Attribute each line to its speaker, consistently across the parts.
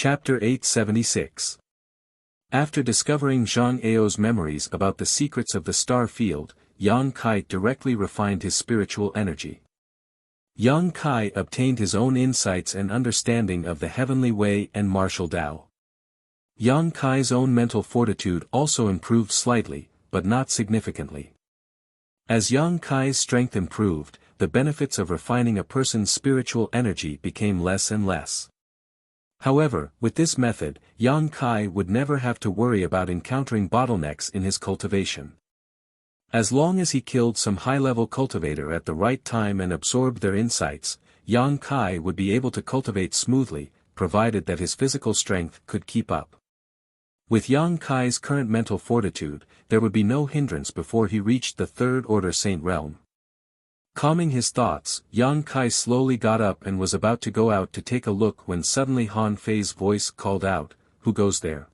Speaker 1: Chapter 876. After discovering Zhang Ao's memories about the secrets of the star field, Yang Kai directly refined his spiritual energy. Yang Kai obtained his own insights and understanding of the heavenly way and martial Tao. Yang Kai's own mental fortitude also improved slightly, but not significantly. As Yang Kai's strength improved, the benefits of refining a person's spiritual energy became less and less. However, with this method, Yang Kai would never have to worry about encountering bottlenecks in his cultivation. As long as he killed some high-level cultivator at the right time and absorbed their insights, Yang Kai would be able to cultivate smoothly, provided that his physical strength could keep up. With Yang Kai's current mental fortitude, there would be no hindrance before he reached the third-order saint realm. Calming his thoughts, Yang Kai slowly got up and was about to go out to take a look when suddenly Han Fei's voice called out, "Who goes there?"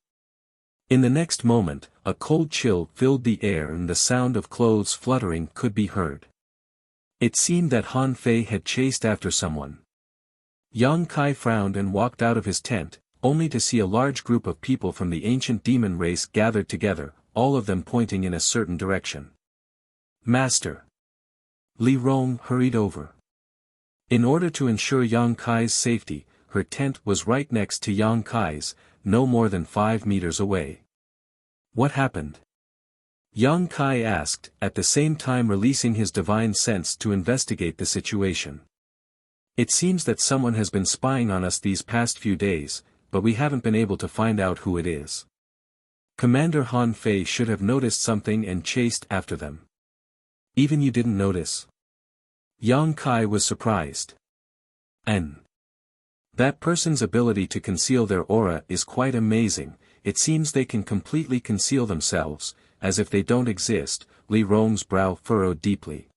Speaker 1: In the next moment, a cold chill filled the air and the sound of clothes fluttering could be heard. It seemed that Han Fei had chased after someone. Yang Kai frowned and walked out of his tent, only to see a large group of people from the ancient demon race gathered together, all of them pointing in a certain direction. "Master!" Li Rong hurried over. In order to ensure Yang Kai's safety, her tent was right next to Yang Kai's, no more than 5 meters away. "What happened?" Yang Kai asked, at the same time releasing his divine sense to investigate the situation. "It seems that someone has been spying on us these past few days, but we haven't been able to find out who it is. Commander Han Fei should have noticed something and chased after them. Even you didn't notice?" Yang Kai was surprised. That person's ability to conceal their aura is quite amazing. It seems they can completely conceal themselves, as if they don't exist." Li Rong's brow furrowed deeply.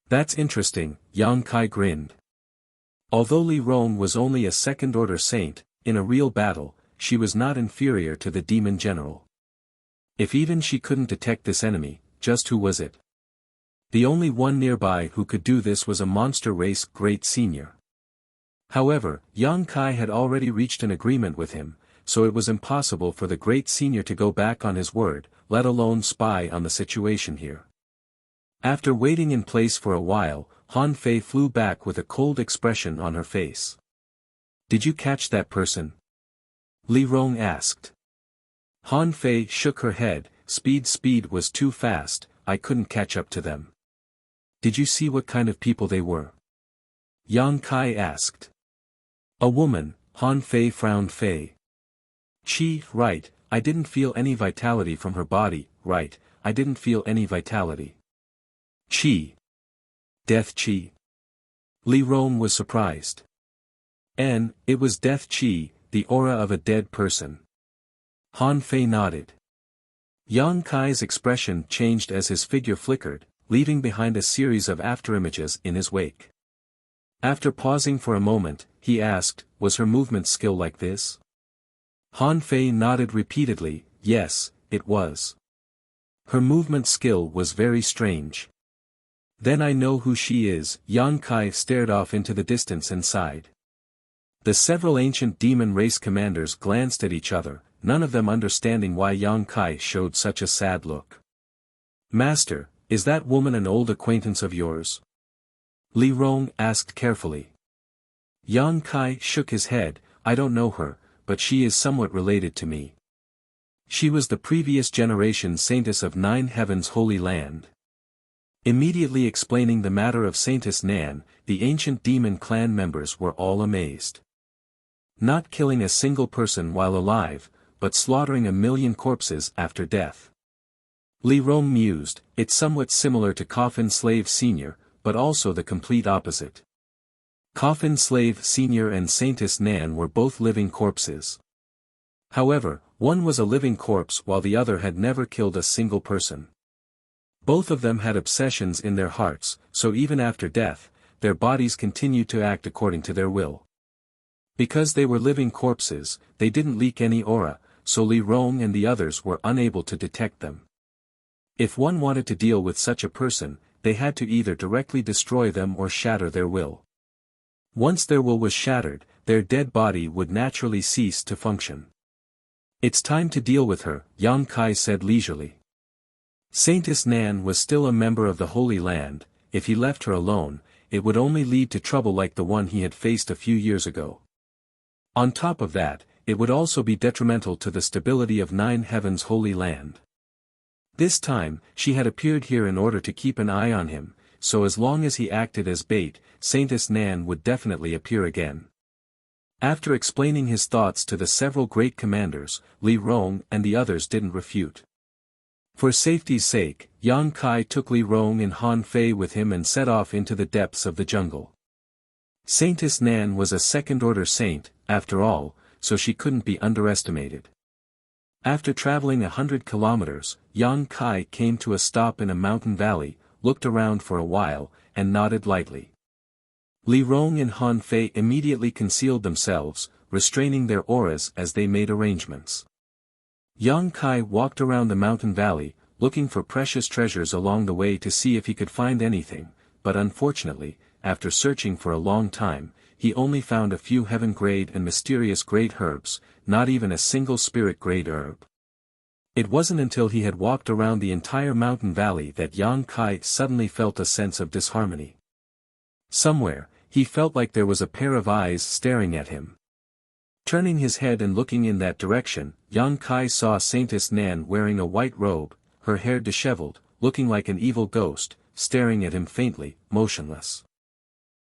Speaker 1: "That's interesting," Yang Kai grinned. Although Li Rong was only a second-order saint, in a real battle, she was not inferior to the demon general. If even she couldn't detect this enemy, just who was it? The only one nearby who could do this was a monster race great senior. However, Yang Kai had already reached an agreement with him, so it was impossible for the great senior to go back on his word, let alone spy on the situation here. After waiting in place for a while, Han Fei flew back with a cold expression on her face. "Did you catch that person?" Li Rong asked. Han Fei shook her head. Speed was too fast, I couldn't catch up to them." "Did you see what kind of people they were?" Yang Kai asked. "A woman," Han Fei frowned. "Chi, right, I didn't feel any vitality from her body, right, I didn't feel any vitality." "Chi. Death Chi?" Li Rong was surprised. It was death Chi, the aura of a dead person." Han Fei nodded. Yang Kai's expression changed as his figure flickered, leaving behind a series of afterimages in his wake. After pausing for a moment, he asked, "Was her movement skill like this?" Han Fei nodded repeatedly, "Yes, it was. Her movement skill was very strange." "Then I know who she is." Yang Kai stared off into the distance and sighed. The several ancient demon race commanders glanced at each other, none of them understanding why Yang Kai showed such a sad look. "Master, is that woman an old acquaintance of yours?" Li Rong asked carefully. Yang Kai shook his head, "I don't know her, but she is somewhat related to me. She was the previous generation saintess of 9 Heavens Holy Land." Immediately explaining the matter of Saintess Nan, the ancient demon clan members were all amazed. Not killing a single person while alive, but slaughtering 1,000,000 corpses after death. Li Rong mused, "It's somewhat similar to Coffin Slave Senior, but also the complete opposite. Coffin Slave Senior and Saintess Nan were both living corpses. However, one was a living corpse while the other had never killed a single person. Both of them had obsessions in their hearts, so even after death, their bodies continued to act according to their will. Because they were living corpses, they didn't leak any aura, so Li Rong and the others were unable to detect them. If one wanted to deal with such a person, they had to either directly destroy them or shatter their will. Once their will was shattered, their dead body would naturally cease to function. "It's time to deal with her," Yang Kai said leisurely. Saintess Nan was still a member of the Holy Land. If he left her alone, it would only lead to trouble like the one he had faced a few years ago. On top of that, it would also be detrimental to the stability of Nine Heaven's Holy Land. This time, she had appeared here in order to keep an eye on him, so as long as he acted as bait, Saintess Nan would definitely appear again. After explaining his thoughts to the several great commanders, Li Rong and the others didn't refute. For safety's sake, Yang Kai took Li Rong and Han Fei with him and set off into the depths of the jungle. Saintess Nan was a second-order saint, after all, so she couldn't be underestimated. After traveling 100 kilometers, Yang Kai came to a stop in a mountain valley, looked around for a while, and nodded lightly. Li Rong and Han Fei immediately concealed themselves, restraining their auras as they made arrangements. Yang Kai walked around the mountain valley, looking for precious treasures along the way to see if he could find anything, but unfortunately, after searching for a long time, he only found a few heaven-grade and mysterious-grade herbs, not even a single spirit-grade herb. It wasn't until he had walked around the entire mountain valley that Yang Kai suddenly felt a sense of disharmony. Somewhere, he felt like there was a pair of eyes staring at him. Turning his head and looking in that direction, Yang Kai saw Saintess Nan wearing a white robe, her hair disheveled, looking like an evil ghost, staring at him faintly, motionless.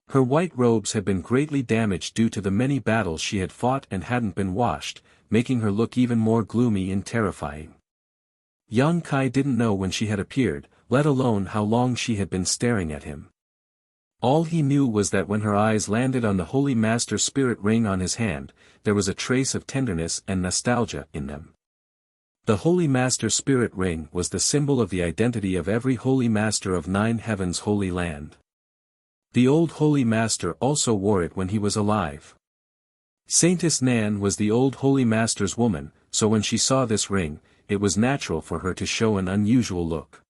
Speaker 1: Her white robes had been greatly damaged due to the many battles she had fought and hadn't been washed, making her look even more gloomy and terrifying. Yang Kai didn't know when she had appeared, let alone how long she had been staring at him. All he knew was that when her eyes landed on the Holy Master's spirit ring on his hand, there was a trace of tenderness and nostalgia in them. The Holy Master's spirit ring was the symbol of the identity of every Holy Master of Nine Heaven's Holy Land. The old Holy Master also wore it when he was alive. Saintess Nan was the old Holy Master's woman, so when she saw this ring, it was natural for her to show an unusual look.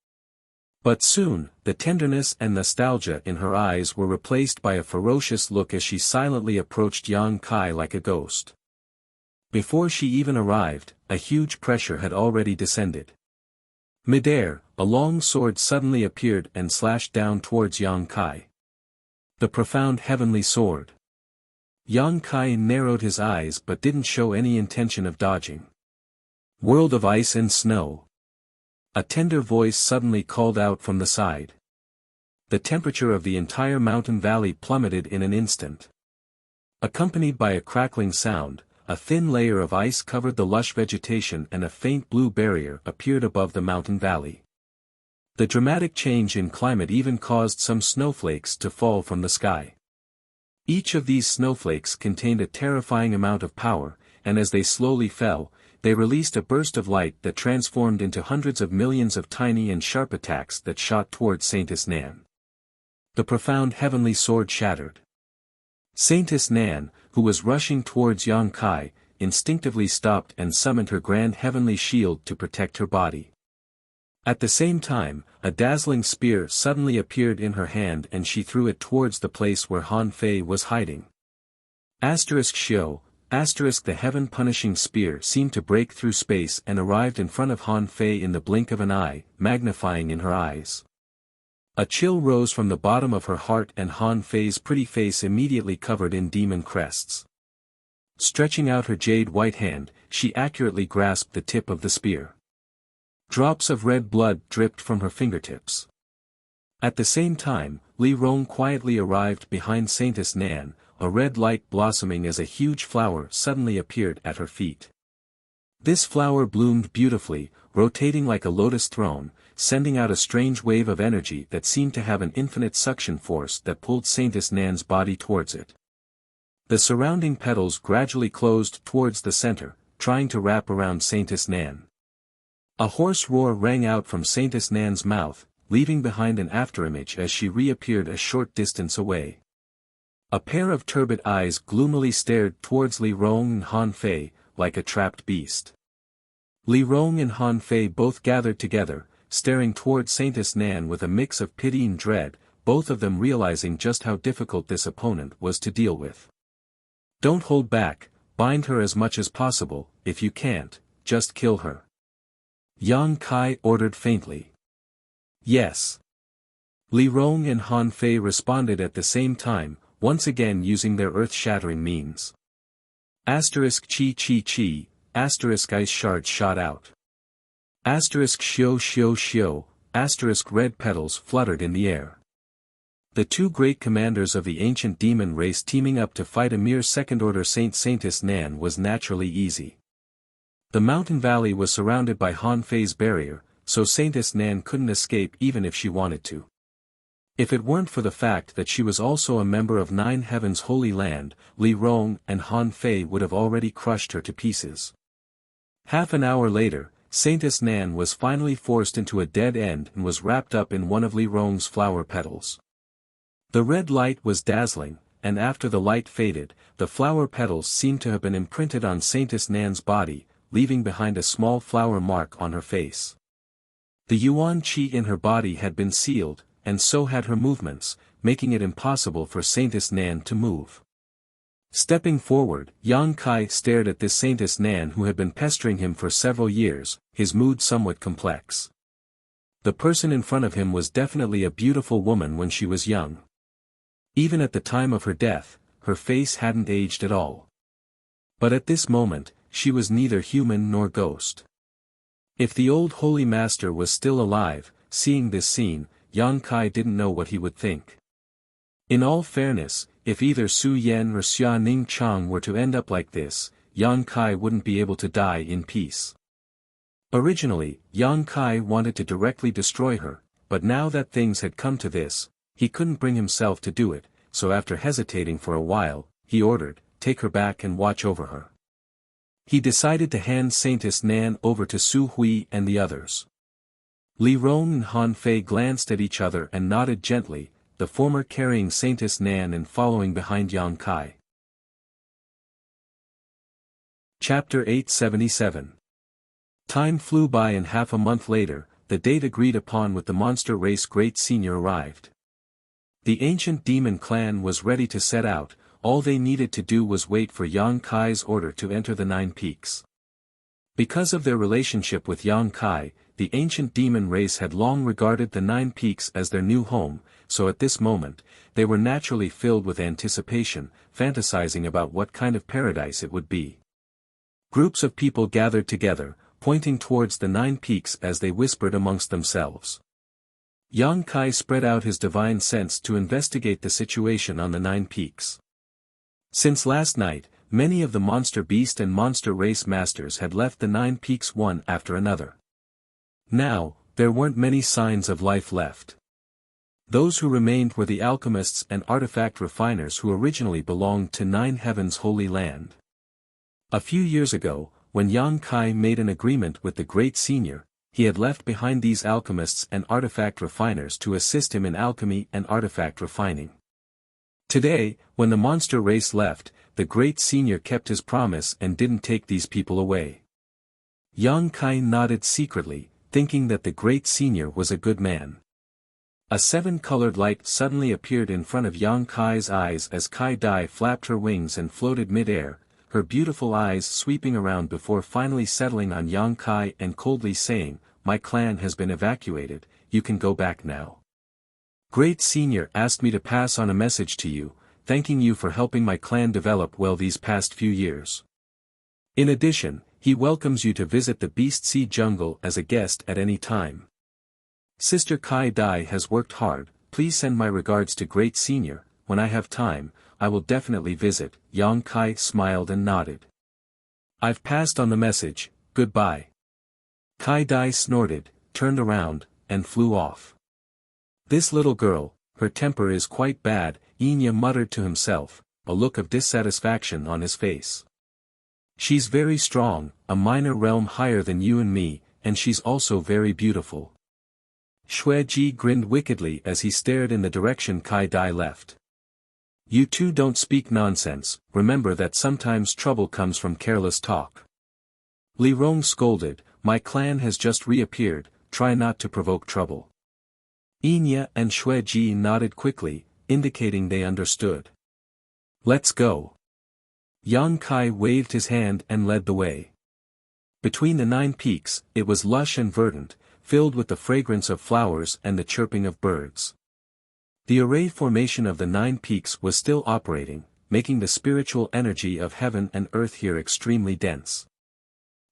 Speaker 1: But soon, the tenderness and nostalgia in her eyes were replaced by a ferocious look as she silently approached Yang Kai like a ghost. Before she even arrived, a huge pressure had already descended. Midair, a long sword suddenly appeared and slashed down towards Yang Kai. The profound heavenly sword. Yang Kai narrowed his eyes but didn't show any intention of dodging. World of ice and snow. A tender voice suddenly called out from the side. The temperature of the entire mountain valley plummeted in an instant. Accompanied by a crackling sound, a thin layer of ice covered the lush vegetation and a faint blue barrier appeared above the mountain valley. The dramatic change in climate even caused some snowflakes to fall from the sky. Each of these snowflakes contained a terrifying amount of power, and as they slowly fell, they released a burst of light that transformed into hundreds of millions of tiny and sharp attacks that shot towards Saintess Nan. The profound heavenly sword shattered. Saintess Nan, who was rushing towards Yang Kai, instinctively stopped and summoned her grand heavenly shield to protect her body. At the same time, a dazzling spear suddenly appeared in her hand and she threw it towards the place where Han Fei was hiding. *Shio. The heaven-punishing spear seemed to break through space and arrived in front of Han Fei in the blink of an eye, magnifying in her eyes. A chill rose from the bottom of her heart and Han Fei's pretty face immediately covered in demon crests. Stretching out her jade white hand, she accurately grasped the tip of the spear. Drops of red blood dripped from her fingertips. At the same time, Li Rong quietly arrived behind Saintess Nan, a red light blossoming as a huge flower suddenly appeared at her feet. This flower bloomed beautifully, rotating like a lotus throne, sending out a strange wave of energy that seemed to have an infinite suction force that pulled Saintess Nan's body towards it. The surrounding petals gradually closed towards the center, trying to wrap around Saintess Nan. A hoarse roar rang out from Saintess Nan's mouth, leaving behind an afterimage as she reappeared a short distance away. A pair of turbid eyes gloomily stared towards Li Rong and Han Fei, like a trapped beast. Li Rong and Han Fei both gathered together, staring towards Saintess Nan with a mix of pity and dread, both of them realizing just how difficult this opponent was to deal with. Don't hold back, bind her as much as possible, if you can't, just kill her. Yang Kai ordered faintly. Yes. Li Rong and Han Fei responded at the same time, once again using their earth-shattering means. Asterisk chi chi chi, asterisk ice shards shot out. Asterisk shio shio shio, asterisk red petals fluttered in the air. The two great commanders of the ancient demon race teaming up to fight a mere second-order Saintess Nan was naturally easy. The mountain valley was surrounded by Han Fei's barrier, so Saintess Nan couldn't escape even if she wanted to. If it weren't for the fact that she was also a member of Nine Heaven's Holy Land, Li Rong and Han Fei would have already crushed her to pieces. Half an hour later, Saintess Nan was finally forced into a dead end and was wrapped up in one of Li Rong's flower petals. The red light was dazzling, and after the light faded, the flower petals seemed to have been imprinted on Saintess Nan's body, leaving behind a small flower mark on her face. The yuan qi in her body had been sealed, and so had her movements, making it impossible for Saintess Nan to move. Stepping forward, Yang Kai stared at this Saintess Nan who had been pestering him for several years, his mood somewhat complex. The person in front of him was definitely a beautiful woman when she was young. Even at the time of her death, her face hadn't aged at all. But at this moment, she was neither human nor ghost. If the old holy master was still alive, seeing this scene, Yang Kai didn't know what he would think. In all fairness, if either Su Yan or Xia Ning Chang were to end up like this, Yang Kai wouldn't be able to die in peace. Originally, Yang Kai wanted to directly destroy her, but now that things had come to this, he couldn't bring himself to do it, so after hesitating for a while, he ordered, "Take her back and watch over her." He decided to hand Saintess Nan over to Su Hui and the others. Li Rong and Han Fei glanced at each other and nodded gently, the former carrying Saintess Nan and following behind Yang Kai. Chapter 877. Time flew by and half a month later, the date agreed upon with the monster race Great Senior arrived. The ancient demon clan was ready to set out, all they needed to do was wait for Yang Kai's order to enter the Nine Peaks. Because of their relationship with Yang Kai, the ancient demon race had long regarded the Nine Peaks as their new home, so at this moment, they were naturally filled with anticipation, fantasizing about what kind of paradise it would be. Groups of people gathered together, pointing towards the Nine Peaks as they whispered amongst themselves. Yang Kai spread out his divine sense to investigate the situation on the Nine Peaks. Since last night, many of the monster beast and monster race masters had left the Nine Peaks one after another. Now, there weren't many signs of life left. Those who remained were the alchemists and artifact refiners who originally belonged to Nine Heaven's Holy Land. A few years ago, when Yang Kai made an agreement with the Great Senior, he had left behind these alchemists and artifact refiners to assist him in alchemy and artifact refining. Today, when the monster race left, the Great Senior kept his promise and didn't take these people away. Yang Kai nodded secretly, thinking that the Great Senior was a good man. A seven-colored light suddenly appeared in front of Yang Kai's eyes as Kai Dai flapped her wings and floated mid-air, her beautiful eyes sweeping around before finally settling on Yang Kai and coldly saying, "My clan has been evacuated, you can go back now. Great Senior asked me to pass on a message to you, thanking you for helping my clan develop well these past few years. In addition, he welcomes you to visit the Beast Sea Jungle as a guest at any time. Sister Kai Dai has worked hard, please send my regards to Great Senior, when I have time, I will definitely visit." Yang Kai smiled and nodded. "I've passed on the message, goodbye." Kai Dai snorted, turned around, and flew off. "This little girl, her temper is quite bad," Enya muttered to himself, a look of dissatisfaction on his face. "She's very strong, a minor realm higher than you and me, and she's also very beautiful." Xue Ji grinned wickedly as he stared in the direction Kai Dai left. "You two don't speak nonsense, remember that sometimes trouble comes from careless talk." Li Rong scolded, "My clan has just reappeared, try not to provoke trouble." Enya and Xue Ji nodded quickly, indicating they understood. "Let's go." Yang Kai waved his hand and led the way. Between the 9 peaks, it was lush and verdant, filled with the fragrance of flowers and the chirping of birds. The array formation of the 9 peaks was still operating, making the spiritual energy of heaven and earth here extremely dense.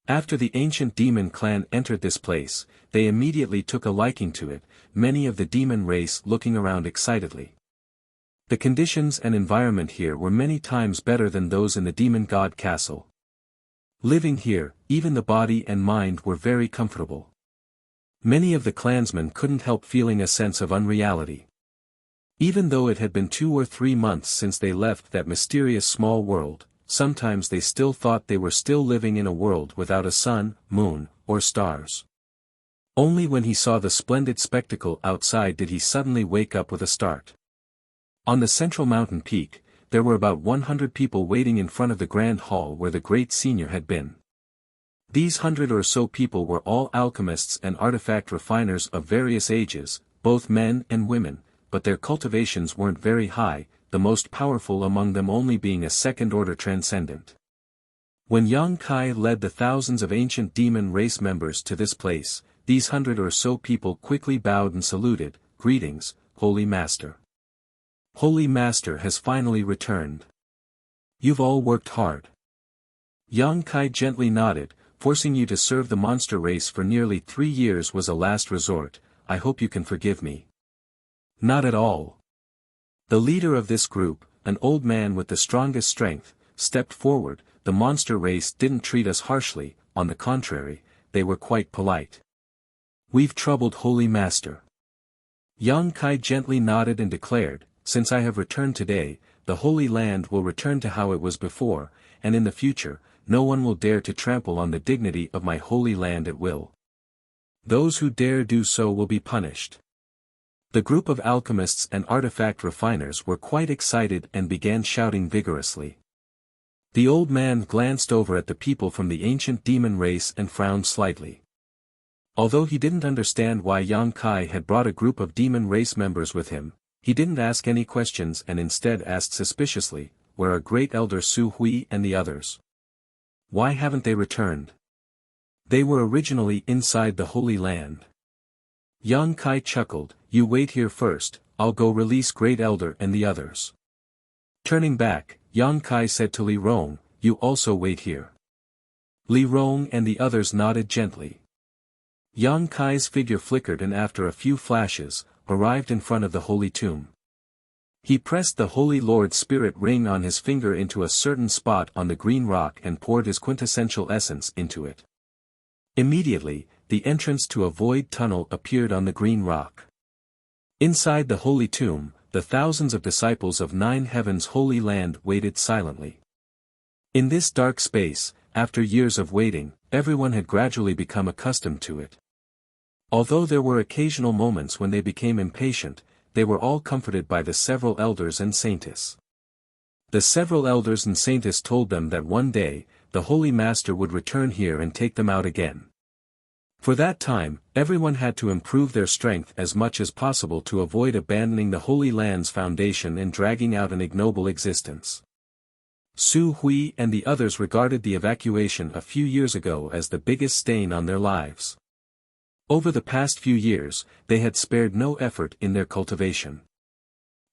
Speaker 1: After the ancient demon clan entered this place, they immediately took a liking to it, many of the demon race looking around excitedly. The conditions and environment here were many times better than those in the demon god castle. Living here, even the body and mind were very comfortable. Many of the clansmen couldn't help feeling a sense of unreality. Even though it had been 2 or 3 months since they left that mysterious small world, sometimes they still thought they were still living in a world without a sun, moon, or stars. Only when he saw the splendid spectacle outside did he suddenly wake up with a start. On the central mountain peak, there were about 100 people waiting in front of the grand hall where the great senior had been. These 100 or so people were all alchemists and artifact refiners of various ages, both men and women, but their cultivations weren't very high, the most powerful among them only being a second-order transcendent. When Yang Kai led the thousands of ancient demon race members to this place, these 100 or so people quickly bowed and saluted, "Greetings, Holy Master. Holy Master has finally returned. You've all worked hard." Yang Kai gently nodded, "Forcing you to serve the monster race for nearly 3 years was a last resort. I hope you can forgive me." "Not at all." The leader of this group, an old man with the strongest strength, stepped forward. "The monster race didn't treat us harshly, on the contrary, they were quite polite." "We've troubled Holy Master." Yang Kai gently nodded and declared, "Since I have returned today, the Holy Land will return to how it was before, and in the future, no one will dare to trample on the dignity of my Holy Land at will. Those who dare do so will be punished." The group of alchemists and artifact refiners were quite excited and began shouting vigorously. The old man glanced over at the people from the ancient demon race and frowned slightly. Although he didn't understand why Yang Kai had brought a group of demon race members with him, he didn't ask any questions and instead asked suspiciously, "Where are Great Elder Su Hui and the others? Why haven't they returned? They were originally inside the Holy Land." Yang Kai chuckled, "You wait here first, I'll go release Great Elder and the others." Turning back, Yang Kai said to Li Rong, "You also wait here." Li Rong and the others nodded gently. Yang Kai's figure flickered and after a few flashes, arrived in front of the holy tomb. He pressed the Holy Lord's spirit ring on his finger into a certain spot on the green rock and poured his quintessential essence into it. Immediately, the entrance to a void tunnel appeared on the green rock. Inside the holy tomb, the thousands of disciples of 9 heavens Holy Land waited silently. In this dark space, after years of waiting, everyone had gradually become accustomed to it. Although there were occasional moments when they became impatient, they were all comforted by the several elders and saintess. The several elders and saintess told them that one day, the Holy Master would return here and take them out again. For that time, everyone had to improve their strength as much as possible to avoid abandoning the Holy Land's foundation and dragging out an ignoble existence. Su Hui and the others regarded the evacuation a few years ago as the biggest stain on their lives. Over the past few years, they had spared no effort in their cultivation.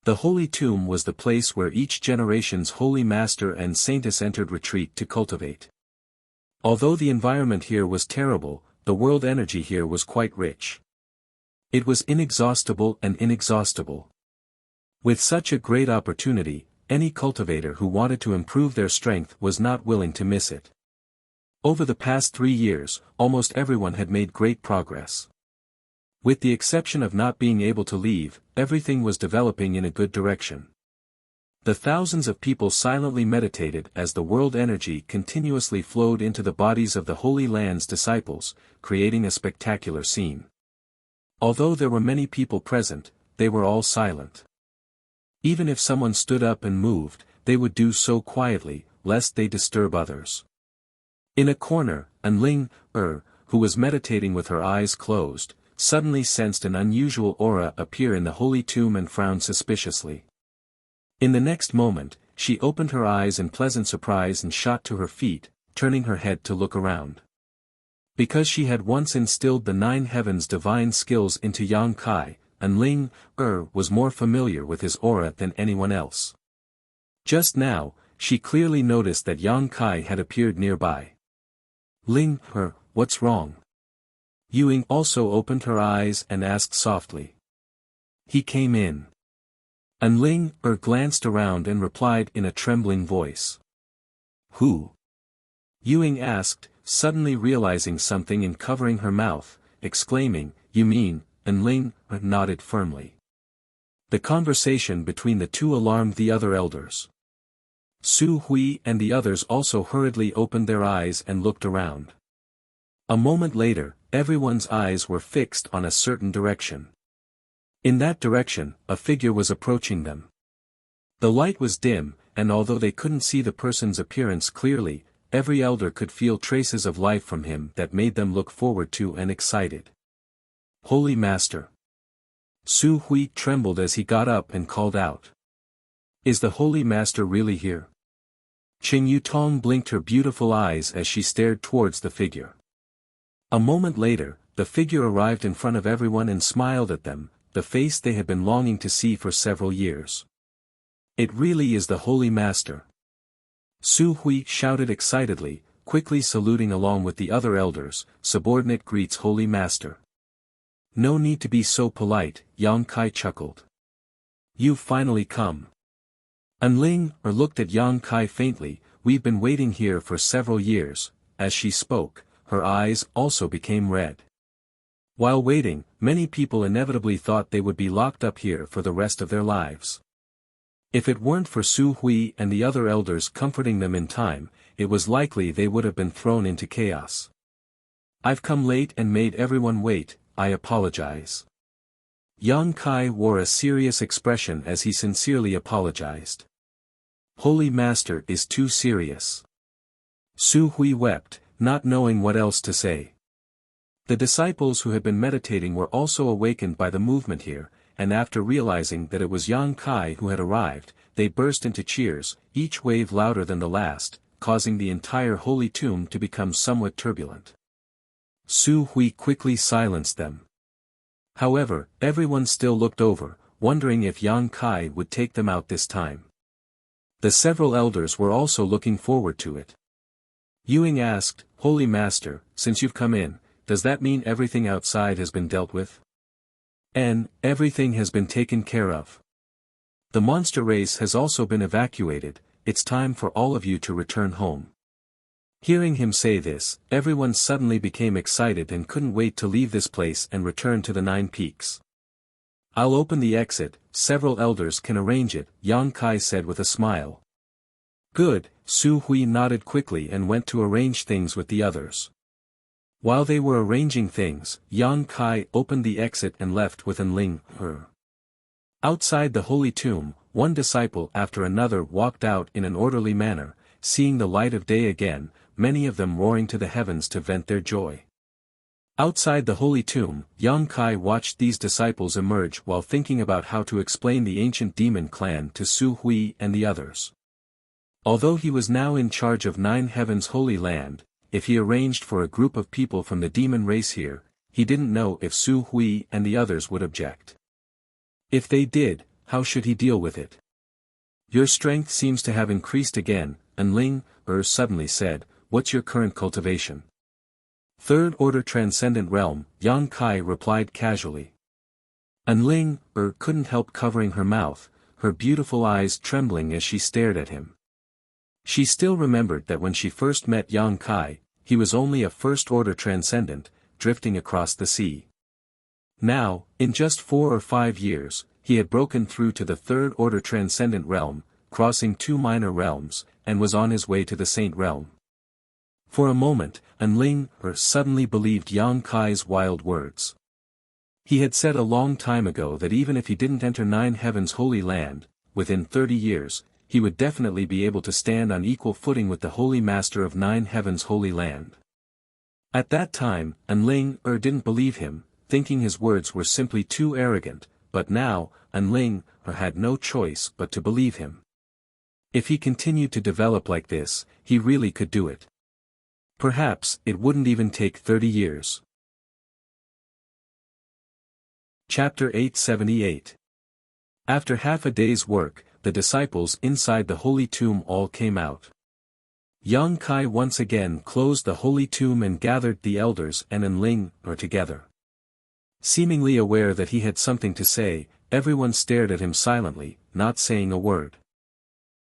Speaker 1: The Holy Tomb was the place where each generation's Holy Master and Saintess entered retreat to cultivate. Although the environment here was terrible, the world energy here was quite rich. It was inexhaustible and inexhaustible. With such a great opportunity, any cultivator who wanted to improve their strength was not willing to miss it. Over the past 3 years, almost everyone had made great progress. With the exception of not being able to leave, everything was developing in a good direction. The thousands of people silently meditated as the world energy continuously flowed into the bodies of the Holy Land's disciples, creating a spectacular scene. Although there were many people present, they were all silent. Even if someone stood up and moved, they would do so quietly, lest they disturb others. In a corner, Anling, who was meditating with her eyes closed, suddenly sensed an unusual aura appear in the holy tomb and frowned suspiciously. In the next moment, she opened her eyes in pleasant surprise and shot to her feet, turning her head to look around. Because she had once instilled the 9 heavens divine skills into Yang Kai, Enling was more familiar with his aura than anyone else. Just now, she clearly noticed that Yang Kai had appeared nearby. Ling, what's wrong? Yuing also opened her eyes and asked softly. He came in. Enling glanced around and replied in a trembling voice. Who? Yuing asked, suddenly realizing something and covering her mouth, exclaiming, You mean? Enling nodded firmly. The conversation between the two alarmed the other elders. Su Hui and the others also hurriedly opened their eyes and looked around. A moment later, everyone's eyes were fixed on a certain direction. In that direction, a figure was approaching them. The light was dim, and although they couldn't see the person's appearance clearly, every elder could feel traces of life from him that made them look forward to and excited. Holy Master. Su Hui trembled as he got up and called out. Is the Holy Master really here? Qing Yutong blinked her beautiful eyes as she stared towards the figure. A moment later, the figure arrived in front of everyone and smiled at them, the face they had been longing to see for several years. It really is the Holy Master. Su Hui shouted excitedly, quickly saluting along with the other elders. Subordinate greets Holy Master. No need to be so polite, Yang Kai chuckled. You've finally come. Enling looked at Yang Kai faintly. We've been waiting here for several years. As she spoke, her eyes also became red. While waiting, many people inevitably thought they would be locked up here for the rest of their lives. If it weren't for Su Hui and the other elders comforting them in time, it was likely they would have been thrown into chaos. I've come late and made everyone wait, I apologize. Yang Kai wore a serious expression as he sincerely apologized. Holy Master is too serious. Su Hui wept, not knowing what else to say. The disciples who had been meditating were also awakened by the movement here, and after realizing that it was Yang Kai who had arrived, they burst into cheers, each wave louder than the last, causing the entire holy tomb to become somewhat turbulent. Su Hui quickly silenced them. However, everyone still looked over, wondering if Yang Kai would take them out this time. The several elders were also looking forward to it. Yuing asked, Holy Master, since you've come in, does that mean everything outside has been dealt with? Everything has been taken care of. The monster race has also been evacuated. It's time for all of you to return home. Hearing him say this, everyone suddenly became excited and couldn't wait to leave this place and return to the 9 peaks. I'll open the exit, several elders can arrange it, Yang Kai said with a smile. Good, Su Hui nodded quickly and went to arrange things with the others. While they were arranging things, Yang Kai opened the exit and left with Enling. Outside the holy tomb, one disciple after another walked out in an orderly manner, seeing the light of day again, many of them roaring to the heavens to vent their joy. Outside the holy tomb, Yang Kai watched these disciples emerge while thinking about how to explain the ancient demon clan to Su Hui and the others. Although he was now in charge of 9 heavens holy land, if he arranged for a group of people from the demon race here, he didn't know if Su Hui and the others would object. If they did, how should he deal with it? Your strength seems to have increased again, Enling suddenly said, what's your current cultivation? 3rd Order Transcendent Realm, Yang Kai replied casually. Enling couldn't help covering her mouth, her beautiful eyes trembling as she stared at him. She still remembered that when she first met Yang Kai, he was only a 1st Order Transcendent, drifting across the sea. Now, in just 4 or 5 years, he had broken through to the 3rd Order Transcendent Realm, crossing 2 minor realms, and was on his way to the Saint Realm. For a moment, Enling suddenly believed Yang Kai's wild words. He had said a long time ago that even if he didn't enter 9 heavens holy land, within 30 years, he would definitely be able to stand on equal footing with the Holy Master of 9 heavens holy land. At that time, Enling didn't believe him, thinking his words were simply too arrogant, but now, Enling had no choice but to believe him. If he continued to develop like this, he really could do it. Perhaps, it wouldn't even take 30 years. Chapter 878. After half a day's work, the disciples inside the holy tomb all came out. Yang Kai once again closed the holy tomb and gathered the elders and Enling together. Seemingly aware that he had something to say, everyone stared at him silently, not saying a word.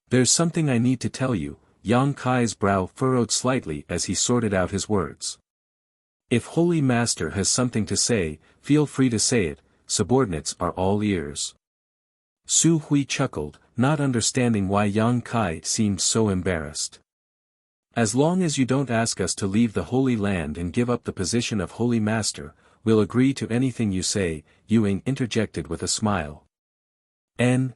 Speaker 1: "There's something I need to tell you." Yang Kai's brow furrowed slightly as he sorted out his words. "If Holy Master has something to say, feel free to say it, subordinates are all ears." Su Hui chuckled, not understanding why Yang Kai seemed so embarrassed. "As long as you don't ask us to leave the Holy Land and give up the position of Holy Master, we'll agree to anything you say," Yuing interjected with a smile. N.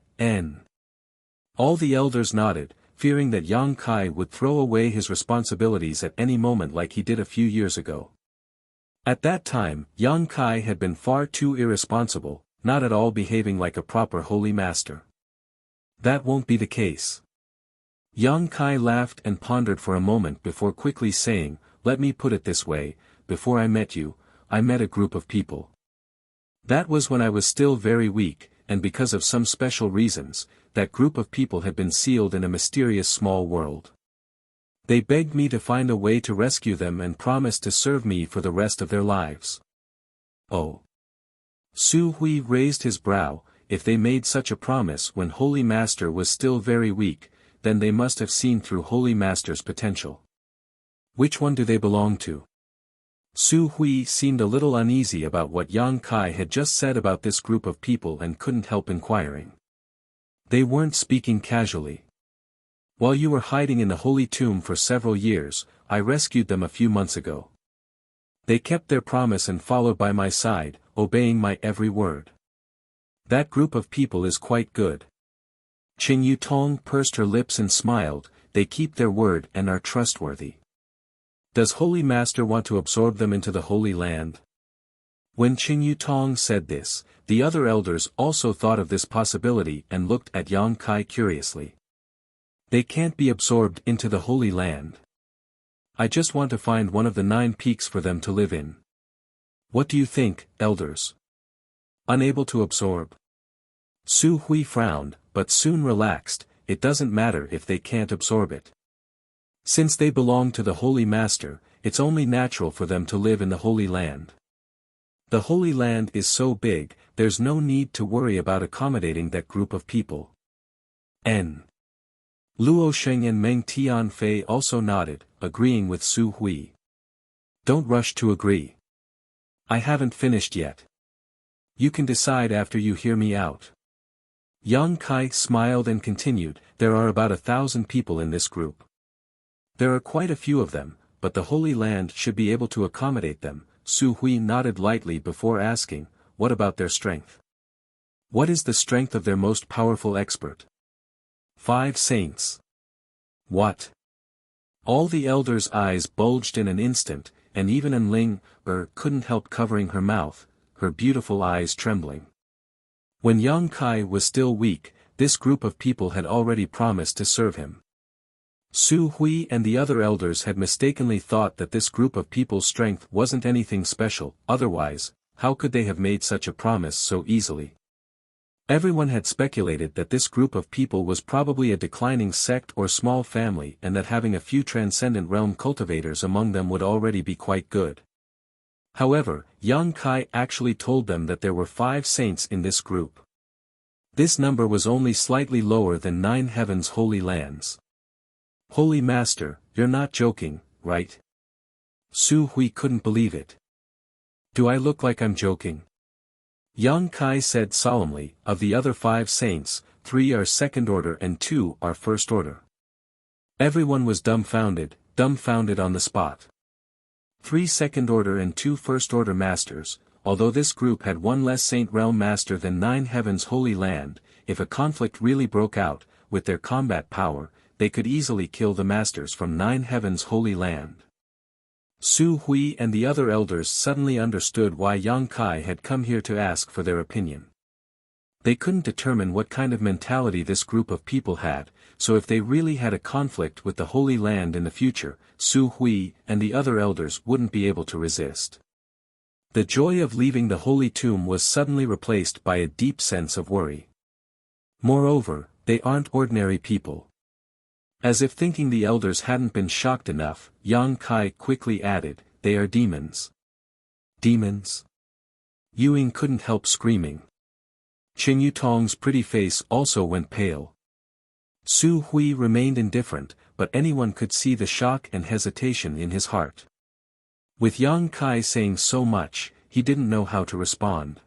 Speaker 1: All the elders nodded, fearing that Yang Kai would throw away his responsibilities at any moment like he did a few years ago. At that time, Yang Kai had been far too irresponsible, not at all behaving like a proper Holy Master. That won't be the case. Yang Kai laughed and pondered for a moment before quickly saying, "Let me put it this way, before I met you, I met a group of people. That was when I was still very weak, and because of some special reasons, that group of people had been sealed in a mysterious small world. They begged me to find a way to rescue them and promised to serve me for the rest of their lives." Oh. Su Hui raised his brow. If they made such a promise when Holy Master was still very weak, then they must have seen through Holy Master's potential. Which one do they belong to? Su Hui seemed a little uneasy about what Yang Kai had just said about this group of people and couldn't help inquiring. "They weren't speaking casually. While you were hiding in the holy tomb for several years, I rescued them a few months ago. They kept their promise and followed by my side, obeying my every word. That group of people is quite good." Qing Yutong pursed her lips and smiled. "They keep their word and are trustworthy. Does Holy Master want to absorb them into the Holy Land?" When Qing Yutong said this, the other elders also thought of this possibility and looked at Yang Kai curiously. "They can't be absorbed into the Holy Land. I just want to find one of the 9 peaks for them to live in. What do you think, elders? Unable to absorb?" Su Hui frowned, but soon relaxed. "It doesn't matter if they can't absorb it. Since they belong to the Holy Master, it's only natural for them to live in the Holy Land. The Holy Land is so big, there's no need to worry about accommodating that group of people." N. Luo Sheng and Meng Tianfei also nodded, agreeing with Su Hui. "Don't rush to agree. I haven't finished yet. You can decide after you hear me out." Yang Kai smiled and continued, "There are about 1,000 people in this group. There are quite a few of them, but the Holy Land should be able to accommodate them." Su Hui nodded lightly before asking, "What about their strength? What is the strength of their most powerful expert?" 5 saints. What? All the elders' eyes bulged in an instant, and even Enling couldn't help covering her mouth, her beautiful eyes trembling. When Yang Kai was still weak, this group of people had already promised to serve him. Su Hui and the other elders had mistakenly thought that this group of people's strength wasn't anything special, otherwise, how could they have made such a promise so easily? Everyone had speculated that this group of people was probably a declining sect or small family and that having a few transcendent realm cultivators among them would already be quite good. However, Yang Kai actually told them that there were 5 saints in this group. This number was only slightly lower than 9 heavens' holy lands. "Holy Master, you're not joking, right?" Su Hui couldn't believe it. "Do I look like I'm joking?" Yang Kai said solemnly, "Of the other 5 saints, 3 are second order and 2 are first order." Everyone was dumbfounded on the spot. 3 second order and 2 first order masters. Although this group had 1 less saint realm master than 9 heavens holy land, if a conflict really broke out, with their combat power, they could easily kill the masters from 9 heavens holy land. Su Hui and the other elders suddenly understood why Yang Kai had come here to ask for their opinion. They couldn't determine what kind of mentality this group of people had, so if they really had a conflict with the Holy Land in the future, Su Hui and the other elders wouldn't be able to resist. The joy of leaving the holy tomb was suddenly replaced by a deep sense of worry. Moreover, they aren't ordinary people. As if thinking the elders hadn't been shocked enough, Yang Kai quickly added, they are demons. Demons? Ying couldn't help screaming. Qing Yutong's pretty face also went pale. Su Hui remained indifferent, but anyone could see the shock and hesitation in his heart. With Yang Kai saying so much, he didn't know how to respond.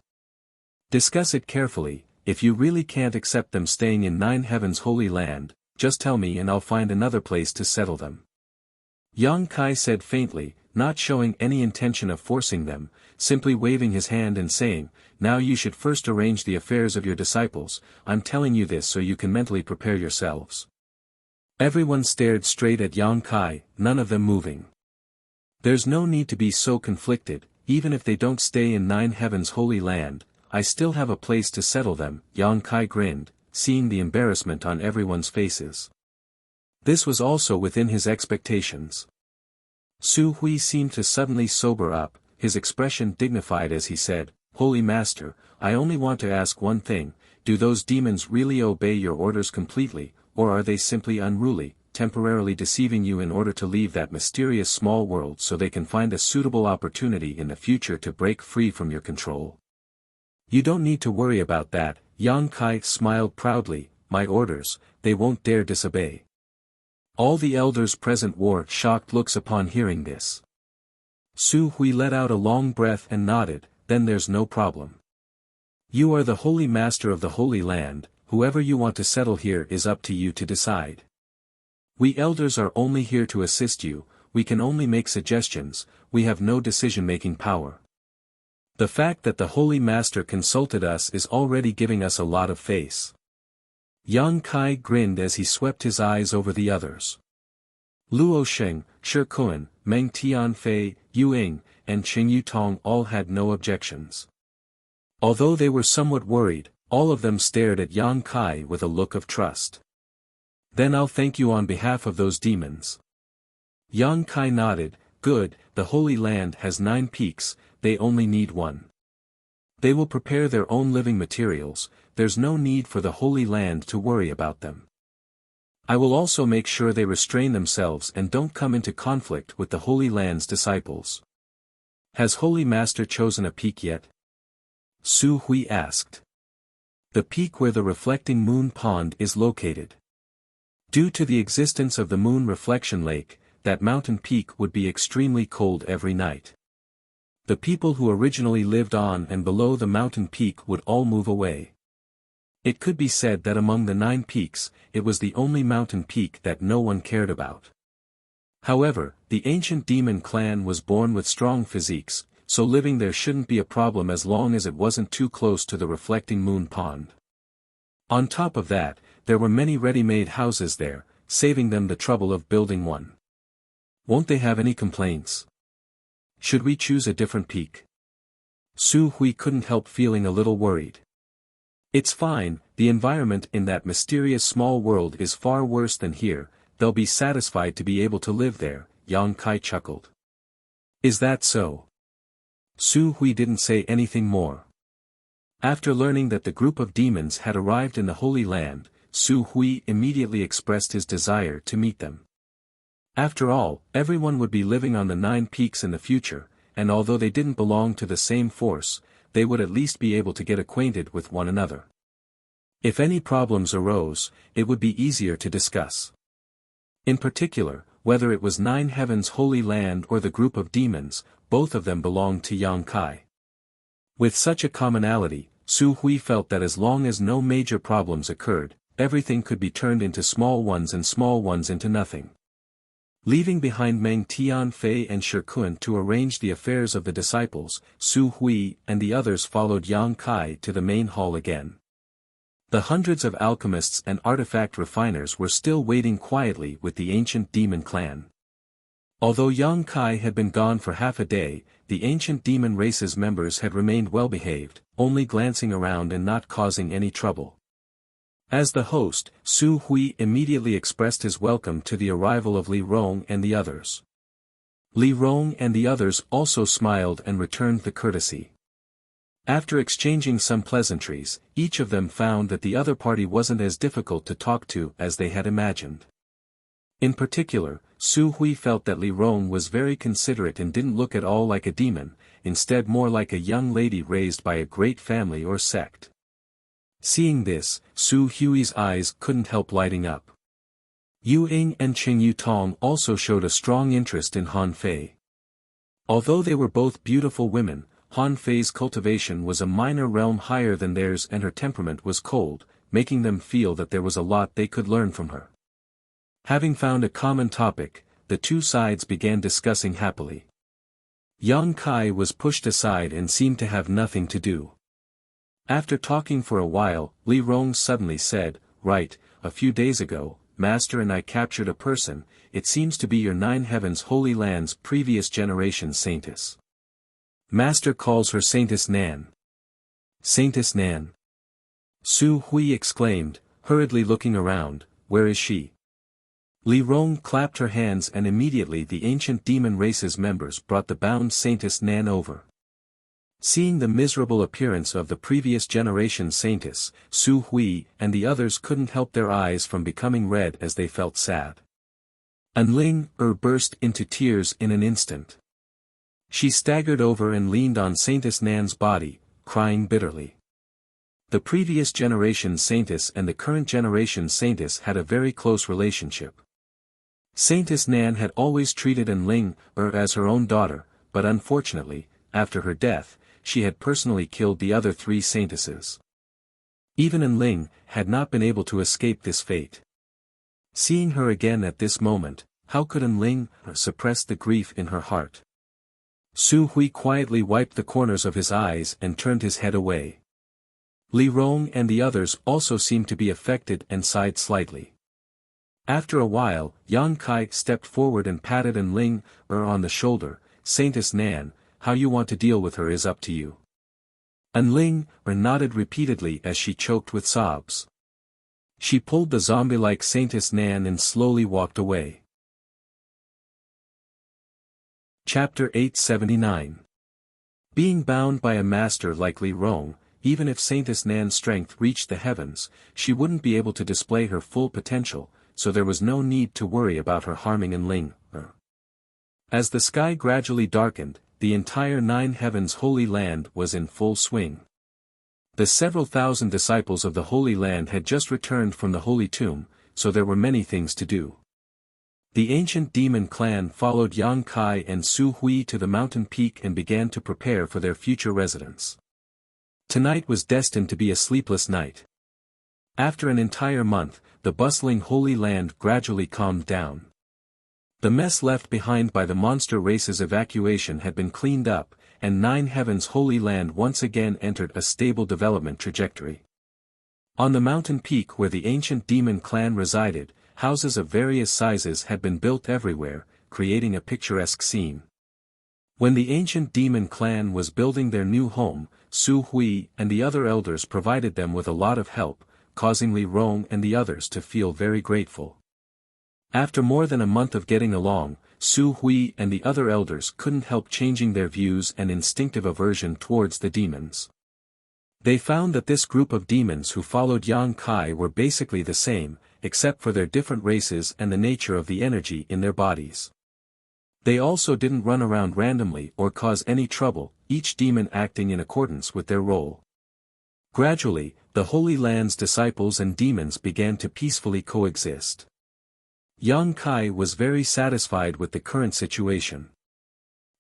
Speaker 1: Discuss it carefully. If you really can't accept them staying in Nine Heavens' Holy Land, just tell me and I'll find another place to settle them. Yang Kai said faintly, not showing any intention of forcing them, simply waving his hand and saying, now you should first arrange the affairs of your disciples. I'm telling you this so you can mentally prepare yourselves. Everyone stared straight at Yang Kai, none of them moving. There's no need to be so conflicted, even if they don't stay in Nine Heavens' Holy Land, I still have a place to settle them, Yang Kai grinned, seeing the embarrassment on everyone's faces. This was also within his expectations. Su Hui seemed to suddenly sober up, his expression dignified as he said, Holy Master, I only want to ask one thing, do those demons really obey your orders completely, or are they simply unruly, temporarily deceiving you in order to leave that mysterious small world so they can find a suitable opportunity in the future to break free from your control? You don't need to worry about that, Yang Kai smiled proudly, my orders, they won't dare disobey. All the elders present wore shocked looks upon hearing this. Su Hui let out a long breath and nodded, then there's no problem. You are the Holy Master of the Holy Land, whoever you want to settle here is up to you to decide. We elders are only here to assist you, we can only make suggestions, we have no decision-making power. The fact that the Holy Master consulted us is already giving us a lot of faith. Yang Kai grinned as he swept his eyes over the others. Luo Sheng, Shi Kun, Meng Tianfei, Yu Ying, and Qing Yutong all had no objections. Although they were somewhat worried, all of them stared at Yang Kai with a look of trust. Then I'll thank you on behalf of those demons. Yang Kai nodded, good, the Holy Land has 9 peaks, they only need 1. They will prepare their own living materials, there's no need for the Holy Land to worry about them. I will also make sure they restrain themselves and don't come into conflict with the Holy Land's disciples. Has Holy Master chosen a peak yet? Su Hui asked. The peak where the reflecting moon pond is located. Due to the existence of the moon reflection lake, that mountain peak would be extremely cold every night. The people who originally lived on and below the mountain peak would all move away. It could be said that among the 9 peaks, it was the only mountain peak that no one cared about. However, the ancient demon clan was born with strong physiques, so living there shouldn't be a problem as long as it wasn't too close to the reflecting moon pond. On top of that, there were many ready-made houses there, saving them the trouble of building one. Won't they have any complaints? Should we choose a different peak? Su Hui couldn't help feeling a little worried. It's fine, the environment in that mysterious small world is far worse than here, they'll be satisfied to be able to live there, Yang Kai chuckled. Is that so? Su Hui didn't say anything more. After learning that the group of demons had arrived in the Holy Land, Su Hui immediately expressed his desire to meet them. After all, everyone would be living on the 9 peaks in the future, and although they didn't belong to the same force, they would at least be able to get acquainted with one another. If any problems arose, it would be easier to discuss. In particular, whether it was 9 Heavens' Holy Land or the group of demons, both of them belonged to Yang Kai. With such a commonality, Su Hui felt that as long as no major problems occurred, everything could be turned into small ones and small ones into nothing. Leaving behind Meng Tianfei and Shi Kun to arrange the affairs of the disciples, Su Hui and the others followed Yang Kai to the main hall again. The hundreds of alchemists and artifact refiners were still waiting quietly with the ancient demon clan. Although Yang Kai had been gone for half a day, the ancient demon race's members had remained well-behaved, only glancing around and not causing any trouble. As the host, Su Hui immediately expressed his welcome to the arrival of Li Rong and the others. Li Rong and the others also smiled and returned the courtesy. After exchanging some pleasantries, each of them found that the other party wasn't as difficult to talk to as they had imagined. In particular, Su Hui felt that Li Rong was very considerate and didn't look at all like a demon, instead more like a young lady raised by a great family or sect. Seeing this, Su Hui's eyes couldn't help lighting up. Yu Ying and Qing Yu Tong also showed a strong interest in Han Fei. Although they were both beautiful women, Han Fei's cultivation was a minor realm higher than theirs and her temperament was cold, making them feel that there was a lot they could learn from her. Having found a common topic, the two sides began discussing happily. Yang Kai was pushed aside and seemed to have nothing to do. After talking for a while, Li Rong suddenly said, "Right, a few days ago, Master and I captured a person, it seems to be your Nine Heavens Holy Land's previous generation Saintess. Master calls her Saintess Nan." "Saintess Nan?" Su Hui exclaimed, hurriedly looking around, "Where is she?" Li Rong clapped her hands and immediately the ancient demon race's members brought the bound Saintess Nan over. Seeing the miserable appearance of the previous generation Saintess, Su Hui and the others couldn't help their eyes from becoming red as they felt sad. Anling burst into tears in an instant. She staggered over and leaned on Saintess Nan's body, crying bitterly. The previous generation Saintess and the current generation Saintess had a very close relationship. Saintess Nan had always treated Anling as her own daughter, but unfortunately, after her death, she had personally killed the other three Saintesses. Even Anling had not been able to escape this fate. Seeing her again at this moment, how could Anling suppress the grief in her heart? Su Hui quietly wiped the corners of his eyes and turned his head away. Li Rong and the others also seemed to be affected and sighed slightly. After a while, Yang Kai stepped forward and patted Anling on the shoulder. "Saintess Nan, how you want to deal with her is up to you." Anling nodded repeatedly as she choked with sobs. She pulled the zombie-like Saintess Nan and slowly walked away. Chapter 879. Being bound by a master like Li Rong, even if Saintess Nan's strength reached the heavens, she wouldn't be able to display her full potential, so there was no need to worry about her harming Anling. As the sky gradually darkened, the entire Nine Heavens Holy Land was in full swing. The several thousand disciples of the Holy Land had just returned from the Holy Tomb, so there were many things to do. The ancient demon clan followed Yang Kai and Su Hui to the mountain peak and began to prepare for their future residence. Tonight was destined to be a sleepless night. After an entire month, the bustling Holy Land gradually calmed down. The mess left behind by the monster race's evacuation had been cleaned up, and Nine Heavens Holy Land once again entered a stable development trajectory. On the mountain peak where the ancient demon clan resided, houses of various sizes had been built everywhere, creating a picturesque scene. When the ancient demon clan was building their new home, Su Hui and the other elders provided them with a lot of help, causing Li Rong and the others to feel very grateful. After more than a month of getting along, Su Hui and the other elders couldn't help changing their views and instinctive aversion towards the demons. They found that this group of demons who followed Yang Kai were basically the same, except for their different races and the nature of the energy in their bodies. They also didn't run around randomly or cause any trouble, each demon acting in accordance with their role. Gradually, the Holy Land's disciples and demons began to peacefully coexist. Yang Kai was very satisfied with the current situation.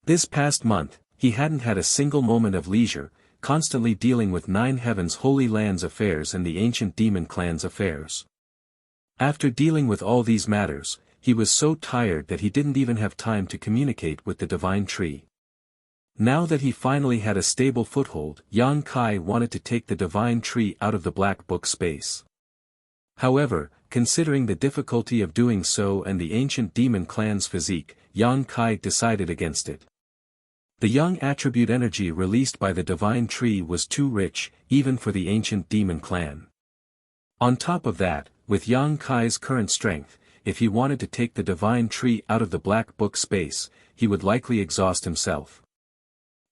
Speaker 1: This past month, he hadn't had a single moment of leisure, constantly dealing with Nine Heavens Holy Land's affairs and the ancient demon clan's affairs. After dealing with all these matters, he was so tired that he didn't even have time to communicate with the divine tree. Now that he finally had a stable foothold, Yang Kai wanted to take the divine tree out of the black book space. However, considering the difficulty of doing so and the ancient demon clan's physique, Yang Kai decided against it. The young attribute energy released by the divine tree was too rich, even for the ancient demon clan. On top of that, with Yang Kai's current strength, if he wanted to take the divine tree out of the black book space, he would likely exhaust himself.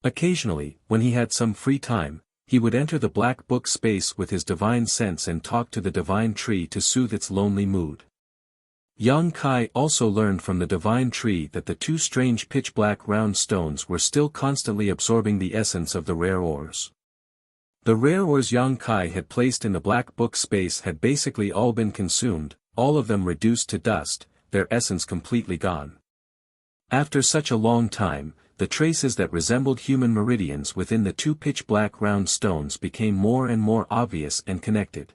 Speaker 1: Occasionally, when he had some free time, he would enter the black book space with his divine sense and talk to the divine tree to soothe its lonely mood. Yang Kai also learned from the divine tree that the two strange pitch-black round stones were still constantly absorbing the essence of the rare ores. The rare ores Yang Kai had placed in the black book space had basically all been consumed, all of them reduced to dust, their essence completely gone. After such a long time, the traces that resembled human meridians within the two pitch-black round stones became more and more obvious and connected.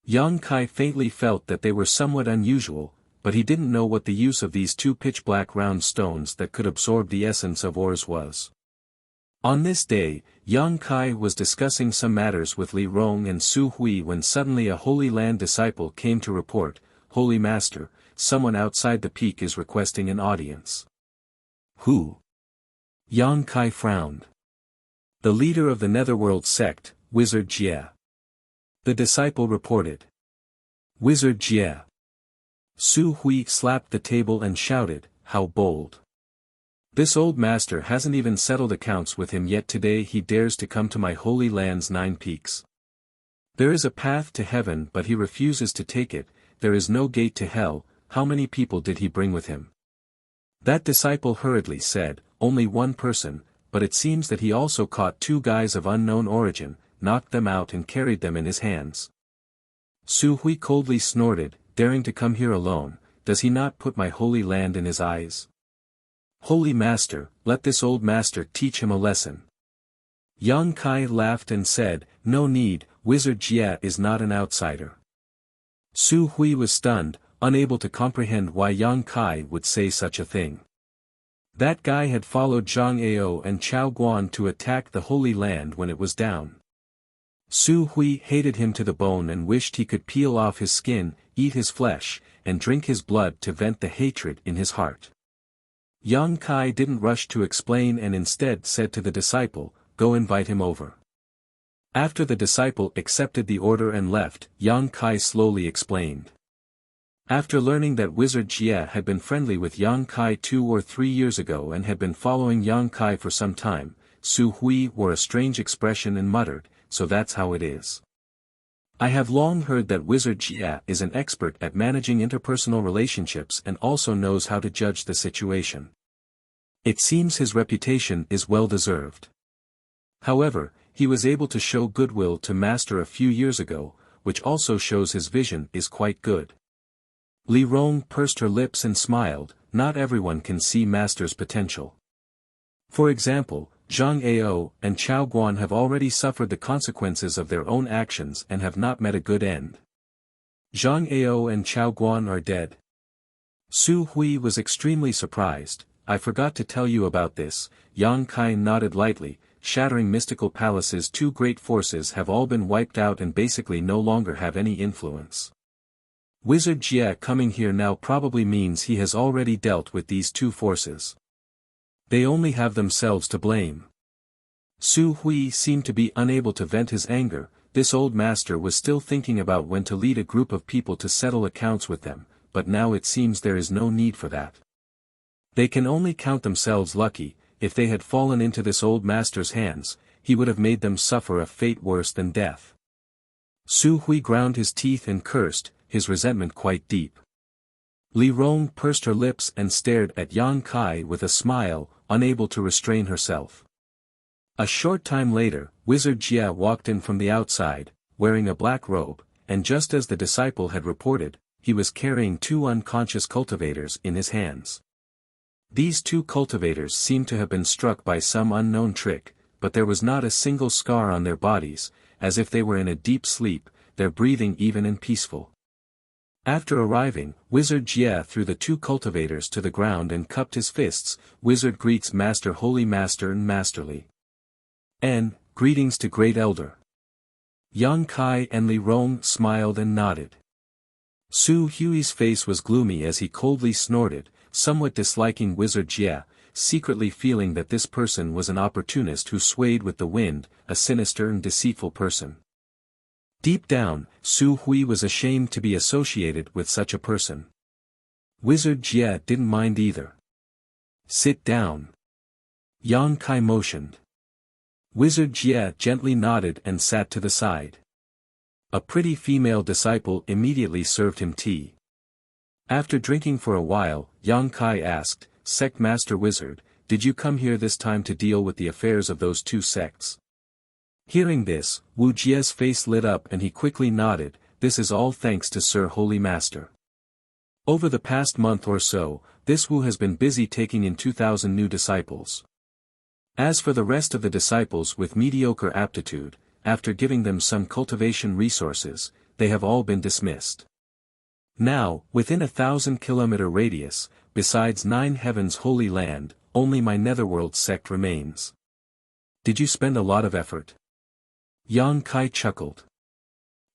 Speaker 1: Yang Kai faintly felt that they were somewhat unusual, but he didn't know what the use of these two pitch-black round stones that could absorb the essence of ores was. On this day, Yang Kai was discussing some matters with Li Rong and Su Hui when suddenly a Holy Land disciple came to report, "Holy Master, someone outside the peak is requesting an audience." "Who?" Yang Kai frowned. "The leader of the Netherworld sect, Wizard Jie." The disciple reported. "Wizard Jie." Su Hui slapped the table and shouted, "How bold! This old master hasn't even settled accounts with him yet. Today he dares to come to my holy land's 9 peaks. There is a path to heaven but he refuses to take it, there is no gate to hell. How many people did he bring with him?" That disciple hurriedly said, "Only one person, but it seems that he also caught 2 guys of unknown origin, knocked them out and carried them in his hands." Su Hui coldly snorted, "Daring to come here alone, does he not put my holy land in his eyes? Holy Master, let this old master teach him a lesson." Yang Kai laughed and said, "No need, Wizard Jie is not an outsider." Su Hui was stunned, unable to comprehend why Yang Kai would say such a thing. That guy had followed Zhang Ao and Chao Guan to attack the Holy Land when it was down. Su Hui hated him to the bone and wished he could peel off his skin, eat his flesh, and drink his blood to vent the hatred in his heart. Yang Kai didn't rush to explain and instead said to the disciple, "Go invite him over." After the disciple accepted the order and left, Yang Kai slowly explained. After learning that Wizard Jie had been friendly with Yang Kai 2 or 3 years ago and had been following Yang Kai for some time, Su Hui wore a strange expression and muttered, "So that's how it is. I have long heard that Wizard Jie is an expert at managing interpersonal relationships and also knows how to judge the situation. It seems his reputation is well deserved. However, he was able to show goodwill to Master a few years ago, which also shows his vision is quite good." Li Rong pursed her lips and smiled, "Not everyone can see Master's potential. For example, Zhang Ao and Chao Guan have already suffered the consequences of their own actions and have not met a good end. Zhang Ao and Chao Guan are dead." Su Hui was extremely surprised. "I forgot to tell you about this." Yang Kai nodded lightly. "Shattering Mystical Palace's 2 great forces have all been wiped out and basically no longer have any influence. Wizard Jie coming here now probably means he has already dealt with these 2 forces. They only have themselves to blame." Su Hui seemed to be unable to vent his anger. This old master was still thinking about when to lead a group of people to settle accounts with them, but now it seems there is no need for that. They can only count themselves lucky. If they had fallen into this old master's hands, he would have made them suffer a fate worse than death. Su Hui ground his teeth and cursed, his resentment quite deep. Li Rong pursed her lips and stared at Yang Kai with a smile, unable to restrain herself. A short time later, Wizard Jie walked in from the outside, wearing a black robe, and just as the disciple had reported, he was carrying 2 unconscious cultivators in his hands. These 2 cultivators seemed to have been struck by some unknown trick, but there was not a single scar on their bodies, as if they were in a deep sleep, their breathing even and peaceful. After arriving, Wizard Jie threw the 2 cultivators to the ground and cupped his fists. "Wizard greets Master, Holy Master and Masterly. And, greetings to Great Elder." Yang Kai and Li Rong smiled and nodded. Su Hui's face was gloomy as he coldly snorted, somewhat disliking Wizard Jie, secretly feeling that this person was an opportunist who swayed with the wind, a sinister and deceitful person. Deep down, Su Hui was ashamed to be associated with such a person. Wizard Jie didn't mind either. Sit down. Yang Kai motioned. Wizard Jie gently nodded and sat to the side. A pretty female disciple immediately served him tea. After drinking for a while, Yang Kai asked, Sect Master Wizard, did you come here this time to deal with the affairs of those two sects? Hearing this, Wu Jie's face lit up and he quickly nodded, this is all thanks to Sir Holy Master. Over the past month or so, this Wu has been busy taking in 2,000 new disciples. As for the rest of the disciples with mediocre aptitude, after giving them some cultivation resources, they have all been dismissed. Now, within a 1,000-kilometer radius, besides 9 heavens holy land, only my netherworld sect remains. Did you spend a lot of effort? Yang Kai chuckled.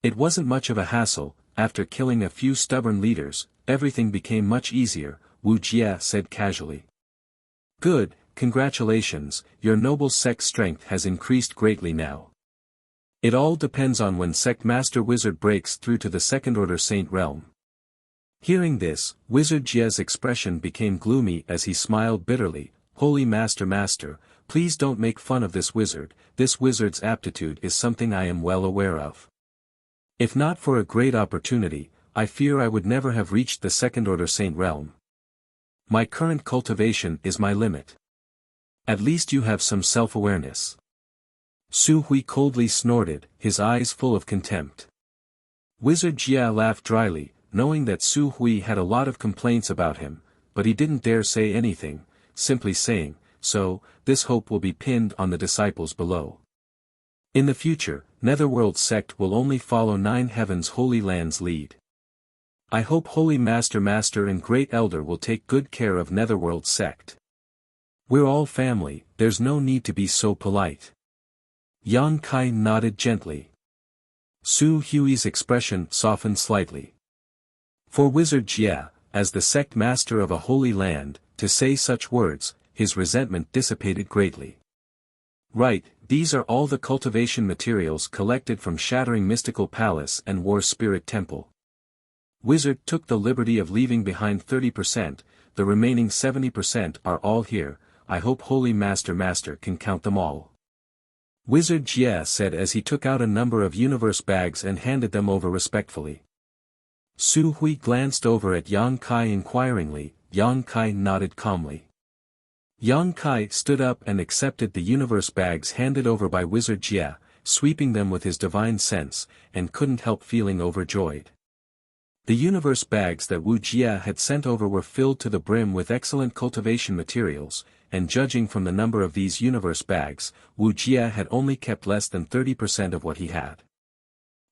Speaker 1: It wasn't much of a hassle, after killing a few stubborn leaders, everything became much easier, Wu Jie said casually. Good, congratulations, your noble sect strength has increased greatly now. It all depends on when Sect Master Wizard breaks through to the second-order Saint Realm. Hearing this, Wizard Jie's expression became gloomy as he smiled bitterly, Holy Master, please don't make fun of this wizard's aptitude is something I am well aware of. If not for a great opportunity, I fear I would never have reached the second-order Saint Realm. My current cultivation is my limit. At least you have some self-awareness. Su Hui coldly snorted, his eyes full of contempt. Wizard Jie laughed dryly, knowing that Su Hui had a lot of complaints about him, but he didn't dare say anything, simply saying, so, this hope will be pinned on the disciples below. In the future, Netherworld sect will only follow 9 heavens holy lands lead. I hope Holy Master and Great Elder will take good care of Netherworld sect. We're all family, there's no need to be so polite. Yang Kai nodded gently. Su Hui's expression softened slightly. For Wizard Jie, as the sect master of a holy land, to say such words, his resentment dissipated greatly. Right, these are all the cultivation materials collected from Shattering Mystical Palace and War Spirit Temple. Wizard took the liberty of leaving behind 30%, the remaining 70% are all here, I hope Holy Master can count them all. Wizard Jie said as he took out a number of universe bags and handed them over respectfully. Su Hui glanced over at Yang Kai inquiringly, Yang Kai nodded calmly. Yang Kai stood up and accepted the universe bags handed over by Wizard Jie, sweeping them with his divine sense, and couldn't help feeling overjoyed. The universe bags that Wu Jie had sent over were filled to the brim with excellent cultivation materials, and judging from the number of these universe bags, Wu Jie had only kept less than 30% of what he had.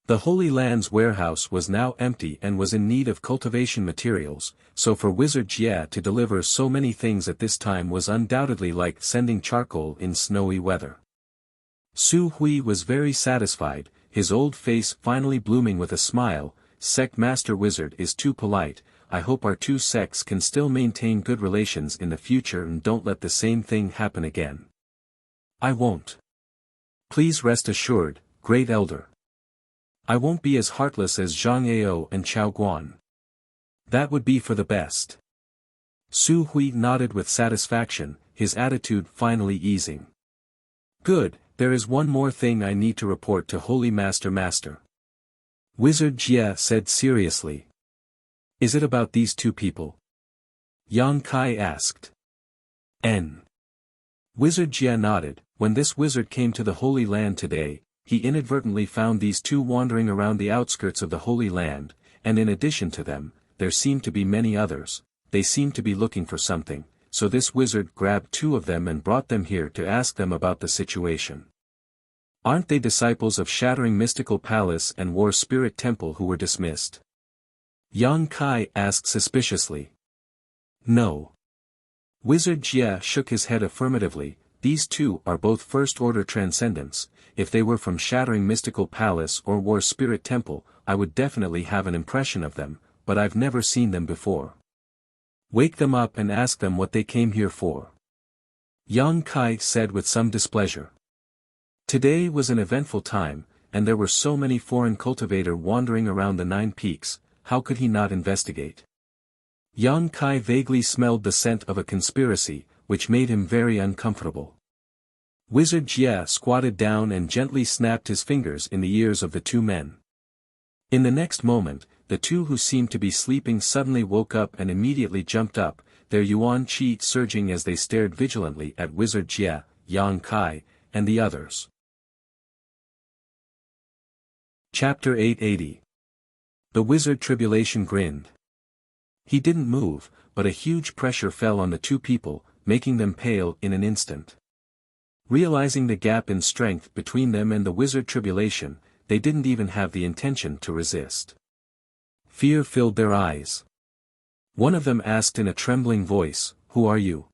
Speaker 1: The Holy Land's warehouse was now empty and was in need of cultivation materials, so for Wizard Jie to deliver so many things at this time was undoubtedly like sending charcoal in snowy weather. Su Hui was very satisfied, his old face finally blooming with a smile. Sect Master Wizard is too polite, I hope our two sects can still maintain good relations in the future and don't let the same thing happen again. I won't. Please rest assured, Great Elder. I won't be as heartless as Zhang Ao and Chao Guan. That would be for the best. Su Hui nodded with satisfaction, his attitude finally easing. Good, there is one more thing I need to report to Holy Master. Wizard Jie said seriously. Is it about these two people? Yang Kai asked. Wizard Jie nodded. When this wizard came to the Holy Land today, he inadvertently found these two wandering around the outskirts of the Holy Land, and in addition to them, there seemed to be many others. They seemed to be looking for something, so this wizard grabbed 2 of them and brought them here to ask them about the situation. Aren't they disciples of Shattering Mystical Palace and War Spirit Temple who were dismissed? Yang Kai asked suspiciously. No. Wizard Jie shook his head affirmatively. These 2 are both first-order transcendents. If they were from Shattering Mystical Palace or War Spirit Temple, I would definitely have an impression of them, but I've never seen them before. Wake them up and ask them what they came here for." Yang Kai said with some displeasure. Today was an eventful time, and there were so many foreign cultivators wandering around the 9 peaks, how could he not investigate? Yang Kai vaguely smelled the scent of a conspiracy, which made him very uncomfortable. Wizard Jie squatted down and gently snapped his fingers in the ears of the 2 men. In the next moment, the 2 who seemed to be sleeping suddenly woke up and immediately jumped up, their yuan qi surging as they stared vigilantly at Wizard Jie, Yang Kai, and the others. Chapter 880. The Wizard Tribulation grinned. He didn't move, but a huge pressure fell on the 2 people, making them pale in an instant. Realizing the gap in strength between them and the Wizard Tribulation, they didn't even have the intention to resist. Fear filled their eyes. One of them asked in a trembling voice, "Who are you?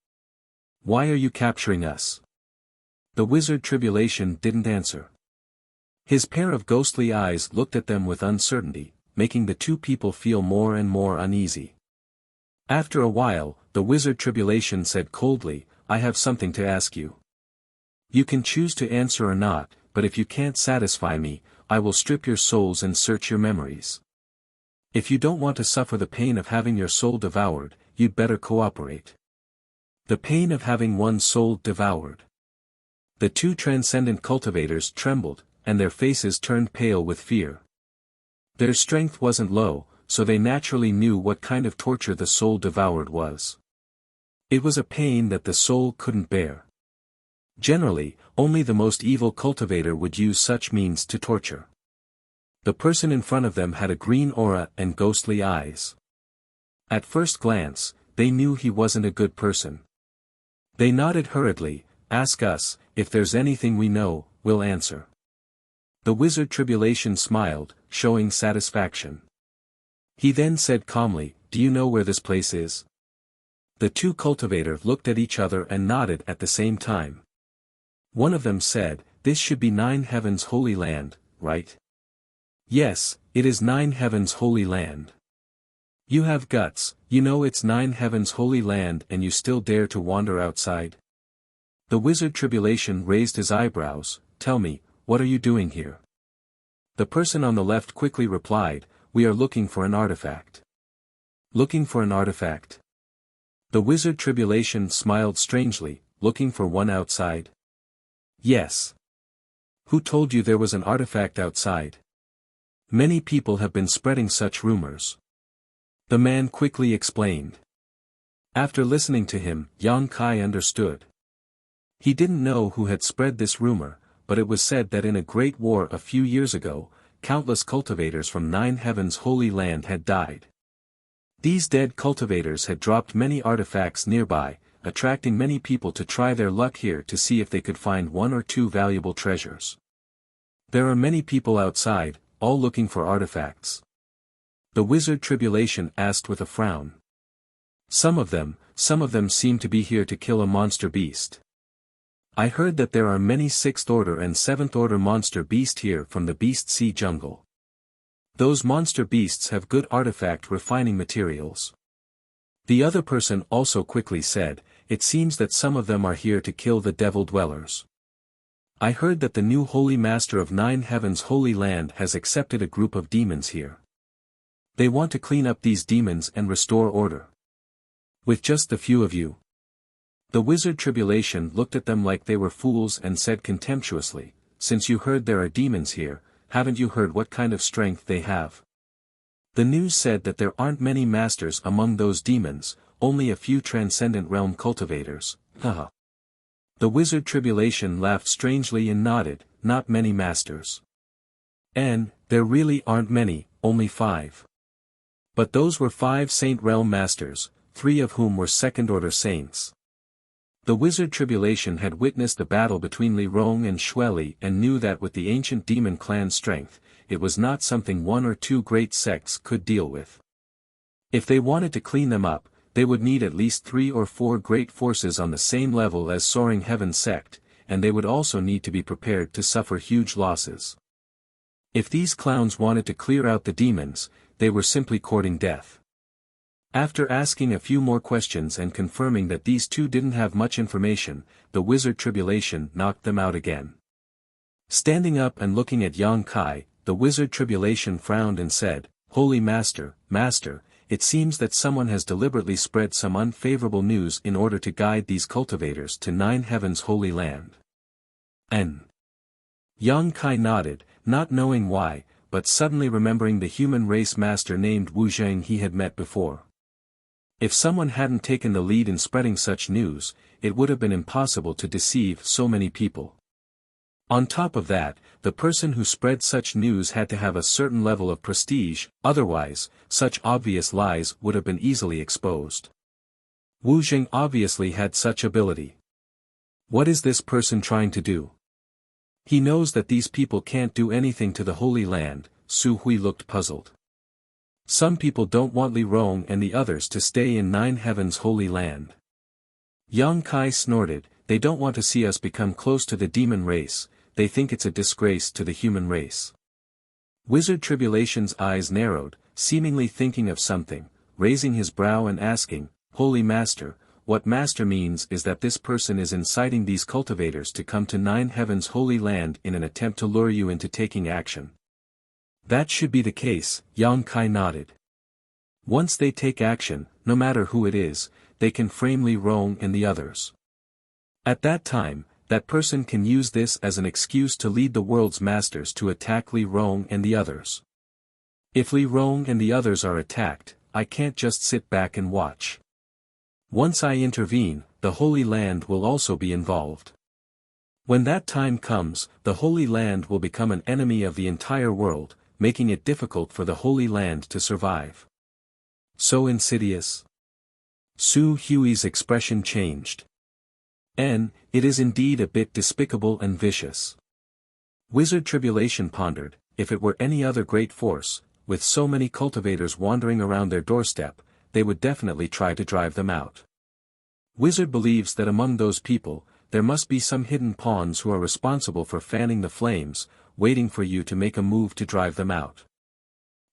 Speaker 1: Why are you capturing us?" The Wizard Tribulation didn't answer. His pair of ghostly eyes looked at them with uncertainty, making the 2 people feel more and more uneasy. After a while, the Wizard Tribulation said coldly, "I have something to ask you. You can choose to answer or not, but if you can't satisfy me, I will strip your souls and search your memories. If you don't want to suffer the pain of having your soul devoured, you'd better cooperate." The pain of having one's soul devoured. The 2 transcendent cultivators trembled, and their faces turned pale with fear. Their strength wasn't low, so they naturally knew what kind of torture the soul devoured was. It was a pain that the soul couldn't bear. Generally, only the most evil cultivator would use such means to torture. The person in front of them had a green aura and ghostly eyes. At first glance, they knew he wasn't a good person. They nodded hurriedly. "Ask us, if there's anything we know, we'll answer." The Wizard Tribulation smiled, showing satisfaction. He then said calmly, "Do you know where this place is?" The 2 cultivators looked at each other and nodded at the same time. One of them said, "This should be 9 Heavens Holy Land, right?" "Yes, it is 9 Heavens Holy Land." "You have guts, you know it's 9 Heavens Holy Land and you still dare to wander outside?" The Wizard Tribulation raised his eyebrows. "Tell me, what are you doing here?" The person on the left quickly replied, "We are looking for an artifact." "Looking for an artifact?" The Wizard Tribulation smiled strangely, "Looking for one outside?" "Yes." "Who told you there was an artifact outside?" "Many people have been spreading such rumors." The man quickly explained. After listening to him, Yang Kai understood. He didn't know who had spread this rumor, but it was said that in a great war a few years ago, countless cultivators from 9 Heavens Holy Land had died. These dead cultivators had dropped many artifacts nearby, attracting many people to try their luck here to see if they could find 1 or 2 valuable treasures. There are many people outside, all looking for artifacts. The Wizard Tribulation asked with a frown. Some of them seem to be here to kill a monster beast. I heard that there are many 6th order and 7th order monster beasts here from the Beast Sea jungle. Those monster beasts have good artifact refining materials. The other person also quickly said, "It seems that some of them are here to kill the devil dwellers. I heard that the new Holy Master of 9 Heavens Holy Land has accepted a group of demons here. They want to clean up these demons and restore order. With just a few of you." The Wizard Tribulation looked at them like they were fools and said contemptuously, "Since you heard there are demons here, haven't you heard what kind of strength they have? The news said that there aren't many masters among those demons, only a few transcendent realm cultivators, haha." The Wizard Tribulation laughed strangely and nodded, "Not many masters. And, there really aren't many, only 5. But those were 5 Saint Realm Masters, 3 of whom were 2nd Order Saints." The Wizard Tribulation had witnessed the battle between Li Rong and Xueli and knew that with the ancient demon clan's strength, it was not something 1 or 2 great sects could deal with. If they wanted to clean them up, they would need at least 3 or 4 great forces on the same level as Soaring Heaven sect, and they would also need to be prepared to suffer huge losses. If these clowns wanted to clear out the demons, they were simply courting death. After asking a few more questions and confirming that these two didn't have much information, the wizard Tribulation knocked them out again. Standing up and looking at Yang Kai, the wizard Tribulation frowned and said, "Holy Master, Master, it seems that someone has deliberately spread some unfavorable news in order to guide these cultivators to Nine Heavens' Holy Land." Yang Kai nodded, not knowing why, but suddenly remembering the human race master named Wu Zheng he had met before. If someone hadn't taken the lead in spreading such news, it would have been impossible to deceive so many people. On top of that, the person who spread such news had to have a certain level of prestige, otherwise, such obvious lies would have been easily exposed. Wu Zheng obviously had such ability. What is this person trying to do? He knows that these people can't do anything to the Holy Land. Su Hui looked puzzled. Some people don't want Li Rong and the others to stay in Nine Heavens' Holy Land. Yang Kai snorted, "They don't want to see us become close to the demon race, they think it's a disgrace to the human race." Wizard Tribulation's eyes narrowed, seemingly thinking of something, raising his brow and asking, "Holy Master, what Master means is that this person is inciting these cultivators to come to Nine Heavens' Holy Land in an attempt to lure you into taking action." "That should be the case," Yang Kai nodded. "Once they take action, no matter who it is, they can frame Li Rong and the others. At that time, that person can use this as an excuse to lead the world's masters to attack Li Rong and the others. If Li Rong and the others are attacked, I can't just sit back and watch. Once I intervene, the Holy Land will also be involved. When that time comes, the Holy Land will become an enemy of the entire world, making it difficult for the Holy Land to survive." "So insidious?" Su Hui's expression changed. It is indeed a bit despicable and vicious." Wizard Tribulation pondered, if it were any other great force, with so many cultivators wandering around their doorstep, they would definitely try to drive them out. Wizard believes that among those people, there must be some hidden pawns who are responsible for fanning the flames, waiting for you to make a move to drive them out.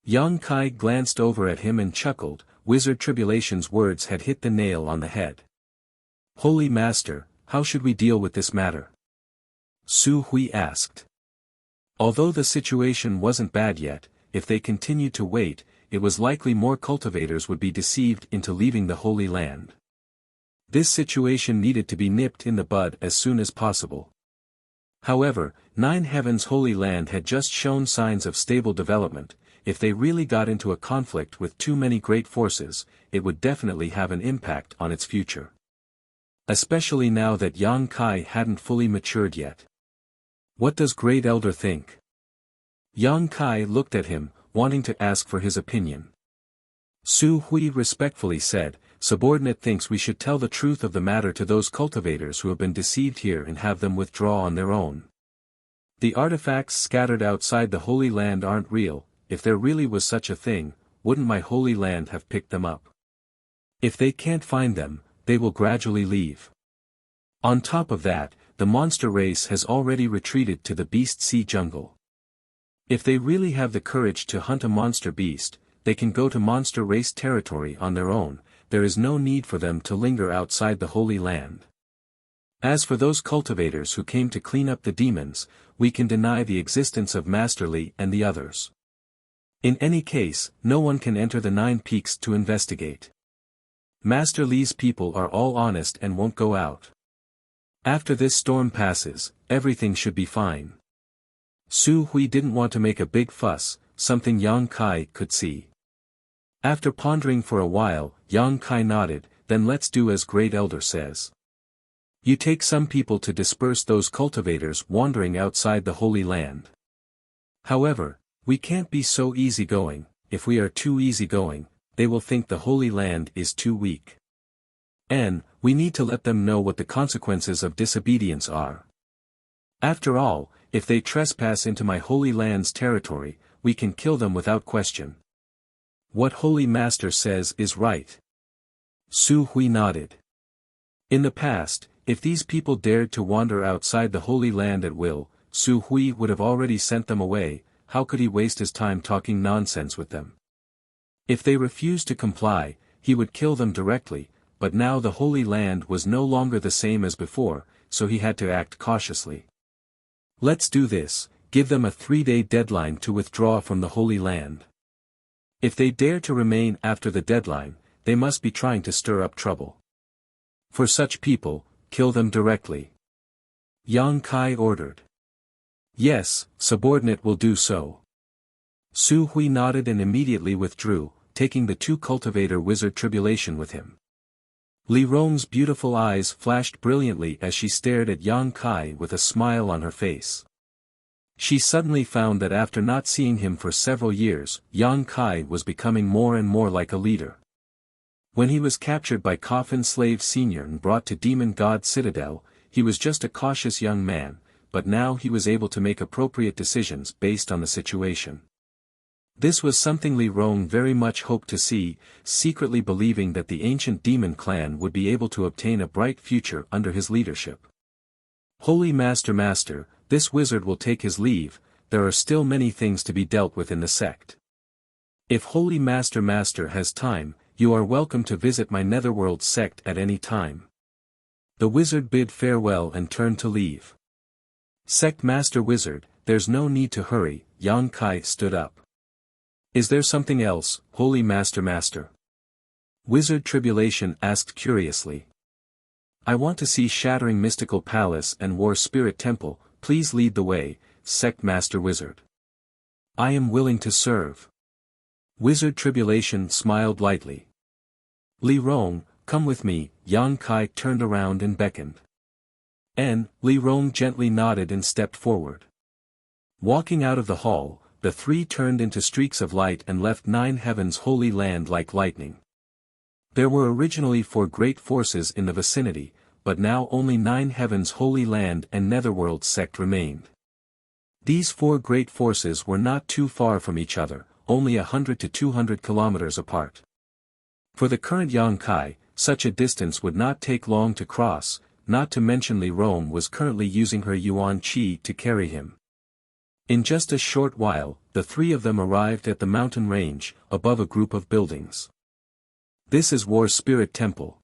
Speaker 1: Yang Kai glanced over at him and chuckled. Wizard Tribulation's words had hit the nail on the head. "Holy Master, how should we deal with this matter?" Su Hui asked. Although the situation wasn't bad yet, if they continued to wait, it was likely more cultivators would be deceived into leaving the Holy Land. This situation needed to be nipped in the bud as soon as possible. However, Nine Heavens' Holy Land had just shown signs of stable development. If they really got into a conflict with too many great forces, it would definitely have an impact on its future. Especially now that Yang Kai hadn't fully matured yet. "What does Great Elder think?" Yang Kai looked at him, wanting to ask for his opinion. Su Hui respectfully said, "Subordinate thinks we should tell the truth of the matter to those cultivators who have been deceived here and have them withdraw on their own. The artifacts scattered outside the Holy Land aren't real. If there really was such a thing, wouldn't my Holy Land have picked them up? If they can't find them, they will gradually leave. On top of that, the monster race has already retreated to the Beast Sea jungle. If they really have the courage to hunt a monster beast, they can go to monster race territory on their own. There is no need for them to linger outside the Holy Land. As for those cultivators who came to clean up the demons, we can deny the existence of Master Li and the others. In any case, no one can enter the Nine Peaks to investigate. Master Li's people are all honest and won't go out. After this storm passes, everything should be fine." Su Hui didn't want to make a big fuss, something Yang Kai could see. After pondering for a while, Yang Kai nodded, "Then let's do as Great Elder says. You take some people to disperse those cultivators wandering outside the Holy Land. However, we can't be so easygoing. If we are too easygoing, they will think the Holy Land is too weak. And we need to let them know what the consequences of disobedience are. After all, if they trespass into my Holy Land's territory, we can kill them without question. What Holy Master says is right." Su Hui nodded. In the past, if these people dared to wander outside the Holy Land at will, Su Hui would have already sent them away. How could he waste his time talking nonsense with them? If they refused to comply, he would kill them directly, but now the Holy Land was no longer the same as before, so he had to act cautiously. Let's do this, give them a 3-day deadline to withdraw from the Holy Land. If they dare to remain after the deadline, they must be trying to stir up trouble. For such people, kill them directly. Yang Kai ordered. Yes, subordinate will do so. Su Hui nodded and immediately withdrew, taking the 2 cultivator wizard tribulation with him. Li Rong's beautiful eyes flashed brilliantly as she stared at Yang Kai with a smile on her face. She suddenly found that after not seeing him for several years, Yang Kai was becoming more and more like a leader. When he was captured by Coffin Slave Senior and brought to Demon God Citadel, he was just a cautious young man, but now he was able to make appropriate decisions based on the situation. This was something Li Rong very much hoped to see, secretly believing that the ancient demon clan would be able to obtain a bright future under his leadership. Holy Master, this wizard will take his leave, there are still many things to be dealt with in the sect. If Holy Master has time, you are welcome to visit my Netherworld sect at any time. The wizard bid farewell and turned to leave. Sect Master Wizard, there's no need to hurry, Yang Kai stood up. Is there something else, Holy Master? Wizard Tribulation asked curiously. I want to see Shattering Mystical Palace and War Spirit Temple, please lead the way, Sect Master Wizard. I am willing to serve. Wizard Tribulation smiled lightly. Li Rong, come with me, Yang Kai turned around and beckoned. Li Rong gently nodded and stepped forward. Walking out of the hall, the 3 turned into streaks of light and left 9 heavens holy land like lightning. There were originally 4 great forces in the vicinity, but now only 9 heavens holy land and Netherworld sect remained. These 4 great forces were not too far from each other, only 100 to 200 kilometers apart. For the current Yang Kai, such a distance would not take long to cross, not to mention Li Rong was currently using her Yuan Qi to carry him. In just a short while, the 3 of them arrived at the mountain range, above a group of buildings. This is War Spirit Temple.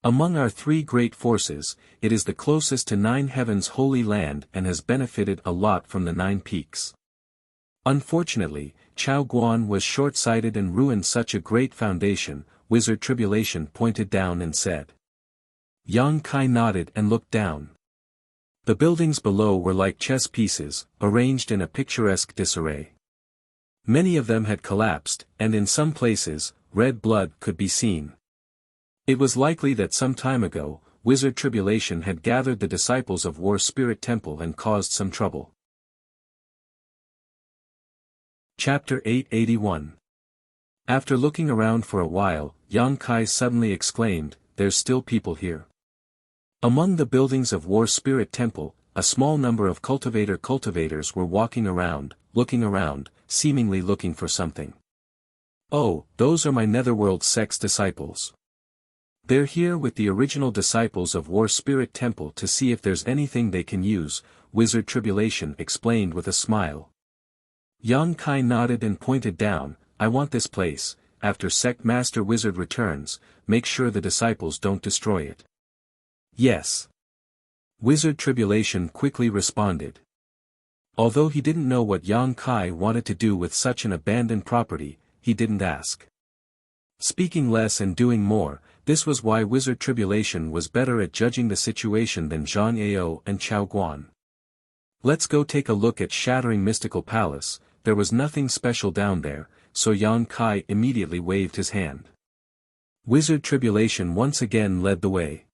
Speaker 1: Among our 3 great forces, it is the closest to 9 heavens holy land and has benefited a lot from the 9 peaks. Unfortunately, Chao Guan was short-sighted and ruined such a great foundation, Wizard Tribulation pointed down and said. Yang Kai nodded and looked down. The buildings below were like chess pieces, arranged in a picturesque disarray. Many of them had collapsed, and in some places, red blood could be seen. It was likely that some time ago, Wizard Tribulation had gathered the disciples of War Spirit Temple and caused some trouble. Chapter 881. After looking around for a while, Yang Kai suddenly exclaimed, there's still people here. Among the buildings of War Spirit Temple, a small number of cultivators were walking around, looking around, seemingly looking for something. Oh, those are my Netherworld sect's disciples. They're here with the original disciples of War Spirit Temple to see if there's anything they can use, Wizard Tribulation explained with a smile. Yang Kai nodded and pointed down, I want this place, after Sect Master Wizard returns, make sure the disciples don't destroy it. Yes. Wizard Tribulation quickly responded. Although he didn't know what Yang Kai wanted to do with such an abandoned property, he didn't ask. Speaking less and doing more, this was why Wizard Tribulation was better at judging the situation than Zhang Ao and Chao Guan. Let's go take a look at Shattering Mystical Palace, there was nothing special down there, so Yang Kai immediately waved his hand. Wizard Tribulation once again led the way.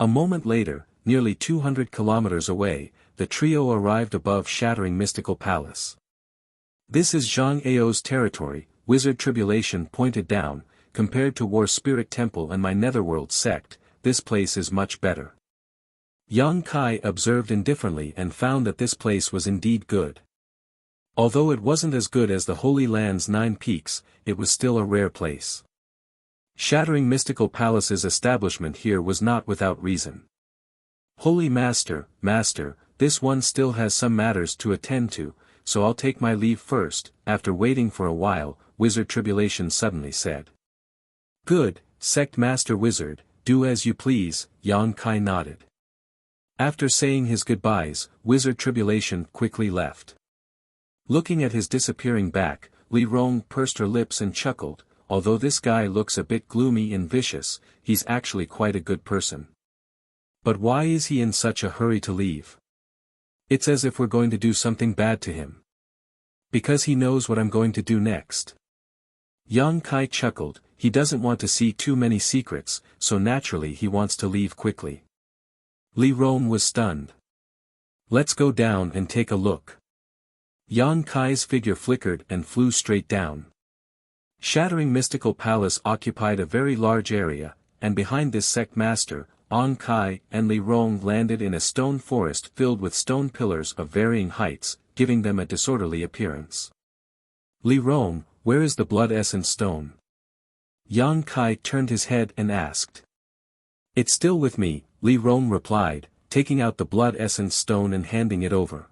Speaker 1: A moment later, nearly 200 kilometers away, the trio arrived above Shattering Mystical Palace. This is Zhang Ao's territory, Wizard Tribulation pointed down, compared to War Spirit Temple and my Netherworld sect, this place is much better. Yang Kai observed indifferently and found that this place was indeed good. Although it wasn't as good as the Holy Land's 9 peaks, it was still a rare place. Shattering Mystical Palace's establishment here was not without reason. Holy Master, this one still has some matters to attend to, so I'll take my leave first. After waiting for a while, Wizard Tribulation suddenly said. Good, Sect Master Wizard, do as you please, Yang Kai nodded. After saying his goodbyes, Wizard Tribulation quickly left. Looking at his disappearing back, Li Rong pursed her lips and chuckled, although this guy looks a bit gloomy and vicious, he's actually quite a good person. But why is he in such a hurry to leave? It's as if we're going to do something bad to him. Because he knows what I'm going to do next. Yang Kai chuckled, he doesn't want to see too many secrets, so naturally he wants to leave quickly. Li Rong was stunned. Let's go down and take a look. Yang Kai's figure flickered and flew straight down. Shattering Mystical Palace occupied a very large area, and behind this sect master, Yang Kai and Li Rong landed in a stone forest filled with stone pillars of varying heights, giving them a disorderly appearance. Li Rong, where is the blood essence stone? Yang Kai turned his head and asked. It's still with me, Li Rong replied, taking out the blood essence stone and handing it over.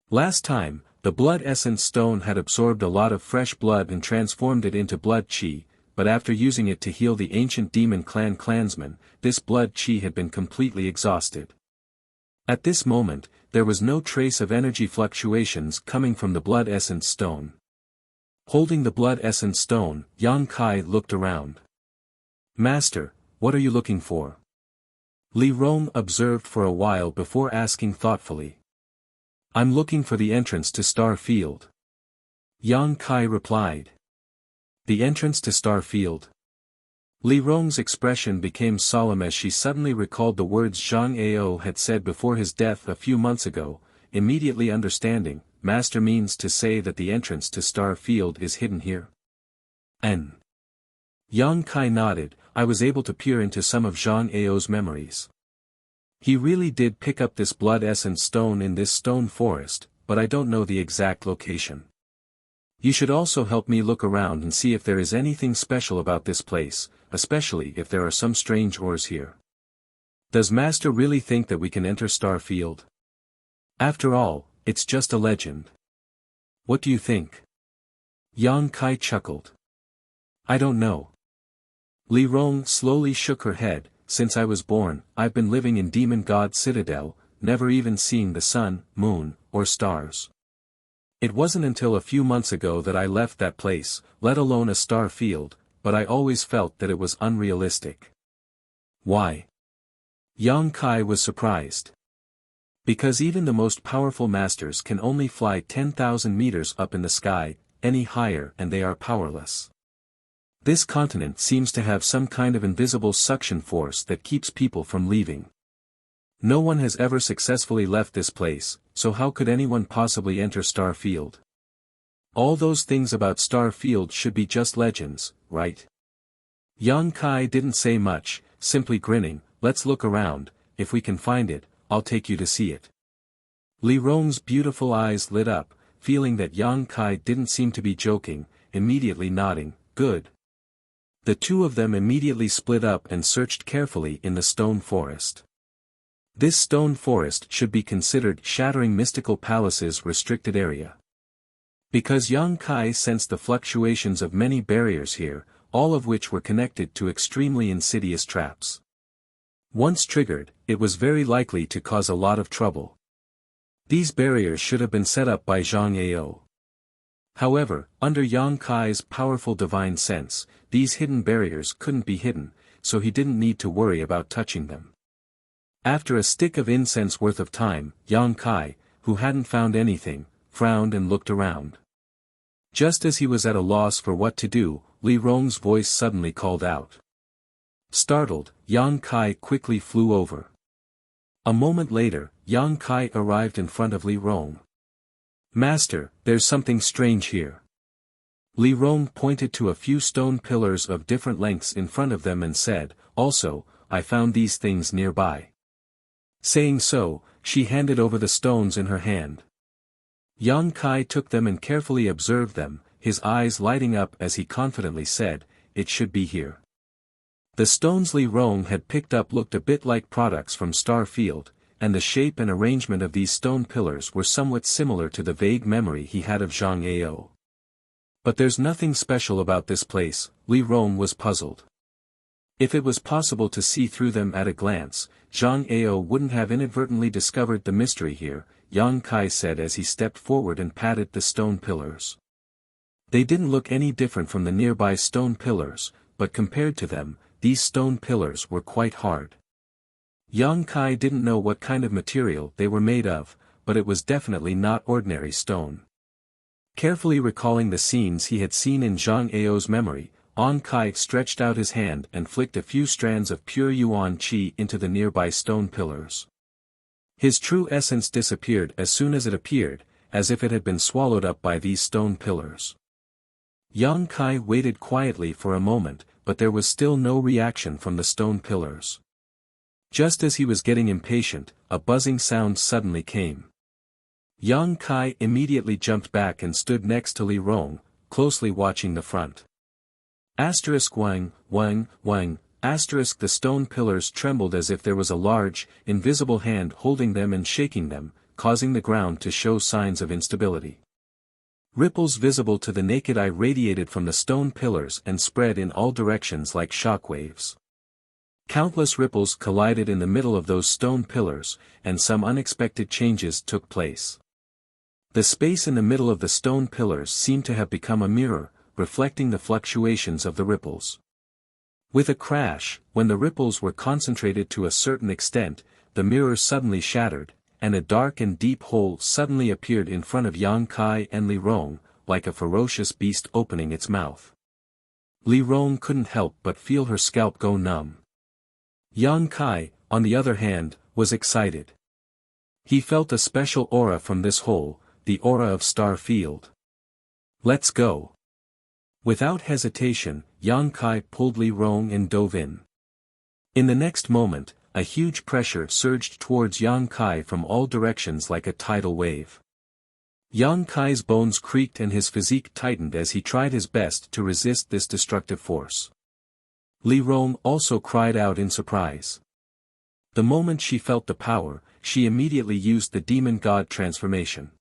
Speaker 1: Last time, the blood essence stone had absorbed a lot of fresh blood and transformed it into blood chi, but after using it to heal the ancient demon clan clansmen, this blood chi had been completely exhausted. At this moment, there was no trace of energy fluctuations coming from the blood essence stone. Holding the blood essence stone, Yang Kai looked around. Master, what are you looking for? Li Rong observed for a while before asking thoughtfully. I'm looking for the entrance to Star Field. Yang Kai replied. The entrance to Star Field? Li Rong's expression became solemn as she suddenly recalled the words Zhang Ao had said before his death a few months ago, immediately understanding, Master means to say that the entrance to Star Field is hidden here. N. Yang Kai nodded, I was able to peer into some of Zhang Ao's memories. He really did pick up this blood essence stone in this stone forest, but I don't know the exact location. You should also help me look around and see if there is anything special about this place, especially if there are some strange ores here. Does Master really think that we can enter Star Field? After all, it's just a legend. What do you think? Yang Kai chuckled. I don't know. Li Rong slowly shook her head. Since I was born, I've been living in Demon God Citadel, never even seeing the sun, moon, or stars. It wasn't until a few months ago that I left that place, let alone a star field, but I always felt that it was unrealistic. Why? Yang Kai was surprised. Because even the most powerful masters can only fly 10,000 meters up in the sky, any higher and they are powerless. This continent seems to have some kind of invisible suction force that keeps people from leaving. No one has ever successfully left this place, so how could anyone possibly enter Star Field? All those things about Star Field should be just legends, right? Yang Kai didn't say much, simply grinning, let's look around, if we can find it, I'll take you to see it. Li Rong's beautiful eyes lit up, feeling that Yang Kai didn't seem to be joking, immediately nodding, good. The two of them immediately split up and searched carefully in the stone forest. This stone forest should be considered Shattering Mystical Palace's restricted area. Because Yang Kai sensed the fluctuations of many barriers here, all of which were connected to extremely insidious traps. Once triggered, it was very likely to cause a lot of trouble. These barriers should have been set up by Zhang Ao. However, under Yang Kai's powerful divine sense, these hidden barriers couldn't be hidden, so he didn't need to worry about touching them. After a stick of incense worth of time, Yang Kai, who hadn't found anything, frowned and looked around. Just as he was at a loss for what to do, Li Rong's voice suddenly called out. Startled, Yang Kai quickly flew over. A moment later, Yang Kai arrived in front of Li Rong. Master, there's something strange here. Li Rong pointed to a few stone pillars of different lengths in front of them and said, also, I found these things nearby. Saying so, she handed over the stones in her hand. Yang Kai took them and carefully observed them, his eyes lighting up as he confidently said, it should be here. The stones Li Rong had picked up looked a bit like products from Star Field, and the shape and arrangement of these stone pillars were somewhat similar to the vague memory he had of Zhang Ao. But there's nothing special about this place, Li Rong was puzzled. If it was possible to see through them at a glance, Zhang Ao wouldn't have inadvertently discovered the mystery here, Yang Kai said as he stepped forward and patted the stone pillars. They didn't look any different from the nearby stone pillars, but compared to them, these stone pillars were quite hard. Yang Kai didn't know what kind of material they were made of, but it was definitely not ordinary stone. Carefully recalling the scenes he had seen in Zhang Ao's memory, An Kai stretched out his hand and flicked a few strands of pure yuan qi into the nearby stone pillars. His true essence disappeared as soon as it appeared, as if it had been swallowed up by these stone pillars. Yang Kai waited quietly for a moment, but there was still no reaction from the stone pillars. Just as he was getting impatient, a buzzing sound suddenly came. Yang Kai immediately jumped back and stood next to Li Rong, closely watching the front. Wang, Wang, Wang, the stone pillars trembled as if there was a large, invisible hand holding them and shaking them, causing the ground to show signs of instability. Ripples visible to the naked eye radiated from the stone pillars and spread in all directions like shock waves. Countless ripples collided in the middle of those stone pillars, and some unexpected changes took place. The space in the middle of the stone pillars seemed to have become a mirror, reflecting the fluctuations of the ripples. With a crash, when the ripples were concentrated to a certain extent, the mirror suddenly shattered, and a dark and deep hole suddenly appeared in front of Yang Kai and Li Rong, like a ferocious beast opening its mouth. Li Rong couldn't help but feel her scalp go numb. Yang Kai, on the other hand, was excited. He felt a special aura from this hole, the aura of Star Field. Let's go. Without hesitation, Yang Kai pulled Li Rong and dove in. In the next moment, a huge pressure surged towards Yang Kai from all directions like a tidal wave. Yang Kai's bones creaked and his physique tightened as he tried his best to resist this destructive force. Li Rong also cried out in surprise. The moment she felt the power, she immediately used the demon god transformation.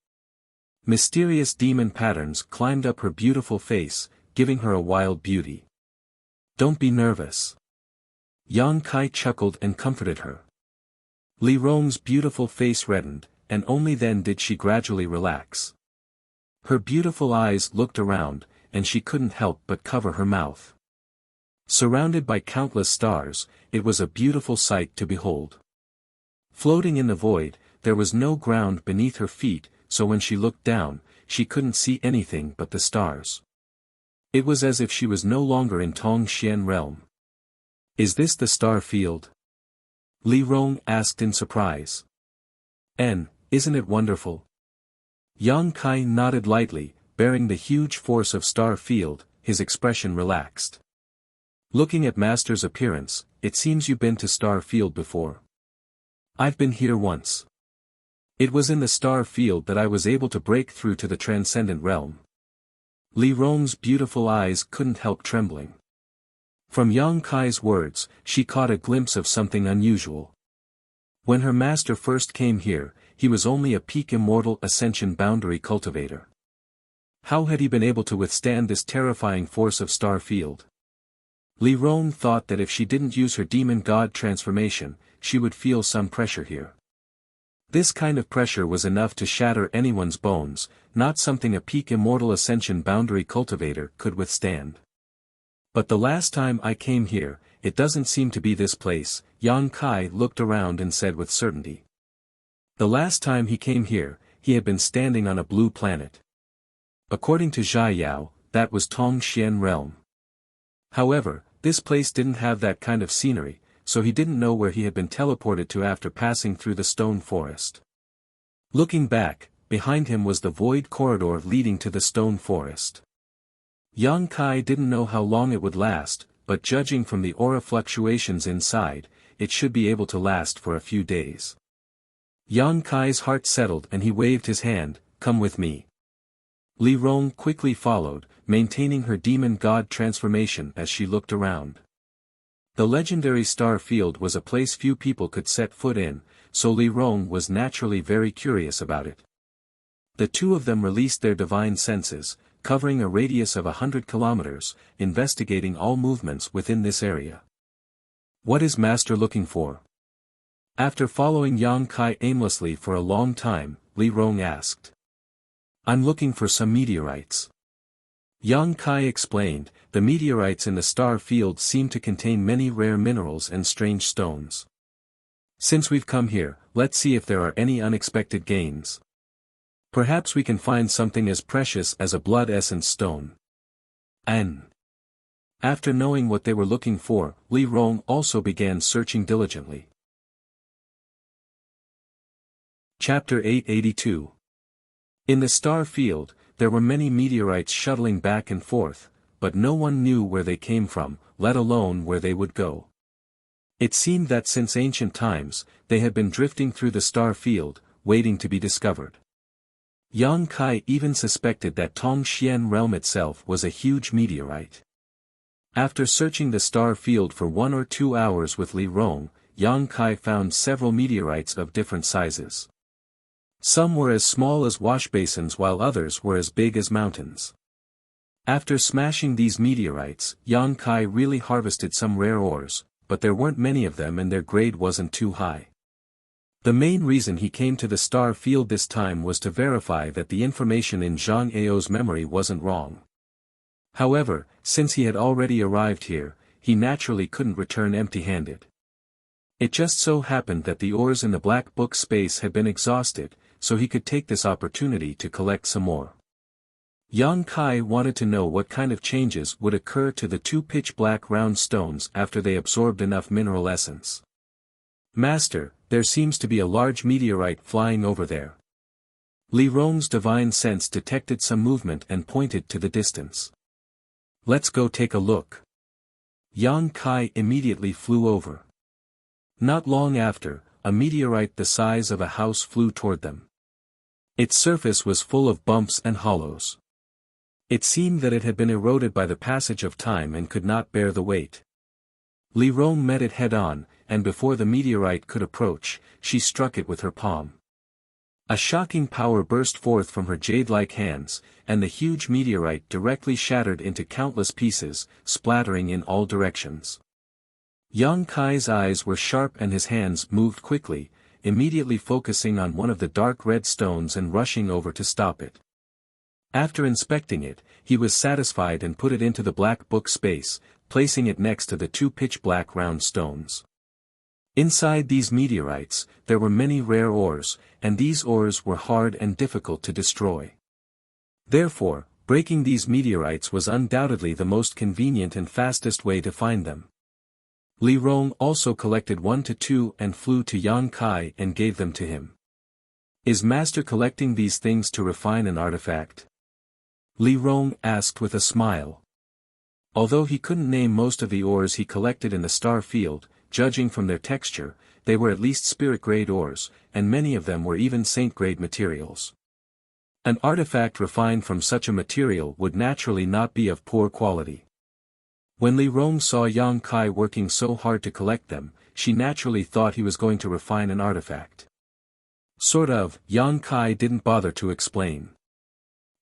Speaker 1: Mysterious demon patterns climbed up her beautiful face, giving her a wild beauty. Don't be nervous. Yang Kai chuckled and comforted her. Li Rong's beautiful face reddened, and only then did she gradually relax. Her beautiful eyes looked around, and she couldn't help but cover her mouth. Surrounded by countless stars, it was a beautiful sight to behold. Floating in the void, there was no ground beneath her feet, so when she looked down, she couldn't see anything but the stars. It was as if she was no longer in Tongxian realm. Is this the star field? Li Rong asked in surprise. Isn't it wonderful? Yang Kai nodded lightly, bearing the huge force of star field, his expression relaxed. Looking at Master's appearance, it seems you've been to star field before. I've been here once. It was in the star field that I was able to break through to the transcendent realm. Li Rong's beautiful eyes couldn't help trembling. From Yang Kai's words, she caught a glimpse of something unusual. When her master first came here, he was only a peak immortal ascension boundary cultivator. How had he been able to withstand this terrifying force of star field? Li Rong thought that if she didn't use her demon god transformation, she would feel some pressure here. This kind of pressure was enough to shatter anyone's bones, not something a peak immortal ascension boundary cultivator could withstand. But the last time I came here, it doesn't seem to be this place, Yang Kai looked around and said with certainty. The last time he came here, he had been standing on a blue planet. According to Zhai Yao, that was Tongxian realm. However, this place didn't have that kind of scenery, so he didn't know where he had been teleported to after passing through the stone forest. Looking back, behind him was the void corridor leading to the stone forest. Yang Kai didn't know how long it would last, but judging from the aura fluctuations inside, it should be able to last for a few days. Yang Kai's heart settled and he waved his hand, "Come with me." Li Rong quickly followed, maintaining her demon god transformation as she looked around. The legendary star field was a place few people could set foot in, so Li Rong was naturally very curious about it. The two of them released their divine senses, covering a radius of 100 kilometers, investigating all movements within this area. What is Master looking for? After following Yang Kai aimlessly for a long time, Li Rong asked. I'm looking for some meteorites. Yang Kai explained, the meteorites in the star field seem to contain many rare minerals and strange stones. Since we've come here, let's see if there are any unexpected gains. Perhaps we can find something as precious as a blood essence stone. After knowing what they were looking for, Li Rong also began searching diligently. Chapter 882. In the star field, there were many meteorites shuttling back and forth, but no one knew where they came from, let alone where they would go. It seemed that since ancient times, they had been drifting through the star field, waiting to be discovered. Yang Kai even suspected that Tongxian realm itself was a huge meteorite. After searching the star field for 1 or 2 hours with Li Rong, Yang Kai found several meteorites of different sizes. Some were as small as washbasins while others were as big as mountains. After smashing these meteorites, Yang Kai really harvested some rare ores, but there weren't many of them and their grade wasn't too high. The main reason he came to the star field this time was to verify that the information in Zhang Ao's memory wasn't wrong. However, since he had already arrived here, he naturally couldn't return empty-handed. It just so happened that the ores in the black book space had been exhausted, so he could take this opportunity to collect some more. Yang Kai wanted to know what kind of changes would occur to the 2 pitch-black round stones after they absorbed enough mineral essence. Master, there seems to be a large meteorite flying over there. Li Rong's divine sense detected some movement and pointed to the distance. Let's go take a look. Yang Kai immediately flew over. Not long after, a meteorite the size of a house flew toward them. Its surface was full of bumps and hollows. It seemed that it had been eroded by the passage of time and could not bear the weight. Li Rong met it head-on, and before the meteorite could approach, she struck it with her palm. A shocking power burst forth from her jade-like hands, and the huge meteorite directly shattered into countless pieces, splattering in all directions. Yang Kai's eyes were sharp and his hands moved quickly, immediately focusing on one of the dark red stones and rushing over to stop it. After inspecting it, he was satisfied and put it into the black book space, placing it next to the 2 pitch-black round stones. Inside these meteorites, there were many rare ores, and these ores were hard and difficult to destroy. Therefore, breaking these meteorites was undoubtedly the most convenient and fastest way to find them. Li Rong also collected 1 to 2 and flew to Yang Kai and gave them to him. Is Master collecting these things to refine an artifact? Li Rong asked with a smile. Although he couldn't name most of the ores he collected in the star field, judging from their texture, they were at least spirit-grade ores, and many of them were even saint-grade materials. An artifact refined from such a material would naturally not be of poor quality. When Li Rong saw Yang Kai working so hard to collect them, she naturally thought he was going to refine an artifact. Sort of, Yang Kai didn't bother to explain.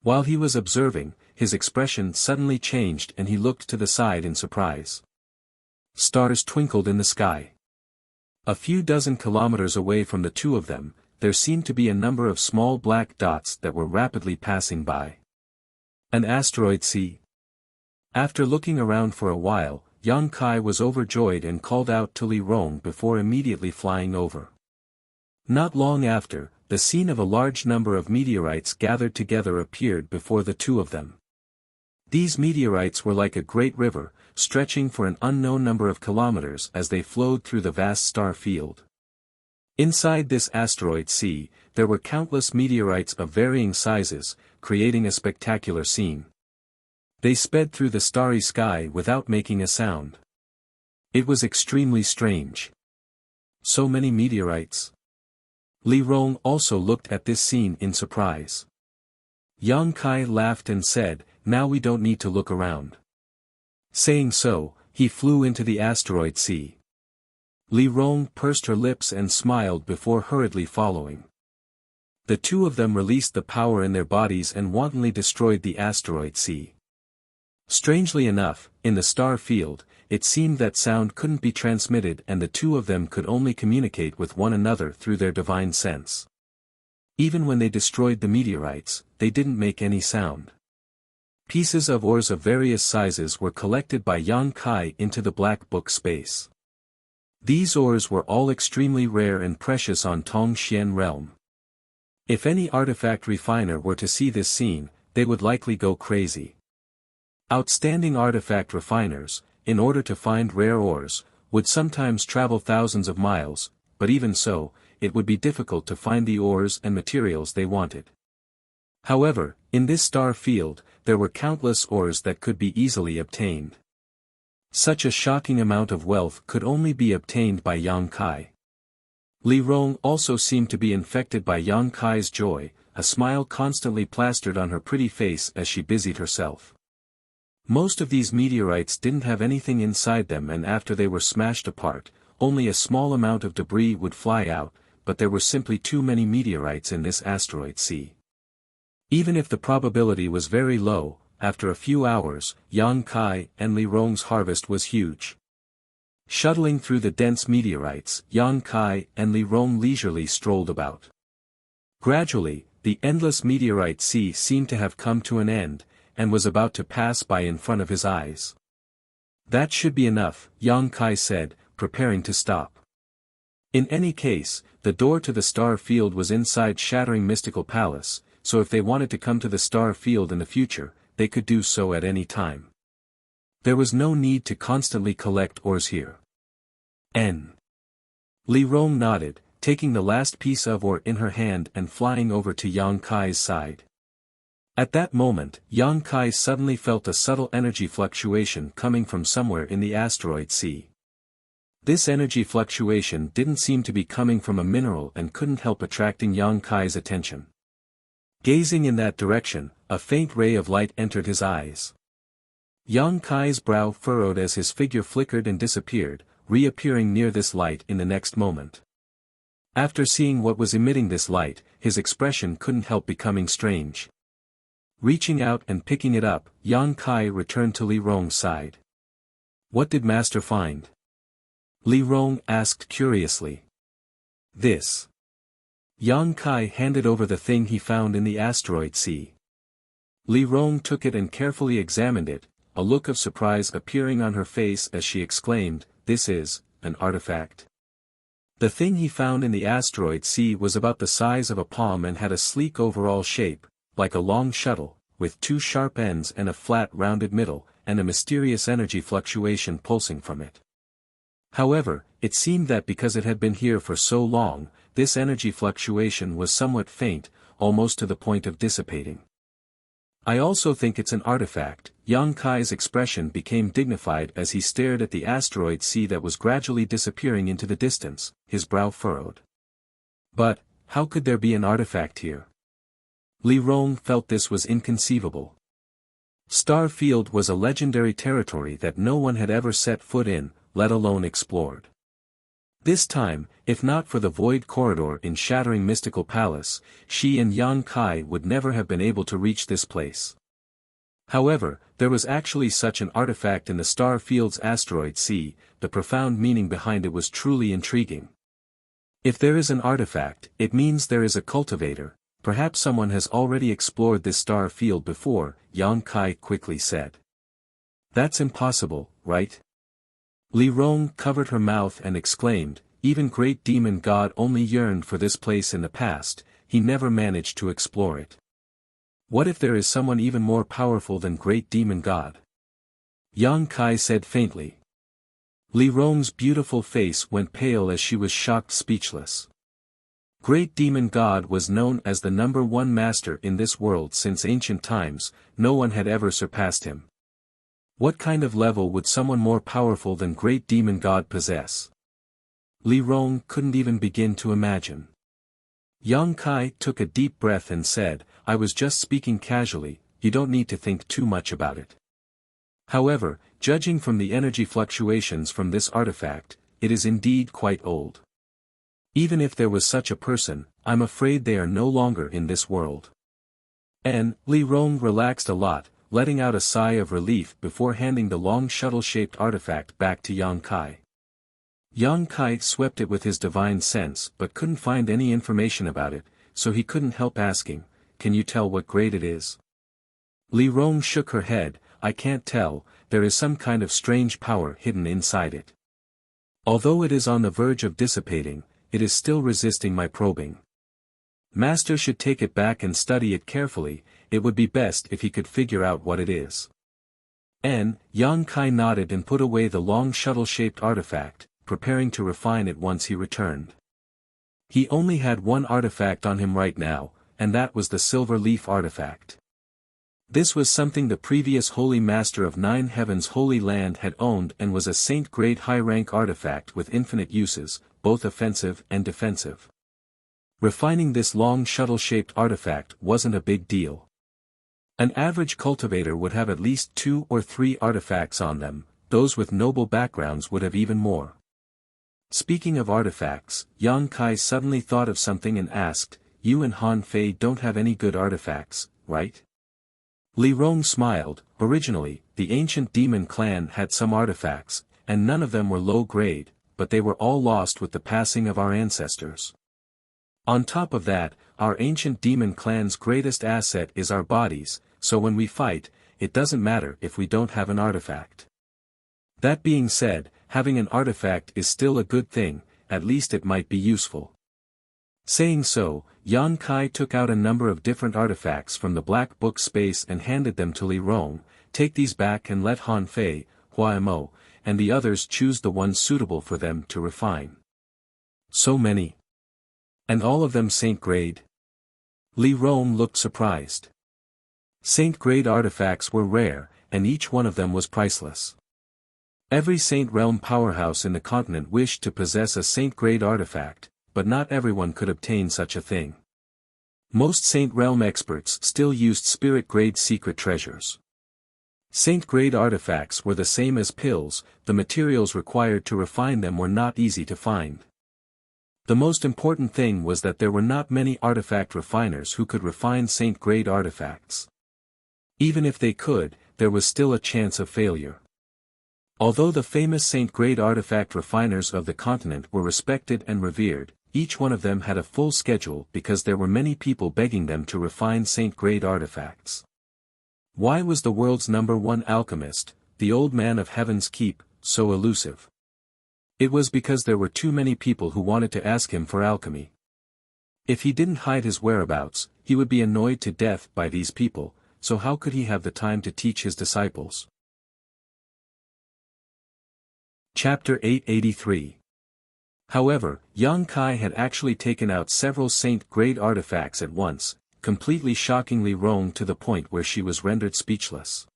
Speaker 1: While he was observing, his expression suddenly changed and he looked to the side in surprise. Stars twinkled in the sky. A few dozen kilometers away from the 2 of them, there seemed to be a number of small black dots that were rapidly passing by. An asteroid sea. After looking around for a while, Yang Kai was overjoyed and called out to Li Rong before immediately flying over. Not long after, the scene of a large number of meteorites gathered together appeared before the 2 of them. These meteorites were like a great river, stretching for an unknown number of kilometers as they flowed through the vast star field. Inside this asteroid sea, there were countless meteorites of varying sizes, creating a spectacular scene. They sped through the starry sky without making a sound. It was extremely strange. So many meteorites. Li Rong also looked at this scene in surprise. Yang Kai laughed and said, "Now we don't need to look around." Saying so, he flew into the asteroid sea. Li Rong pursed her lips and smiled before hurriedly following. The two of them released the power in their bodies and wantonly destroyed the asteroid sea. Strangely enough, in the star field, it seemed that sound couldn't be transmitted and the two of them could only communicate with one another through their divine sense. Even when they destroyed the meteorites, they didn't make any sound. Pieces of ores of various sizes were collected by Yang Kai into the Black Book space. These ores were all extremely rare and precious on Tongxian realm. If any artifact refiner were to see this scene, they would likely go crazy. Outstanding artifact refiners, in order to find rare ores, would sometimes travel thousands of miles, but even so, it would be difficult to find the ores and materials they wanted. However, in this star field, there were countless ores that could be easily obtained. Such a shocking amount of wealth could only be obtained by Yang Kai. Li Rong also seemed to be infected by Yang Kai's joy, a smile constantly plastered on her pretty face as she busied herself. Most of these meteorites didn't have anything inside them, and after they were smashed apart, only a small amount of debris would fly out, but there were simply too many meteorites in this asteroid sea. Even if the probability was very low, after a few hours, Yang Kai and Li Rong's harvest was huge. Shuttling through the dense meteorites, Yang Kai and Li Rong leisurely strolled about. Gradually, the endless meteorite sea seemed to have come to an end, and was about to pass by in front of his eyes. That should be enough, Yang Kai said, preparing to stop. In any case, the door to the star field was inside Shattering Mystical Palace, so if they wanted to come to the star field in the future, they could do so at any time. There was no need to constantly collect ores here. Li Rong nodded, taking the last piece of ore in her hand and flying over to Yang Kai's side. At that moment, Yang Kai suddenly felt a subtle energy fluctuation coming from somewhere in the asteroid sea. This energy fluctuation didn't seem to be coming from a mineral and couldn't help attracting Yang Kai's attention. Gazing in that direction, a faint ray of light entered his eyes. Yang Kai's brow furrowed as his figure flickered and disappeared, reappearing near this light in the next moment. After seeing what was emitting this light, his expression couldn't help becoming strange. Reaching out and picking it up, Yang Kai returned to Li Rong's side. "What did Master find?" Li Rong asked curiously. "This." Yang Kai handed over the thing he found in the asteroid sea. Li Rong took it and carefully examined it, a look of surprise appearing on her face as she exclaimed, "This is an artifact." The thing he found in the asteroid sea was about the size of a palm and had a sleek overall shape, like a long shuttle, with two sharp ends and a flat rounded middle, and a mysterious energy fluctuation pulsing from it. However, it seemed that because it had been here for so long, this energy fluctuation was somewhat faint, almost to the point of dissipating. "I also think it's an artifact." Yang Kai's expression became dignified as he stared at the asteroid sea that was gradually disappearing into the distance, his brow furrowed. "But, how could there be an artifact here?" Li Rong felt this was inconceivable. Star Field was a legendary territory that no one had ever set foot in, let alone explored. This time, if not for the void corridor in Shattering Mystical Palace, she and Yang Kai would never have been able to reach this place. However, there was actually such an artifact in the Star Field's asteroid sea. The profound meaning behind it was truly intriguing. If there is an artifact, it means there is a cultivator. Perhaps someone has already explored this star field before, Yang Kai quickly said. "That's impossible, right?" Li Rong covered her mouth and exclaimed, "Even Great Demon God only yearned for this place in the past, he never managed to explore it. What if there is someone even more powerful than Great Demon God?" Yang Kai said faintly. Li Rong's beautiful face went pale as she was shocked speechless. Great Demon God was known as the #1 master in this world since ancient times. No one had ever surpassed him. What kind of level would someone more powerful than Great Demon God possess? Li Rong couldn't even begin to imagine. Yang Kai took a deep breath and said, "I was just speaking casually, you don't need to think too much about it. However, judging from the energy fluctuations from this artifact, it is indeed quite old. Even if there was such a person, I'm afraid they are no longer in this world. Li Rong relaxed a lot, letting out a sigh of relief before handing the long shuttle-shaped artifact back to Yang Kai. Yang Kai swept it with his divine sense but couldn't find any information about it, so he couldn't help asking, "Can you tell what grade it is?" Li Rong shook her head, "I can't tell, there is some kind of strange power hidden inside it. Although it is on the verge of dissipating, it is still resisting my probing. Master should take it back and study it carefully, it would be best if he could figure out what it is." Yang Kai nodded and put away the long shuttle-shaped artifact, preparing to refine it once he returned. He only had one artifact on him right now, and that was the silver leaf artifact. This was something the previous Holy Master of Nine Heavens' Holy Land had owned and was a saint-grade high-rank artifact with infinite uses, both offensive and defensive. Refining this long shuttle-shaped artifact wasn't a big deal. An average cultivator would have at least 2 or 3 artifacts on them, those with noble backgrounds would have even more. Speaking of artifacts, Yang Kai suddenly thought of something and asked, "You and Han Fei don't have any good artifacts, right?" Li Rong smiled. Originally, the ancient demon clan had some artifacts, and none of them were low grade, but they were all lost with the passing of our ancestors. On top of that, our ancient demon clan's greatest asset is our bodies, so when we fight, it doesn't matter if we don't have an artifact. That being said, having an artifact is still a good thing, at least it might be useful. Saying so, Yang Kai took out a number of different artifacts from the black book space and handed them to Li Rong. "Take these back and let Han Fei, Hua Mo, and the others choose the ones suitable for them to refine." "So many? And all of them saint-grade?" Li Rong looked surprised. Saint-grade artifacts were rare, and each one of them was priceless. Every Saint Realm powerhouse in the continent wished to possess a saint-grade artifact, but not everyone could obtain such a thing. Most Saint Realm experts still used spirit-grade secret treasures. Saint-grade artifacts were the same as pills, the materials required to refine them were not easy to find. The most important thing was that there were not many artifact refiners who could refine saint-grade artifacts. Even if they could, there was still a chance of failure. Although the famous saint-grade artifact refiners of the continent were respected and revered, each one of them had a full schedule because there were many people begging them to refine saint-grade artifacts. Why was the world's #1 alchemist, the old man of Heaven's Keep, so elusive? It was because there were too many people who wanted to ask him for alchemy. If he didn't hide his whereabouts, he would be annoyed to death by these people, so how could he have the time to teach his disciples? Chapter 883. However, Yang Kai had actually taken out several saint-grade artifacts at once, completely shocking Li Rong to the point where she was rendered speechless.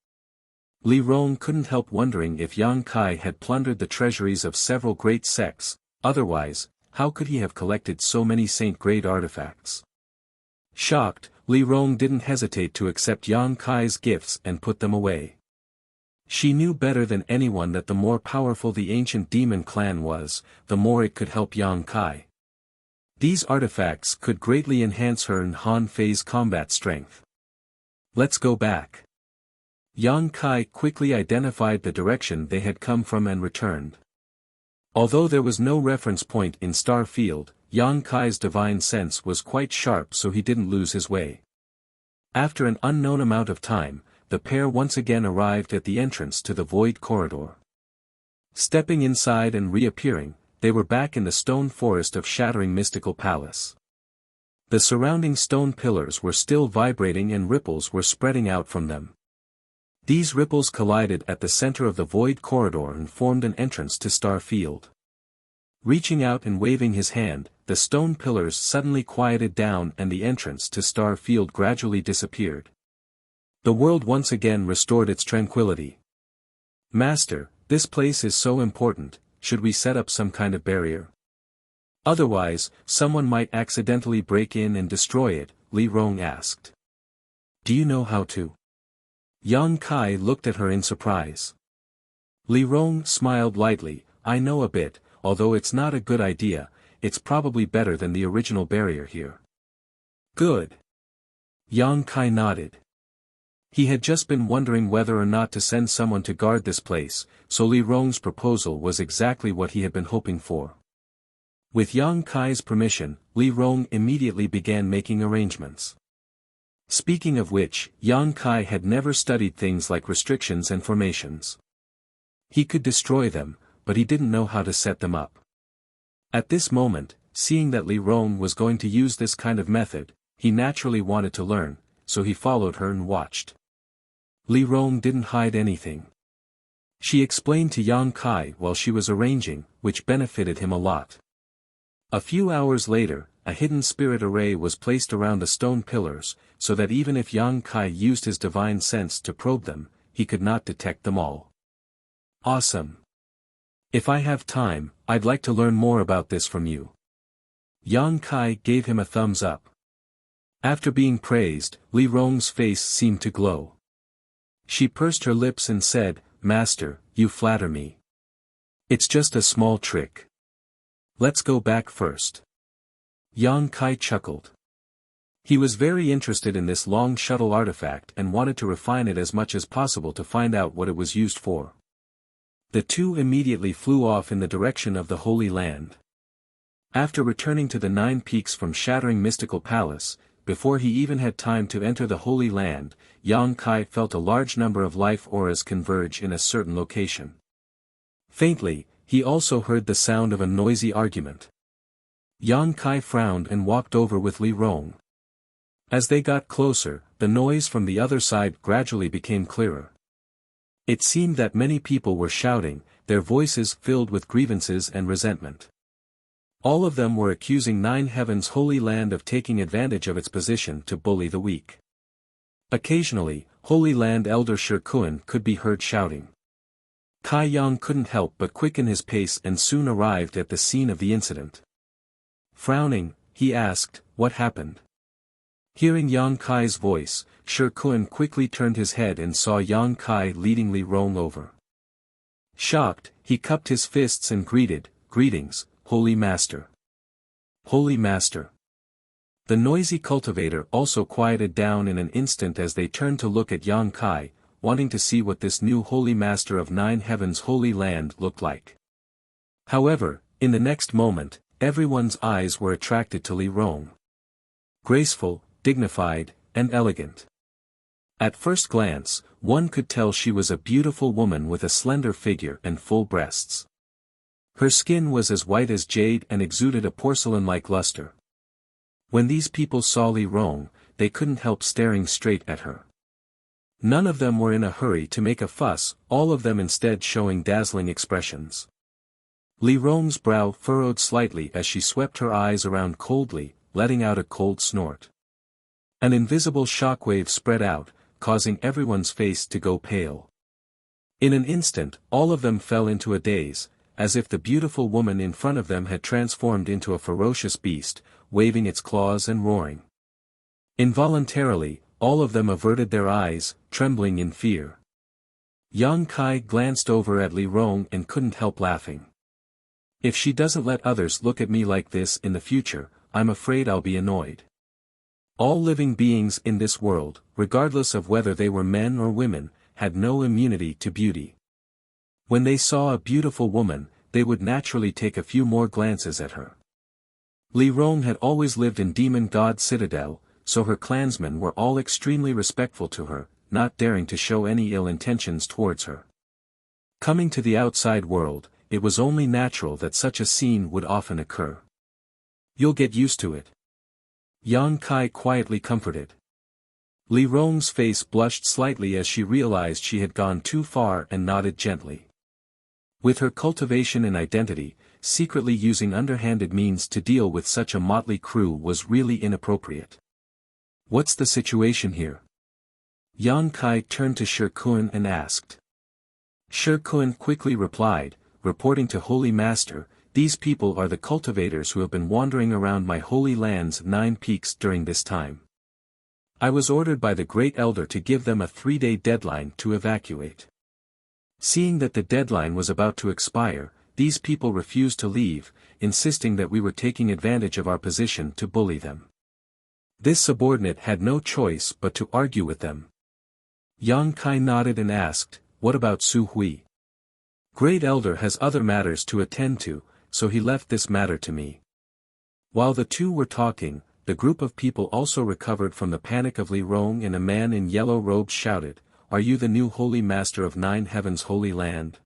Speaker 1: Li Rong couldn't help wondering if Yang Kai had plundered the treasuries of several great sects, otherwise, how could he have collected so many saint-grade artifacts? Shocked, Li Rong didn't hesitate to accept Yang Kai's gifts and put them away. She knew better than anyone that the more powerful the ancient demon clan was, the more it could help Yang Kai. These artifacts could greatly enhance her and Han Fei's combat strength. "Let's go back." Yang Kai quickly identified the direction they had come from and returned. Although there was no reference point in Star Field, Yang Kai's divine sense was quite sharp, so he didn't lose his way. After an unknown amount of time, the pair once again arrived at the entrance to the void corridor. Stepping inside and reappearing, they were back in the stone forest of Shattering Mystical Palace. The surrounding stone pillars were still vibrating and ripples were spreading out from them. These ripples collided at the center of the void corridor and formed an entrance to Star Field. Reaching out and waving his hand, the stone pillars suddenly quieted down and the entrance to Star Field gradually disappeared. The world once again restored its tranquility. "Master, this place is so important, should we set up some kind of barrier? Otherwise, someone might accidentally break in and destroy it," Li Rong asked. "Do you know how to?" Yang Kai looked at her in surprise. Li Rong smiled lightly. "I know a bit, although it's not a good idea, it's probably better than the original barrier here. Good. Yang Kai nodded. He had just been wondering whether or not to send someone to guard this place, so Li Rong's proposal was exactly what he had been hoping for. With Yang Kai's permission, Li Rong immediately began making arrangements. Speaking of which, Yang Kai had never studied things like restrictions and formations. He could destroy them, but he didn't know how to set them up. At this moment, seeing that Li Rong was going to use this kind of method, he naturally wanted to learn, so he followed her and watched. Li Rong didn't hide anything. She explained to Yang Kai while she was arranging, which benefited him a lot. A few hours later, a hidden spirit array was placed around the stone pillars, so that even if Yang Kai used his divine sense to probe them, he could not detect them all. Awesome. If I have time, I'd like to learn more about this from you. Yang Kai gave him a thumbs up. After being praised, Li Rong's face seemed to glow. She pursed her lips and said, "Master, you flatter me. It's just a small trick. Let's go back first." Yang Kai chuckled. He was very interested in this long shuttle artifact and wanted to refine it as much as possible to find out what it was used for. The two immediately flew off in the direction of the Holy Land. After returning to the 9 peaks from Shattering Mystical Palace, before he even had time to enter the Holy Land, Yang Kai felt a large number of life auras converge in a certain location. Faintly, he also heard the sound of a noisy argument. Yang Kai frowned and walked over with Li Rong. As they got closer, the noise from the other side gradually became clearer. It seemed that many people were shouting, their voices filled with grievances and resentment. All of them were accusing 9 Heaven's Holy Land of taking advantage of its position to bully the weak. Occasionally, Holy Land Elder Shikuan could be heard shouting. Kai Yang couldn't help but quicken his pace and soon arrived at the scene of the incident. Frowning, he asked, "What happened?" Hearing Yang Kai's voice, Shikuan quickly turned his head and saw Yang Kai leading Li Rong over. Shocked, he cupped his fists and greeted, "Greetings, Holy Master." Holy Master. The noisy cultivator also quieted down in an instant as they turned to look at Yang Kai, wanting to see what this new Holy Master of 9 Heaven's Holy Land looked like. However, in the next moment, everyone's eyes were attracted to Li Rong. Graceful, dignified, and elegant. At first glance, one could tell she was a beautiful woman with a slender figure and full breasts. Her skin was as white as jade and exuded a porcelain-like luster. When these people saw Li Rong, they couldn't help staring straight at her. None of them were in a hurry to make a fuss, all of them instead showing dazzling expressions. Li Rong's brow furrowed slightly as she swept her eyes around coldly, letting out a cold snort. An invisible shockwave spread out, causing everyone's face to go pale. In an instant, all of them fell into a daze, as if the beautiful woman in front of them had transformed into a ferocious beast, waving its claws and roaring. Involuntarily, all of them averted their eyes, trembling in fear. Yang Kai glanced over at Li Rong and couldn't help laughing. "If she doesn't let others look at me like this in the future, I'm afraid I'll be annoyed." All living beings in this world, regardless of whether they were men or women, had no immunity to beauty. When they saw a beautiful woman, they would naturally take a few more glances at her. Li Rong had always lived in Demon God Citadel, so her clansmen were all extremely respectful to her, not daring to show any ill intentions towards her. Coming to the outside world, it was only natural that such a scene would often occur. "You'll get used to it," Yang Kai quietly comforted. Li Rong's face blushed slightly as she realized she had gone too far and nodded gently. With her cultivation and identity, secretly using underhanded means to deal with such a motley crew was really inappropriate. "What's the situation here?" Yang Kai turned to Shikuan and asked. Shikuan quickly replied, reporting to Holy Master, "These people are the cultivators who have been wandering around my Holy Land's 9 peaks during this time. I was ordered by the Great Elder to give them a 3-day deadline to evacuate." Seeing that the deadline was about to expire, these people refused to leave, insisting that we were taking advantage of our position to bully them. This subordinate had no choice but to argue with them. Yang Kai nodded and asked, "What about Su Hui?" "Great Elder has other matters to attend to, so he left this matter to me." While the two were talking, the group of people also recovered from the panic of Li Rong, and a man in yellow robes shouted, "Are you the new Holy Master of Nine Heavens' Holy Land?"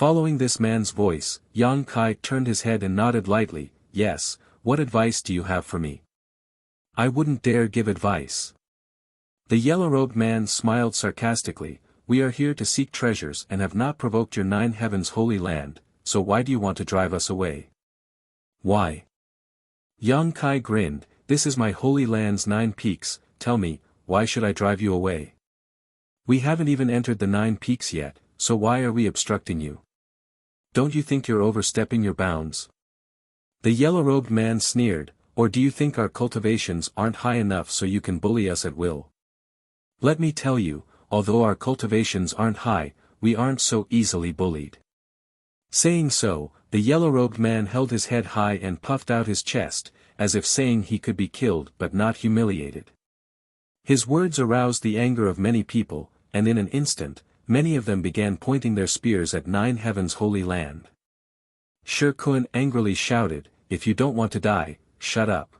Speaker 1: Following this man's voice, Yang Kai turned his head and nodded lightly, "Yes, what advice do you have for me?" "I wouldn't dare give advice." The yellow-robed man smiled sarcastically, "We are here to seek treasures and have not provoked your Nine Heavens' Holy Land, so why do you want to drive us away?" "Why?" Yang Kai grinned, "This is my Holy Land's 9 peaks, tell me, why should I drive you away? We haven't even entered the 9 peaks yet, so why are we obstructing you? Don't you think you're overstepping your bounds?" The yellow-robed man sneered, "Or do you think our cultivations aren't high enough so you can bully us at will? Let me tell you, although our cultivations aren't high, we aren't so easily bullied." Saying so, the yellow-robed man held his head high and puffed out his chest, as if saying he could be killed but not humiliated. His words aroused the anger of many people, and in an instant, many of them began pointing their spears at Nine Heavens' Holy Land. Shi Kun angrily shouted, "If you don't want to die, shut up.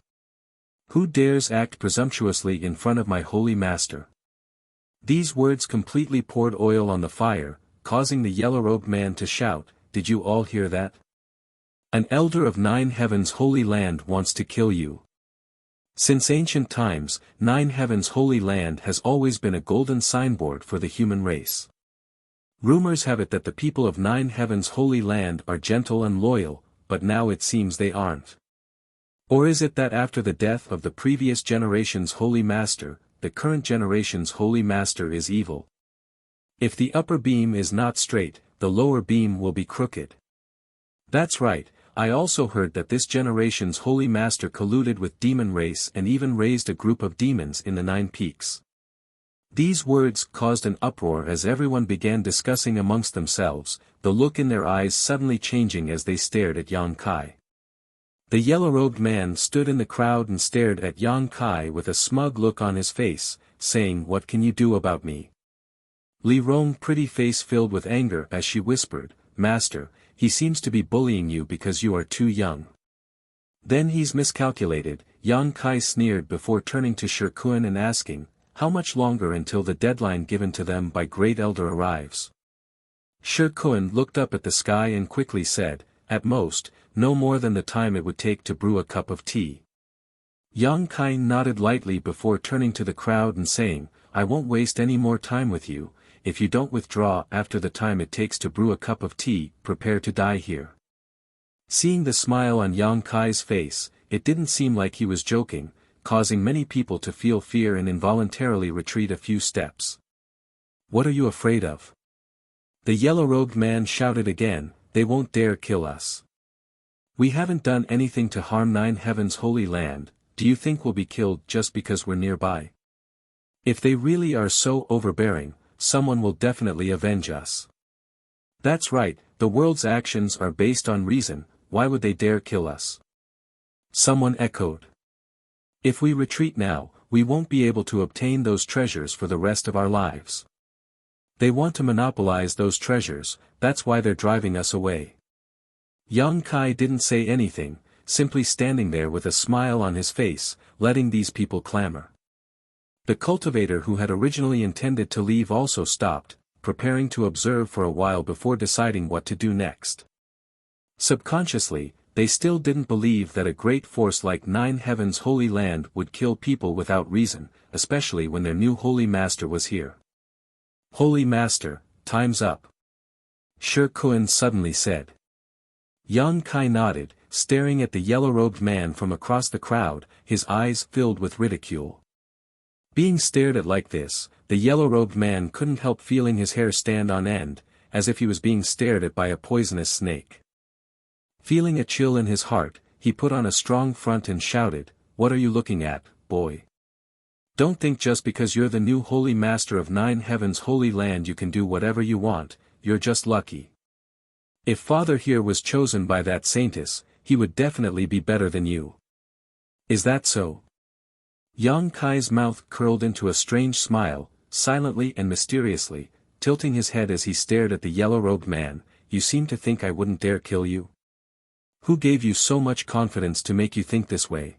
Speaker 1: Who dares act presumptuously in front of my holy master?" These words completely poured oil on the fire, causing the yellow-robed man to shout, "Did you all hear that? An elder of Nine Heavens' Holy Land wants to kill you." Since ancient times, Nine Heavens' Holy Land has always been a golden signboard for the human race. Rumors have it that the people of Nine Heavens' Holy Land are gentle and loyal, but now it seems they aren't. Or is it that after the death of the previous generation's Holy Master, the current generation's Holy Master is evil? If the upper beam is not straight, the lower beam will be crooked. That's right, I also heard that this generation's Holy Master colluded with demon race and even raised a group of demons in the 9 peaks. These words caused an uproar as everyone began discussing amongst themselves, the look in their eyes suddenly changing as they stared at Yang Kai. The yellow-robed man stood in the crowd and stared at Yang Kai with a smug look on his face, saying, "What can you do about me?" Li Rong's pretty face filled with anger as she whispered, "Master, he seems to be bullying you because you are too young." "Then he's miscalculated," Yang Kai sneered before turning to Shi Kun and asking, "How much longer until the deadline given to them by Great Elder arrives?" Shi Kun looked up at the sky and quickly said, "At most, no more than the time it would take to brew a cup of tea." Yang Kai nodded lightly before turning to the crowd and saying, "I won't waste any more time with you. If you don't withdraw after the time it takes to brew a cup of tea, prepare to die here." Seeing the smile on Yang Kai's face, it didn't seem like he was joking, causing many people to feel fear and involuntarily retreat a few steps. "What are you afraid of?" The yellow-robed man shouted again, "They won't dare kill us. We haven't done anything to harm Nine Heavens' Holy Land. Do you think we'll be killed just because we're nearby? If they really are so overbearing, someone will definitely avenge us." "That's right, the world's actions are based on reason, why would they dare kill us?" someone echoed. "If we retreat now, we won't be able to obtain those treasures for the rest of our lives. They want to monopolize those treasures, that's why they're driving us away." Yang Kai didn't say anything, simply standing there with a smile on his face, letting these people clamor. The cultivator who had originally intended to leave also stopped, preparing to observe for a while before deciding what to do next. Subconsciously, they still didn't believe that a great force like Nine Heavens' Holy Land would kill people without reason, especially when their new Holy Master was here. "Holy Master, time's up," Shi Kun suddenly said. Yang Kai nodded, staring at the yellow-robed man from across the crowd, his eyes filled with ridicule. Being stared at like this, the yellow-robed man couldn't help feeling his hair stand on end, as if he was being stared at by a poisonous snake. Feeling a chill in his heart, he put on a strong front and shouted, "What are you looking at, boy? Don't think just because you're the new Holy Master of Nine Heavens' Holy Land you can do whatever you want, you're just lucky. If father here was chosen by that saintess, he would definitely be better than you. Is that so? Yang Kai's mouth curled into a strange smile, silently and mysteriously, tilting his head as he stared at the yellow-robed man. You seem to think I wouldn't dare kill you? Who gave you so much confidence to make you think this way?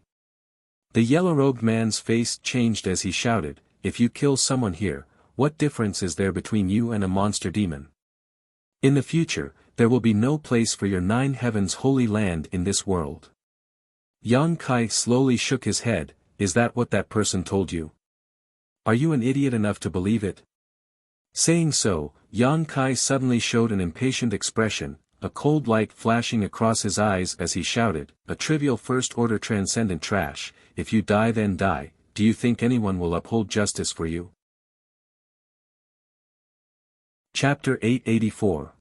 Speaker 1: The yellow-robed man's face changed as he shouted, if you kill someone here, what difference is there between you and a monster demon? In the future, there will be no place for your 9 heavens holy land in this world. Yang Kai slowly shook his head. Is that what that person told you? Are you an idiot enough to believe it? Saying so, Yang Kai suddenly showed an impatient expression, a cold light flashing across his eyes as he shouted, a trivial first-order transcendent trash, if you die then die, do you think anyone will uphold justice for you? Chapter 884.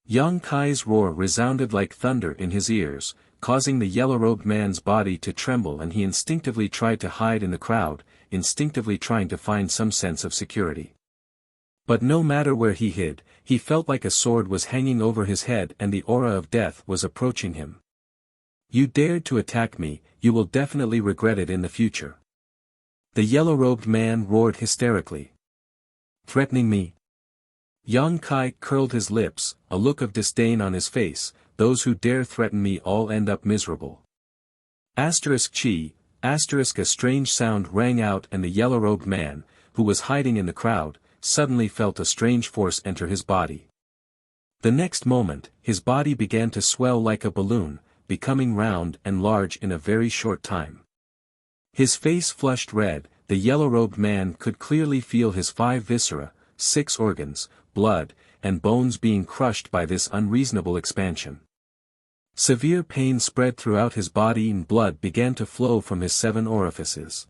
Speaker 1: Yang Kai's roar resounded like thunder in his ears, causing the yellow-robed man's body to tremble, and he instinctively tried to hide in the crowd, instinctively trying to find some sense of security. But no matter where he hid, he felt like a sword was hanging over his head and the aura of death was approaching him. You dared to attack me, you will definitely regret it in the future. The yellow-robed man roared hysterically. Threatening me? Yang Kai curled his lips, a look of disdain on his face. Those who dare threaten me all end up miserable. Chi, a strange sound rang out, and the yellow-robed man, who was hiding in the crowd, suddenly felt a strange force enter his body. The next moment, his body began to swell like a balloon, becoming round and large in a very short time. His face flushed red. The yellow-robed man could clearly feel his 5 viscera, 6 organs, blood, and bones being crushed by this unreasonable expansion. Severe pain spread throughout his body and blood began to flow from his 7 orifices.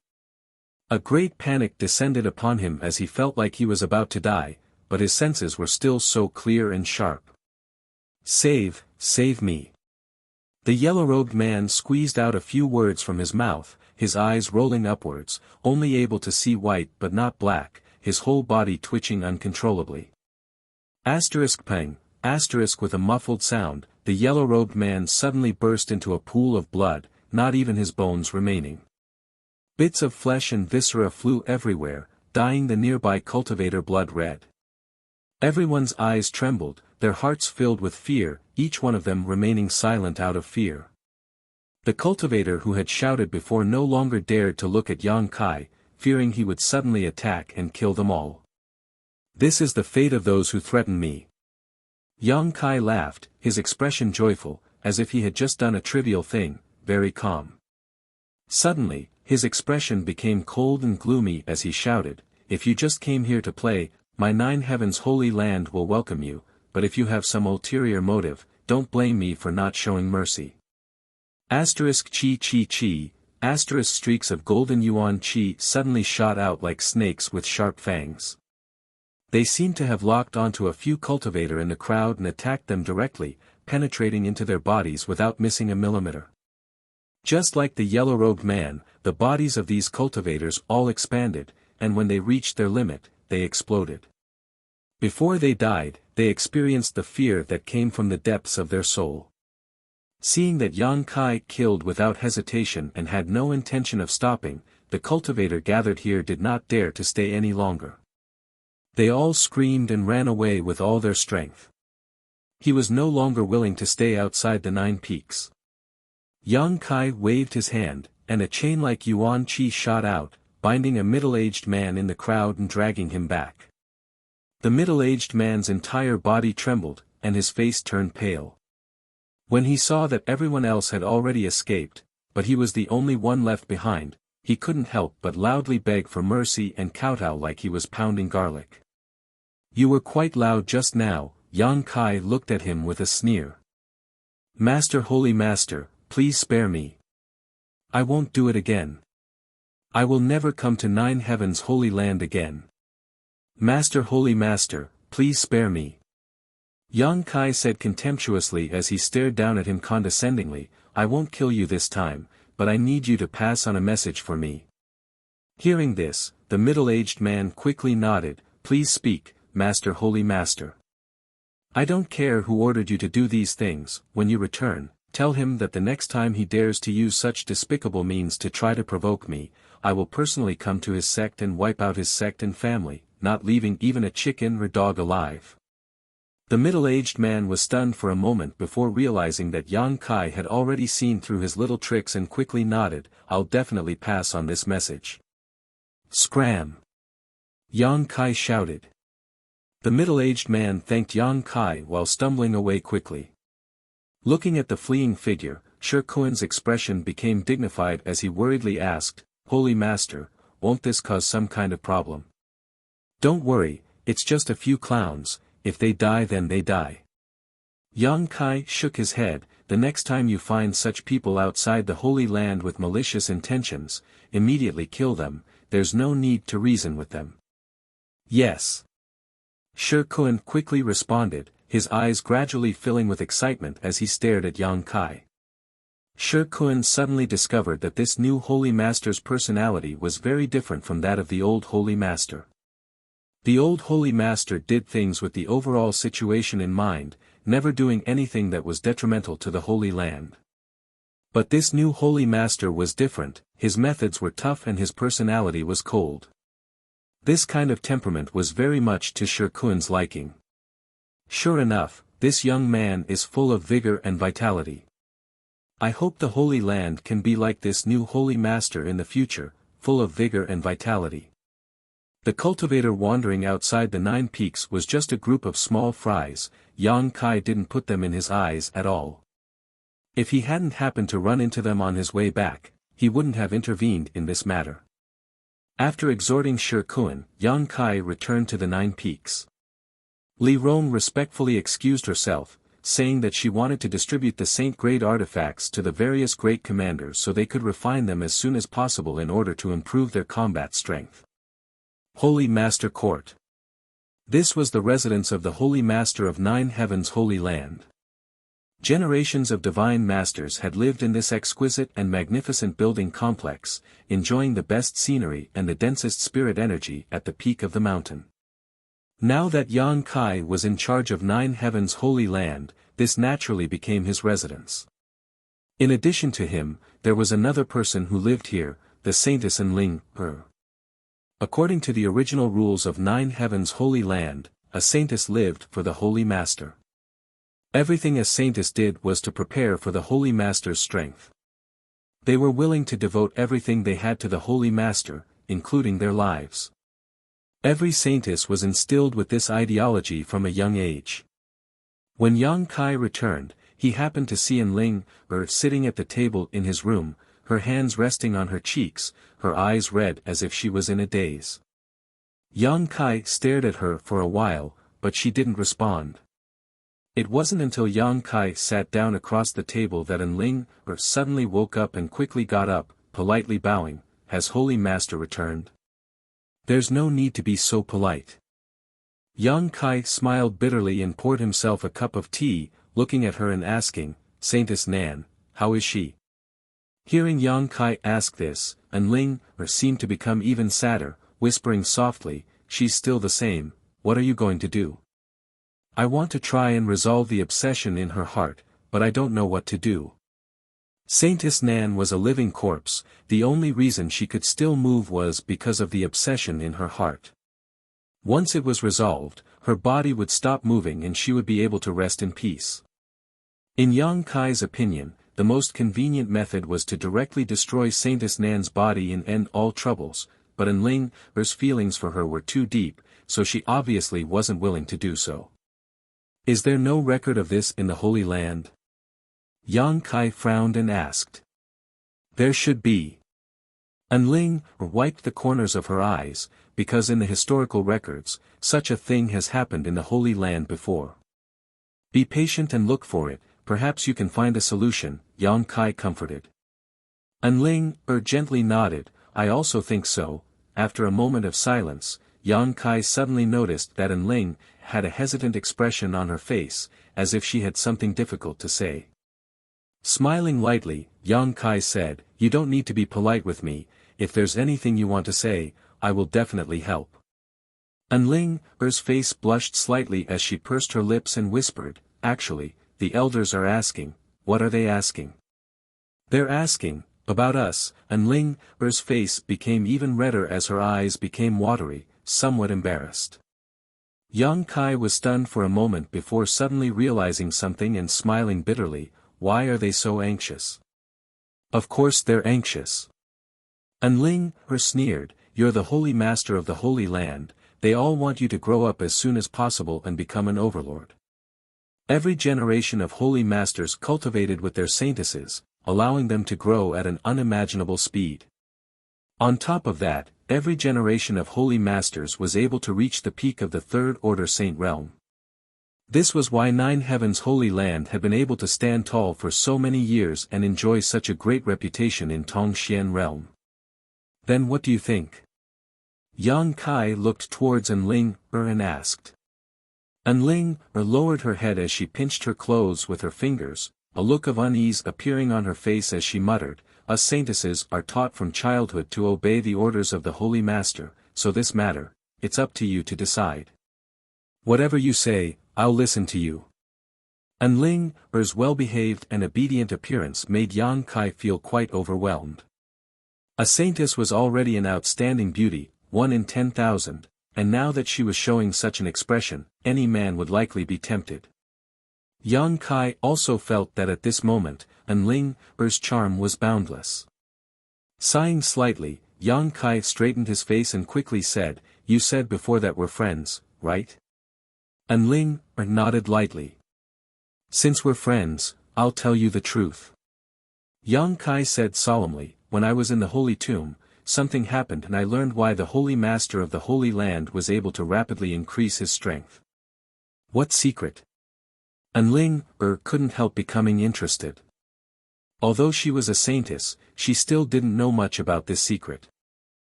Speaker 1: A great panic descended upon him as he felt like he was about to die, but his senses were still so clear and sharp. Save me. The yellow-robed man squeezed out a few words from his mouth, his eyes rolling upwards, only able to see white but not black, his whole body twitching uncontrollably. Pang, with a muffled sound, the yellow-robed man suddenly burst into a pool of blood, not even his bones remaining. Bits of flesh and viscera flew everywhere, dyeing the nearby cultivator blood red. Everyone's eyes trembled, their hearts filled with fear, each one of them remaining silent out of fear. The cultivator who had shouted before no longer dared to look at Yang Kai, fearing he would suddenly attack and kill them all. This is the fate of those who threaten me. Yang Kai laughed, his expression joyful, as if he had just done a trivial thing, very calm. Suddenly, his expression became cold and gloomy as he shouted, if you just came here to play, my 9 heavens holy land will welcome you, but if you have some ulterior motive, don't blame me for not showing mercy. Chi, streaks of golden yuan chi suddenly shot out like snakes with sharp fangs. They seemed to have locked onto a few cultivator in the crowd and attacked them directly, penetrating into their bodies without missing a millimeter. Just like the yellow-robed man, the bodies of these cultivators all expanded, and when they reached their limit, they exploded. Before they died, they experienced the fear that came from the depths of their soul. Seeing that Yang Kai killed without hesitation and had no intention of stopping, the cultivator gathered here did not dare to stay any longer. They all screamed and ran away with all their strength. He was no longer willing to stay outside the 9 peaks. Yang Kai waved his hand, and a chain like yuan chi shot out, binding a middle-aged man in the crowd and dragging him back. The middle-aged man's entire body trembled, and his face turned pale. When he saw that everyone else had already escaped, but he was the only one left behind, he couldn't help but loudly beg for mercy and kowtow like he was pounding garlic. You were quite loud just now. Yang Kai looked at him with a sneer. Master, holy master, please spare me. I won't do it again. I will never come to 9 heavens holy land again. Master, holy master, please spare me. Yang Kai said contemptuously as he stared down at him condescendingly, I won't kill you this time, but I need you to pass on a message for me. Hearing this, the middle-aged man quickly nodded, please speak, Master, holy master. I don't care who ordered you to do these things. When you return, tell him that the next time he dares to use such despicable means to try to provoke me, I will personally come to his sect and wipe out his sect and family, not leaving even a chicken or dog alive." The middle-aged man was stunned for a moment before realizing that Yang Kai had already seen through his little tricks and quickly nodded. "I'll definitely pass on this message." "Scram!" Yang Kai shouted. The middle-aged man thanked Yang Kai while stumbling away quickly. Looking at the fleeing figure, Shikuan's expression became dignified as he worriedly asked, "Holy Master, won't this cause some kind of problem?" "Don't worry, it's just a few clowns. If they die then they die." Yang Kai shook his head. "The next time you find such people outside the Holy Land with malicious intentions, immediately kill them. There's no need to reason with them." "Yes." Shikuan quickly responded, his eyes gradually filling with excitement as he stared at Yang Kai. Shikuan suddenly discovered that this new Holy Master's personality was very different from that of the old Holy Master. The old Holy Master did things with the overall situation in mind, never doing anything that was detrimental to the Holy Land. But this new Holy Master was different, his methods were tough and his personality was cold. This kind of temperament was very much to Shikuan's liking. Sure enough, this young man is full of vigor and vitality. I hope the Holy Land can be like this new Holy Master in the future, full of vigor and vitality. The cultivator wandering outside the 9 peaks was just a group of small fries. Yang Kai didn't put them in his eyes at all. If he hadn't happened to run into them on his way back, he wouldn't have intervened in this matter. After exhorting Shikuan, Yang Kai returned to the 9 peaks. Li Rong respectfully excused herself, saying that she wanted to distribute the Saint-grade artifacts to the various great commanders so they could refine them as soon as possible in order to improve their combat strength. Holy Master Court. This was the residence of the Holy Master of 9 Heavens Holy Land. Generations of divine masters had lived in this exquisite and magnificent building complex, enjoying the best scenery and the densest spirit energy at the peak of the mountain. Now that Yang Kai was in charge of 9 Heavens Holy Land, this naturally became his residence. In addition to him, there was another person who lived here, the Saintess Enling, her. According to the original rules of 9 Heavens Holy Land, a Saintess lived for the Holy Master. Everything a Saintess did was to prepare for the Holy Master's strength. They were willing to devote everything they had to the Holy Master, including their lives. Every Saintess was instilled with this ideology from a young age. When Yang Kai returned, he happened to see Enling, sitting at the table in his room, her hands resting on her cheeks, her eyes red as if she was in a daze. Yang Kai stared at her for a while, but she didn't respond. It wasn't until Yang Kai sat down across the table that Enling suddenly woke up and quickly got up, politely bowing. "Has Holy Master returned?" "There's no need to be so polite." Yang Kai smiled bitterly and poured himself a cup of tea, looking at her and asking, "Saintess Nan, how is she?" Hearing Yang Kai ask this, Enling seemed to become even sadder, whispering softly, "She's still the same. What are you going to do?" "I want to try and resolve the obsession in her heart, but I don't know what to do." Saintess Nan was a living corpse, the only reason she could still move was because of the obsession in her heart. Once it was resolved, her body would stop moving and she would be able to rest in peace. In Yang Kai's opinion, the most convenient method was to directly destroy Saintess Nan's body and end all troubles, but Enling's feelings for her were too deep, so she obviously wasn't willing to do so. "Is there no record of this in the Holy Land?" Yang Kai frowned and asked. "There should be." Enling wiped the corners of her eyes, because in the historical records, such a thing has happened in the Holy Land before. "Be patient and look for it, perhaps you can find a solution," Yang Kai comforted. Enling gently nodded, "I also think so." After a moment of silence, Yang Kai suddenly noticed that Enling had a hesitant expression on her face, as if she had something difficult to say. Smiling lightly, Yang Kai said, "You don't need to be polite with me, if there's anything you want to say, I will definitely help." Enling's face blushed slightly as she pursed her lips and whispered, "Actually, the elders are asking." "What are they asking?" "They're asking about us." Enling's face became even redder as her eyes became watery, somewhat embarrassed. Yang Kai was stunned for a moment before suddenly realizing something and smiling bitterly. "Why are they so anxious?" "Of course they're anxious." Enling sneered, "You're the holy master of the Holy Land, they all want you to grow up as soon as possible and become an overlord. Every generation of holy masters cultivated with their saintesses, allowing them to grow at an unimaginable speed. On top of that, every generation of holy masters was able to reach the peak of the third order saint realm. This was why Nine Heaven's Holy Land had been able to stand tall for so many years and enjoy such a great reputation in Tongxian realm. Then what do you think? Yang Kai looked towards Enling and asked. Enling lowered her head as she pinched her clothes with her fingers, a look of unease appearing on her face as she muttered, "Us saintesses are taught from childhood to obey the orders of the Holy Master, so this matter, it's up to you to decide. Whatever you say, I'll listen to you." Enling's well-behaved and obedient appearance made Yang Kai feel quite overwhelmed. A saintess was already an outstanding beauty, 1 in 10,000, and now that she was showing such an expression, any man would likely be tempted. Yang Kai also felt that at this moment, Enling's charm was boundless. Sighing slightly, Yang Kai straightened his face and quickly said, "You said before that we're friends, right?" Enling nodded lightly. "Since we're friends, I'll tell you the truth." Yang Kai said solemnly, "When I was in the Holy Tomb, something happened and I learned why the Holy Master of the Holy Land was able to rapidly increase his strength." "What secret?" Enling couldn't help becoming interested. Although she was a saintess, she still didn't know much about this secret.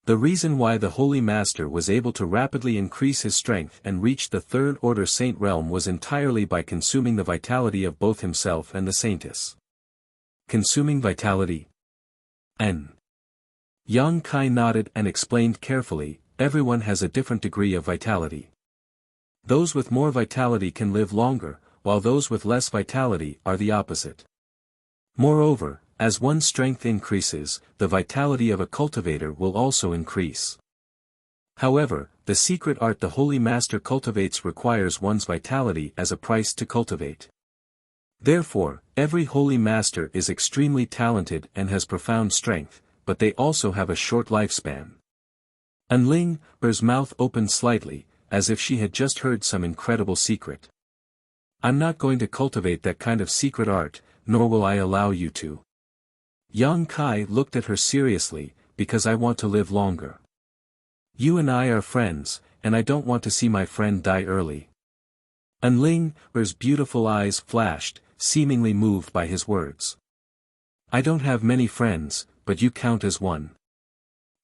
Speaker 1: The reason why the Holy Master was able to rapidly increase his strength and reach the third order saint realm was entirely by consuming the vitality of both himself and the saintess. Consuming vitality? Yang Kai nodded and explained carefully, "Everyone has a different degree of vitality. Those with more vitality can live longer, while those with less vitality are the opposite. Moreover, as one's strength increases, the vitality of a cultivator will also increase. However, the secret art the Holy Master cultivates requires one's vitality as a price to cultivate. Therefore, every Holy Master is extremely talented and has profound strength, but they also have a short lifespan." Enling's mouth opened slightly, as if she had just heard some incredible secret. "I'm not going to cultivate that kind of secret art, nor will I allow you to." Yang Kai looked at her seriously, "Because I want to live longer. You and I are friends, and I don't want to see my friend die early." Enling's beautiful eyes flashed, seemingly moved by his words. "I don't have many friends, but you count as one.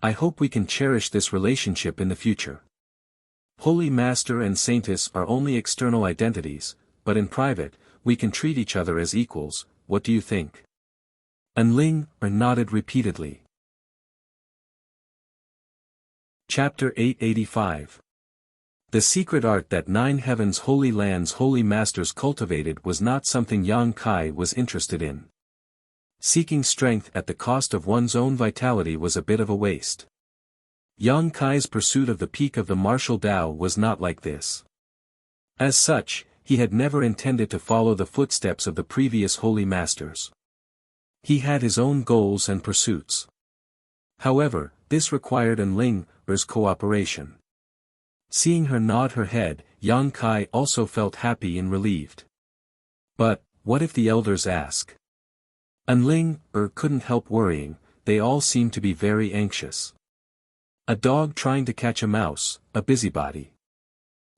Speaker 1: I hope we can cherish this relationship in the future. Holy Master and Saintess are only external identities, but in private, we can treat each other as equals. What do you think?" Enling nodded repeatedly. Chapter 885. The secret art that Nine Heaven's Holy Land's Holy Masters cultivated was not something Yang Kai was interested in. Seeking strength at the cost of one's own vitality was a bit of a waste. Yang Kai's pursuit of the peak of the martial Tao was not like this. As such, he had never intended to follow the footsteps of the previous Holy Masters. He had his own goals and pursuits. However, this required Enling's cooperation. Seeing her nod her head, Yang Kai also felt happy and relieved. But, what if the elders ask? Enling couldn't help worrying, they all seemed to be very anxious. A dog trying to catch a mouse, a busybody.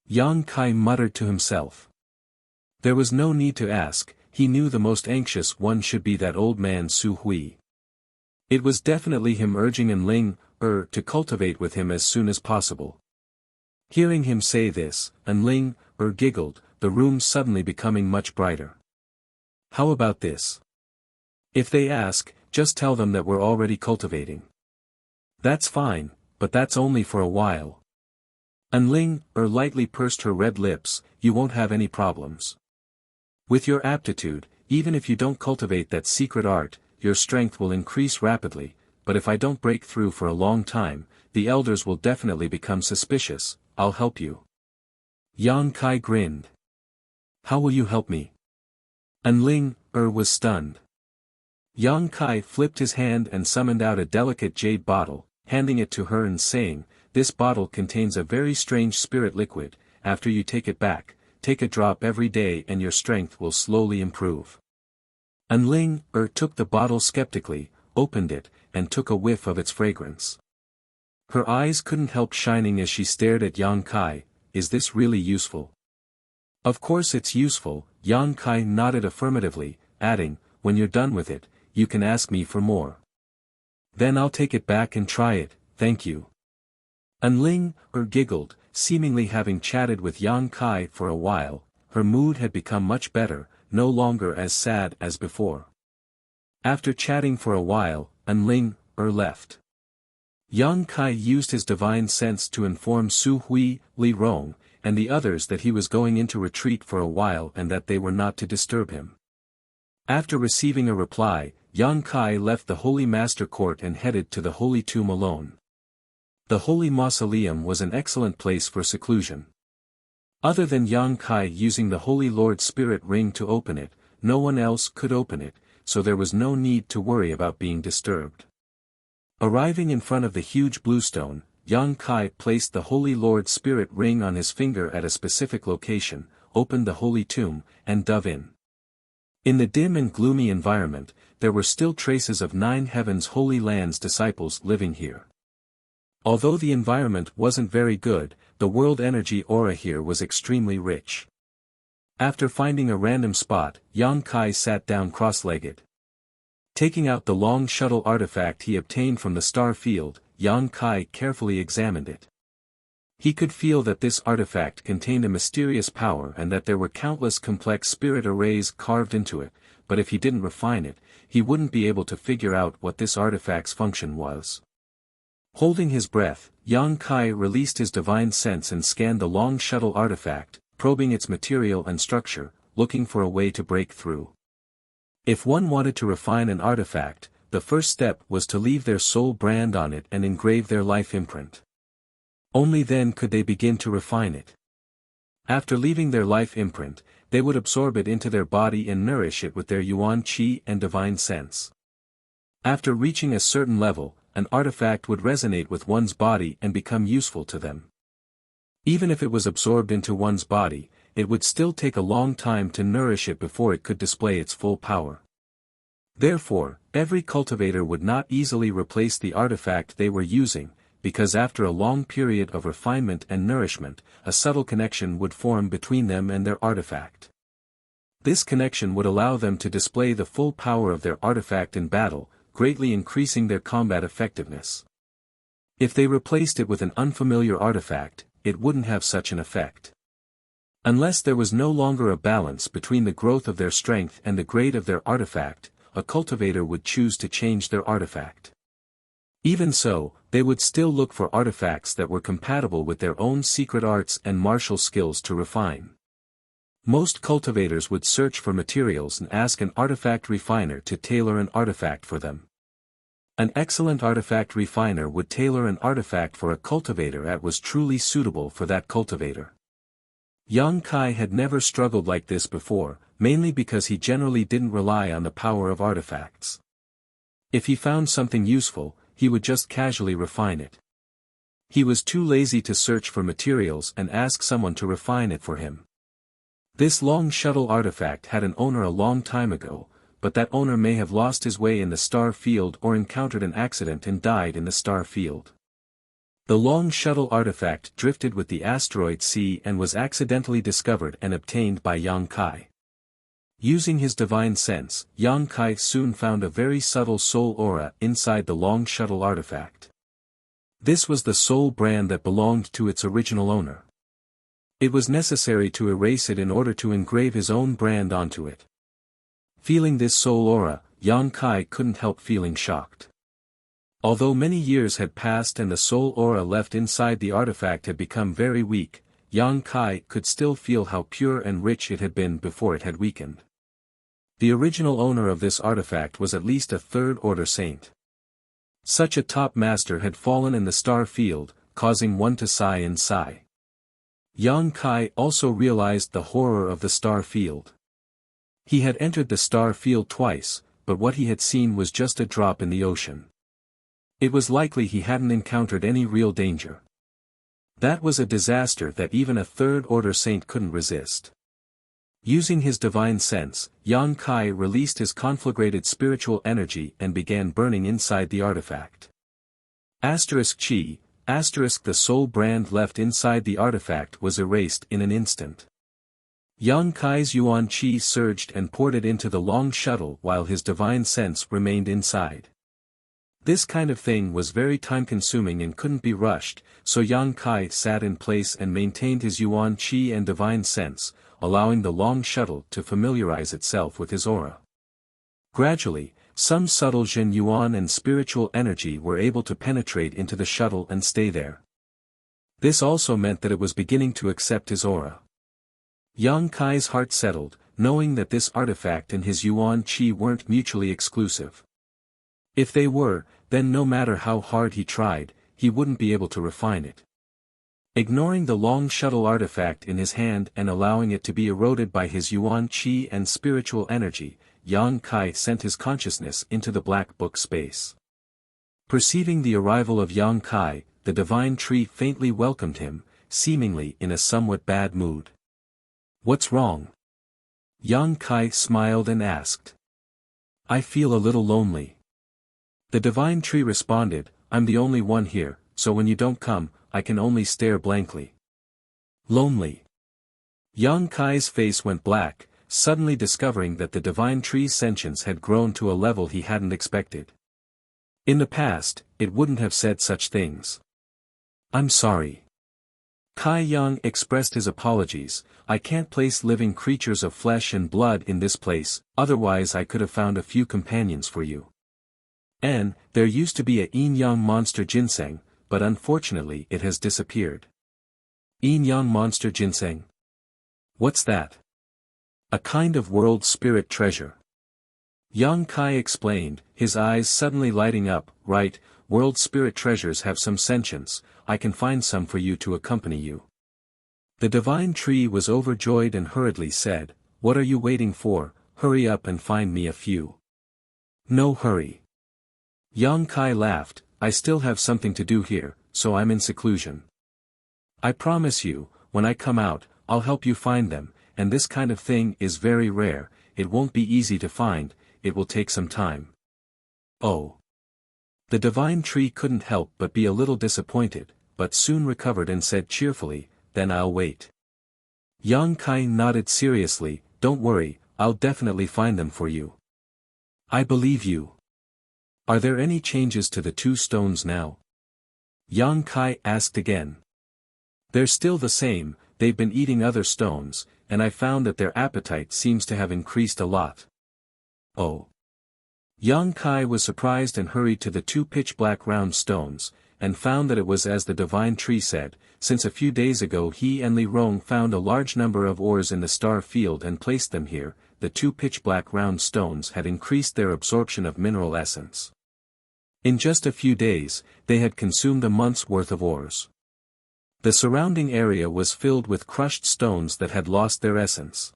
Speaker 1: Yang Kai muttered to himself. There was no need to ask, he knew the most anxious one should be that old man Su Hui. It was definitely him urging Enling to cultivate with him as soon as possible. Hearing him say this, Enling giggled, the room suddenly becoming much brighter. "How about this? If they ask, just tell them that we're already cultivating." "That's fine, but that's only for a while. Enling lightly pursed her red lips. You won't have any problems. With your aptitude, even if you don't cultivate that secret art, your strength will increase rapidly, but if I don't break through for a long time, the elders will definitely become suspicious. I'll help you. Yang Kai grinned. How will you help me? Enling was stunned. Yang Kai flipped his hand and summoned out a delicate jade bottle, handing it to her and saying, this bottle contains a very strange spirit liquid. After you take it back, take a drop every day and your strength will slowly improve. Enling took the bottle skeptically, opened it, and took a whiff of its fragrance. Her eyes couldn't help shining as she stared at Yang Kai. Is this really useful? Of course it's useful. Yang Kai nodded affirmatively, adding, when you're done with it, you can ask me for more. Then I'll take it back and try it, thank you. Enling giggled, seemingly having chatted with Yang Kai for a while, her mood had become much better, no longer as sad as before. After chatting for a while, Enling left. Yang Kai used his divine sense to inform Su Hui, Li Rong, and the others that he was going into retreat for a while and that they were not to disturb him. After receiving a reply, Yang Kai left the Holy Master Court and headed to the Holy Tomb alone. The Holy Mausoleum was an excellent place for seclusion. Other than Yang Kai using the Holy Lord's Spirit Ring to open it, no one else could open it, so there was no need to worry about being disturbed. Arriving in front of the huge blue stone, Yang Kai placed the Holy Lord's Spirit Ring on his finger at a specific location, opened the Holy Tomb, and dove in. In the dim and gloomy environment, there were still traces of 9 Heavens Holy Land's disciples living here. Although the environment wasn't very good, the world energy aura here was extremely rich. After finding a random spot, Yang Kai sat down cross-legged. Taking out the long shuttle artifact he obtained from the star field, Yang Kai carefully examined it. He could feel that this artifact contained a mysterious power and that there were countless complex spirit arrays carved into it, but if he didn't refine it, he wouldn't be able to figure out what this artifact's function was. Holding his breath, Yang Kai released his divine sense and scanned the long shuttle artifact, probing its material and structure, looking for a way to break through. If one wanted to refine an artifact, the first step was to leave their soul brand on it and engrave their life imprint. Only then could they begin to refine it. After leaving their life imprint, they would absorb it into their body and nourish it with their yuan qi and divine sense. After reaching a certain level, an artifact would resonate with one's body and become useful to them. Even if it was absorbed into one's body, it would still take a long time to nourish it before it could display its full power. Therefore, every cultivator would not easily replace the artifact they were using, because after a long period of refinement and nourishment, a subtle connection would form between them and their artifact. This connection would allow them to display the full power of their artifact in battle, greatly increasing their combat effectiveness. If they replaced it with an unfamiliar artifact, it wouldn't have such an effect. Unless there was no longer a balance between the growth of their strength and the grade of their artifact, a cultivator would choose to change their artifact. Even so, they would still look for artifacts that were compatible with their own secret arts and martial skills to refine. Most cultivators would search for materials and ask an artifact refiner to tailor an artifact for them. An excellent artifact refiner would tailor an artifact for a cultivator that was truly suitable for that cultivator. Yang Kai had never struggled like this before, mainly because he generally didn't rely on the power of artifacts. If he found something useful, he would just casually refine it. He was too lazy to search for materials and ask someone to refine it for him. This long shuttle artifact had an owner a long time ago, but that owner may have lost his way in the star field or encountered an accident and died in the star field. The long shuttle artifact drifted with the asteroid sea and was accidentally discovered and obtained by Yang Kai. Using his divine sense, Yang Kai soon found a very subtle soul aura inside the long shuttle artifact. This was the soul brand that belonged to its original owner. It was necessary to erase it in order to engrave his own brand onto it. Feeling this soul aura, Yang Kai couldn't help feeling shocked. Although many years had passed and the soul aura left inside the artifact had become very weak, Yang Kai could still feel how pure and rich it had been before it had weakened. The original owner of this artifact was at least a third-order saint. Such a top master had fallen in the star field, causing one to sigh and sigh. Yang Kai also realized the horror of the star field. He had entered the star field twice, but what he had seen was just a drop in the ocean. It was likely he hadn't encountered any real danger. That was a disaster that even a third-order saint couldn't resist. Using his divine sense, Yang Kai released his conflagrated spiritual energy and began burning inside the artifact. Chi, the soul brand left inside the artifact was erased in an instant. Yang Kai's Yuan Qi surged and poured it into the long shuttle while his divine sense remained inside. This kind of thing was very time-consuming and couldn't be rushed, so Yang Kai sat in place and maintained his Yuan Qi and divine sense, allowing the long shuttle to familiarize itself with his aura. Gradually, some subtle Jin Yuan and spiritual energy were able to penetrate into the shuttle and stay there. This also meant that it was beginning to accept his aura. Yang Kai's heart settled, knowing that this artifact and his Yuan Qi weren't mutually exclusive. If they were, then no matter how hard he tried, he wouldn't be able to refine it. Ignoring the long shuttle artifact in his hand and allowing it to be eroded by his Yuan Qi and spiritual energy, Yang Kai sent his consciousness into the black book space. Perceiving the arrival of Yang Kai, the divine tree faintly welcomed him, seemingly in a somewhat bad mood. "What's wrong?" Yang Kai smiled and asked. "I feel a little lonely." The divine tree responded, "I'm the only one here, so when you don't come, I can only stare blankly." Lonely. Yang Kai's face went black, suddenly discovering that the divine tree's sentience had grown to a level he hadn't expected. In the past, it wouldn't have said such things. "I'm sorry." Kai Yang expressed his apologies. "I can't place living creatures of flesh and blood in this place, otherwise I could have found a few companions for you. And, there used to be a yin-yang monster ginseng, but unfortunately it has disappeared." Yin-yang monster ginseng? What's that? "A kind of world spirit treasure." Yang Kai explained, his eyes suddenly lighting up. "Right, world spirit treasures have some sentience, I can find some for you to accompany you." The divine tree was overjoyed and hurriedly said, "What are you waiting for? Hurry up and find me a few." "No hurry." Yang Kai laughed, "I still have something to do here, so I'm in seclusion. I promise you, when I come out, I'll help you find them, and this kind of thing is very rare, it won't be easy to find, it will take some time." "Oh." The divine tree couldn't help but be a little disappointed, but soon recovered and said cheerfully, "Then I'll wait." Yang Kai nodded seriously, "Don't worry, I'll definitely find them for you." "I believe you." "Are there any changes to the two stones now?" Yang Kai asked again. "They're still the same, they've been eating other stones, and I found that their appetite seems to have increased a lot." "Oh." Yang Kai was surprised and hurried to the two pitch-black round stones, and found that it was as the divine tree said, since a few days ago he and Li Rong found a large number of ores in the star field and placed them here. The two pitch-black round stones had increased their absorption of mineral essence. In just a few days, they had consumed a month's worth of ores. The surrounding area was filled with crushed stones that had lost their essence.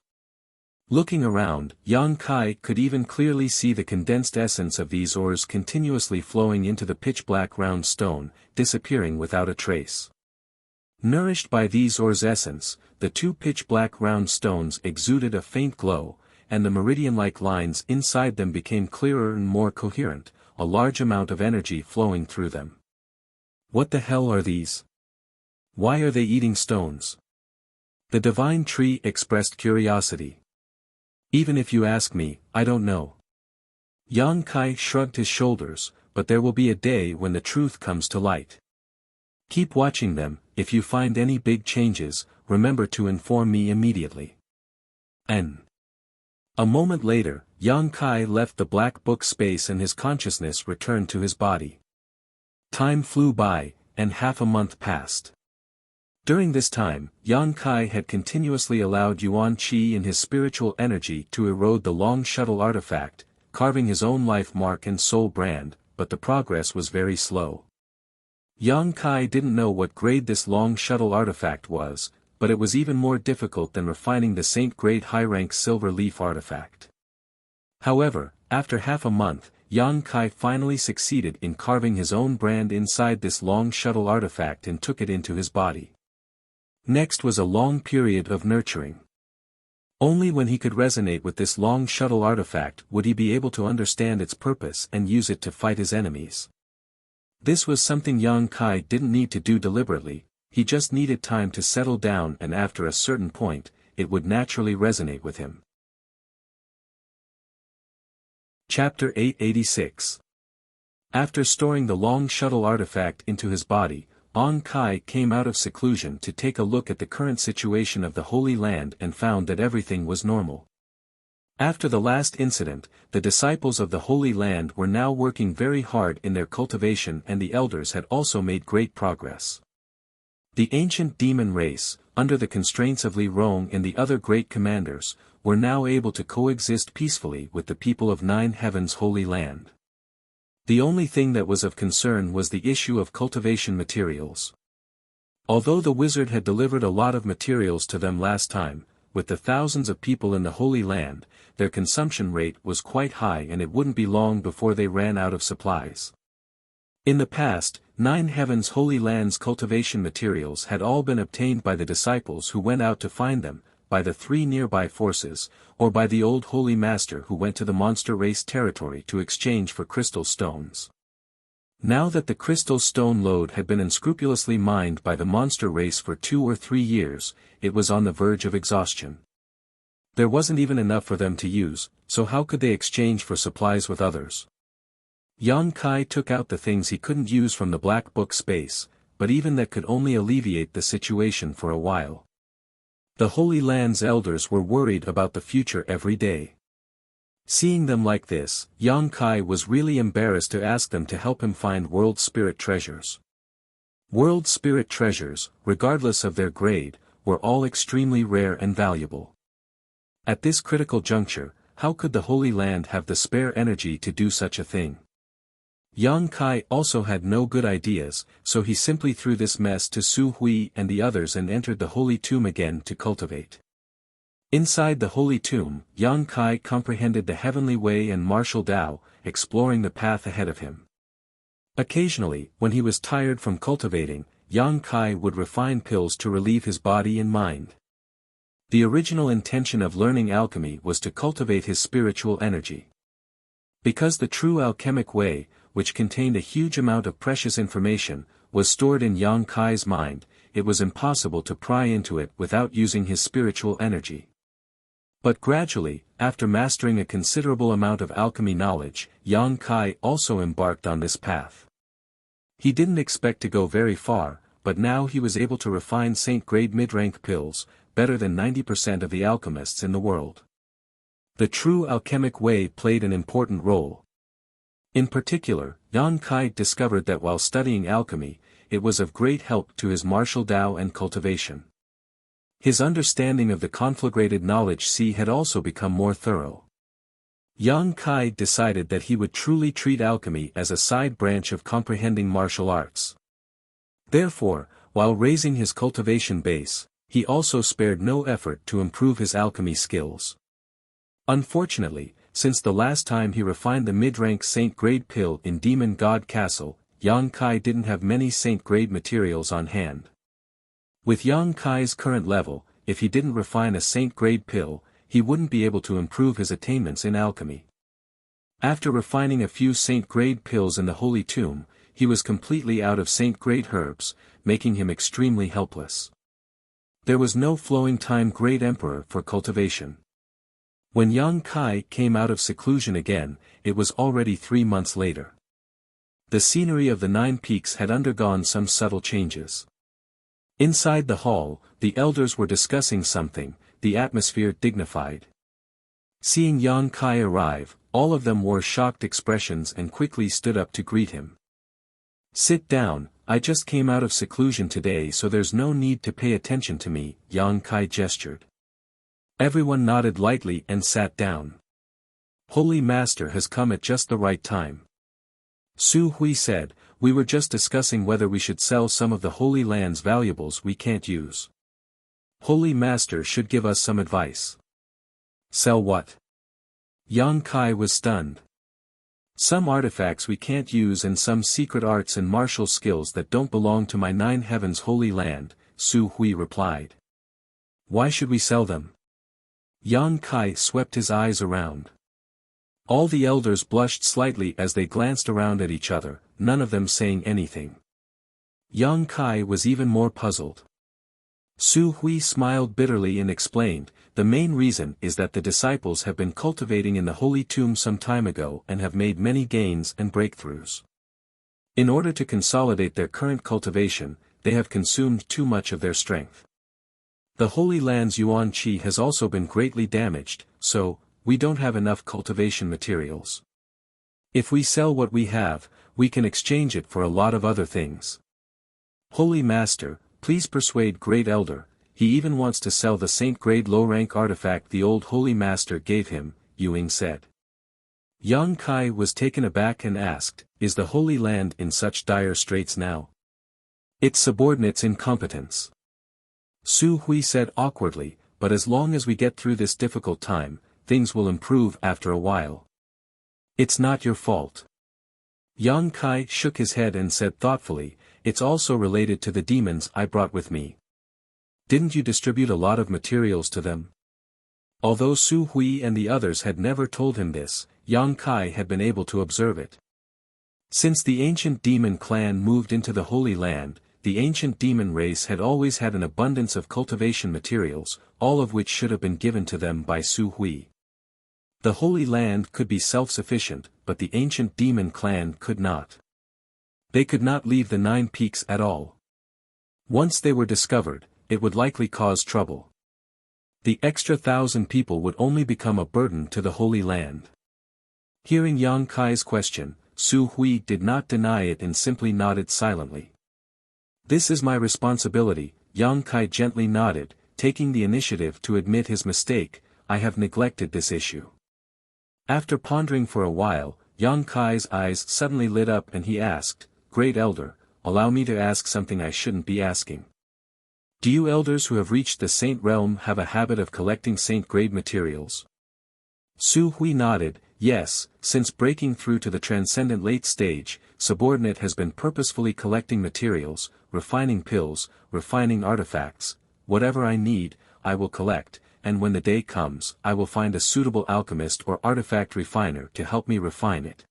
Speaker 1: Looking around, Yang Kai could even clearly see the condensed essence of these ores continuously flowing into the pitch-black round stone, disappearing without a trace. Nourished by these ores' essence, the two pitch-black round stones exuded a faint glow, and the meridian-like lines inside them became clearer and more coherent, a large amount of energy flowing through them. "What the hell are these? Why are they eating stones?" The divine tree expressed curiosity. "Even if you ask me, I don't know." Yang Kai shrugged his shoulders, "But there will be a day when the truth comes to light. Keep watching them, if you find any big changes, remember to inform me immediately." A moment later, Yang Kai left the black book space and his consciousness returned to his body. Time flew by, and half a month passed. During this time, Yang Kai had continuously allowed Yuan Qi and his spiritual energy to erode the long shuttle artifact, carving his own life mark and soul brand, but the progress was very slow. Yang Kai didn't know what grade this long shuttle artifact was, but it was even more difficult than refining the Saint Grade high-rank silver leaf artifact. However, after half a month, Yang Kai finally succeeded in carving his own brand inside this long shuttle artifact and took it into his body. Next was a long period of nurturing. Only when he could resonate with this long shuttle artifact would he be able to understand its purpose and use it to fight his enemies. This was something Yang Kai didn't need to do deliberately, he just needed time to settle down, and after a certain point, it would naturally resonate with him. Chapter 886. After storing the long shuttle artifact into his body, Yang Kai came out of seclusion to take a look at the current situation of the Holy Land and found that everything was normal. After the last incident, the disciples of the Holy Land were now working very hard in their cultivation, and the elders had also made great progress. The ancient demon race, under the constraints of Li Rong and the other great commanders, were now able to coexist peacefully with the people of Nine Heavens' Holy Land. The only thing that was of concern was the issue of cultivation materials. Although the wizard had delivered a lot of materials to them last time, with the thousands of people in the Holy Land, their consumption rate was quite high, and it wouldn't be long before they ran out of supplies. In the past, Nine Heavens' Holy Land's cultivation materials had all been obtained by the disciples who went out to find them, by the three nearby forces, or by the old Holy Master who went to the monster race territory to exchange for crystal stones. Now that the crystal stone lode had been unscrupulously mined by the monster race for 2 or 3 years, it was on the verge of exhaustion. There wasn't even enough for them to use, so how could they exchange for supplies with others? Yang Kai took out the things he couldn't use from the black book space, but even that could only alleviate the situation for a while. The Holy Land's elders were worried about the future every day. Seeing them like this, Yang Kai was really embarrassed to ask them to help him find world spirit treasures. World spirit treasures, regardless of their grade, were all extremely rare and valuable. At this critical juncture, how could the Holy Land have the spare energy to do such a thing? Yang Kai also had no good ideas, so he simply threw this mess to Su Hui and the others and entered the Holy Tomb again to cultivate. Inside the Holy Tomb, Yang Kai comprehended the Heavenly Way and Martial Tao, exploring the path ahead of him. Occasionally, when he was tired from cultivating, Yang Kai would refine pills to relieve his body and mind. The original intention of learning alchemy was to cultivate his spiritual energy. Because the true alchemic way, which contained a huge amount of precious information, was stored in Yang Kai's mind, it was impossible to pry into it without using his spiritual energy. But gradually, after mastering a considerable amount of alchemy knowledge, Yang Kai also embarked on this path. He didn't expect to go very far, but now he was able to refine Saint-grade mid-rank pills, better than 90% of the alchemists in the world. The true alchemic way played an important role. In particular, Yang Kai discovered that while studying alchemy, it was of great help to his martial Tao and cultivation. His understanding of the conflagrated knowledge sea had also become more thorough. Yang Kai decided that he would truly treat alchemy as a side branch of comprehending martial arts. Therefore, while raising his cultivation base, he also spared no effort to improve his alchemy skills. Unfortunately, since the last time he refined the mid-rank Saint-grade pill in Demon God Castle, Yang Kai didn't have many Saint-grade materials on hand. With Yang Kai's current level, if he didn't refine a Saint-grade pill, he wouldn't be able to improve his attainments in alchemy. After refining a few Saint-grade pills in the Holy Tomb, he was completely out of Saint-grade herbs, making him extremely helpless. There was no flowing time Great Emperor for cultivation. When Yang Kai came out of seclusion again, it was already 3 months later. The scenery of the 9 peaks had undergone some subtle changes. Inside the hall, the elders were discussing something, the atmosphere dignified. Seeing Yang Kai arrive, all of them wore shocked expressions and quickly stood up to greet him. Sit down, I just came out of seclusion today so there's no need to pay attention to me, Yang Kai gestured. Everyone nodded lightly and sat down. Holy Master has come at just the right time. Su Hui said, we were just discussing whether we should sell some of the Holy Land's valuables we can't use. Holy Master should give us some advice. Sell what? Yang Kai was stunned. Some artifacts we can't use and some secret arts and martial skills that don't belong to my 9 heavens Holy Land, Su Hui replied. Why should we sell them? Yang Kai swept his eyes around. All the elders blushed slightly as they glanced around at each other, none of them saying anything. Yang Kai was even more puzzled. Su Hui smiled bitterly and explained, the main reason is that the disciples have been cultivating in the Holy Tomb some time ago and have made many gains and breakthroughs. In order to consolidate their current cultivation, they have consumed too much of their strength. The Holy Land's Yuan Qi has also been greatly damaged, so, we don't have enough cultivation materials. If we sell what we have, we can exchange it for a lot of other things. Holy Master, please persuade Great Elder, he even wants to sell the Saint-grade low-rank artifact the old Holy Master gave him, Yuing said. Yang Kai was taken aback and asked, is the Holy Land in such dire straits now? Its subordinates' incompetence. Su Hui said awkwardly, but as long as we get through this difficult time, things will improve after a while. It's not your fault. Yang Kai shook his head and said thoughtfully, it's also related to the demons I brought with me. Didn't you distribute a lot of materials to them? Although Su Hui and the others had never told him this, Yang Kai had been able to observe it. Since the ancient demon clan moved into the Holy Land, the ancient demon race had always had an abundance of cultivation materials, all of which should have been given to them by Su Hui. The Holy Land could be self-sufficient, but the ancient demon clan could not. They could not leave the 9 peaks at all. Once they were discovered, it would likely cause trouble. The extra 1,000 people would only become a burden to the Holy Land. Hearing Yang Kai's question, Su Hui did not deny it and simply nodded silently. This is my responsibility, Yang Kai gently nodded, taking the initiative to admit his mistake, I have neglected this issue. After pondering for a while, Yang Kai's eyes suddenly lit up and he asked, Great Elder, allow me to ask something I shouldn't be asking. Do you elders who have reached the Saint realm have a habit of collecting Saint-grade materials? Su Hui nodded, yes, since breaking through to the transcendent late stage, subordinate has been purposefully collecting materials, refining pills, refining artifacts, whatever I need, I will collect, and when the day comes, I will find a suitable alchemist or artifact refiner to help me refine it.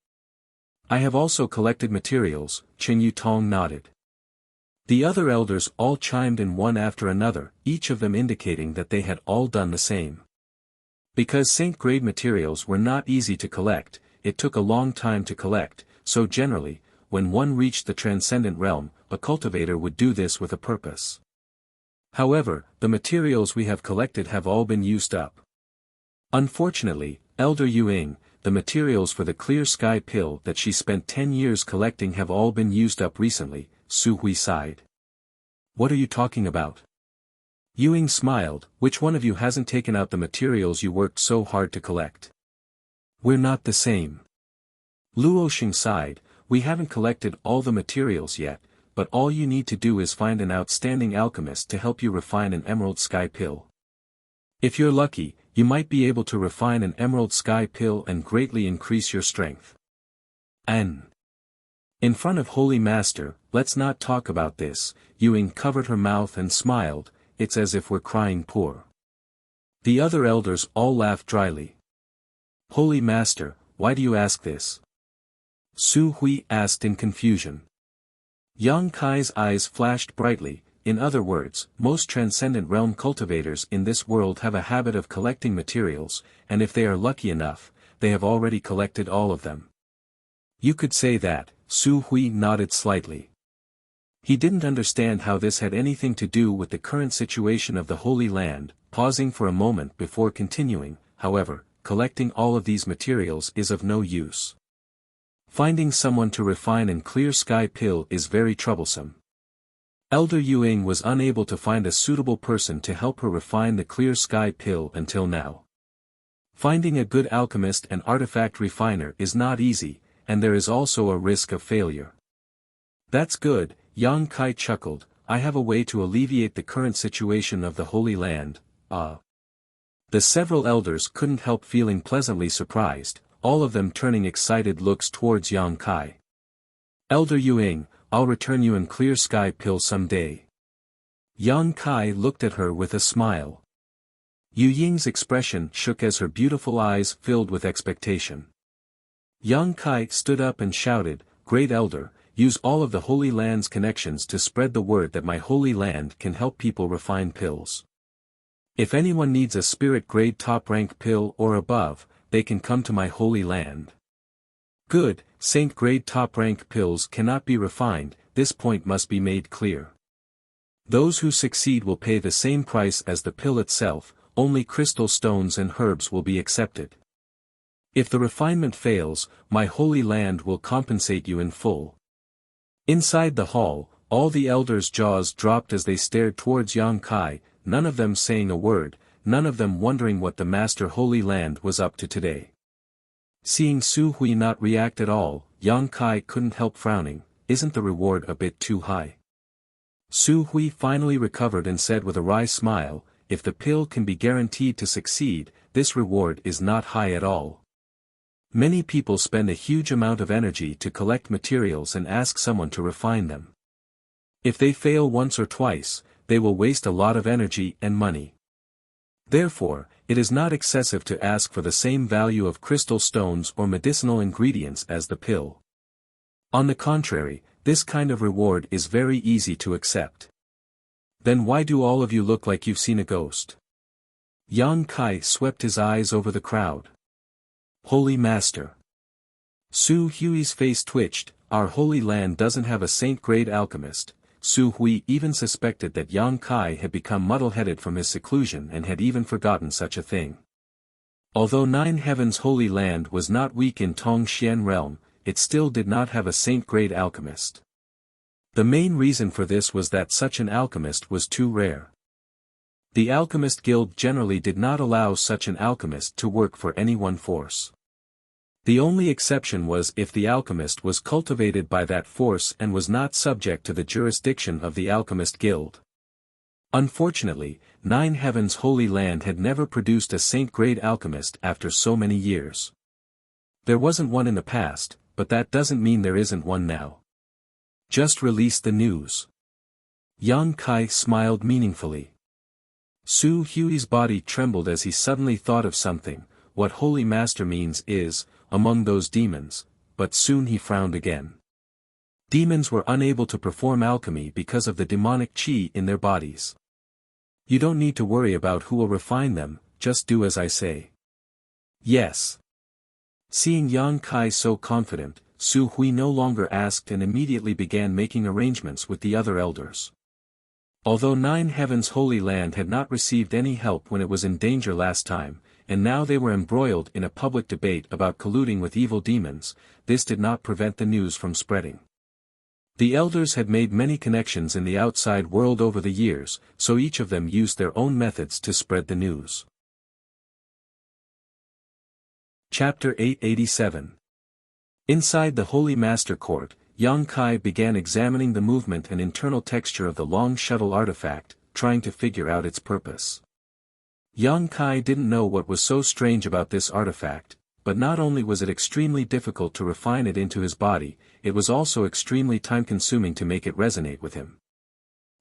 Speaker 1: I have also collected materials, Chen Yutong nodded. The other elders all chimed in one after another, each of them indicating that they had all done the same. Because Saint-grade materials were not easy to collect, it took a long time to collect, so generally, when one reached the transcendent realm, a cultivator would do this with a purpose. However, the materials we have collected have all been used up. Unfortunately, Elder Yuing, the materials for the clear sky pill that she spent 10 years collecting have all been used up recently, Su Hui sighed. What are you talking about? Yuing smiled, which one of you hasn't taken out the materials you worked so hard to collect? We're not the same. Luo Xing sighed, we haven't collected all the materials yet, but all you need to do is find an outstanding alchemist to help you refine an emerald sky pill. If you're lucky, you might be able to refine an emerald sky pill and greatly increase your strength. In front of Holy Master, let's not talk about this, Yuing covered her mouth and smiled, it's as if we're crying poor. The other elders all laughed dryly. Holy Master, why do you ask this? Su Hui asked in confusion. Yang Kai's eyes flashed brightly, in other words, most transcendent realm cultivators in this world have a habit of collecting materials, and if they are lucky enough, they have already collected all of them. You could say that, Su Hui nodded slightly. He didn't understand how this had anything to do with the current situation of the Holy Land, pausing for a moment before continuing, however, collecting all of these materials is of no use. Finding someone to refine and clear sky pill is very troublesome. Elder Yuing was unable to find a suitable person to help her refine the clear sky pill until now. Finding a good alchemist and artifact refiner is not easy, and there is also a risk of failure. That's good, Yang Kai chuckled, I have a way to alleviate the current situation of the Holy Land, The several elders couldn't help feeling pleasantly surprised, all of them turning excited looks towards Yang Kai. Elder Yuing, I'll return you in clear sky pill someday. Yang Kai looked at her with a smile. Yu Ying's expression shook as her beautiful eyes filled with expectation. Yang Kai stood up and shouted, Great Elder, use all of the Holy Land's connections to spread the word that my Holy Land can help people refine pills. If anyone needs a spirit grade top rank pill or above, they can come to my Holy Land. Good, saint grade top rank pills cannot be refined, this point must be made clear. Those who succeed will pay the same price as the pill itself, only crystal stones and herbs will be accepted. If the refinement fails, my Holy Land will compensate you in full. Inside the hall, all the elders' jaws dropped as they stared towards Yang Kai, none of them saying a word, none of them wondering what the Master Holy Land was up to today. Seeing Su Hui not react at all, Yang Kai couldn't help frowning, isn't the reward a bit too high? Su Hui finally recovered and said with a wry smile, if the pill can be guaranteed to succeed, this reward is not high at all. Many people spend a huge amount of energy to collect materials and ask someone to refine them. If they fail once or twice, they will waste a lot of energy and money. Therefore, it is not excessive to ask for the same value of crystal stones or medicinal ingredients as the pill. On the contrary, this kind of reward is very easy to accept. Then why do all of you look like you've seen a ghost? Yang Kai swept his eyes over the crowd. Holy Master. Su Hui's face twitched, our Holy Land doesn't have a saint-grade alchemist. Su Hui even suspected that Yang Kai had become muddle-headed from his seclusion and had even forgotten such a thing. Although Nine Heavens' Holy Land was not weak in Tongxian realm, it still did not have a saint-grade alchemist. The main reason for this was that such an alchemist was too rare. The Alchemist Guild generally did not allow such an alchemist to work for any one force. The only exception was if the alchemist was cultivated by that force and was not subject to the jurisdiction of the Alchemist Guild. Unfortunately, Nine Heavens' Holy Land had never produced a saint-grade alchemist after so many years. There wasn't one in the past, but that doesn't mean there isn't one now. Just release the news. Yang Kai smiled meaningfully. Su Hui's body trembled as he suddenly thought of something, what Holy Master means is, among those demons, but soon he frowned again. Demons were unable to perform alchemy because of the demonic qi in their bodies. You don't need to worry about who will refine them, just do as I say. Yes. Seeing Yang Kai so confident, Su Hui no longer asked and immediately began making arrangements with the other elders. Although Nine Heavens' Holy Land had not received any help when it was in danger last time, and now they were embroiled in a public debate about colluding with evil demons, this did not prevent the news from spreading. The elders had made many connections in the outside world over the years, so each of them used their own methods to spread the news. Chapter 887. Inside the Holy Master Court, Yang Kai began examining the movement and internal texture of the long shuttle artifact, trying to figure out its purpose. Yang Kai didn't know what was so strange about this artifact, but not only was it extremely difficult to refine it into his body, it was also extremely time-consuming to make it resonate with him.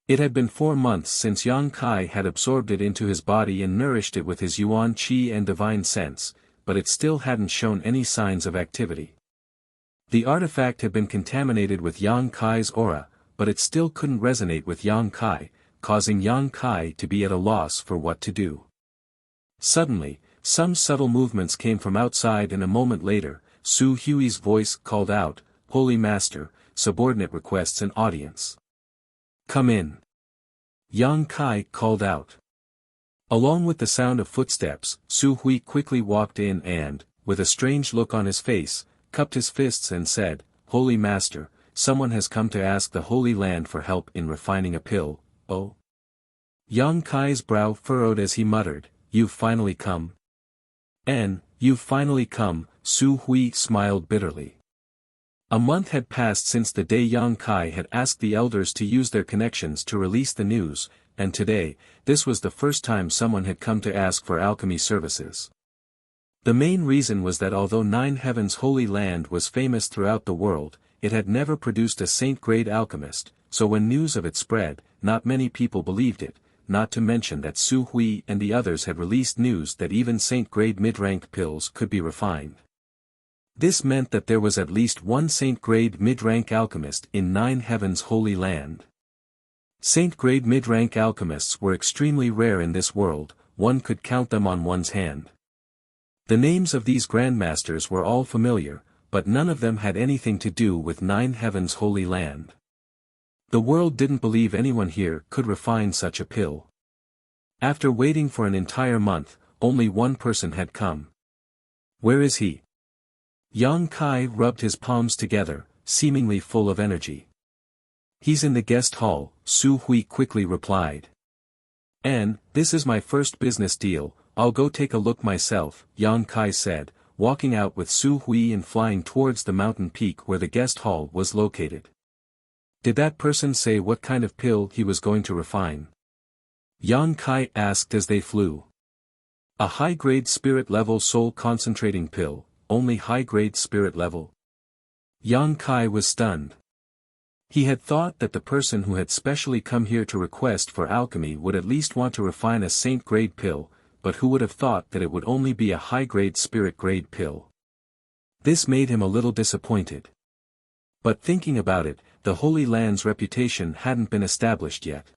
Speaker 1: It had been 4 months since Yang Kai had absorbed it into his body and nourished it with his Yuan Qi and divine sense, but it still hadn't shown any signs of activity. The artifact had been contaminated with Yang Kai's aura, but it still couldn't resonate with Yang Kai, causing Yang Kai to be at a loss for what to do. Suddenly, some subtle movements came from outside and a moment later, Su Hui's voice called out, Holy Master, subordinate requests an audience. Come in. Yang Kai called out. Along with the sound of footsteps, Su Hui quickly walked in and, with a strange look on his face, cupped his fists and said, "Holy Master, someone has come to ask the Holy Land for help in refining a pill, oh." Yang Kai's brow furrowed as he muttered, "You've finally come." You've finally come," Su Hui smiled bitterly. A month had passed since the day Yang Kai had asked the elders to use their connections to release the news, and today, this was the first time someone had come to ask for alchemy services. The main reason was that although Nine Heaven's Holy Land was famous throughout the world, it had never produced a saint-grade alchemist, so when news of it spread, not many people believed it, not to mention that Su Hui and the others had released news that even saint-grade mid-rank pills could be refined. This meant that there was at least one saint-grade mid-rank alchemist in Nine Heaven's Holy Land. Saint-grade mid-rank alchemists were extremely rare in this world, one could count them on one's hand. The names of these grandmasters were all familiar, but none of them had anything to do with Nine Heaven's Holy Land. The world didn't believe anyone here could refine such a pill. After waiting for an entire month, only one person had come. Where is he? Yang Kai rubbed his palms together, seemingly full of energy. He's in the guest hall, Su Hui quickly replied. This is my first business deal, I'll go take a look myself, Yang Kai said, walking out with Su Hui and flying towards the mountain peak where the guest hall was located. Did that person say what kind of pill he was going to refine? Yang Kai asked as they flew. A high-grade spirit-level soul-concentrating pill, only high-grade spirit level. Yang Kai was stunned. He had thought that the person who had specially come here to request for alchemy would at least want to refine a saint-grade pill, but who would have thought that it would only be a high-grade spirit-grade pill? This made him a little disappointed. But thinking about it, the Holy Land's reputation hadn't been established yet.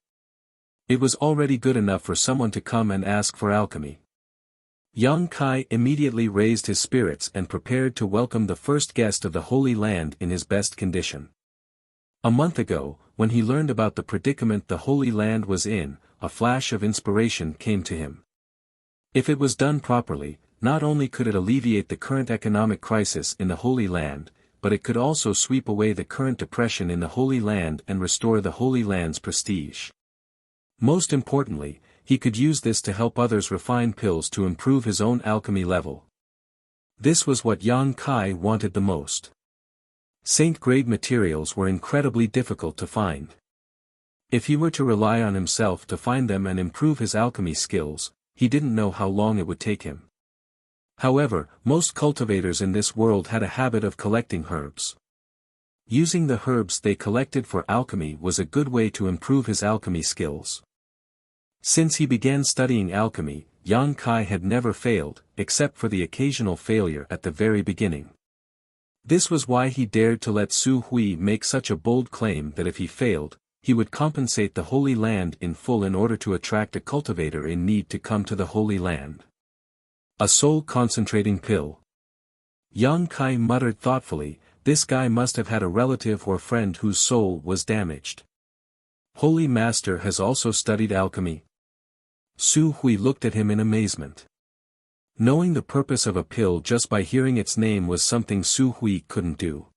Speaker 1: It was already good enough for someone to come and ask for alchemy. Yang Kai immediately raised his spirits and prepared to welcome the first guest of the Holy Land in his best condition. A month ago, when he learned about the predicament the Holy Land was in, a flash of inspiration came to him. If it was done properly, not only could it alleviate the current economic crisis in the Holy Land, but it could also sweep away the current depression in the Holy Land and restore the Holy Land's prestige. Most importantly, he could use this to help others refine pills to improve his own alchemy level. This was what Yang Kai wanted the most. Saint-grade materials were incredibly difficult to find. If he were to rely on himself to find them and improve his alchemy skills, he didn't know how long it would take him. However, most cultivators in this world had a habit of collecting herbs. Using the herbs they collected for alchemy was a good way to improve his alchemy skills. Since he began studying alchemy, Yang Kai had never failed, except for the occasional failure at the very beginning. This was why he dared to let Su Hui make such a bold claim that if he failed, he would compensate the Holy Land in full in order to attract a cultivator in need to come to the Holy Land. A soul-concentrating pill. Yang Kai muttered thoughtfully, this guy must have had a relative or friend whose soul was damaged. Holy Master has also studied alchemy. Su Hui looked at him in amazement. Knowing the purpose of a pill just by hearing its name was something Su Hui couldn't do.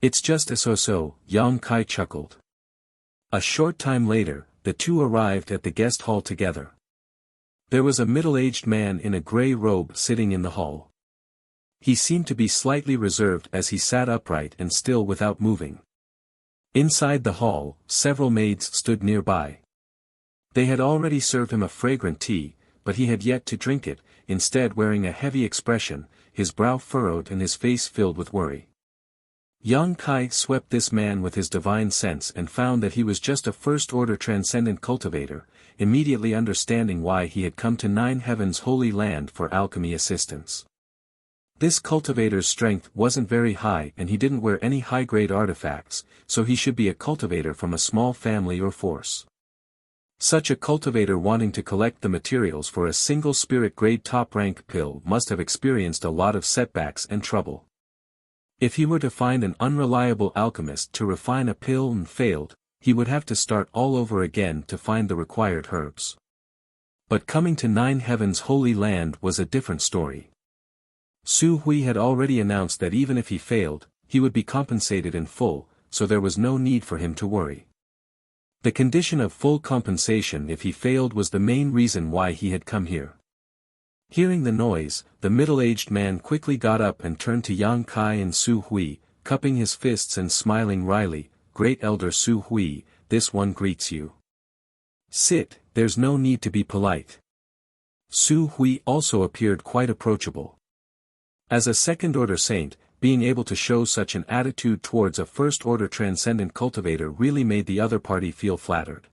Speaker 1: It's just a so-so, Yang Kai chuckled. A short time later, the two arrived at the guest hall together. There was a middle-aged man in a gray robe sitting in the hall. He seemed to be slightly reserved as he sat upright and still without moving. Inside the hall, several maids stood nearby. They had already served him a fragrant tea, but he had yet to drink it, instead wearing a heavy expression, his brow furrowed and his face filled with worry. Yang Kai swept this man with his divine sense and found that he was just a first-order transcendent cultivator, immediately understanding why he had come to Nine Heaven's Holy Land for alchemy assistance. This cultivator's strength wasn't very high and he didn't wear any high-grade artifacts, so he should be a cultivator from a small family or force. Such a cultivator wanting to collect the materials for a single spirit-grade top-rank pill must have experienced a lot of setbacks and trouble. If he were to find an unreliable alchemist to refine a pill and failed, he would have to start all over again to find the required herbs. But coming to Nine Heaven's Holy Land was a different story. Su Hui had already announced that even if he failed, he would be compensated in full, so there was no need for him to worry. The condition of full compensation if he failed was the main reason why he had come here. Hearing the noise, the middle-aged man quickly got up and turned to Yang Kai and Su Hui, cupping his fists and smiling wryly. "Great Elder Su Hui, this one greets you. Sit, there's no need to be polite." Su Hui also appeared quite approachable. As a second-order saint, being able to show such an attitude towards a first-order transcendent cultivator really made the other party feel flattered.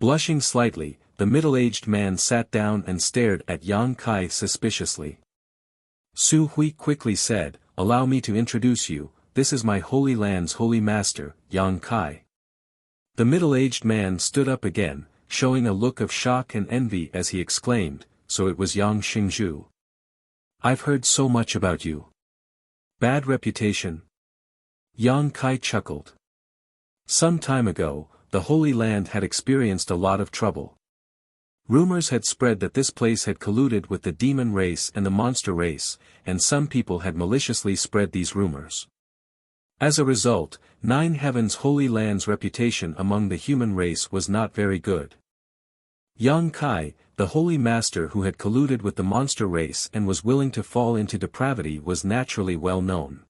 Speaker 1: Blushing slightly, the middle-aged man sat down and stared at Yang Kai suspiciously. Su Hui quickly said, "Allow me to introduce you, this is my Holy Land's Holy Master, Yang Kai." The middle-aged man stood up again, showing a look of shock and envy as he exclaimed, "So it was Yang Xingzhu. I've heard so much about you. Bad reputation?" Yang Kai chuckled. Some time ago, the Holy Land had experienced a lot of trouble. Rumors had spread that this place had colluded with the demon race and the monster race, and some people had maliciously spread these rumors. As a result, Nine Heaven's Holy Land's reputation among the human race was not very good. Yang Kai, the Holy Master who had colluded with the monster race and was willing to fall into depravity, was naturally well known.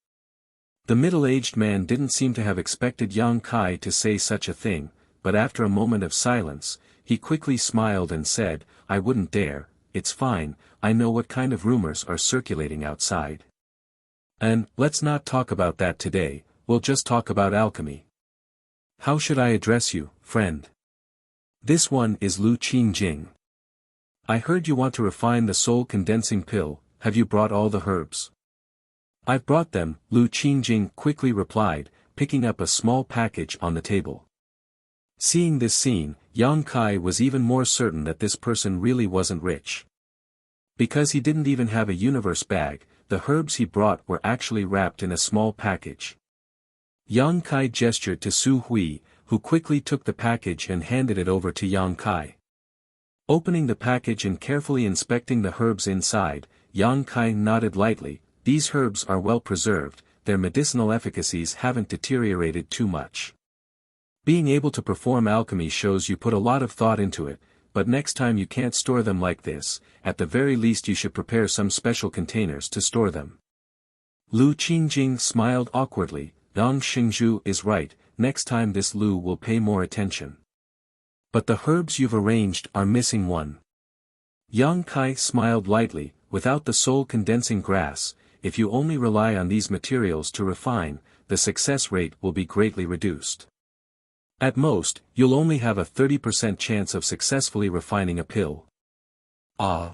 Speaker 1: The middle-aged man didn't seem to have expected Yang Kai to say such a thing, but after a moment of silence, he quickly smiled and said, "I wouldn't dare, it's fine, I know what kind of rumors are circulating outside. And, let's not talk about that today, we'll just talk about alchemy. How should I address you, friend? This one is Lu Qingjing. I heard you want to refine the soul-condensing pill, have you brought all the herbs?" "I've brought them," Lu Qingjing quickly replied, picking up a small package on the table. Seeing this scene, Yang Kai was even more certain that this person really wasn't rich. Because he didn't even have a universe bag, the herbs he brought were actually wrapped in a small package. Yang Kai gestured to Su Hui, who quickly took the package and handed it over to Yang Kai. Opening the package and carefully inspecting the herbs inside, Yang Kai nodded lightly. "These herbs are well preserved, their medicinal efficacies haven't deteriorated too much. Being able to perform alchemy shows you put a lot of thought into it, but next time you can't store them like this, at the very least you should prepare some special containers to store them." Lu Qingjing smiled awkwardly. "Yang Xingzhu is right, next time this Lu will pay more attention. But the herbs you've arranged are missing one." Yang Kai smiled lightly. "Without the soul-condensing grass, if you only rely on these materials to refine, the success rate will be greatly reduced. At most, you'll only have a 30% chance of successfully refining a pill." "Ah."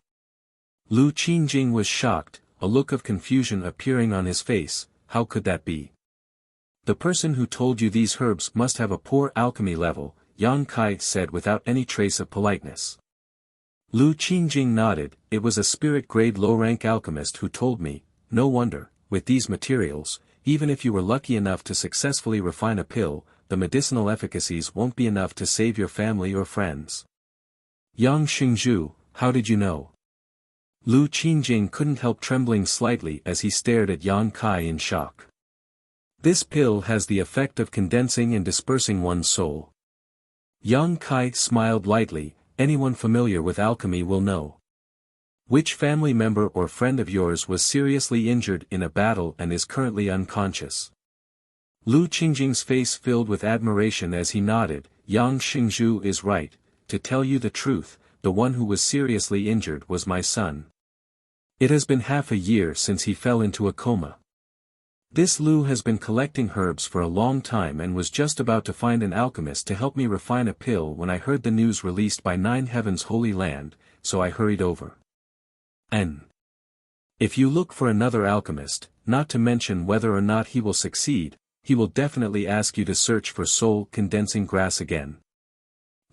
Speaker 1: Lu Qingjing was shocked, a look of confusion appearing on his face. "How could that be? The person who told you these herbs must have a poor alchemy level," Yang Kai said without any trace of politeness. Lu Qingjing nodded. "It was a spirit-grade low-rank alchemist who told me. No wonder, with these materials, even if you were lucky enough to successfully refine a pill, the medicinal efficacies won't be enough to save your family or friends." "Yang Xingzhu, how did you know?" Lu Qingjing couldn't help trembling slightly as he stared at Yang Kai in shock. "This pill has the effect of condensing and dispersing one's soul." Yang Kai smiled lightly. "Anyone familiar with alchemy will know. Which family member or friend of yours was seriously injured in a battle and is currently unconscious?" Lu Qingjing's face filled with admiration as he nodded. "Yang Xingzhu is right, to tell you the truth, the one who was seriously injured was my son. It has been half a year since he fell into a coma. This Lu has been collecting herbs for a long time and was just about to find an alchemist to help me refine a pill when I heard the news released by Nine Heaven's Holy Land, so I hurried over. And if you look for another alchemist, not to mention whether or not he will succeed, he will definitely ask you to search for soul-condensing grass again."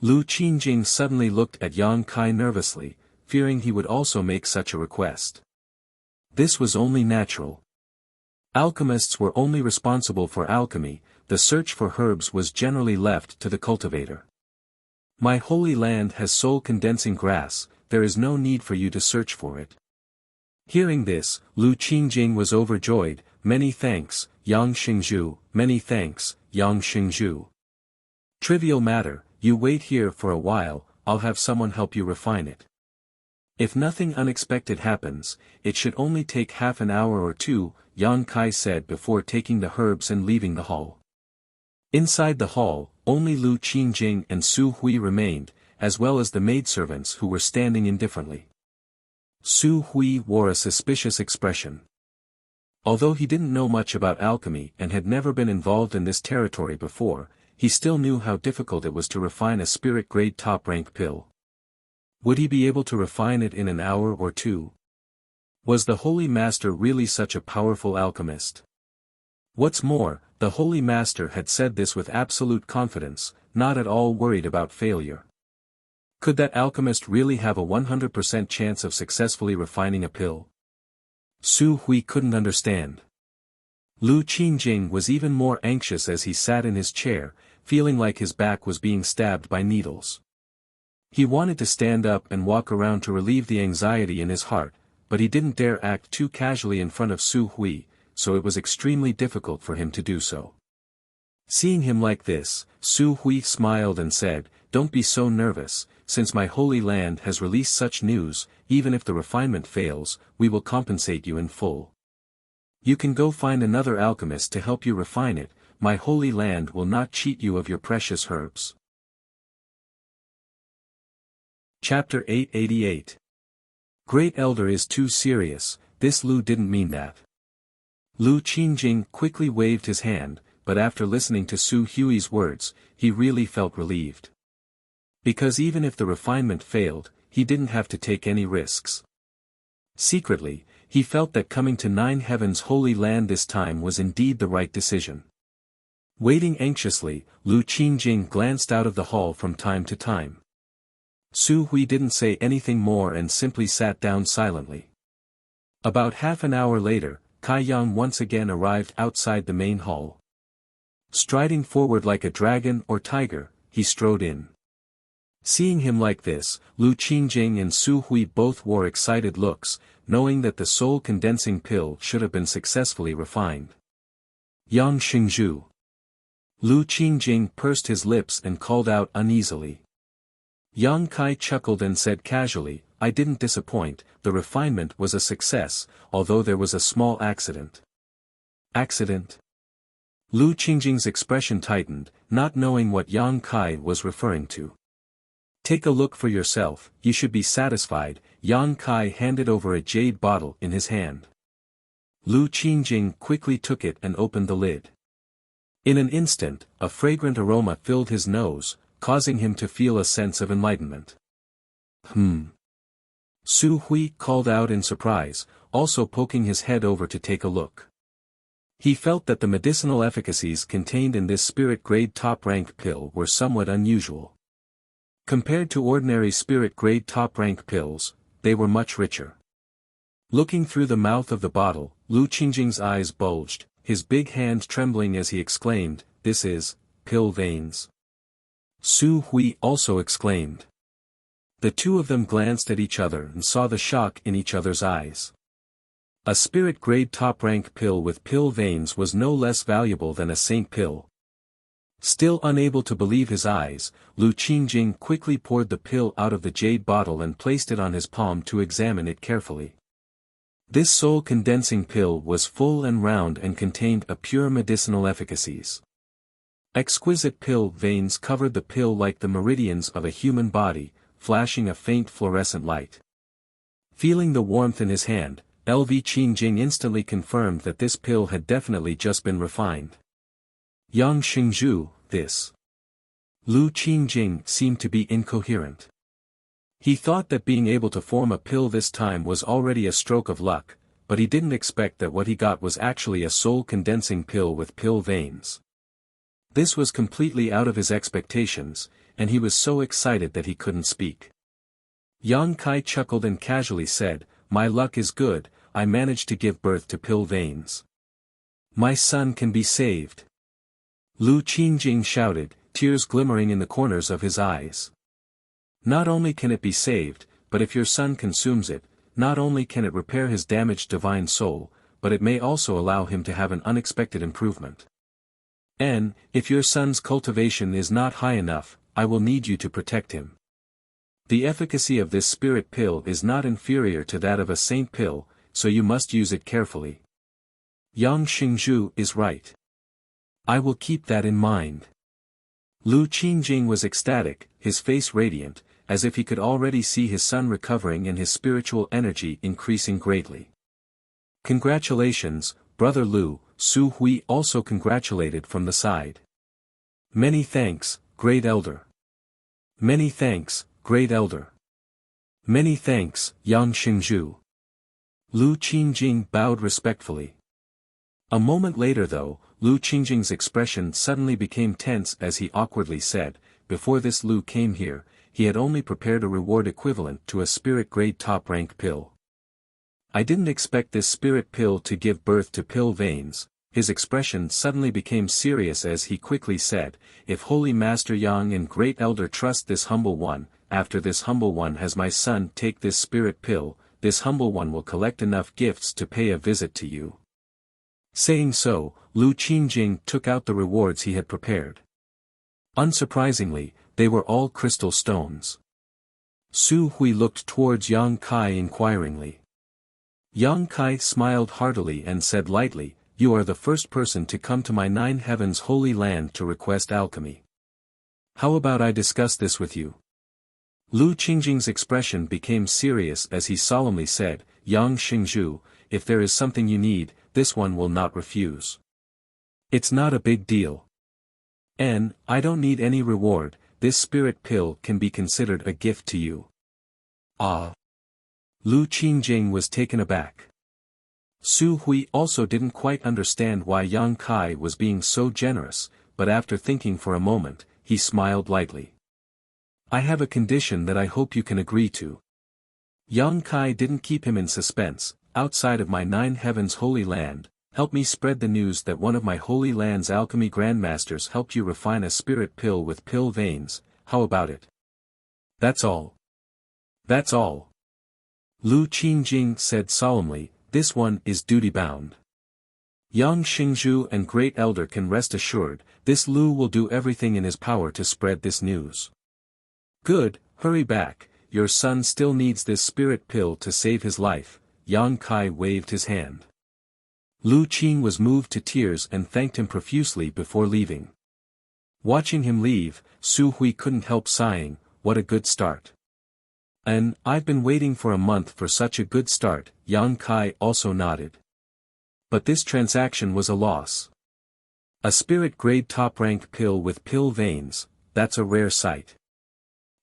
Speaker 1: Lu Qingjing suddenly looked at Yang Kai nervously, fearing he would also make such a request. This was only natural. Alchemists were only responsible for alchemy, the search for herbs was generally left to the cultivator. "My holy land has soul-condensing grass, there is no need for you to search for it. Hearing this, Lu Qingjing was overjoyed. Many thanks, Yang Xingzhu, many thanks, Yang Xingzhu. Trivial matter, you wait here for a while, I'll have someone help you refine it. If nothing unexpected happens, it should only take half an hour or two, Yang Kai said before taking the herbs and leaving the hall. Inside the hall, only Lu Qingjing and Su Hui remained, as well as the maidservants who were standing indifferently. Su Hui wore a suspicious expression. Although he didn't know much about alchemy and had never been involved in this territory before, he still knew how difficult it was to refine a spirit-grade top-rank pill. Would he be able to refine it in an hour or two? Was the Holy Master really such a powerful alchemist? What's more, the Holy Master had said this with absolute confidence, not at all worried about failure. Could that alchemist really have a 100% chance of successfully refining a pill? Su Hui couldn't understand. Lu Qingjing was even more anxious as he sat in his chair, feeling like his back was being stabbed by needles. He wanted to stand up and walk around to relieve the anxiety in his heart, but he didn't dare act too casually in front of Su Hui, so it was extremely difficult for him to do so. Seeing him like this, Su Hui smiled and said, "Don't be so nervous, since my holy land has released such news, even if the refinement fails, we will compensate you in full. You can go find another alchemist to help you refine it, my holy land will not cheat you of your precious herbs." Chapter 888. Great Elder is too serious, this Lu didn't mean that. Lu Qingjing quickly waved his hand, but after listening to Su Hui's words, he really felt relieved. Because even if the refinement failed, he didn't have to take any risks. Secretly, he felt that coming to Nine Heaven's holy land this time was indeed the right decision. Waiting anxiously, Lu Qingjing glanced out of the hall from time to time. Su Hui didn't say anything more and simply sat down silently. About half an hour later, Kai Yang once again arrived outside the main hall. Striding forward like a dragon or tiger, he strode in. Seeing him like this, Lu Qingjing and Su Hui both wore excited looks, knowing that the soul-condensing pill should have been successfully refined. Yang Xingzhu. Lu Qingjing pursed his lips and called out uneasily. Yang Kai chuckled and said casually, "I didn't disappoint, the refinement was a success, although there was a small accident." Accident? Lu Qingjing's expression tightened, not knowing what Yang Kai was referring to. "Take a look for yourself, you should be satisfied." Yang Kai handed over a jade bottle in his hand. Lu Qingjing quickly took it and opened the lid. In an instant, a fragrant aroma filled his nose, causing him to feel a sense of enlightenment. Su Hui called out in surprise, also poking his head over to take a look. He felt that the medicinal efficacies contained in this spirit-grade top-rank pill were somewhat unusual. Compared to ordinary spirit-grade top-rank pills, they were much richer. Looking through the mouth of the bottle, Lu Qingjing's eyes bulged, his big hand trembling as he exclaimed, "This is pill veins." Su Hui also exclaimed. The two of them glanced at each other and saw the shock in each other's eyes. A spirit-grade top-rank pill with pill veins was no less valuable than a saint pill. Still unable to believe his eyes, Lu Qingjing quickly poured the pill out of the jade bottle and placed it on his palm to examine it carefully. This soul-condensing pill was full and round and contained a pure medicinal efficacies. Exquisite pill veins covered the pill like the meridians of a human body, flashing a faint fluorescent light. Feeling the warmth in his hand, Lv Qingjing instantly confirmed that this pill had definitely just been refined. Yang Xingzhu, this. Lu Qingjing seemed to be incoherent. He thought that being able to form a pill this time was already a stroke of luck, but he didn't expect that what he got was actually a soul-condensing pill with pill veins. This was completely out of his expectations, and he was so excited that he couldn't speak. Yang Kai chuckled and casually said, "My luck is good, I managed to give birth to pill veins. My son can be saved." Lu Qingjing shouted, tears glimmering in the corners of his eyes. "Not only can it be saved, but if your son consumes it, not only can it repair his damaged divine soul, but it may also allow him to have an unexpected improvement. And, if your son's cultivation is not high enough, I will need you to protect him. The efficacy of this spirit pill is not inferior to that of a saint pill, so you must use it carefully. Yang Xingzhu is right. I will keep that in mind. Lu Qingjing was ecstatic, his face radiant, as if he could already see his son recovering and his spiritual energy increasing greatly. Congratulations, Brother Lu, Su Hui also congratulated from the side. Many thanks, Great Elder. Many thanks, Great Elder. Many thanks, Yang Xingzhu. Lu Qingjing bowed respectfully. A moment later though, Lu Qingjing's expression suddenly became tense as he awkwardly said, before this Lu came here, he had only prepared a reward equivalent to a spirit-grade top-rank pill. I didn't expect this spirit pill to give birth to pill veins. His expression suddenly became serious as he quickly said, if Holy Master Yang and Great Elder trust this humble one, after this humble one has my son take this spirit pill, this humble one will collect enough gifts to pay a visit to you. Saying so, Lu Qingjing took out the rewards he had prepared. Unsurprisingly, they were all crystal stones. Su Hui looked towards Yang Kai inquiringly. Yang Kai smiled heartily and said lightly, you are the first person to come to my 9 heavens holy land to request alchemy. How about I discuss this with you? Lu Qingjing's expression became serious as he solemnly said, Yang Xingzhu, if there is something you need, this one will not refuse. It's not a big deal. And, I don't need any reward, this spirit pill can be considered a gift to you. Ah. Lu Qingjing was taken aback. Su Hui also didn't quite understand why Yang Kai was being so generous, but after thinking for a moment, he smiled lightly. I have a condition that I hope you can agree to. Yang Kai didn't keep him in suspense, outside of my 9 heavens holy land, help me spread the news that one of my holy land's alchemy grandmasters helped you refine a spirit pill with pill veins, how about it? That's all. That's all. Lu Qingjing said solemnly, this one is duty-bound. Yang Xingzhu and Great Elder can rest assured, this Lu will do everything in his power to spread this news. Good, hurry back, your son still needs this spirit pill to save his life, Yang Kai waved his hand. Lu Qing was moved to tears and thanked him profusely before leaving. Watching him leave, Su Hui couldn't help sighing, what a good start. And, I've been waiting for a month for such a good start, Yang Kai also nodded. But this transaction was a loss. A spirit-grade top-rank pill with pill veins, that's a rare sight.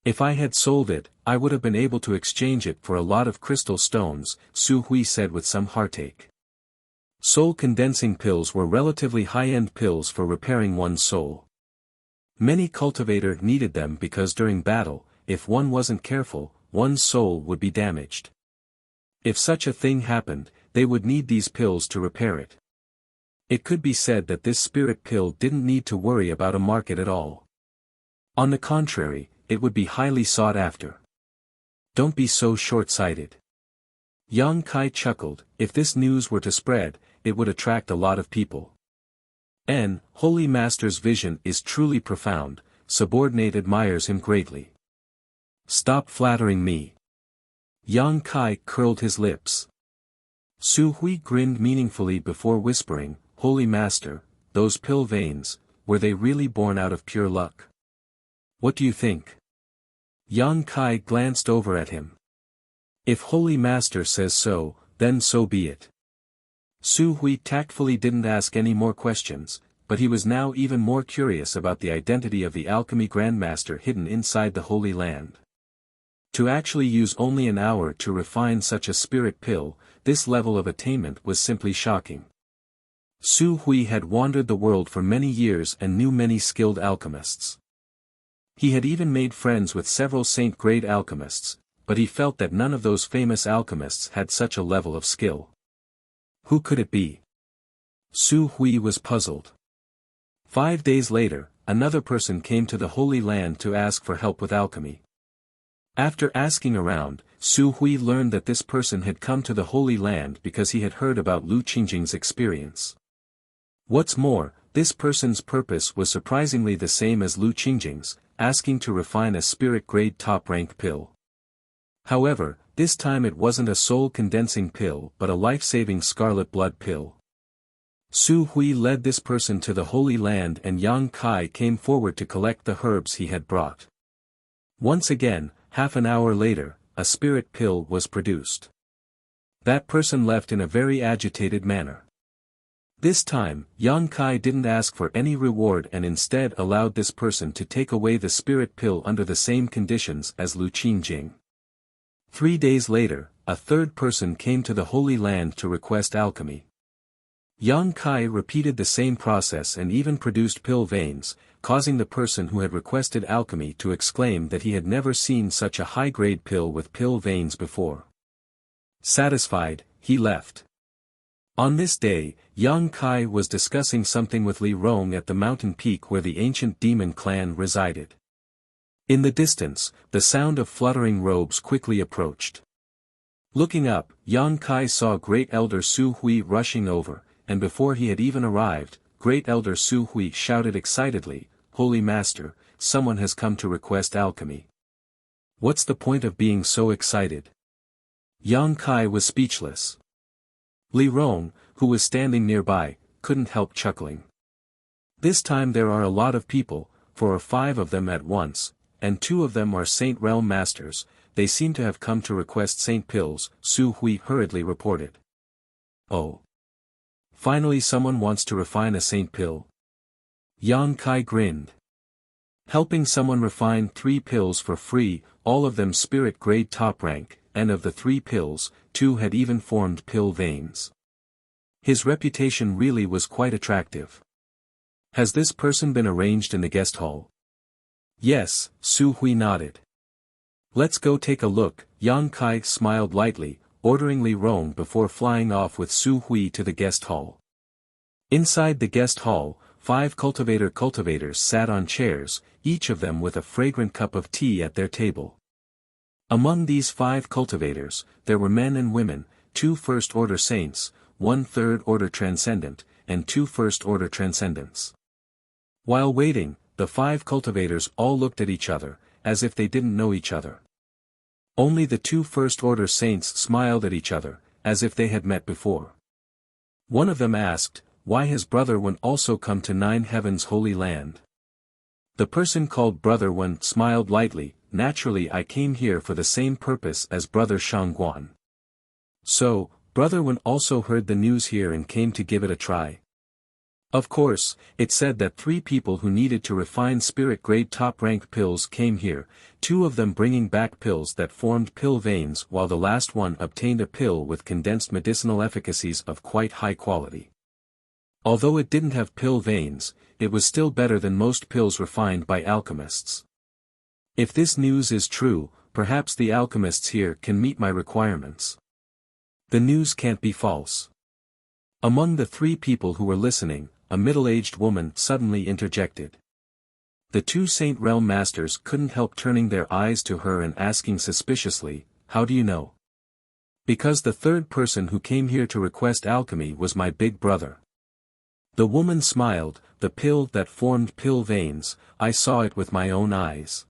Speaker 1: If I had sold it, I would have been able to exchange it for a lot of crystal stones, Su Hui said with some heartache. Soul-condensing pills were relatively high-end pills for repairing one's soul. Many cultivators needed them because during battle, if one wasn't careful, one's soul would be damaged. If such a thing happened, they would need these pills to repair it. It could be said that this spirit pill didn't need to worry about a market at all. On the contrary, it would be highly sought after. Don't be so short-sighted. Yang Kai chuckled, if this news were to spread, it would attract a lot of people. And, Holy Master's vision is truly profound, subordinate admires him greatly. Stop flattering me. Yang Kai curled his lips. Su Hui grinned meaningfully before whispering, Holy Master, those pill veins, were they really born out of pure luck? What do you think? Yang Kai glanced over at him. If Holy Master says so, then so be it. Su Hui tactfully didn't ask any more questions, but he was now even more curious about the identity of the alchemy grandmaster hidden inside the Holy Land. To actually use only an hour to refine such a spirit pill, this level of attainment was simply shocking. Su Hui had wandered the world for many years and knew many skilled alchemists. He had even made friends with several saint-grade alchemists, but he felt that none of those famous alchemists had such a level of skill. Who could it be? Su Hui was puzzled. 5 days later, another person came to the Holy Land to ask for help with alchemy. After asking around, Su Hui learned that this person had come to the Holy Land because he had heard about Lu Qingjing's experience. What's more, this person's purpose was surprisingly the same as Lu Qingjing's, asking to refine a spirit-grade top-rank pill. However, this time it wasn't a soul-condensing pill but a life-saving scarlet blood pill. Su Hui led this person to the Holy Land and Yang Kai came forward to collect the herbs he had brought. Once again, half an hour later, a spirit pill was produced. That person left in a very agitated manner. This time, Yang Kai didn't ask for any reward and instead allowed this person to take away the spirit pill under the same conditions as Lu Qingjing. 3 days later, a third person came to the Holy Land to request alchemy. Yang Kai repeated the same process and even produced pill veins, causing the person who had requested alchemy to exclaim that he had never seen such a high-grade pill with pill veins before. Satisfied, he left. On this day, Yang Kai was discussing something with Li Rong at the mountain peak where the ancient demon clan resided. In the distance, the sound of fluttering robes quickly approached. Looking up, Yang Kai saw Great Elder Su Hui rushing over, and before he had even arrived, Great Elder Su Hui shouted excitedly, "Holy Master, someone has come to request alchemy." What's the point of being so excited? Yang Kai was speechless. Li Rong, who was standing nearby, couldn't help chuckling. This time there are a lot of people, 4 or 5 of them at once, and 2 of them are Saint Realm Masters, they seem to have come to request Saint Pills, Su Hui hurriedly reported. Oh. Finally someone wants to refine a Saint Pill? Yang Kai grinned. Helping someone refine 3 pills for free, all of them spirit-grade top rank, and of the 3 pills, 2 had even formed pill veins. His reputation really was quite attractive. Has this person been arranged in the guest hall? Yes, Su Hui nodded. Let's go take a look, Yang Kai smiled lightly, ordering Li Rong before flying off with Su Hui to the guest hall. Inside the guest hall, 5 cultivators sat on chairs, each of them with a fragrant cup of tea at their table. Among these 5 cultivators, there were men and women, 2 first-order saints, 1 third-order transcendent, and 2 first-order transcendents. While waiting, the 5 cultivators all looked at each other, as if they didn't know each other. Only the 2 first-order saints smiled at each other, as if they had met before. One of them asked, "Why has Brother Wen also come to 9 Heaven's Holy Land?" The person called Brother Wen smiled lightly, "Naturally I came here for the same purpose as Brother Shangguan." So, Brother Wen also heard the news here and came to give it a try. Of course, it said that 3 people who needed to refine spirit-grade top-rank pills came here, 2 of them bringing back pills that formed pill veins while the last one obtained a pill with condensed medicinal efficacies of quite high quality. Although it didn't have pill veins, it was still better than most pills refined by alchemists. If this news is true, perhaps the alchemists here can meet my requirements. The news can't be false. Among the 3 people who were listening, a middle-aged woman suddenly interjected. The 2 Saint Realm Masters couldn't help turning their eyes to her and asking suspiciously, "How do you know?" "Because the 3rd person who came here to request alchemy was my big brother." The woman smiled, "The pill that formed pill veins, I saw it with my own eyes."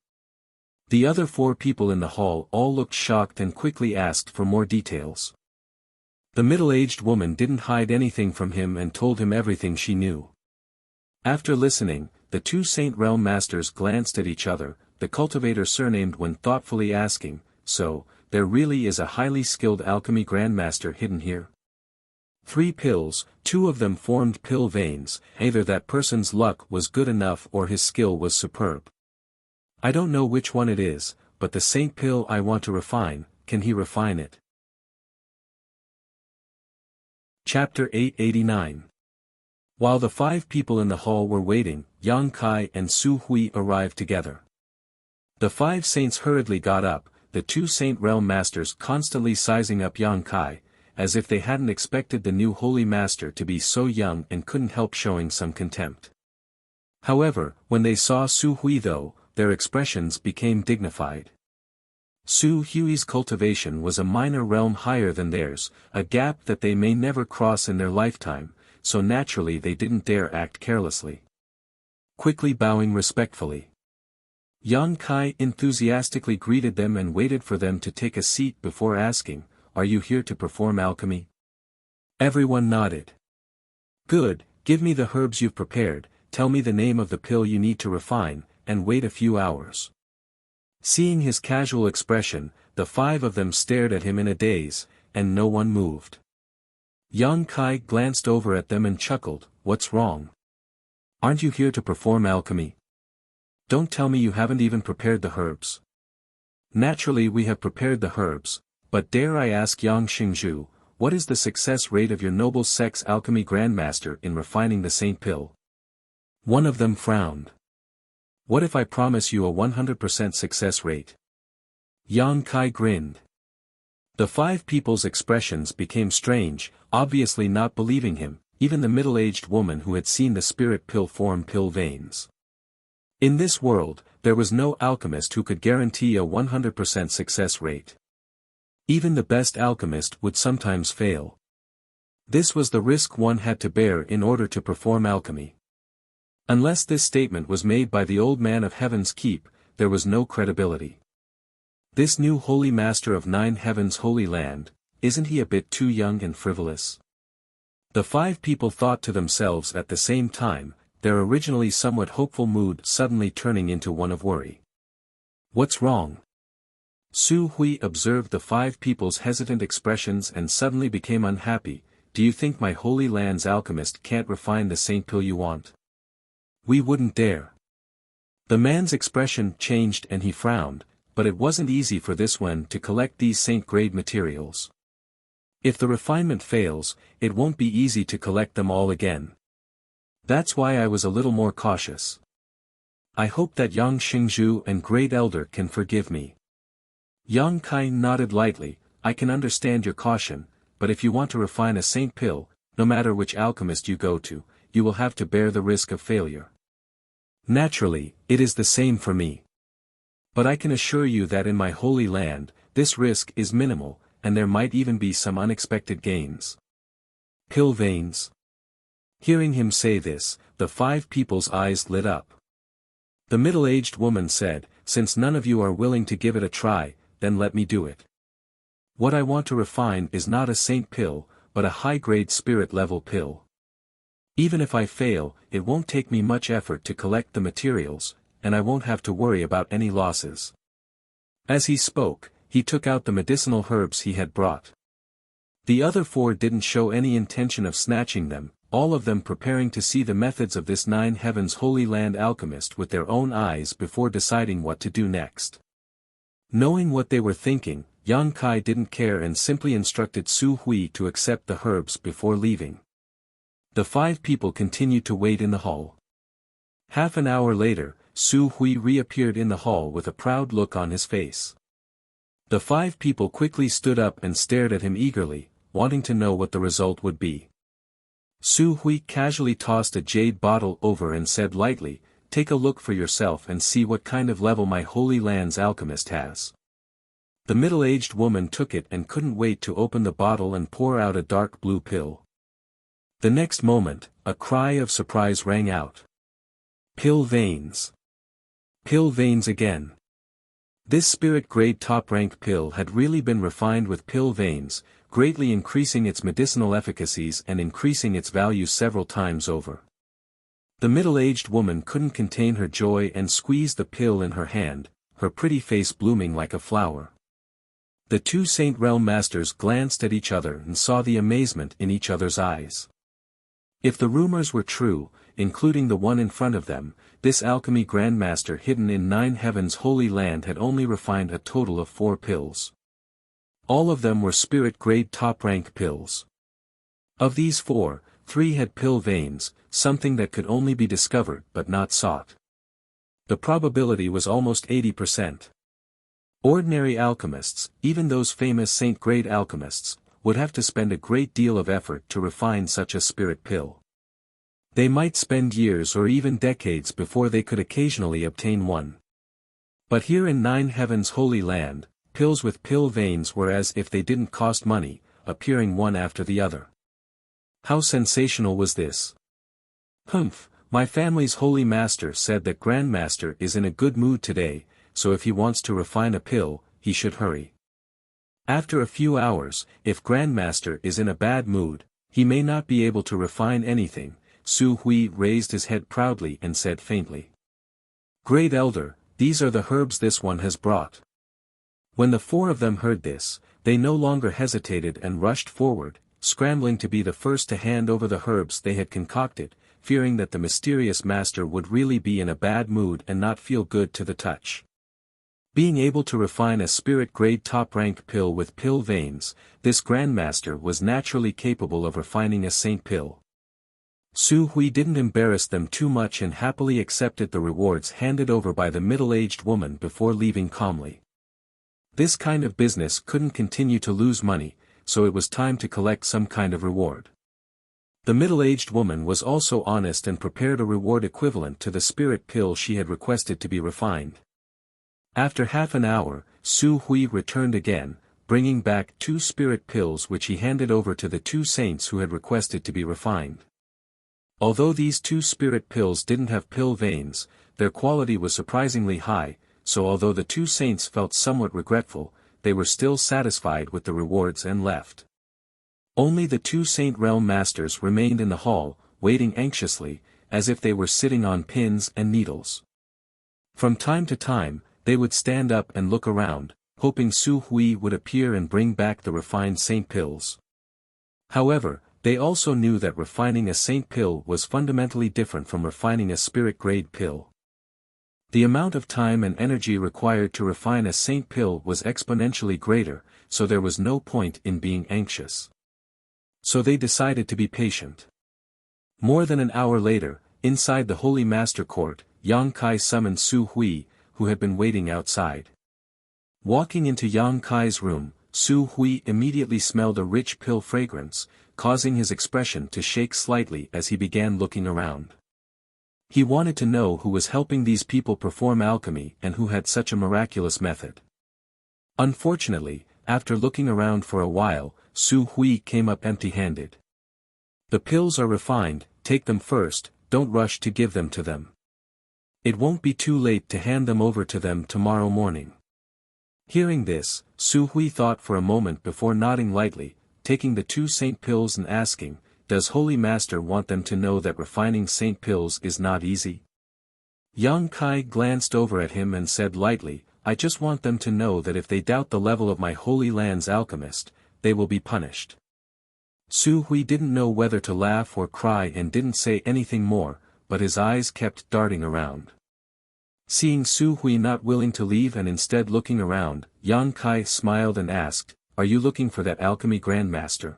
Speaker 1: The other 4 people in the hall all looked shocked and quickly asked for more details. The middle-aged woman didn't hide anything from him and told him everything she knew. After listening, the 2 Saint Realm Masters glanced at each other, the cultivator surnamed Wen thoughtfully asking, "So, there really is a highly skilled alchemy grandmaster hidden here?" 3 pills, 2 of them formed pill veins, either that person's luck was good enough or his skill was superb. I don't know which one it is, but the saint pill I want to refine, can he refine it? Chapter 889. While the 5 people in the hall were waiting, Yang Kai and Su Hui arrived together. The 5 saints hurriedly got up, the 2 Saint Realm Masters constantly sizing up Yang Kai, as if they hadn't expected the new Holy Master to be so young and couldn't help showing some contempt. However, when they saw Su Hui though, their expressions became dignified. Su Hui's cultivation was a minor realm higher than theirs, a gap that they may never cross in their lifetime, so naturally they didn't dare act carelessly. Quickly bowing respectfully, Yang Kai enthusiastically greeted them and waited for them to take a seat before asking, "Are you here to perform alchemy?" Everyone nodded. "Good, give me the herbs you've prepared, tell me the name of the pill you need to refine, and wait a few hours." Seeing his casual expression, the five of them stared at him in a daze, and no one moved. Yang Kai glanced over at them and chuckled, "What's wrong? Aren't you here to perform alchemy? Don't tell me you haven't even prepared the herbs." "Naturally we have prepared the herbs, but dare I ask Yang Xingzhu, what is the success rate of your noble sex alchemy grandmaster in refining the saint pill?" One of them frowned. "What if I promise you a 100% success rate?" Yang Kai grinned. The five people's expressions became strange, obviously not believing him, even the middle-aged woman who had seen the spirit pill form pill veins. In this world, there was no alchemist who could guarantee a 100% success rate. Even the best alchemist would sometimes fail. This was the risk one had to bear in order to perform alchemy. Unless this statement was made by the old man of Heaven's Keep, there was no credibility. This new holy master of 9 heavens holy land, isn't he a bit too young and frivolous? The five people thought to themselves at the same time, their originally somewhat hopeful mood suddenly turning into one of worry. "What's wrong?" Su Hui observed the five people's hesitant expressions and suddenly became unhappy. "Do you think my holy land's alchemist can't refine the saint pill you want?" "We wouldn't dare." The man's expression changed and he frowned, but it wasn't easy for this one to collect these saint-grade materials. If the refinement fails, it won't be easy to collect them all again. That's why I was a little more cautious. I hope that Yang Xingzhu and Great Elder can forgive me. Yang Kai nodded lightly. "I can understand your caution, but if you want to refine a saint pill, no matter which alchemist you go to, you will have to bear the risk of failure. Naturally, it is the same for me. But I can assure you that in my holy land, this risk is minimal, and there might even be some unexpected gains." Pill veins. Hearing him say this, the five people's eyes lit up. The middle-aged woman said, "Since none of you are willing to give it a try, then let me do it. What I want to refine is not a saint pill, but a high-grade spirit-level pill. Even if I fail, it won't take me much effort to collect the materials, and I won't have to worry about any losses." As he spoke, he took out the medicinal herbs he had brought. The other four didn't show any intention of snatching them, all of them preparing to see the methods of this 9 heavens holy land alchemist with their own eyes before deciding what to do next. Knowing what they were thinking, Yang Kai didn't care and simply instructed Su Hui to accept the herbs before leaving. The five people continued to wait in the hall. Half an hour later, Su Hui reappeared in the hall with a proud look on his face. The five people quickly stood up and stared at him eagerly, wanting to know what the result would be. Su Hui casually tossed a jade bottle over and said lightly, "Take a look for yourself and see what kind of level my holy land's alchemist has." The middle-aged woman took it and couldn't wait to open the bottle and pour out a dark blue pill. The next moment, a cry of surprise rang out. "Pill veins! Pill veins again!" This spirit-grade top-rank pill had really been refined with pill veins, greatly increasing its medicinal efficacies and increasing its value several times over. The middle-aged woman couldn't contain her joy and squeezed the pill in her hand, her pretty face blooming like a flower. The two Saint Realm Masters glanced at each other and saw the amazement in each other's eyes. If the rumors were true, including the one in front of them, this alchemy grandmaster hidden in 9 heavens holy land had only refined a total of 4 pills. All of them were spirit-grade top-rank pills. Of these 4, 3 had pill veins, something that could only be discovered but not sought. The probability was almost 80%. Ordinary alchemists, even those famous saint-grade alchemists, would have to spend a great deal of effort to refine such a spirit pill. They might spend years or even decades before they could occasionally obtain one. But here in 9 heavens holy land, pills with pill veins were as if they didn't cost money, appearing one after the other. How sensational was this? Humph, my family's holy master said that Grandmaster is in a good mood today, so if he wants to refine a pill, he should hurry. After a few hours, if Grandmaster is in a bad mood, he may not be able to refine anything. Su Hui raised his head proudly and said faintly. Great Elder, these are the herbs this one has brought. When the four of them heard this, they no longer hesitated and rushed forward, scrambling to be the first to hand over the herbs they had concocted, fearing that the mysterious master would really be in a bad mood and not feel good to the touch. Being able to refine a spirit-grade top-ranked pill with pill veins, this Grandmaster was naturally capable of refining a saint pill. Su Hui didn't embarrass them too much and happily accepted the rewards handed over by the middle-aged woman before leaving calmly. This kind of business couldn't continue to lose money, so it was time to collect some kind of reward. The middle-aged woman was also honest and prepared a reward equivalent to the spirit pill she had requested to be refined. After half an hour, Su Hui returned again, bringing back 2 spirit pills which he handed over to the 2 saints who had requested to be refined. Although these 2 spirit pills didn't have pill veins, their quality was surprisingly high, so although the 2 saints felt somewhat regretful, they were still satisfied with the rewards and left. Only the 2 Saint Realm Masters remained in the hall, waiting anxiously, as if they were sitting on pins and needles. From time to time, they would stand up and look around, hoping Su Hui would appear and bring back the refined saint pills. However, they also knew that refining a saint pill was fundamentally different from refining a spirit-grade pill. The amount of time and energy required to refine a saint pill was exponentially greater, so there was no point in being anxious. So they decided to be patient. More than an hour later, inside the Holy Master Court, Yang Kai summoned Su Hui, who had been waiting outside. Walking into Yang Kai's room, Su Hui immediately smelled a rich pill fragrance, causing his expression to shake slightly as he began looking around. He wanted to know who was helping these people perform alchemy and who had such a miraculous method. Unfortunately, after looking around for a while, Su Hui came up empty-handed. The pills are refined, take them first, don't rush to give them to them. It won't be too late to hand them over to them tomorrow morning. Hearing this, Su Hui thought for a moment before nodding lightly, taking the 2 saint pills and asking, does Holy Master want them to know that refining saint pills is not easy? Yang Kai glanced over at him and said lightly, I just want them to know that if they doubt the level of my Holy Land's alchemist, they will be punished. Su Hui didn't know whether to laugh or cry and didn't say anything more, but his eyes kept darting around. Seeing Su Hui not willing to leave and instead looking around, Yang Kai smiled and asked, are you looking for that alchemy grandmaster?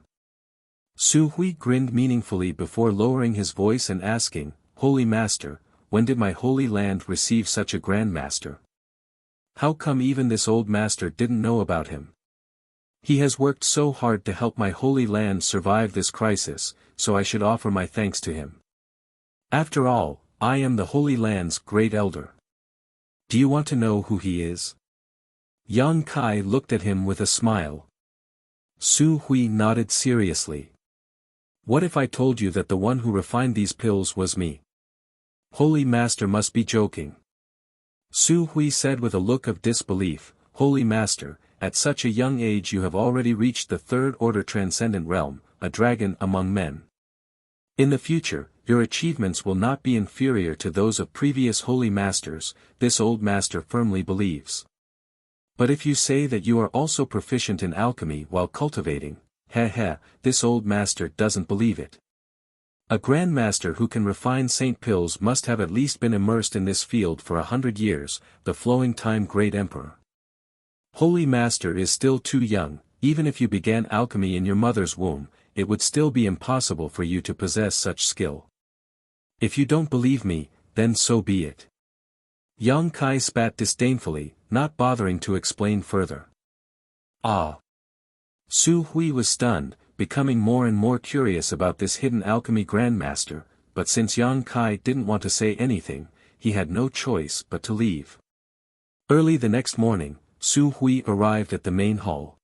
Speaker 1: Su Hui grinned meaningfully before lowering his voice and asking, Holy Master, when did my Holy Land receive such a grandmaster? How come even this old master didn't know about him? He has worked so hard to help my Holy Land survive this crisis, so I should offer my thanks to him. After all, I am the Holy Land's great elder. Do you want to know who he is? Yang Kai looked at him with a smile. Su Hui nodded seriously. What if I told you that the one who refined these pills was me? Holy Master must be joking. Su Hui said with a look of disbelief, Holy Master, at such a young age you have already reached the 3rd order transcendent realm, a dragon among men. In the future, your achievements will not be inferior to those of previous holy masters, this old master firmly believes. But if you say that you are also proficient in alchemy while cultivating, this old master doesn't believe it. A grandmaster who can refine saint pills must have at least been immersed in this field for 100 years, the flowing time great emperor. Holy Master is still too young, even if you began alchemy in your mother's womb, it would still be impossible for you to possess such skill. If you don't believe me, then so be it. Yang Kai spat disdainfully, not bothering to explain further. Ah! Su Hui was stunned, becoming more and more curious about this hidden alchemy grandmaster, but since Yang Kai didn't want to say anything, he had no choice but to leave. Early the next morning, Su Hui arrived at the main hall.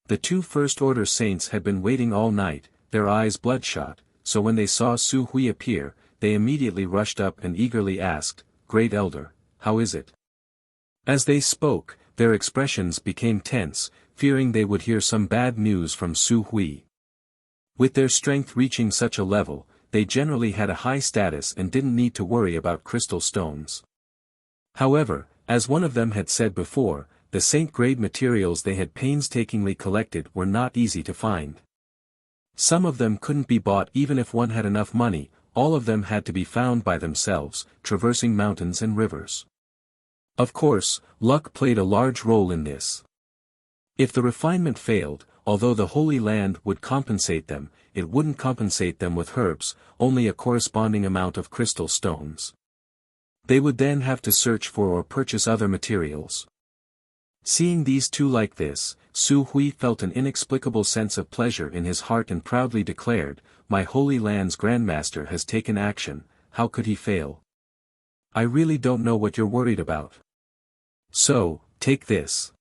Speaker 1: The two First Order saints had been waiting all night, their eyes bloodshot, so when they saw Su Hui appear, they immediately rushed up and eagerly asked, "Great Elder, how is it?" As they spoke, their expressions became tense, fearing they would hear some bad news from Su Hui. With their strength reaching such a level, they generally had a high status and didn't need to worry about crystal stones. However, as one of them had said before, the saint-grade materials they had painstakingly collected were not easy to find. Some of them couldn't be bought even if one had enough money, all of them had to be found by themselves, traversing mountains and rivers. Of course, luck played a large role in this. If the refinement failed, although the Holy Land would compensate them, it wouldn't compensate them with herbs, only a corresponding amount of crystal stones. They would then have to search for or purchase other materials. Seeing these two like this, Su Hui felt an inexplicable sense of pleasure in his heart and proudly declared, "My Holy Land's Grandmaster has taken action, how could he fail? I really don't know what you're worried about. So, take this."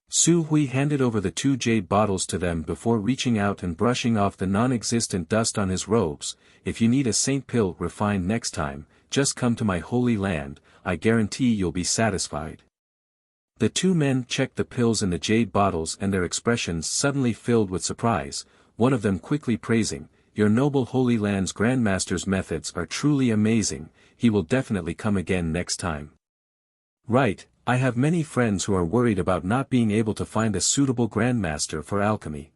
Speaker 1: Su Hui handed over the two jade bottles to them before reaching out and brushing off the non-existent dust on his robes. "If you need a saint pill refined next time, just come to my Holy Land, I guarantee you'll be satisfied." The two men checked the pills in the jade bottles and their expressions suddenly filled with surprise, one of them quickly praising, "Your noble Holy Land's Grandmaster's methods are truly amazing, he will definitely come again next time." "Right, I have many friends who are worried about not being able to find a suitable Grandmaster for alchemy.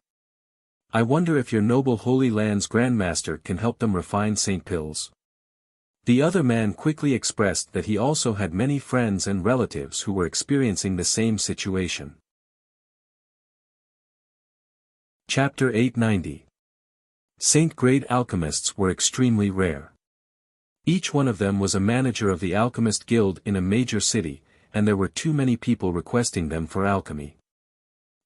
Speaker 1: I wonder if your noble Holy Land's Grandmaster can help them refine saint pills." The other man quickly expressed that he also had many friends and relatives who were experiencing the same situation. Chapter 890. Saint-grade alchemists were extremely rare. Each one of them was a manager of the alchemist guild in a major city, and there were too many people requesting them for alchemy.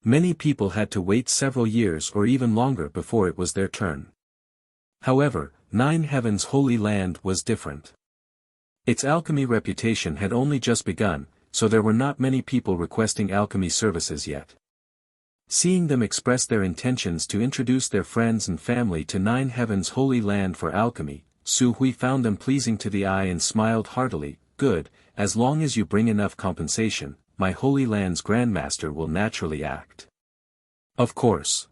Speaker 1: Many people had to wait several years or even longer before it was their turn. However, Nine Heaven's Holy Land was different. Its alchemy reputation had only just begun, so there were not many people requesting alchemy services yet. Seeing them express their intentions to introduce their friends and family to Nine Heaven's Holy Land for alchemy, Su Hui found them pleasing to the eye and smiled heartily, "Good, as long as you bring enough compensation, my Holy Land's Grandmaster will naturally act." "Of course."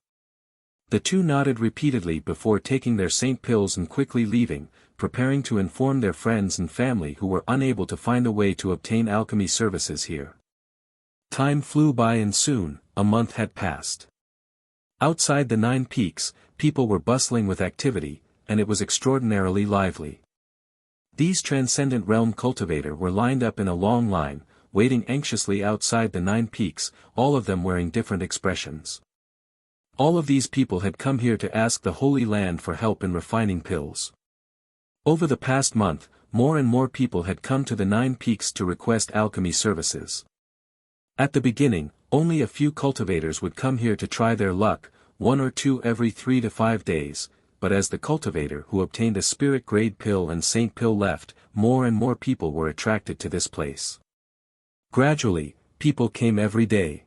Speaker 1: The two nodded repeatedly before taking their saint pills and quickly leaving, preparing to inform their friends and family who were unable to find a way to obtain alchemy services here. Time flew by and soon, a month had passed. Outside the 9 peaks, people were bustling with activity, and it was extraordinarily lively. These transcendent realm cultivators were lined up in a long line, waiting anxiously outside the 9 peaks, all of them wearing different expressions. All of these people had come here to ask the Holy Land for help in refining pills. Over the past month, more and more people had come to the 9 peaks to request alchemy services. At the beginning, only a few cultivators would come here to try their luck, 1 or 2 every 3 to 5 days, but as the cultivator who obtained a spirit-grade pill and saint pill left, more and more people were attracted to this place. Gradually, people came every day.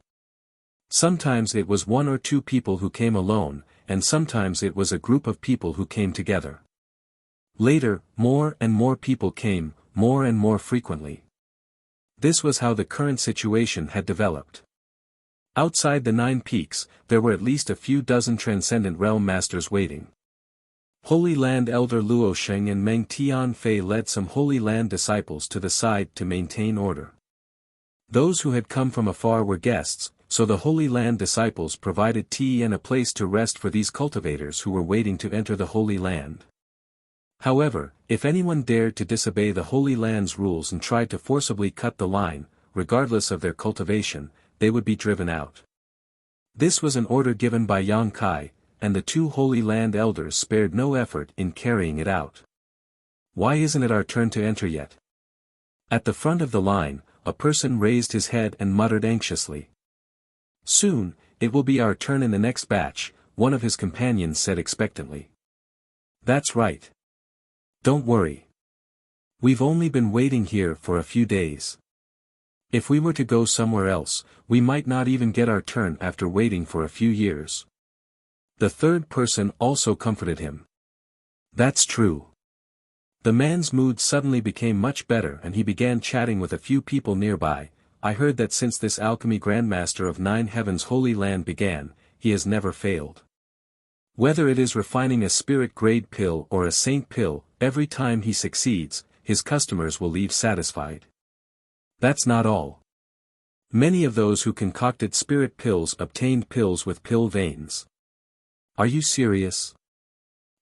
Speaker 1: Sometimes it was 1 or 2 people who came alone, and sometimes it was a group of people who came together. Later, more and more people came, more and more frequently. This was how the current situation had developed. Outside the 9 peaks, there were at least a few dozen transcendent realm masters waiting. Holy Land Elder Luo Sheng and Meng Tianfei led some Holy Land disciples to the side to maintain order. Those who had come from afar were guests, so the Holy Land disciples provided tea and a place to rest for these cultivators who were waiting to enter the Holy Land. However, if anyone dared to disobey the Holy Land's rules and tried to forcibly cut the line, regardless of their cultivation, they would be driven out. This was an order given by Yang Kai, and the 2 Holy Land elders spared no effort in carrying it out. "Why isn't it our turn to enter yet?" At the front of the line, a person raised his head and muttered anxiously. "Soon, it will be our turn in the next batch," one of his companions said expectantly. "That's right. Don't worry. We've only been waiting here for a few days." If we were to go somewhere else, we might not even get our turn after waiting for a few years. The third person also comforted him. That's true. The man's mood suddenly became much better and he began chatting with a few people nearby. I heard that since this alchemy grandmaster of 9 Heavens Holy Land began, he has never failed. Whether it is refining a spirit-grade pill or a saint pill, every time he succeeds, his customers will leave satisfied. That's not all. Many of those who concocted spirit pills obtained pills with pill veins. Are you serious?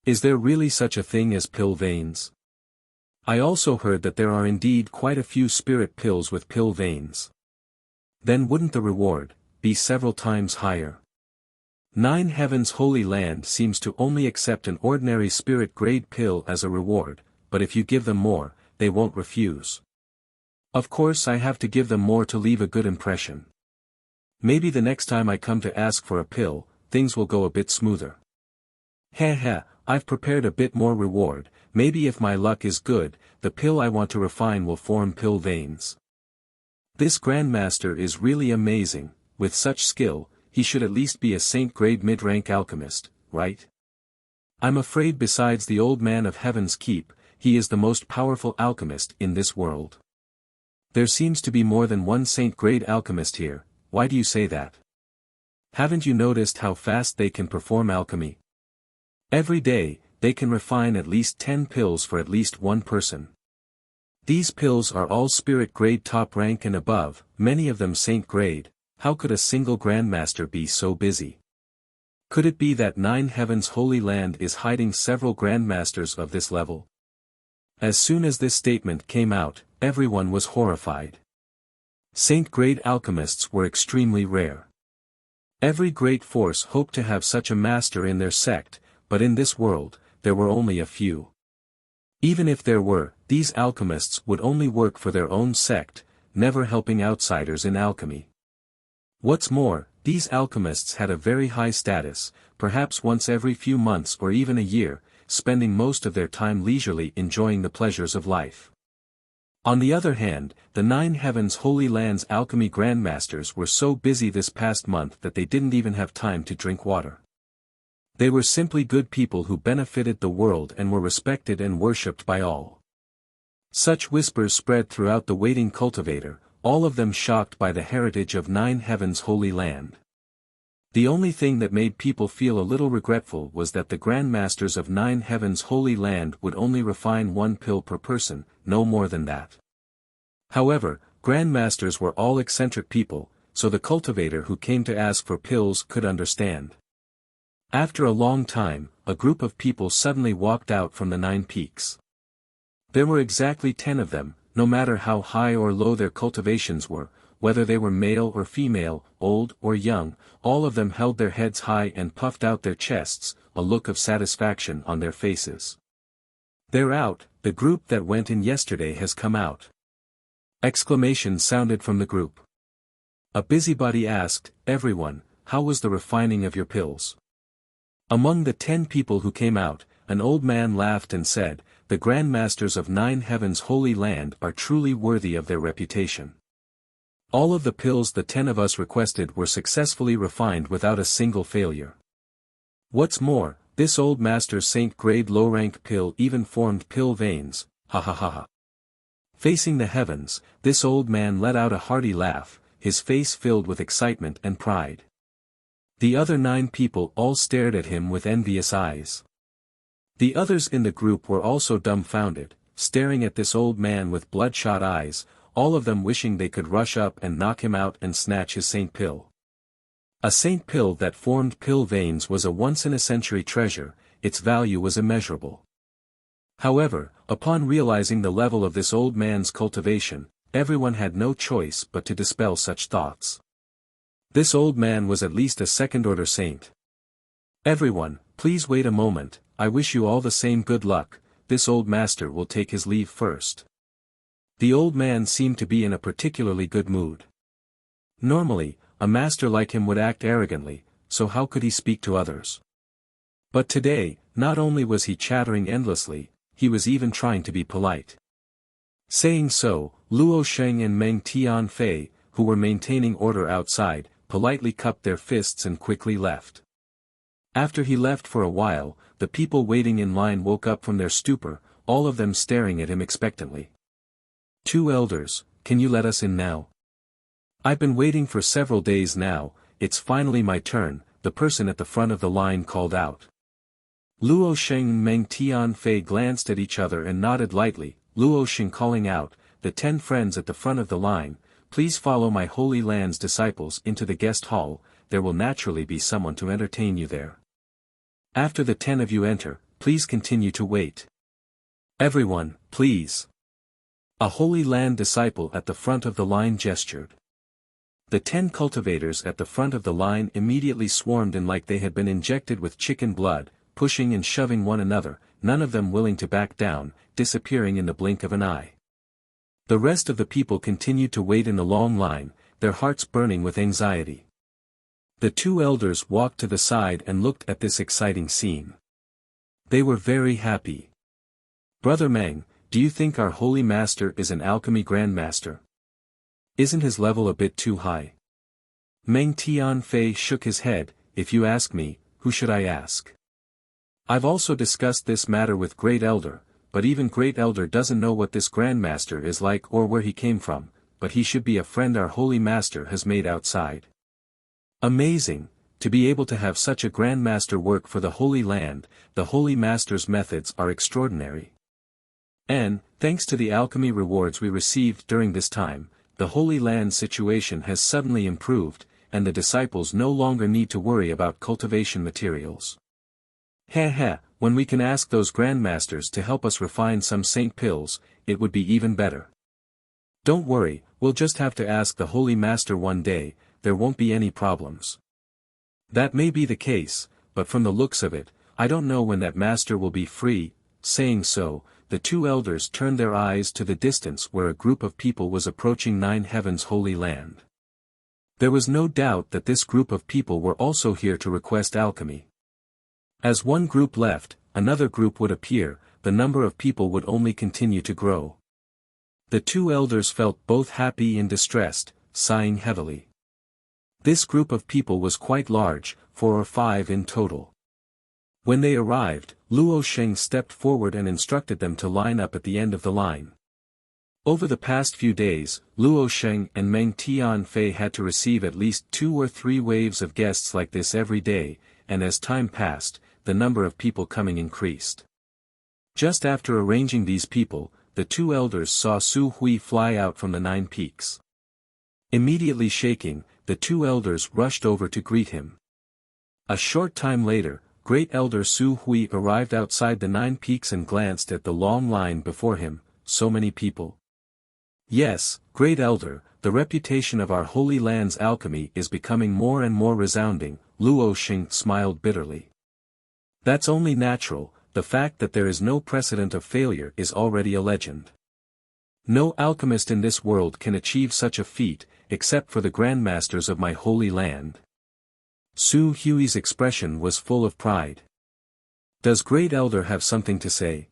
Speaker 1: Is there really such a thing as pill veins? I also heard that there are indeed quite a few spirit pills with pill veins. Then wouldn't the reward be several times higher? 9 Heavens Holy Land seems to only accept an ordinary spirit-grade pill as a reward, but if you give them more, they won't refuse. Of course I have to give them more to leave a good impression. Maybe the next time I come to ask for a pill, things will go a bit smoother. Heh, I've prepared a bit more reward. Maybe if my luck is good, the pill I want to refine will form pill veins. This Grandmaster is really amazing. With such skill, he should at least be a saint-grade mid-rank alchemist, right? I'm afraid besides the old man of Heaven's Keep, he is the most powerful alchemist in this world. There seems to be more than one saint-grade alchemist here. Why do you say that? Haven't you noticed how fast they can perform alchemy? Every day, they can refine at least 10 pills for at least one person. These pills are all spirit grade top rank and above, many of them saint grade. How could a single grandmaster be so busy? Could it be that 9 Heavens Holy Land is hiding several grandmasters of this level? As soon as this statement came out, everyone was horrified. Saint grade alchemists were extremely rare. Every great force hoped to have such a master in their sect, but in this world, there were only a few. Even if there were, these alchemists would only work for their own sect, never helping outsiders in alchemy. What's more, these alchemists had a very high status, perhaps once every few months or even a year, spending most of their time leisurely enjoying the pleasures of life. On the other hand, the 9 Heavens Holy Land's alchemy grandmasters were so busy this past month that they didn't even have time to drink water. They were simply good people who benefited the world and were respected and worshipped by all. Such whispers spread throughout the waiting cultivator, all of them shocked by the heritage of 9 Heavens Holy Land. The only thing that made people feel a little regretful was that the grandmasters of 9 Heavens Holy Land would only refine 1 pill per person, no more than that. However, grandmasters were all eccentric people, so the cultivator who came to ask for pills could understand. After a long time, a group of people suddenly walked out from the 9 peaks. There were exactly 10 of them, no matter how high or low their cultivations were, whether they were male or female, old or young, all of them held their heads high and puffed out their chests, a look of satisfaction on their faces. They're out, the group that went in yesterday has come out. Exclamations sounded from the group. A busybody asked, everyone, how was the refining of your pills? Among the 10 people who came out, an old man laughed and said, the grandmasters of 9 Heavens Holy Land are truly worthy of their reputation. All of the pills the 10 of us requested were successfully refined without a single failure. What's more, this old master's saint-grade low-rank pill even formed pill veins, ha ha ha ha. Facing the heavens, this old man let out a hearty laugh, his face filled with excitement and pride. The other 9 people all stared at him with envious eyes. The others in the group were also dumbfounded, staring at this old man with bloodshot eyes, all of them wishing they could rush up and knock him out and snatch his saint pill. A saint pill that formed pill veins was a once-in-a-century treasure, its value was immeasurable. However, upon realizing the level of this old man's cultivation, everyone had no choice but to dispel such thoughts. This old man was at least a second-order saint. Everyone, please wait a moment, I wish you all the same good luck, this old master will take his leave first. The old man seemed to be in a particularly good mood. Normally, a master like him would act arrogantly, so how could he speak to others? But today, not only was he chattering endlessly, he was even trying to be polite. Saying so, Luo Sheng and Meng Tianfei, who were maintaining order outside, politely cupped their fists and quickly left. After he left for a while, the people waiting in line woke up from their stupor, all of them staring at him expectantly. "Two elders, can you let us in now? I've been waiting for several days now, it's finally my turn," the person at the front of the line called out. Luo Sheng and Meng Tianfei glanced at each other and nodded lightly, Luo Sheng calling out, "The 10 friends at the front of the line, please follow my Holy Land's disciples into the guest hall, there will naturally be someone to entertain you there. After the 10 of you enter, please continue to wait. Everyone, please." A Holy Land disciple at the front of the line gestured. The 10 cultivators at the front of the line immediately swarmed in like they had been injected with chicken blood, pushing and shoving one another, none of them willing to back down, disappearing in the blink of an eye. The rest of the people continued to wait in the long line, their hearts burning with anxiety. The 2 elders walked to the side and looked at this exciting scene. They were very happy. "Brother Meng, do you think our holy master is an alchemy grandmaster? Isn't his level a bit too high?" Meng Tianfei shook his head, "If you ask me, who should I ask? I've also discussed this matter with Great Elder, but even Great Elder doesn't know what this grandmaster is like or where he came from, but he should be a friend our holy master has made outside. Amazing, to be able to have such a grandmaster work for the Holy Land, the holy master's methods are extraordinary. And, thanks to the alchemy rewards we received during this time, the Holy Land situation has suddenly improved, and the disciples no longer need to worry about cultivation materials. Heh, when we can ask those grandmasters to help us refine some saint pills, it would be even better. Don't worry, we'll just have to ask the Holy Master one day, there won't be any problems." That may be the case, but from the looks of it, I don't know when that master will be free. Saying so, the 2 elders turned their eyes to the distance where a group of people was approaching 9 Heaven's Holy Land. There was no doubt that this group of people were also here to request alchemy. As one group left, another group would appear, the number of people would only continue to grow. The 2 elders felt both happy and distressed, sighing heavily. This group of people was quite large, 4 or 5 in total. When they arrived, Luo Sheng stepped forward and instructed them to line up at the end of the line. Over the past few days, Luo Sheng and Meng Tianfei had to receive at least 2 or 3 waves of guests like this every day, and as time passed, the number of people coming increased. Just after arranging these people, the 2 elders saw Su Hui fly out from the 9 peaks. Immediately shaking, the 2 elders rushed over to greet him. A short time later, Great Elder Su Hui arrived outside the 9 peaks and glanced at the long line before him. So many people. "Yes, Great Elder, the reputation of our Holy Land's alchemy is becoming more and more resounding," Luo Sheng smiled bitterly. "That's only natural, the fact that there is no precedent of failure is already a legend. No alchemist in this world can achieve such a feat, except for the grandmasters of my Holy Land." Su Hui's expression was full of pride. "Does Great Elder have something to say?"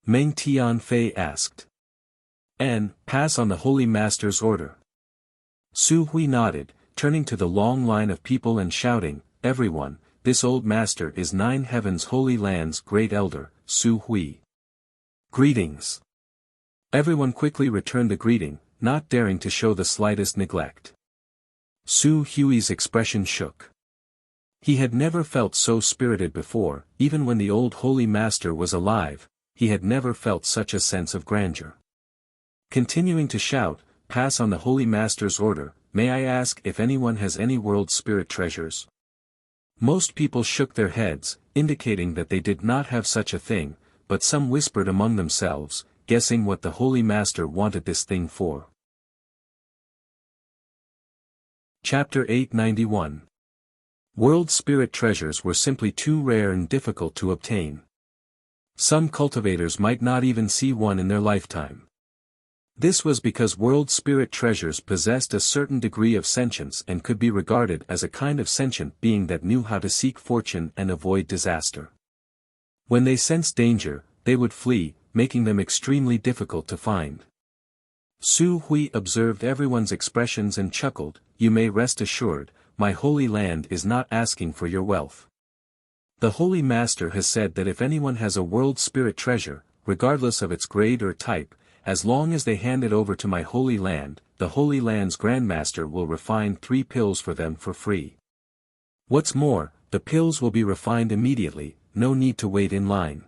Speaker 1: Meng Tianfei asked. "And, pass on the Holy Master's order." Su Hui nodded, turning to the long line of people and shouting, "Everyone, this old master is 9 Heaven's Holy Land's Great Elder, Su Hui. Greetings." Everyone quickly returned the greeting, not daring to show the slightest neglect. Su Hui's expression shook. He had never felt so spirited before, even when the old Holy Master was alive, he had never felt such a sense of grandeur. Continuing to shout, "Pass on the Holy Master's order, may I ask if anyone has any world spirit treasures?" Most people shook their heads, indicating that they did not have such a thing, but some whispered among themselves, guessing what the Holy Master wanted this thing for. Chapter 891. World spirit treasures were simply too rare and difficult to obtain. Some cultivators might not even see one in their lifetime. This was because world spirit treasures possessed a certain degree of sentience and could be regarded as a kind of sentient being that knew how to seek fortune and avoid disaster. When they sensed danger, they would flee, making them extremely difficult to find. Su Hui observed everyone's expressions and chuckled, "You may rest assured, my holy land is not asking for your wealth. The Holy Master has said that if anyone has a world spirit treasure, regardless of its grade or type, as long as they hand it over to my holy land, the Holy Land's Grandmaster will refine 3 pills for them for free. What's more, the pills will be refined immediately, no need to wait in line."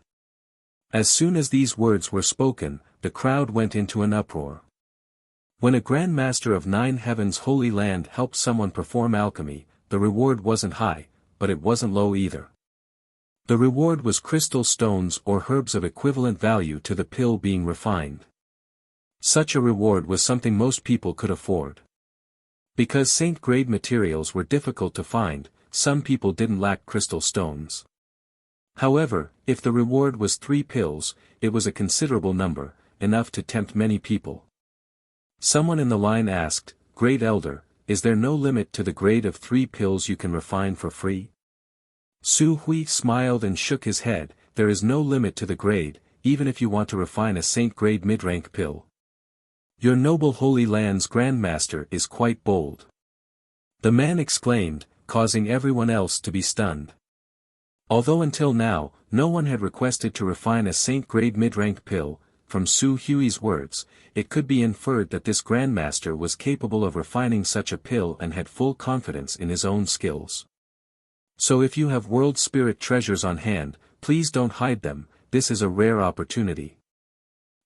Speaker 1: As soon as these words were spoken, the crowd went into an uproar. When a Grandmaster of 9 Heavens' Holy Land helped someone perform alchemy, the reward wasn't high, but it wasn't low either. The reward was crystal stones or herbs of equivalent value to the pill being refined. Such a reward was something most people could afford. Because saint-grade materials were difficult to find, some people didn't lack crystal stones. However, if the reward was 3 pills, it was a considerable number, enough to tempt many people. Someone in the line asked, "Great Elder, is there no limit to the grade of 3 pills you can refine for free?" Su Hui smiled and shook his head, "There is no limit to the grade, even if you want to refine a saint-grade mid-rank pill. Your noble Holy Land's Grandmaster is quite bold." The man exclaimed, causing everyone else to be stunned. Although until now, no one had requested to refine a saint-grade mid-rank pill, from Su Hui's words, it could be inferred that this Grandmaster was capable of refining such a pill and had full confidence in his own skills. "So if you have world spirit treasures on hand, please don't hide them, this is a rare opportunity."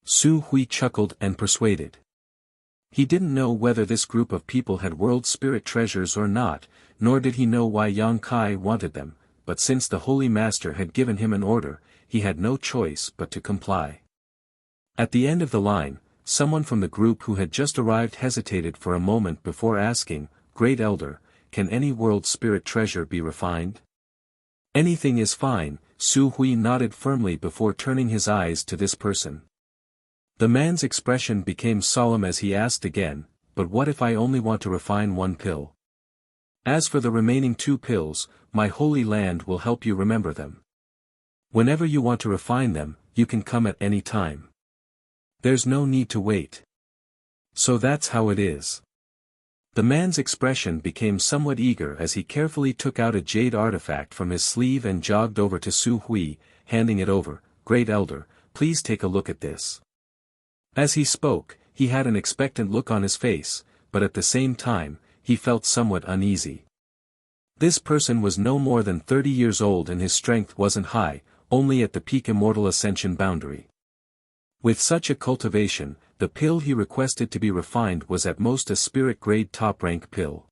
Speaker 1: Su Hui chuckled and persuaded. He didn't know whether this group of people had world spirit treasures or not, nor did he know why Yang Kai wanted them, but since the Holy Master had given him an order, he had no choice but to comply. At the end of the line, someone from the group who had just arrived hesitated for a moment before asking, "Great Elder, can any world spirit treasure be refined?" "Anything is fine," Su Hui nodded firmly before turning his eyes to this person. The man's expression became solemn as he asked again, "But what if I only want to refine 1 pill? As for the remaining 2 pills, my holy land will help you remember them. Whenever you want to refine them, you can come at any time. There's no need to wait." "So that's how it is." The man's expression became somewhat eager as he carefully took out a jade artifact from his sleeve and jogged over to Su Hui, handing it over. "Great Elder, please take a look at this." As he spoke, he had an expectant look on his face, but at the same time, he felt somewhat uneasy. This person was no more than 30 years old and his strength wasn't high, only at the peak immortal ascension boundary. With such a cultivation, the pill he requested to be refined was at most a spirit-grade top-rank pill.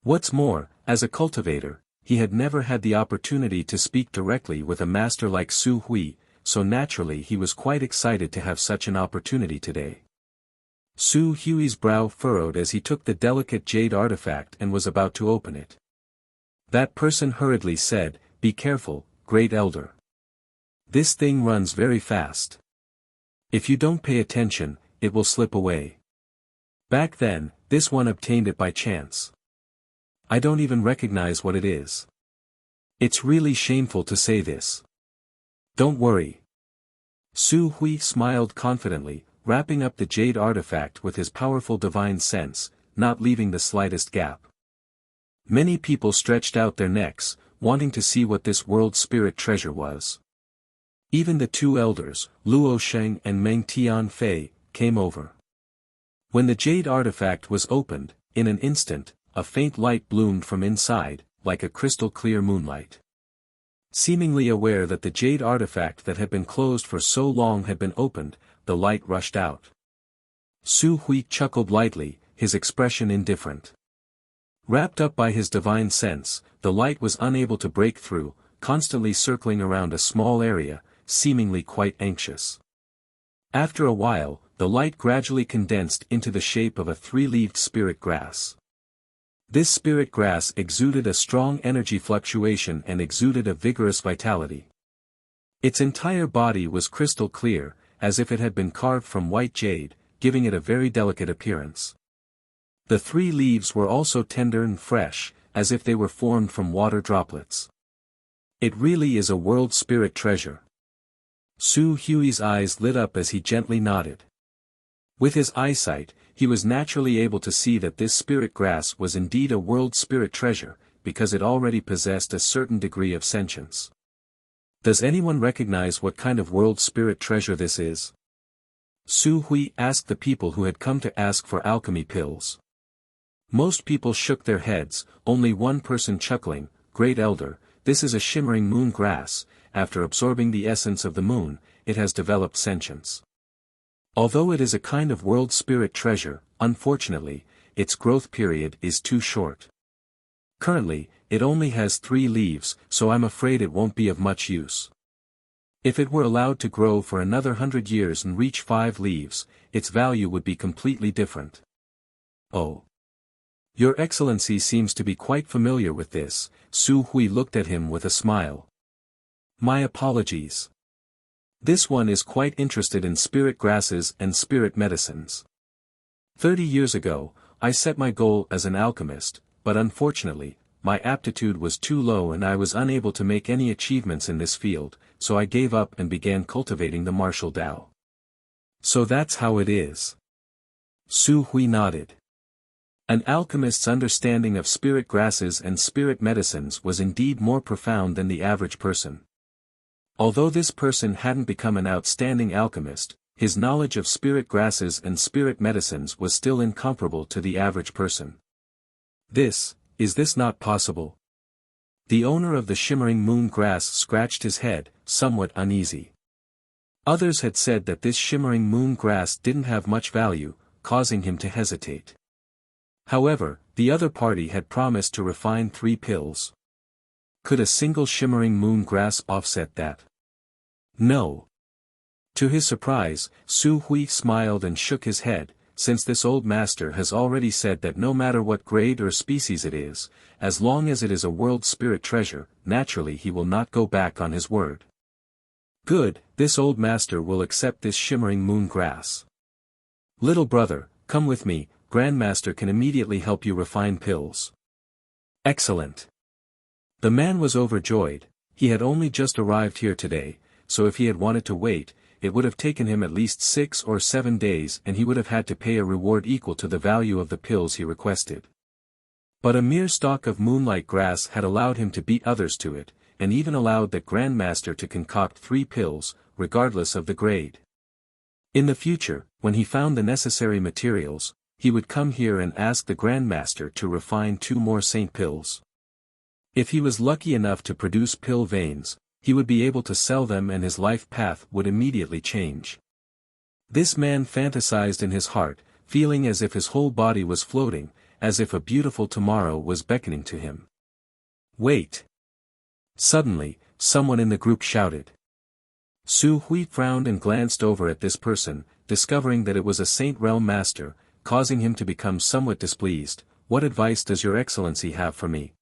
Speaker 1: What's more, as a cultivator, he had never had the opportunity to speak directly with a master like Su Hui, so naturally he was quite excited to have such an opportunity today. Su Hui's brow furrowed as he took the delicate jade artifact and was about to open it. That person hurriedly said, "Be careful, Great Elder. This thing runs very fast. If you don't pay attention, it will slip away. Back then, this one obtained it by chance. I don't even recognize what it is. It's really shameful to say this. Don't worry." Su Hui smiled confidently, wrapping up the jade artifact with his powerful divine sense, not leaving the slightest gap. Many people stretched out their necks, wanting to see what this world spirit treasure was. Even the 2 elders, Luo Sheng and Meng Tian Fei, came over. When the jade artifact was opened, in an instant, a faint light bloomed from inside, like a crystal-clear moonlight. Seemingly aware that the jade artifact that had been closed for so long had been opened, the light rushed out. Su Hui chuckled lightly, his expression indifferent. Wrapped up by his divine sense, the light was unable to break through, constantly circling around a small area, seemingly quite anxious. After a while, the light gradually condensed into the shape of a 3-leaved spirit grass. This spirit grass exuded a strong energy fluctuation and exuded a vigorous vitality. Its entire body was crystal clear, as if it had been carved from white jade, giving it a very delicate appearance. The 3 leaves were also tender and fresh, as if they were formed from water droplets. It really is a world spirit treasure. Su Hui's eyes lit up as he gently nodded. With his eyesight, he was naturally able to see that this spirit grass was indeed a world spirit treasure, because it already possessed a certain degree of sentience. Does anyone recognize what kind of world spirit treasure this is? Su Hui asked the people who had come to ask for alchemy pills. Most people shook their heads, only one person chuckling, "Great Elder, this is a shimmering moon grass. After absorbing the essence of the moon, it has developed sentience. Although it is a kind of world spirit treasure, unfortunately, its growth period is too short. Currently, it only has 3 leaves, so I'm afraid it won't be of much use. If it were allowed to grow for another 100 years and reach 5 leaves, its value would be completely different." "Oh. Your Excellency seems to be quite familiar with this." Su Hui looked at him with a smile. "My apologies. This one is quite interested in spirit grasses and spirit medicines. 30 years ago, I set my goal as an alchemist, but unfortunately, my aptitude was too low and I was unable to make any achievements in this field, so I gave up and began cultivating the martial Tao." "So that's how it is." Su Hui nodded. An alchemist's understanding of spirit grasses and spirit medicines was indeed more profound than the average person. Although this person hadn't become an outstanding alchemist, his knowledge of spirit grasses and spirit medicines was still incomparable to the average person. Is this not possible?" The owner of the shimmering moon grass scratched his head, somewhat uneasy. Others had said that this shimmering moon grass didn't have much value, causing him to hesitate. However, the other party had promised to refine 3 pills. Could a single shimmering moon grass offset that? No. To his surprise, Su Hui smiled and shook his head, since this old master has already said that no matter what grade or species it is, as long as it is a world spirit treasure, naturally he will not go back on his word. Good, this old master will accept this shimmering moon grass. Little brother, come with me, Grandmaster can immediately help you refine pills. Excellent. The man was overjoyed. He had only just arrived here today, so if he had wanted to wait, it would have taken him at least 6 or 7 days and he would have had to pay a reward equal to the value of the pills he requested. But a mere stalk of moonlight grass had allowed him to beat others to it, and even allowed the Grandmaster to concoct 3 pills, regardless of the grade. In the future, when he found the necessary materials, he would come here and ask the Grandmaster to refine 2 more saint pills. If he was lucky enough to produce pill veins, he would be able to sell them and his life path would immediately change. This man fantasized in his heart, feeling as if his whole body was floating, as if a beautiful tomorrow was beckoning to him. Wait! Suddenly, someone in the group shouted. Su Hui frowned and glanced over at this person, discovering that it was a Saint Realm Master, causing him to become somewhat displeased. "What advice does your Excellency have for me?"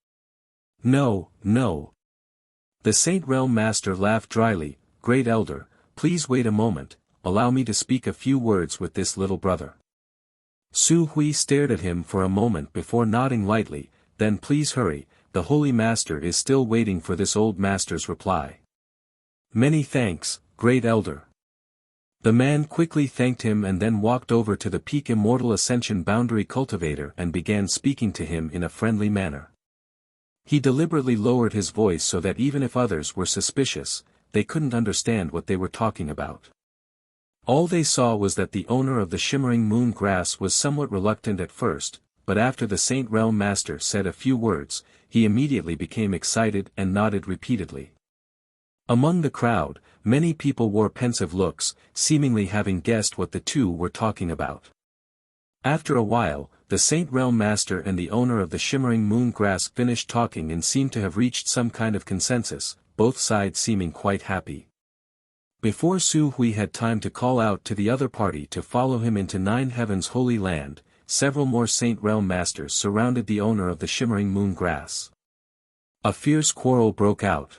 Speaker 1: No. The Saint Realm Master laughed dryly. "Great Elder, please wait a moment, allow me to speak a few words with this little brother." Su Hui stared at him for a moment before nodding lightly, then "Please hurry, the Holy Master is still waiting for this old master's reply." "Many thanks, Great Elder." The man quickly thanked him and then walked over to the Peak Immortal Ascension Boundary Cultivator and began speaking to him in a friendly manner. He deliberately lowered his voice so that even if others were suspicious, they couldn't understand what they were talking about. All they saw was that the owner of the shimmering moon grass was somewhat reluctant at first, but after the Saint Realm Master said a few words, he immediately became excited and nodded repeatedly. Among the crowd, many people wore pensive looks, seemingly having guessed what the two were talking about. After a while, the Saint Realm Master and the owner of the shimmering moon grass finished talking and seemed to have reached some kind of consensus, both sides seeming quite happy. Before Su Hui had time to call out to the other party to follow him into Nine Heaven's Holy Land, several more Saint Realm Masters surrounded the owner of the shimmering moon grass. A fierce quarrel broke out.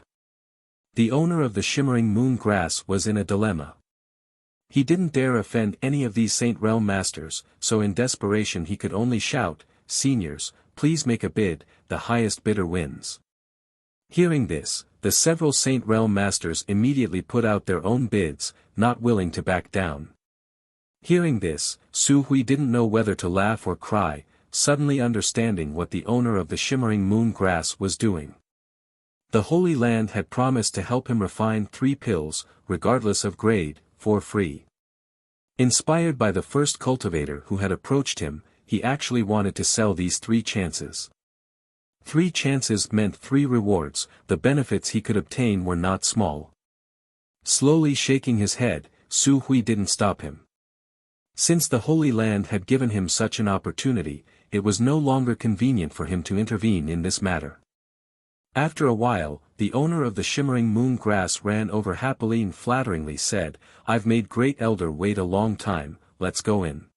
Speaker 1: The owner of the shimmering moon grass was in a dilemma. He didn't dare offend any of these Saint Realm Masters, so in desperation he could only shout, "Seniors, please make a bid, the highest bidder wins." Hearing this, the several Saint Realm Masters immediately put out their own bids, not willing to back down. Hearing this, Su Hui didn't know whether to laugh or cry, suddenly understanding what the owner of the shimmering moon grass was doing. The Holy Land had promised to help him refine 3 pills, regardless of grade, for free. Inspired by the first cultivator who had approached him, he actually wanted to sell these 3 chances. 3 chances meant 3 rewards, the benefits he could obtain were not small. Slowly shaking his head, Su Hui didn't stop him. Since the Holy Land had given him such an opportunity, it was no longer convenient for him to intervene in this matter. After a while, the owner of the shimmering moon grass ran over happily and flatteringly said, "I've made Great Elder wait a long time, let's go in."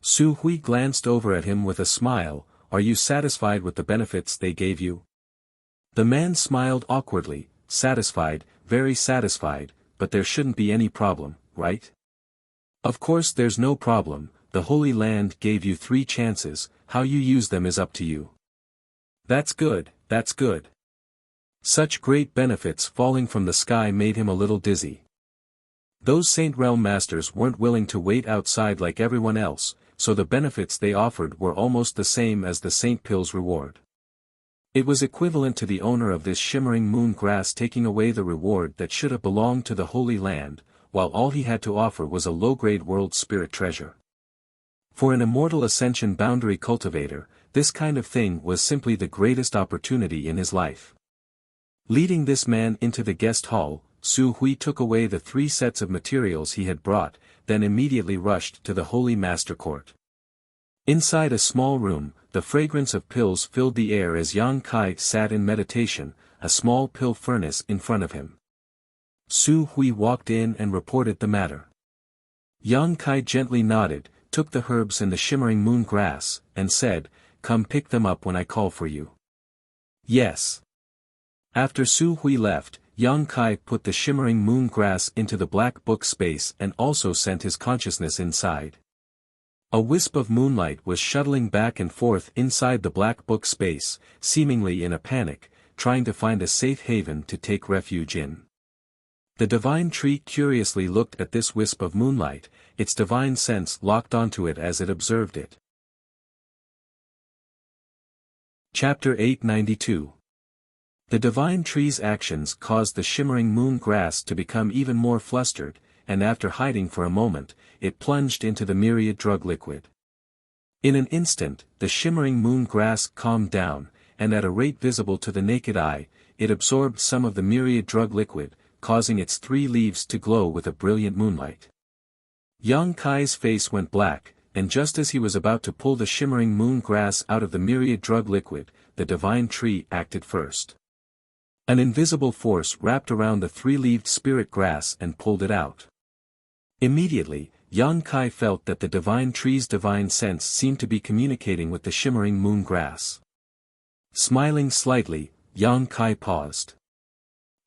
Speaker 1: Su Hui glanced over at him with a smile, "Are you satisfied with the benefits they gave you?" The man smiled awkwardly, "Satisfied, very satisfied, but there shouldn't be any problem, right?" "Of course there's no problem, the Holy Land gave you 3 chances, how you use them is up to you." "That's good, that's good." Such great benefits falling from the sky made him a little dizzy. Those Saint Realm Masters weren't willing to wait outside like everyone else, so the benefits they offered were almost the same as the Saint Pill's reward. It was equivalent to the owner of this shimmering moon grass taking away the reward that should have belonged to the Holy Land, while all he had to offer was a low-grade world spirit treasure. For an immortal ascension boundary cultivator, this kind of thing was simply the greatest opportunity in his life. Leading this man into the guest hall, Su Hui took away the 3 sets of materials he had brought, then immediately rushed to the Holy Master Court. Inside a small room, the fragrance of pills filled the air as Yang Kai sat in meditation, a small pill furnace in front of him. Su Hui walked in and reported the matter. Yang Kai gently nodded, took the herbs and the shimmering moon grass, and said, "Come pick them up when I call for you." "Yes." After Su Hui left, Yang Kai put the shimmering moon grass into the black book space and also sent his consciousness inside. A wisp of moonlight was shuttling back and forth inside the black book space, seemingly in a panic, trying to find a safe haven to take refuge in. The divine tree curiously looked at this wisp of moonlight, its divine sense locked onto it as it observed it. Chapter 892. The divine tree's actions caused the shimmering moon grass to become even more flustered, and after hiding for a moment, it plunged into the myriad drug liquid. In an instant, the shimmering moon grass calmed down, and at a rate visible to the naked eye, it absorbed some of the myriad drug liquid, causing its 3 leaves to glow with a brilliant moonlight. Yang Kai's face went black, and just as he was about to pull the shimmering moon grass out of the myriad drug liquid, the divine tree acted first. An invisible force wrapped around the 3-leaved spirit grass and pulled it out. Immediately, Yang Kai felt that the divine tree's divine sense seemed to be communicating with the shimmering moon grass. Smiling slightly, Yang Kai paused.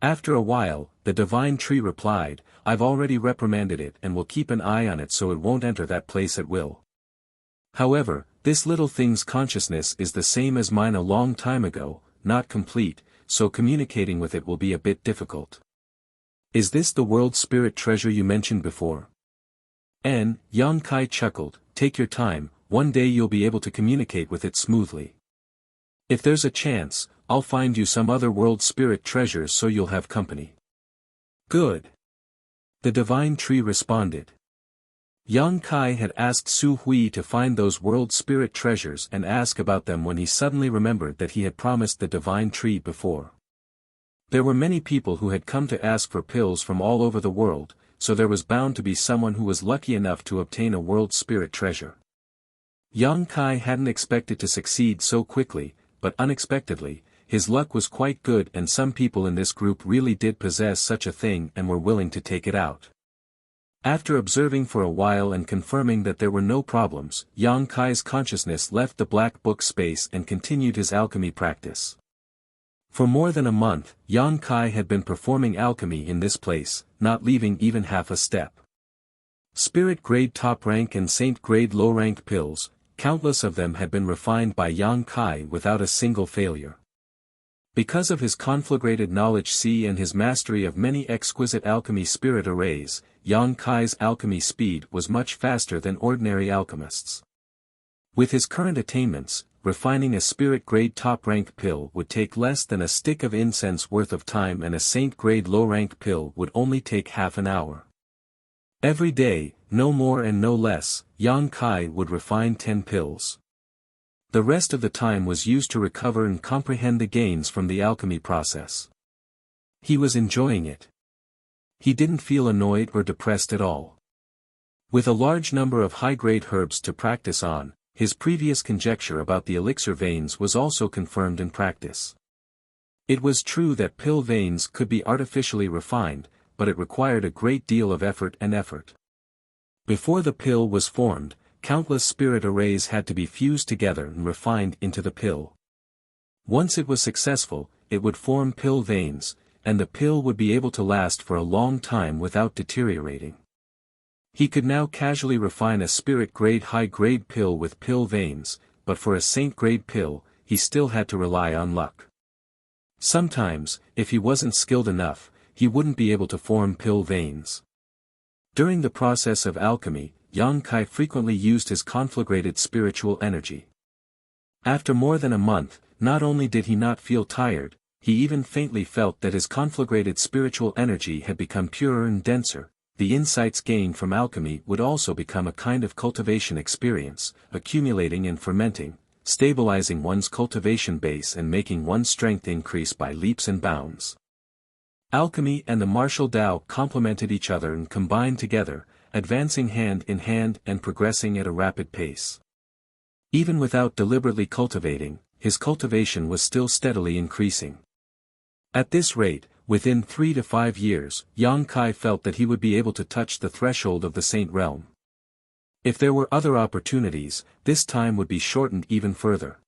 Speaker 1: After a while, the divine tree replied, "I've already reprimanded it and will keep an eye on it so it won't enter that place at will. However, this little thing's consciousness is the same as mine a long time ago, not complete, so communicating with it will be a bit difficult." "Is this the world spirit treasure you mentioned before?" Yang Kai chuckled, "Take your time, one day you'll be able to communicate with it smoothly. If there's a chance, I'll find you some other world spirit treasures so you'll have company." "Good." The divine tree responded. Yang Kai had asked Su Hui to find those world spirit treasures and ask about them when he suddenly remembered that he had promised the divine tree before. There were many people who had come to ask for pills from all over the world, so there was bound to be someone who was lucky enough to obtain a world spirit treasure. Yang Kai hadn't expected to succeed so quickly, but unexpectedly, his luck was quite good and some people in this group really did possess such a thing and were willing to take it out. After observing for a while and confirming that there were no problems, Yang Kai's consciousness left the black book space and continued his alchemy practice. For more than a month, Yang Kai had been performing alchemy in this place, not leaving even half a step. Spirit grade top rank and saint grade low rank pills, countless of them had been refined by Yang Kai without a single failure. Because of his conflagrated knowledge C and his mastery of many exquisite alchemy spirit arrays, Yang Kai's alchemy speed was much faster than ordinary alchemists. With his current attainments, refining a spirit-grade top-rank pill would take less than a stick of incense worth of time, and a saint-grade low-rank pill would only take half an hour. Every day, no more and no less, Yang Kai would refine 10 pills. The rest of the time was used to recover and comprehend the gains from the alchemy process. He was enjoying it. He didn't feel annoyed or depressed at all. With a large number of high-grade herbs to practice on, his previous conjecture about the elixir veins was also confirmed in practice. It was true that pill veins could be artificially refined, but it required a great deal of effort. Before the pill was formed, countless spirit arrays had to be fused together and refined into the pill. Once it was successful, it would form pill veins, and the pill would be able to last for a long time without deteriorating. He could now casually refine a spirit-grade high-grade pill with pill veins, but for a saint-grade pill, he still had to rely on luck. Sometimes, if he wasn't skilled enough, he wouldn't be able to form pill veins. During the process of alchemy, Yang Kai frequently used his conflagrated spiritual energy. After more than a month, not only did he not feel tired, he even faintly felt that his conflagrated spiritual energy had become purer and denser. The insights gained from alchemy would also become a kind of cultivation experience, accumulating and fermenting, stabilizing one's cultivation base and making one's strength increase by leaps and bounds. Alchemy and the martial Tao complemented each other and combined together, advancing hand in hand and progressing at a rapid pace. Even without deliberately cultivating, his cultivation was still steadily increasing. At this rate, within 3 to 5 years, Yang Kai felt that he would be able to touch the threshold of the Saint Realm. If there were other opportunities, this time would be shortened even further.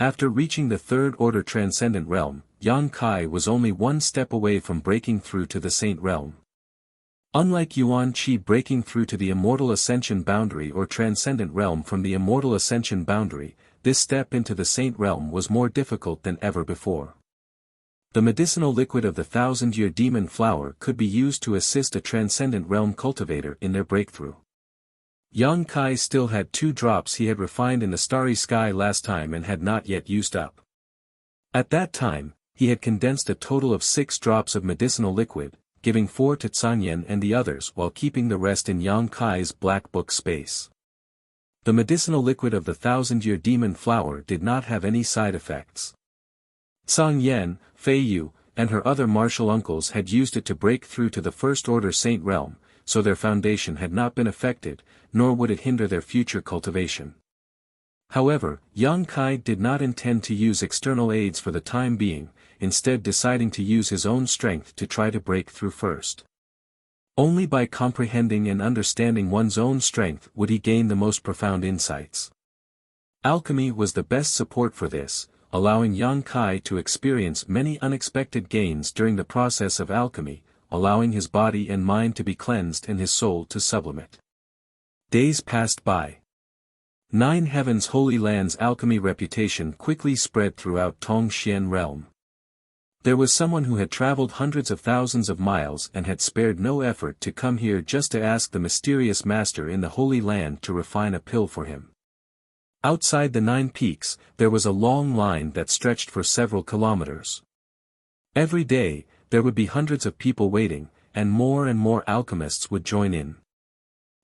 Speaker 1: After reaching the third-order transcendent realm, Yang Kai was only one step away from breaking through to the Saint Realm. Unlike Yuan Qi breaking through to the Immortal Ascension boundary or Transcendent Realm from the Immortal Ascension boundary, this step into the Saint Realm was more difficult than ever before. The medicinal liquid of the 1,000-year demon flower could be used to assist a Transcendent Realm cultivator in their breakthrough. Yang Kai still had 2 drops he had refined in the starry sky last time and had not yet used up. At that time, he had condensed a total of 6 drops of medicinal liquid, giving 4 to Zhang and the others while keeping the rest in Yang Kai's black book space. The medicinal liquid of the 1,000-year demon flower did not have any side effects. Zhang Yan, Fei Yu, and her other martial uncles had used it to break through to the first-order Saint Realm, so their foundation had not been affected, nor would it hinder their future cultivation. However, Yang Kai did not intend to use external aids for the time being, instead deciding to use his own strength to try to break through first. Only by comprehending and understanding one's own strength would he gain the most profound insights. Alchemy was the best support for this, allowing Yang Kai to experience many unexpected gains during the process of alchemy, allowing his body and mind to be cleansed and his soul to sublimate. Days passed by. 9 Heavens Holy Land's alchemy reputation quickly spread throughout Tongxian realm. There was someone who had traveled hundreds of thousands of miles and had spared no effort to come here just to ask the mysterious master in the Holy Land to refine a pill for him. Outside the 9 peaks, there was a long line that stretched for several kilometers. Every day, there would be hundreds of people waiting, and more alchemists would join in.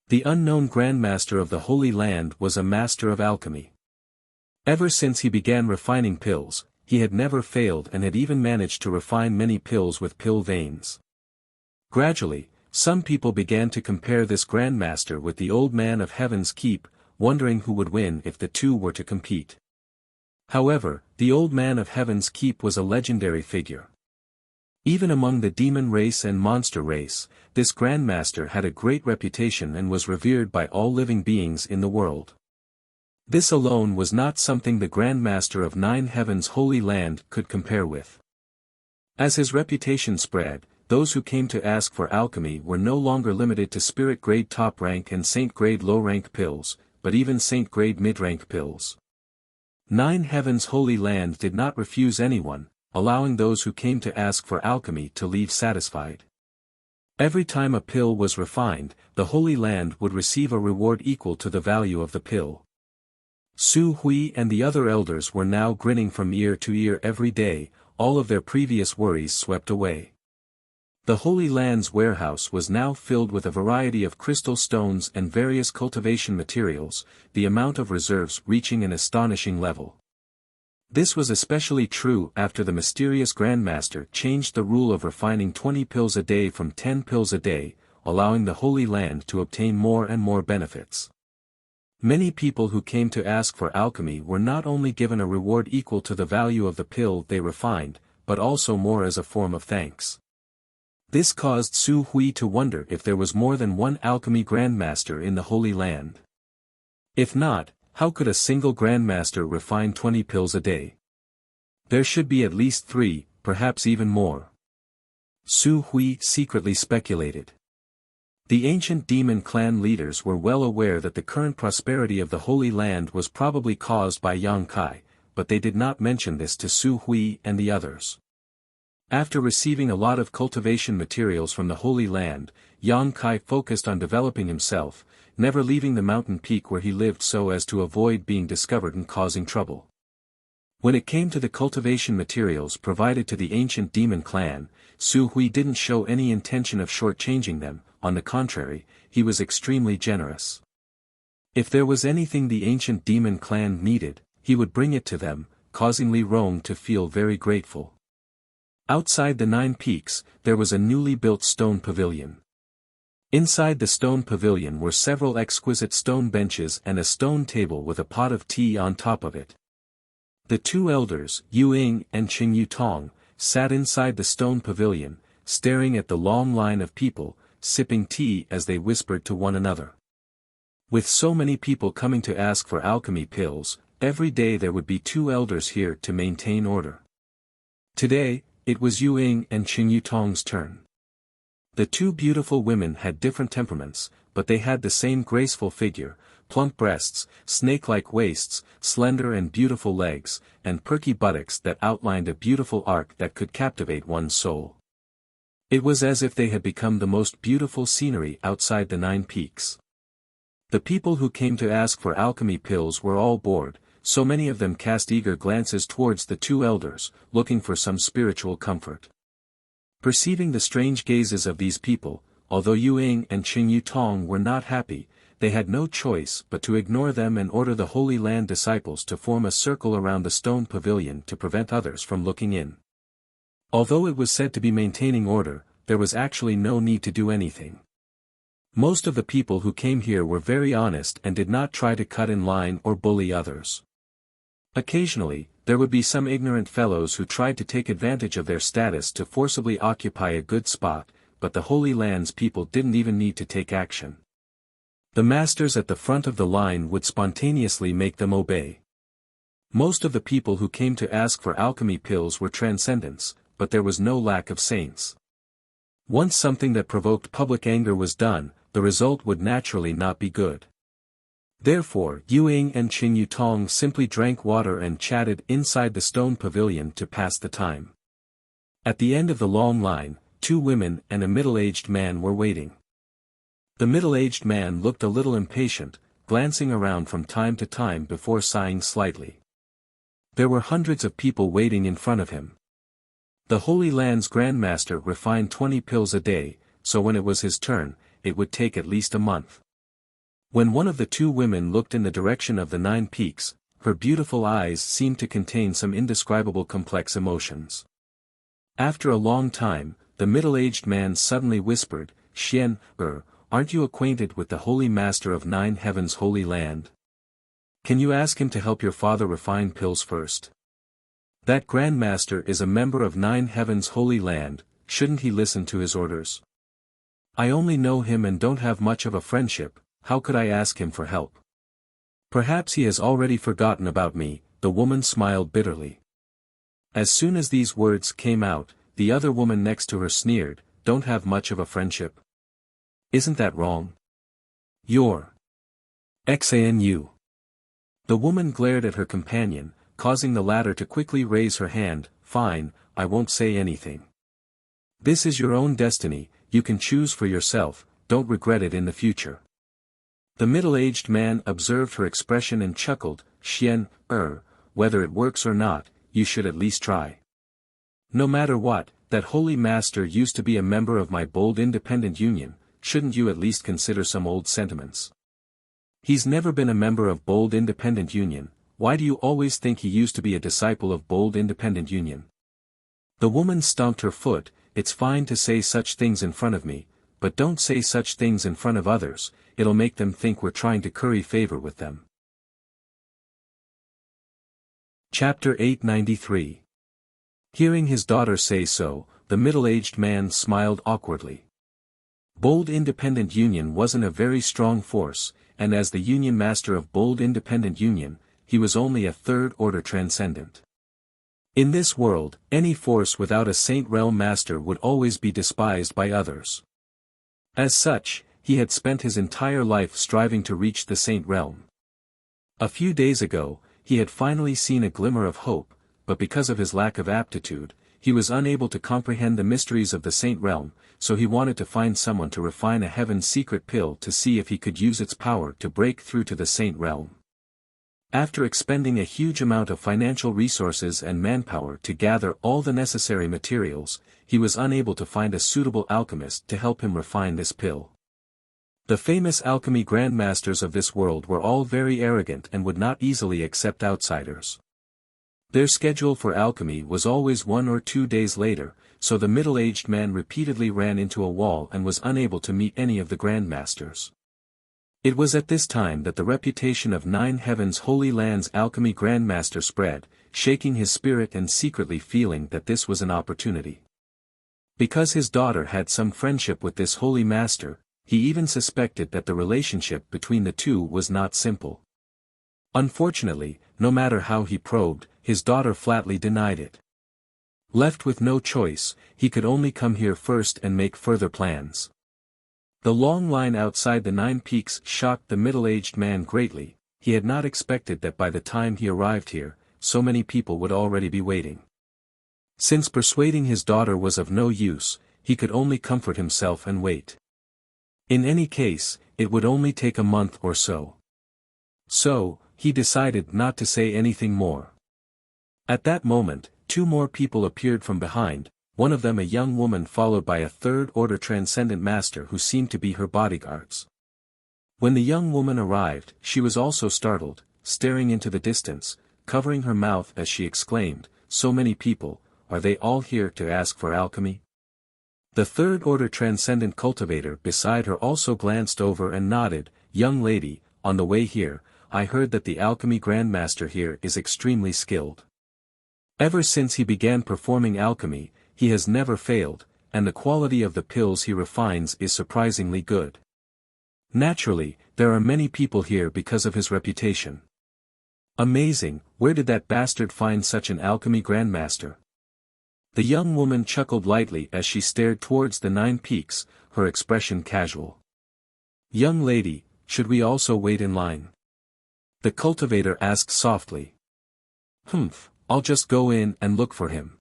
Speaker 1: The unknown Grandmaster of the Holy Land was a master of alchemy. Ever since he began refining pills, he had never failed and had even managed to refine many pills with pill veins. Gradually, some people began to compare this Grandmaster with the Old Man of Heaven's Keep, wondering who would win if the two were to compete. However, the Old Man of Heaven's Keep was a legendary figure. Even among the demon race and monster race, this Grandmaster had a great reputation and was revered by all living beings in the world. This alone was not something the Grandmaster of 9 Heavens Holy Land could compare with. As his reputation spread, those who came to ask for alchemy were no longer limited to spirit-grade top-rank and saint-grade low-rank pills, but even saint-grade mid-rank pills. 9 Heavens Holy Land did not refuse anyone, allowing those who came to ask for alchemy to leave satisfied. Every time a pill was refined, the Holy Land would receive a reward equal to the value of the pill. Su Hui and the other elders were now grinning from ear to ear every day, all of their previous worries swept away. The Holy Land's warehouse was now filled with a variety of crystal stones and various cultivation materials, the amount of reserves reaching an astonishing level. This was especially true after the mysterious Grandmaster changed the rule of refining 20 pills a day from 10 pills a day, allowing the Holy Land to obtain more and more benefits. Many people who came to ask for alchemy were not only given a reward equal to the value of the pill they refined, but also more as a form of thanks. This caused Su Hui to wonder if there was more than one alchemy Grandmaster in the Holy Land. If not, how could a single Grandmaster refine 20 pills a day? There should be at least 3, perhaps even more. Su Hui secretly speculated. The ancient demon clan leaders were well aware that the current prosperity of the Holy Land was probably caused by Yang Kai, but they did not mention this to Su Hui and the others. After receiving a lot of cultivation materials from the Holy Land, Yang Kai focused on developing himself, never leaving the mountain peak where he lived so as to avoid being discovered and causing trouble. When it came to the cultivation materials provided to the ancient demon clan, Su Hui didn't show any intention of shortchanging them. On the contrary, he was extremely generous. If there was anything the ancient demon clan needed, he would bring it to them, causing Li Rong to feel very grateful. Outside the 9 peaks, there was a newly built stone pavilion. Inside the stone pavilion were several exquisite stone benches and a stone table with a pot of tea on top of it. The 2 elders, Yu Ying and Qing Yutong, sat inside the stone pavilion, staring at the long line of people, sipping tea as they whispered to one another. With so many people coming to ask for alchemy pills, every day there would be 2 elders here to maintain order. Today, it was Yu Ying and Qing Yutong's turn. The 2 beautiful women had different temperaments, but they had the same graceful figure, plump breasts, snake-like waists, slender and beautiful legs, and perky buttocks that outlined a beautiful arc that could captivate one's soul. It was as if they had become the most beautiful scenery outside the 9 peaks. The people who came to ask for alchemy pills were all bored, so many of them cast eager glances towards the 2 elders, looking for some spiritual comfort. Perceiving the strange gazes of these people, although Yu Ying and Qing Yutong were not happy, they had no choice but to ignore them and order the Holy Land disciples to form a circle around the stone pavilion to prevent others from looking in. Although it was said to be maintaining order, there was actually no need to do anything. Most of the people who came here were very honest and did not try to cut in line or bully others. Occasionally, there would be some ignorant fellows who tried to take advantage of their status to forcibly occupy a good spot, but the Holy Land's people didn't even need to take action. The masters at the front of the line would spontaneously make them obey. Most of the people who came to ask for alchemy pills were transcendents, but there was no lack of saints. Once something that provoked public anger was done, the result would naturally not be good. Therefore Yu Ying and Qing Yutong simply drank water and chatted inside the stone pavilion to pass the time. At the end of the long line, 2 women and a middle-aged man were waiting. The middle-aged man looked a little impatient, glancing around from time to time before sighing slightly. There were hundreds of people waiting in front of him. The Holy Land's Grandmaster refined 20 pills a day, so when it was his turn, it would take at least a month. When one of the 2 women looked in the direction of the 9 peaks, her beautiful eyes seemed to contain some indescribable complex emotions. After a long time, the middle-aged man suddenly whispered, "Xian, aren't you acquainted with the Holy Master of 9 Heavens' Holy Land? Can you ask him to help your father refine pills first? That Grandmaster is a member of 9 Heavens' Holy Land, shouldn't he listen to his orders? I only know him and don't have much of a friendship, how could I ask him for help? Perhaps he has already forgotten about me," the woman smiled bitterly. As soon as these words came out, the other woman next to her sneered, "Don't have much of a friendship? Isn't that wrong? You're XANU." The woman glared at her companion, causing the latter to quickly raise her hand, "Fine, I won't say anything. This is your own destiny, you can choose for yourself, don't regret it in the future. The middle-aged man observed her expression and chuckled, Xian, whether it works or not, you should at least try. No matter what, that holy master used to be a member of my bold independent union, shouldn't you at least consider some old sentiments? He's never been a member of bold independent union, why do you always think he used to be a disciple of bold independent union? The woman stomped her foot, it's fine to say such things in front of me, but don't say such things in front of others, it'll make them think we're trying to curry favor with them. Chapter 893. Hearing his daughter say so, the middle-aged man smiled awkwardly. Bold Independent Union wasn't a very strong force, and as the Union Master of Bold Independent Union, he was only a third-order transcendent. In this world, any force without a Saint Realm Master would always be despised by others. As such, he had spent his entire life striving to reach the Saint Realm. A few days ago, he had finally seen a glimmer of hope, but because of his lack of aptitude, he was unable to comprehend the mysteries of the Saint Realm, so he wanted to find someone to refine a heaven's secret pill to see if he could use its power to break through to the Saint Realm. After expending a huge amount of financial resources and manpower to gather all the necessary materials, he was unable to find a suitable alchemist to help him refine this pill. The famous alchemy grandmasters of this world were all very arrogant and would not easily accept outsiders. Their schedule for alchemy was always 1 or 2 days later, so the middle-aged man repeatedly ran into a wall and was unable to meet any of the grandmasters. It was at this time that the reputation of 9 Heavens Holy Land's alchemy grandmaster spread, shaking his spirit and secretly feeling that this was an opportunity. Because his daughter had some friendship with this holy master, he even suspected that the relationship between the two was not simple. Unfortunately, no matter how he probed, his daughter flatly denied it. Left with no choice, he could only come here first and make further plans. The long line outside the 9 Peaks shocked the middle-aged man greatly, he had not expected that by the time he arrived here, so many people would already be waiting. Since persuading his daughter was of no use, he could only comfort himself and wait. In any case, it would only take a month or so. So, he decided not to say anything more. At that moment, 2 more people appeared from behind, one of them a young woman followed by a third-order transcendent master who seemed to be her bodyguards. When the young woman arrived, she was also startled, staring into the distance, covering her mouth as she exclaimed, "So many people, are they all here to ask for alchemy?" The third-order transcendent cultivator beside her also glanced over and nodded, "Young lady, on the way here, I heard that the alchemy grandmaster here is extremely skilled. Ever since he began performing alchemy, he has never failed, and the quality of the pills he refines is surprisingly good. Naturally, there are many people here because of his reputation." "Amazing, where did that bastard find such an alchemy grandmaster?" The young woman chuckled lightly as she stared towards the 9 Peaks, her expression casual. "Young lady, should we also wait in line?" The cultivator asked softly. "Humph, I'll just go in and look for him.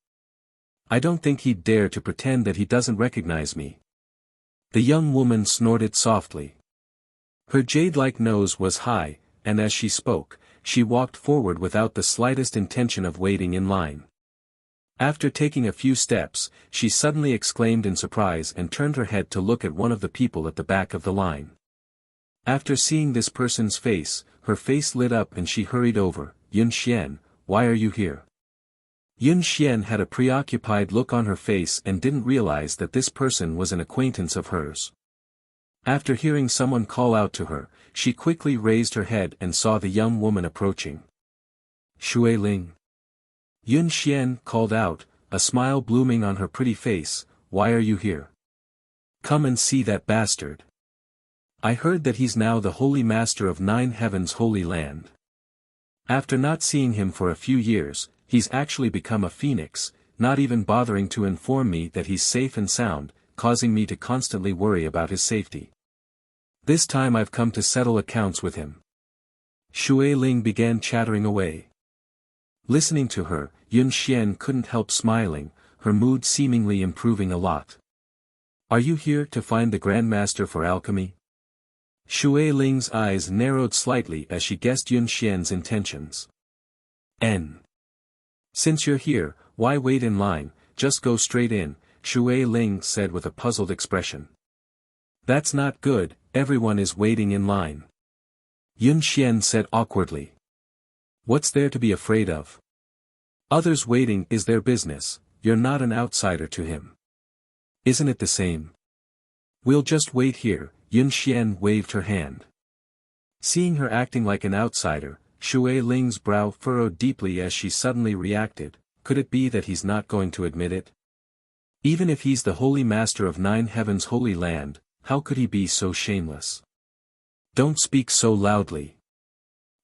Speaker 1: I don't think he'd dare to pretend that he doesn't recognize me." The young woman snorted softly. Her jade-like nose was high, and as she spoke, she walked forward without the slightest intention of waiting in line. After taking a few steps, she suddenly exclaimed in surprise and turned her head to look at one of the people at the back of the line. After seeing this person's face, her face lit up and she hurried over. "Yun Xian, why are you here?" Yun Xian had a preoccupied look on her face and didn't realize that this person was an acquaintance of hers. After hearing someone call out to her, she quickly raised her head and saw the young woman approaching. "Shui Ling." Yun Xian called out, a smile blooming on her pretty face, "Why are you here?" "Come and see that bastard. I heard that he's now the holy master of 9 Heavens Holy Land. After not seeing him for a few years, he's actually become a phoenix, not even bothering to inform me that he's safe and sound, causing me to constantly worry about his safety. This time I've come to settle accounts with him." Shui Ling began chattering away. Listening to her, Yun Xian couldn't help smiling, her mood seemingly improving a lot. "Are you here to find the Grandmaster for alchemy?" Shui Ling's eyes narrowed slightly as she guessed Yun Xian's intentions. "Since you're here, why wait in line, just go straight in," Shui Ling said with a puzzled expression. "That's not good, everyone is waiting in line." Yun Xian said awkwardly. "What's there to be afraid of? Others waiting is their business, you're not an outsider to him. Isn't it the same? We'll just wait here," Yun Xian waved her hand. Seeing her acting like an outsider, Shui Ling's brow furrowed deeply as she suddenly reacted. Could it be that he's not going to admit it? Even if he's the holy master of 9 heavens' holy land, how could he be so shameless? "Don't speak so loudly."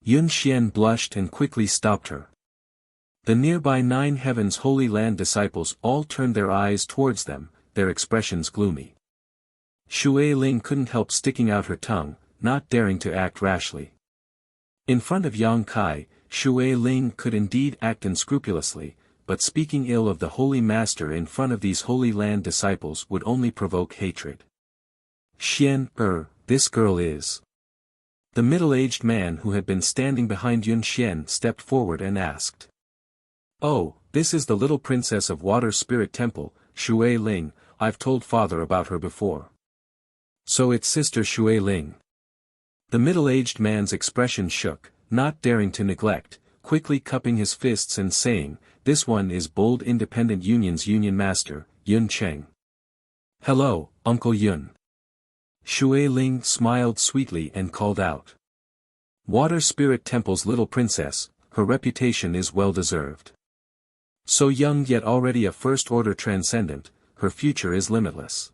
Speaker 1: Yun Xian blushed and quickly stopped her. The nearby 9 heavens' holy land disciples all turned their eyes towards them, their expressions gloomy. Shui Ling couldn't help sticking out her tongue, not daring to act rashly. In front of Yang Kai, Shui Ling could indeed act unscrupulously, but speaking ill of the Holy Master in front of these Holy Land disciples would only provoke hatred. "Xian, this girl is..." The middle-aged man who had been standing behind Yun Xian stepped forward and asked. "Oh, this is the little princess of Water Spirit Temple, Shui Ling. I've told father about her before." "So it's Sister Shui Ling." The middle-aged man's expression shook, not daring to neglect, quickly cupping his fists and saying, "This one is Bold Independent Union's Union Master, Yun Cheng." "Hello, Uncle Yun." Shui Ling smiled sweetly and called out. "Water Spirit Temple's little princess, her reputation is well-deserved. So young yet already a first-order transcendent, her future is limitless."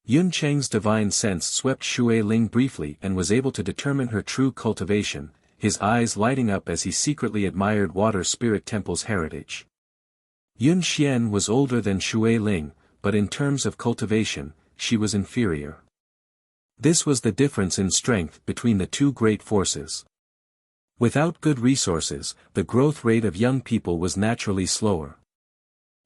Speaker 1: Yun Cheng's divine sense swept Shui Ling briefly and was able to determine her true cultivation, his eyes lighting up as he secretly admired Water Spirit Temple's heritage. Yun Xian was older than Shui Ling, but in terms of cultivation, she was inferior. This was the difference in strength between the two great forces. Without good resources, the growth rate of young people was naturally slower.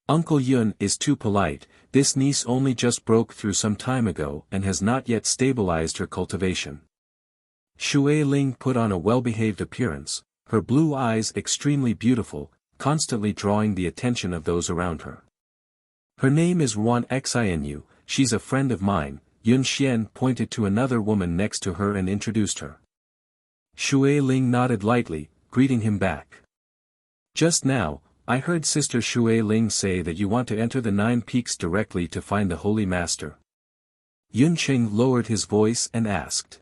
Speaker 1: "Uncle Yun is too polite, this niece only just broke through some time ago and has not yet stabilized her cultivation." Shui Ling put on a well-behaved appearance, her blue eyes extremely beautiful, constantly drawing the attention of those around her. "Her name is Wan Xianyu, she's a friend of mine." Yun Xian pointed to another woman next to her and introduced her. Shui Ling nodded lightly, greeting him back. "Just now, I heard Sister Shui Ling say that you want to enter the 9 peaks directly to find the Holy Master." Yun Cheng lowered his voice and asked.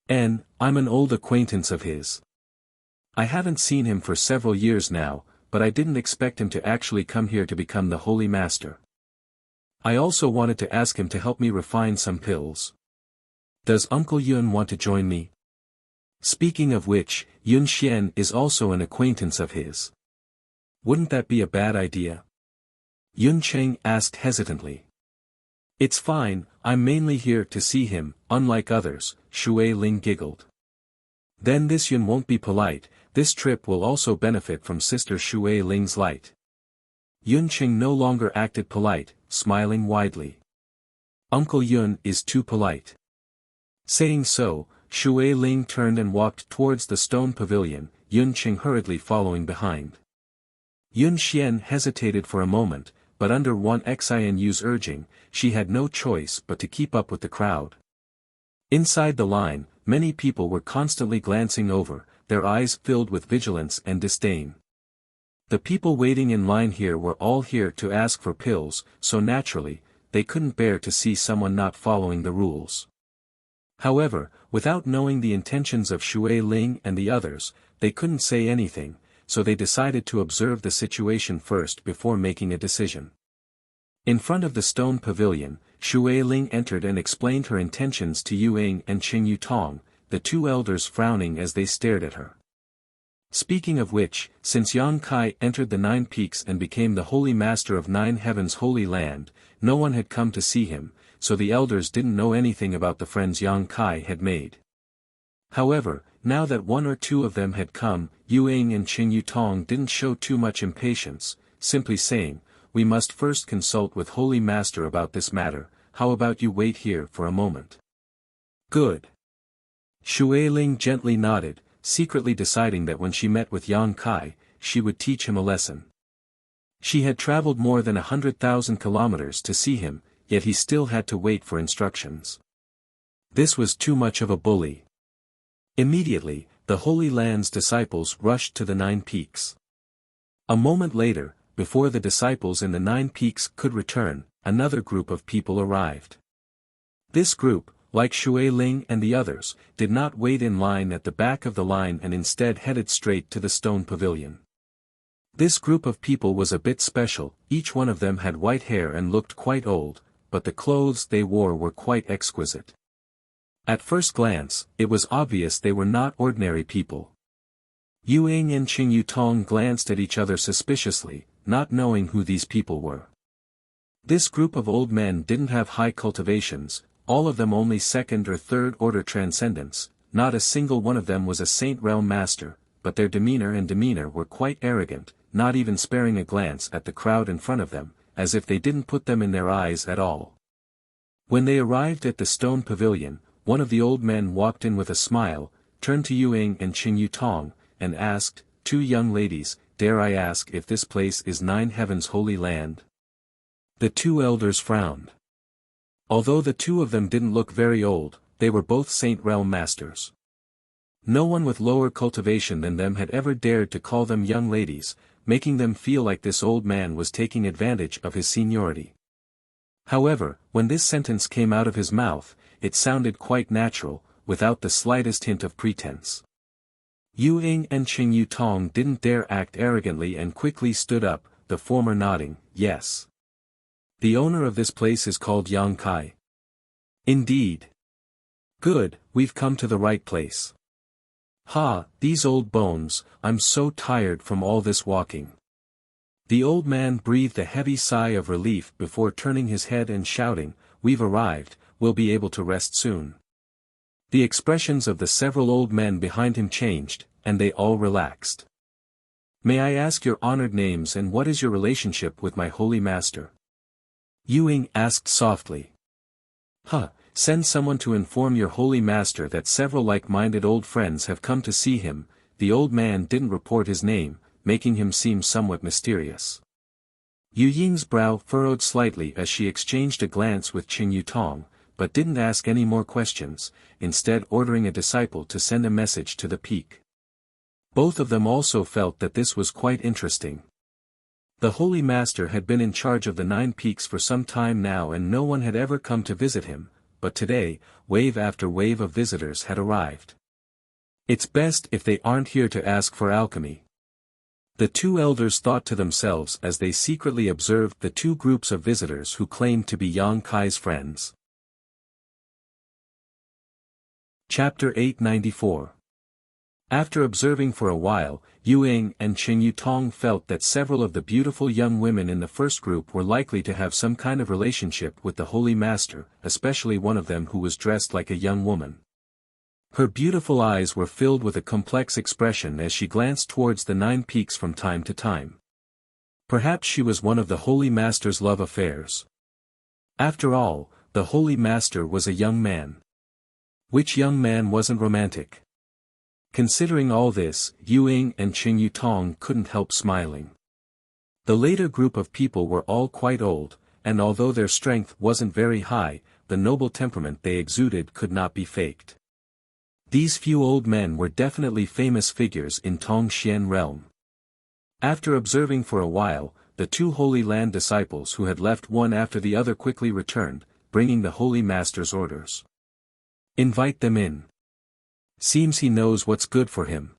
Speaker 1: "I'm an old acquaintance of his. I haven't seen him for several years now, but I didn't expect him to actually come here to become the Holy Master. I also wanted to ask him to help me refine some pills. Does Uncle Yun want to join me? Speaking of which, Yun Xian is also an acquaintance of his. Wouldn't that be a bad idea?" Yun Cheng asked hesitantly. "It's fine, I'm mainly here to see him, unlike others," Shui Ling giggled. "Then this Yun won't be polite, this trip will also benefit from Sister Shui Ling's light." Yun Cheng no longer acted polite, smiling widely. "Uncle Yun is too polite." Saying so, Shui Ling turned and walked towards the stone pavilion, Yun Cheng hurriedly following behind. Yun Xian hesitated for a moment, but under Wan Xianyu's urging, she had no choice but to keep up with the crowd. Inside the line, many people were constantly glancing over, their eyes filled with vigilance and disdain. The people waiting in line here were all here to ask for pills, so naturally, they couldn't bear to see someone not following the rules. However, without knowing the intentions of Shui Ling and the others, they couldn't say anything, so they decided to observe the situation first before making a decision. In front of the stone pavilion, Shui Ling entered and explained her intentions to Yu Ying and Qing Yutong, the 2 elders frowning as they stared at her. Speaking of which, since Yang Kai entered the 9 peaks and became the holy master of 9 heavens holy land, no one had come to see him, so the elders didn't know anything about the friends Yang Kai had made. However, now that 1 or 2 of them had come, Yu Ying and Qing Yutong didn't show too much impatience, simply saying, we must first consult with Holy Master about this matter. How about you wait here for a moment? Good. Shui Ling gently nodded, secretly deciding that when she met with Yang Kai, she would teach him a lesson. She had traveled more than 100,000 kilometers to see him, yet he still had to wait for instructions. This was too much of a bully. Immediately, the Holy Land's disciples rushed to the 9 peaks. A moment later, before the disciples in the 9 peaks could return, another group of people arrived. This group, like Shui Ling and the others, did not wait in line at the back of the line and instead headed straight to the stone pavilion. This group of people was a bit special. Each one of them had white hair and looked quite old, but the clothes they wore were quite exquisite. At first glance, it was obvious they were not ordinary people. Yu Ying and Qing Yutong glanced at each other suspiciously, not knowing who these people were. This group of old men didn't have high cultivations, all of them only second or third order transcendence. Not a single one of them was a Saint Realm Master, but their demeanor were quite arrogant, not even sparing a glance at the crowd in front of them, as if they didn't put them in their eyes at all. When they arrived at the stone pavilion, one of the old men walked in with a smile, turned to Yu Ying and Qing Yutong, and asked, "Two young ladies, dare I ask if this place is 9 Heavens' holy land?" The 2 elders frowned. Although the 2 of them didn't look very old, they were both Saint Realm Masters. No one with lower cultivation than them had ever dared to call them young ladies, making them feel like this old man was taking advantage of his seniority. However, when this sentence came out of his mouth, it sounded quite natural, without the slightest hint of pretense. Yu Ying and Qing Yutong didn't dare act arrogantly and quickly stood up, the former nodding, "Yes. The owner of this place is called Yang Kai." "Indeed. Good, we've come to the right place." "Ha, these old bones, I'm so tired from all this walking." The old man breathed a heavy sigh of relief before turning his head and shouting, "We've arrived, we'll be able to rest soon." The expressions of the several old men behind him changed, and they all relaxed. "May I ask your honored names and what is your relationship with my holy master?" Yu Ying asked softly. Send someone to inform your holy master that several like-minded old friends have come to see him." The old man didn't report his name, making him seem somewhat mysterious. Yu Ying's brow furrowed slightly as she exchanged a glance with Qing Yutong, but didn't ask any more questions, instead ordering a disciple to send a message to the peak. Both of them also felt that this was quite interesting. The Holy Master had been in charge of the 9 peaks for some time now and no one had ever come to visit him, but today, wave after wave of visitors had arrived. It's best if they aren't here to ask for alchemy. The 2 elders thought to themselves as they secretly observed the 2 groups of visitors who claimed to be Yang Kai's friends. Chapter 894. After observing for a while, Yu Ying and Qing Yutong felt that several of the beautiful young women in the first group were likely to have some kind of relationship with the Holy Master, especially one of them who was dressed like a young woman. Her beautiful eyes were filled with a complex expression as she glanced towards the 9 peaks from time to time. Perhaps she was one of the Holy Master's love affairs. After all, the Holy Master was a young man. Which young man wasn't romantic? Considering all this, Yu Ying and Qing Yutong couldn't help smiling. The later group of people were all quite old, and although their strength wasn't very high, the noble temperament they exuded could not be faked. These few old men were definitely famous figures in Tongxian realm. After observing for a while, the 2 Holy Land disciples who had left one after the other quickly returned, bringing the Holy Master's orders. "Invite them in. Seems he knows what's good for him."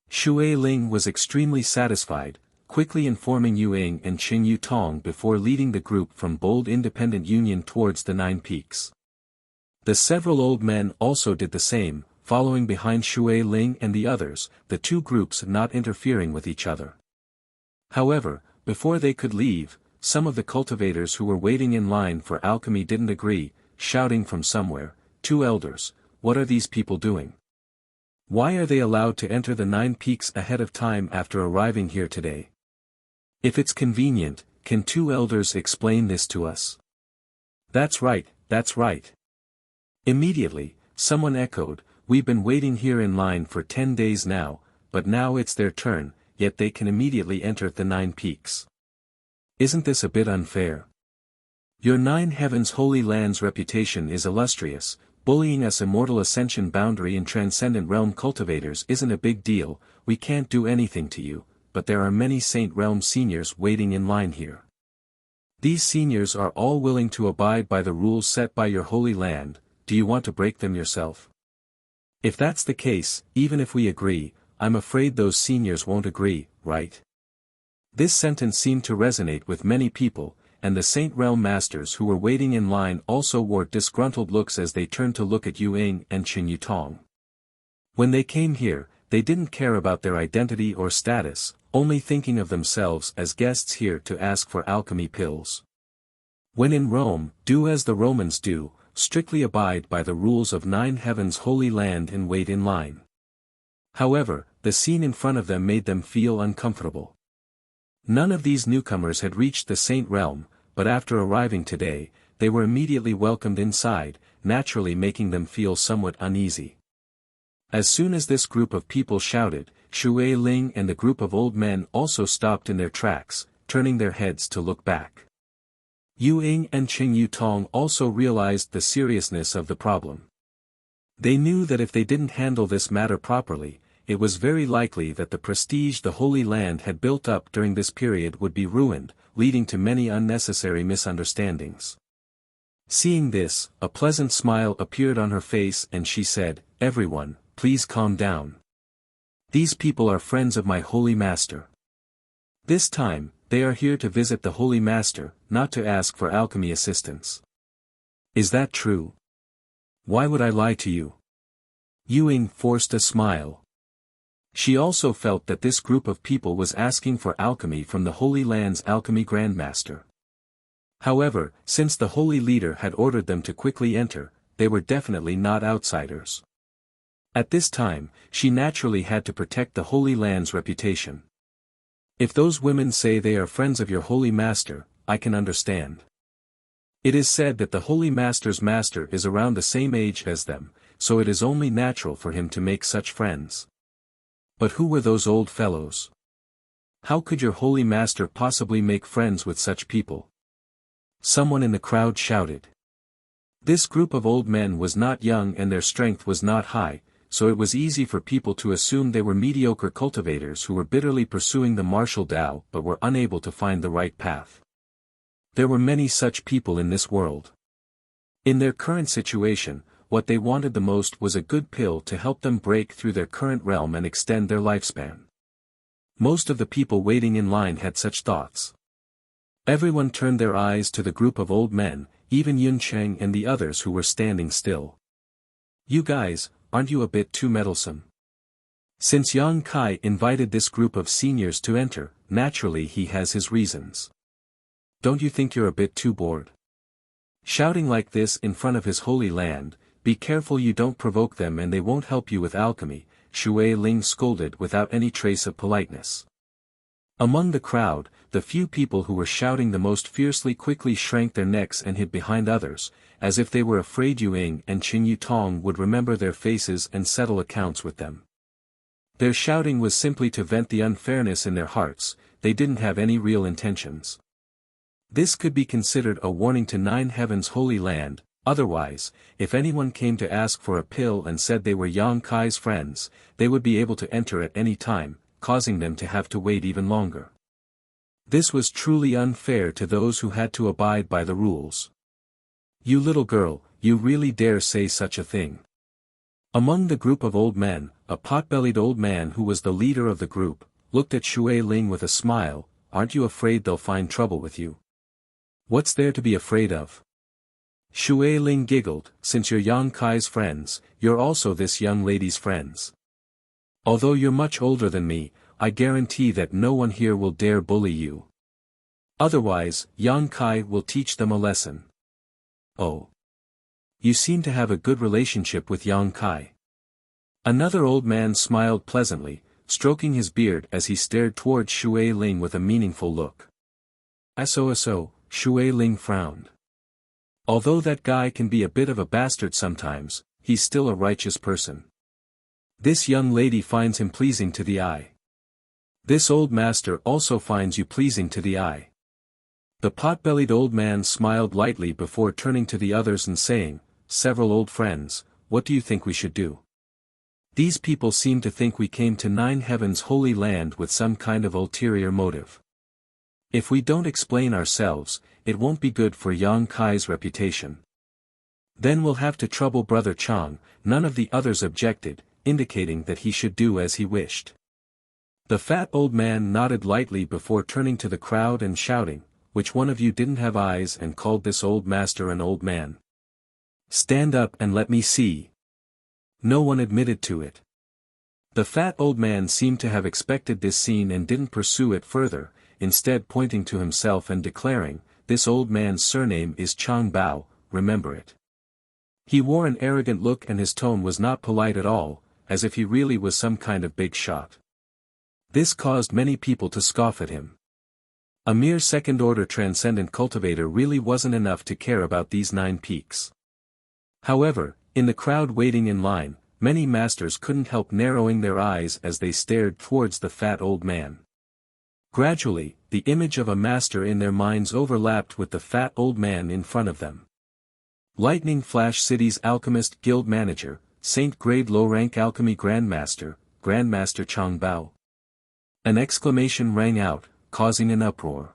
Speaker 1: Shui Ling was extremely satisfied, quickly informing Yu Ying and Qing Yutong before leading the group from Bold Independent Union towards the 9 peaks. The several old men also did the same, following behind Shui Ling and the others, the 2 groups not interfering with each other. However, before they could leave, some of the cultivators who were waiting in line for alchemy didn't agree, shouting from somewhere, "2 elders, what are these people doing? Why are they allowed to enter the 9 peaks ahead of time after arriving here today? If it's convenient, can two elders explain this to us? That's right, that's right. Immediately, someone echoed, we've been waiting here in line for 10 days now, but now it's their turn, yet they can immediately enter the 9 peaks. Isn't this a bit unfair? Your 9 heavens holy land's reputation is illustrious, bullying us immortal ascension boundary and transcendent realm cultivators isn't a big deal, we can't do anything to you, but there are many Saint Realm seniors waiting in line here. These seniors are all willing to abide by the rules set by your holy land, do you want to break them yourself? If that's the case, even if we agree, I'm afraid those seniors won't agree, right? This sentence seemed to resonate with many people, and the Saint Realm masters who were waiting in line also wore disgruntled looks as they turned to look at Yu Ying and Qin Yutong. When they came here, they didn't care about their identity or status, only thinking of themselves as guests here to ask for alchemy pills. When in Rome, do as the Romans do, strictly abide by the rules of 9 heavens holy land and wait in line. However, the scene in front of them made them feel uncomfortable. None of these newcomers had reached the Saint Realm, but after arriving today, they were immediately welcomed inside, naturally making them feel somewhat uneasy. As soon as this group of people shouted, Shui Ling and the group of old men also stopped in their tracks, turning their heads to look back. Yu Ying and Qin Yutong also realized the seriousness of the problem. They knew that if they didn't handle this matter properly, it was very likely that the prestige the Holy Land had built up during this period would be ruined, leading to many unnecessary misunderstandings. Seeing this, a pleasant smile appeared on her face and she said, everyone, please calm down. These people are friends of my Holy Master. This time, they are here to visit the Holy Master, not to ask for alchemy assistance. Is that true? Why would I lie to you? Yu Ying forced a smile. She also felt that this group of people was asking for alchemy from the Holy Land's alchemy grandmaster. However, since the Holy Leader had ordered them to quickly enter, they were definitely not outsiders. At this time, she naturally had to protect the Holy Land's reputation. If those women say they are friends of your Holy Master, I can understand. It is said that the Holy Master's master is around the same age as them, so it is only natural for him to make such friends. But who were those old fellows? How could your Holy Master possibly make friends with such people? Someone in the crowd shouted. This group of old men was not young and their strength was not high, so it was easy for people to assume they were mediocre cultivators who were bitterly pursuing the martial Tao but were unable to find the right path. There were many such people in this world. In their current situation, what they wanted the most was a good pill to help them break through their current realm and extend their lifespan. Most of the people waiting in line had such thoughts. Everyone turned their eyes to the group of old men, even Yun Cheng and the others who were standing still. You guys, aren't you a bit too meddlesome? Since Yang Kai invited this group of seniors to enter, naturally he has his reasons. Don't you think you're a bit too bored? Shouting like this in front of his holy land, be careful you don't provoke them and they won't help you with alchemy, Shui Ling scolded without any trace of politeness. Among the crowd, the few people who were shouting the most fiercely quickly shrank their necks and hid behind others, as if they were afraid Yu Ying and Qin Yutong would remember their faces and settle accounts with them. Their shouting was simply to vent the unfairness in their hearts, they didn't have any real intentions. This could be considered a warning to 9 heavens holy land. Otherwise, if anyone came to ask for a pill and said they were Yang Kai's friends, they would be able to enter at any time, causing them to have to wait even longer. This was truly unfair to those who had to abide by the rules. You little girl, you really dare say such a thing? Among the group of old men, a pot-bellied old man who was the leader of the group, looked at Shui Ling with a smile, aren't you afraid they'll find trouble with you? What's there to be afraid of? Shui Ling giggled, since you're Yang Kai's friends, you're also this young lady's friends. Although you're much older than me, I guarantee that no one here will dare bully you. Otherwise, Yang Kai will teach them a lesson. Oh. You seem to have a good relationship with Yang Kai. Another old man smiled pleasantly, stroking his beard as he stared towards Shui Ling with a meaningful look. So, Shui Ling frowned. Although that guy can be a bit of a bastard sometimes, he's still a righteous person. This young lady finds him pleasing to the eye. This old master also finds you pleasing to the eye. The pot-bellied old man smiled lightly before turning to the others and saying, "Several old friends, what do you think we should do? These people seem to think we came to Nine Heaven's holy land with some kind of ulterior motive. If we don't explain ourselves, it won't be good for Yang Kai's reputation. Then we'll have to trouble Brother Chang." None of the others objected, indicating that he should do as he wished. The fat old man nodded lightly before turning to the crowd and shouting, "Which one of you didn't have eyes and called this old master an old man? Stand up and let me see." No one admitted to it. The fat old man seemed to have expected this scene and didn't pursue it further, instead pointing to himself and declaring, "This old man's surname is Chang Bao, remember it." He wore an arrogant look and his tone was not polite at all, as if he really was some kind of big shot. This caused many people to scoff at him. A mere second-order transcendent cultivator really wasn't enough to care about these 9 peaks. However, in the crowd waiting in line, many masters couldn't help narrowing their eyes as they stared towards the fat old man. Gradually, the image of a master in their minds overlapped with the fat old man in front of them. Lightning Flash City's Alchemist Guild Manager, Saint Grade Low-Rank Alchemy Grandmaster, Grandmaster Chang Bao. An exclamation rang out, causing an uproar.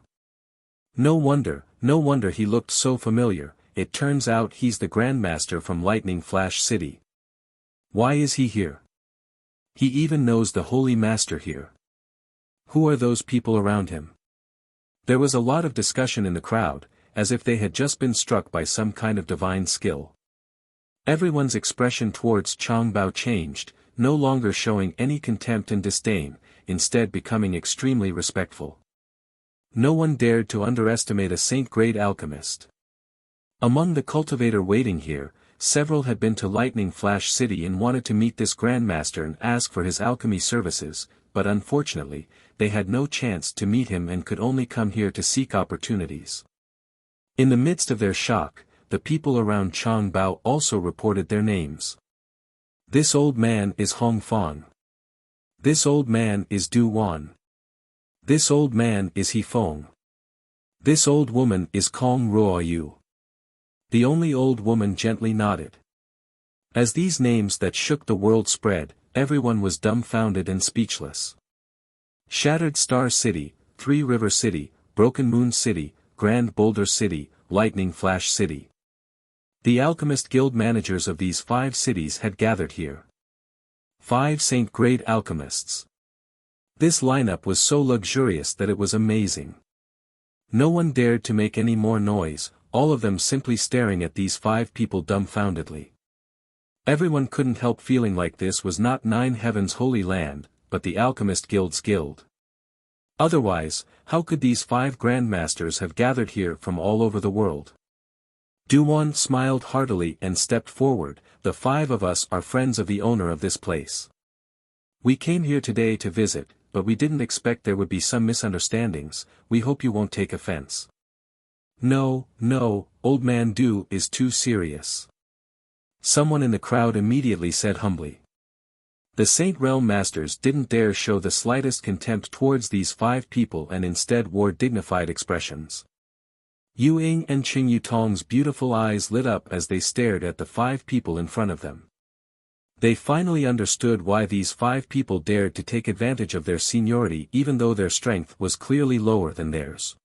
Speaker 1: No wonder he looked so familiar. It turns out he's the Grandmaster from Lightning Flash City. Why is he here? He even knows the Holy Master here. Who are those people around him? There was a lot of discussion in the crowd, as if they had just been struck by some kind of divine skill. Everyone's expression towards Chang Bao changed, no longer showing any contempt and disdain, instead becoming extremely respectful. No one dared to underestimate a saint-grade alchemist. Among the cultivator waiting here, several had been to Lightning Flash City and wanted to meet this Grandmaster and ask for his alchemy services, but unfortunately, they had no chance to meet him and could only come here to seek opportunities. In the midst of their shock, the people around Chang Bao also reported their names. This old man is Hong Fong. This old man is Du Wan. This old man is He Feng. This old woman is Kong Ruo Yu. The only old woman gently nodded. As these names that shook the world spread, everyone was dumbfounded and speechless. Shattered Star City, Three River City, Broken Moon City, Grand Boulder City, Lightning Flash City. The Alchemist Guild managers of these 5 cities had gathered here. 5 Saint-grade alchemists. This lineup was so luxurious that it was amazing. No one dared to make any more noise, all of them simply staring at these 5 people dumbfoundedly. Everyone couldn't help feeling like this was not Nine Heaven's holy land, but the Alchemist Guild's guild. Otherwise, how could these 5 grandmasters have gathered here from all over the world? Duwan smiled heartily and stepped forward. "The 5 of us are friends of the owner of this place. We came here today to visit, but we didn't expect there would be some misunderstandings. We hope you won't take offense." No, old man Du is too serious." Someone in the crowd immediately said humbly. The Saint Realm Masters didn't dare show the slightest contempt towards these 5 people and instead wore dignified expressions. Yu Ying and Qing Yutong's beautiful eyes lit up as they stared at the 5 people in front of them. They finally understood why these 5 people dared to take advantage of their seniority even though their strength was clearly lower than theirs.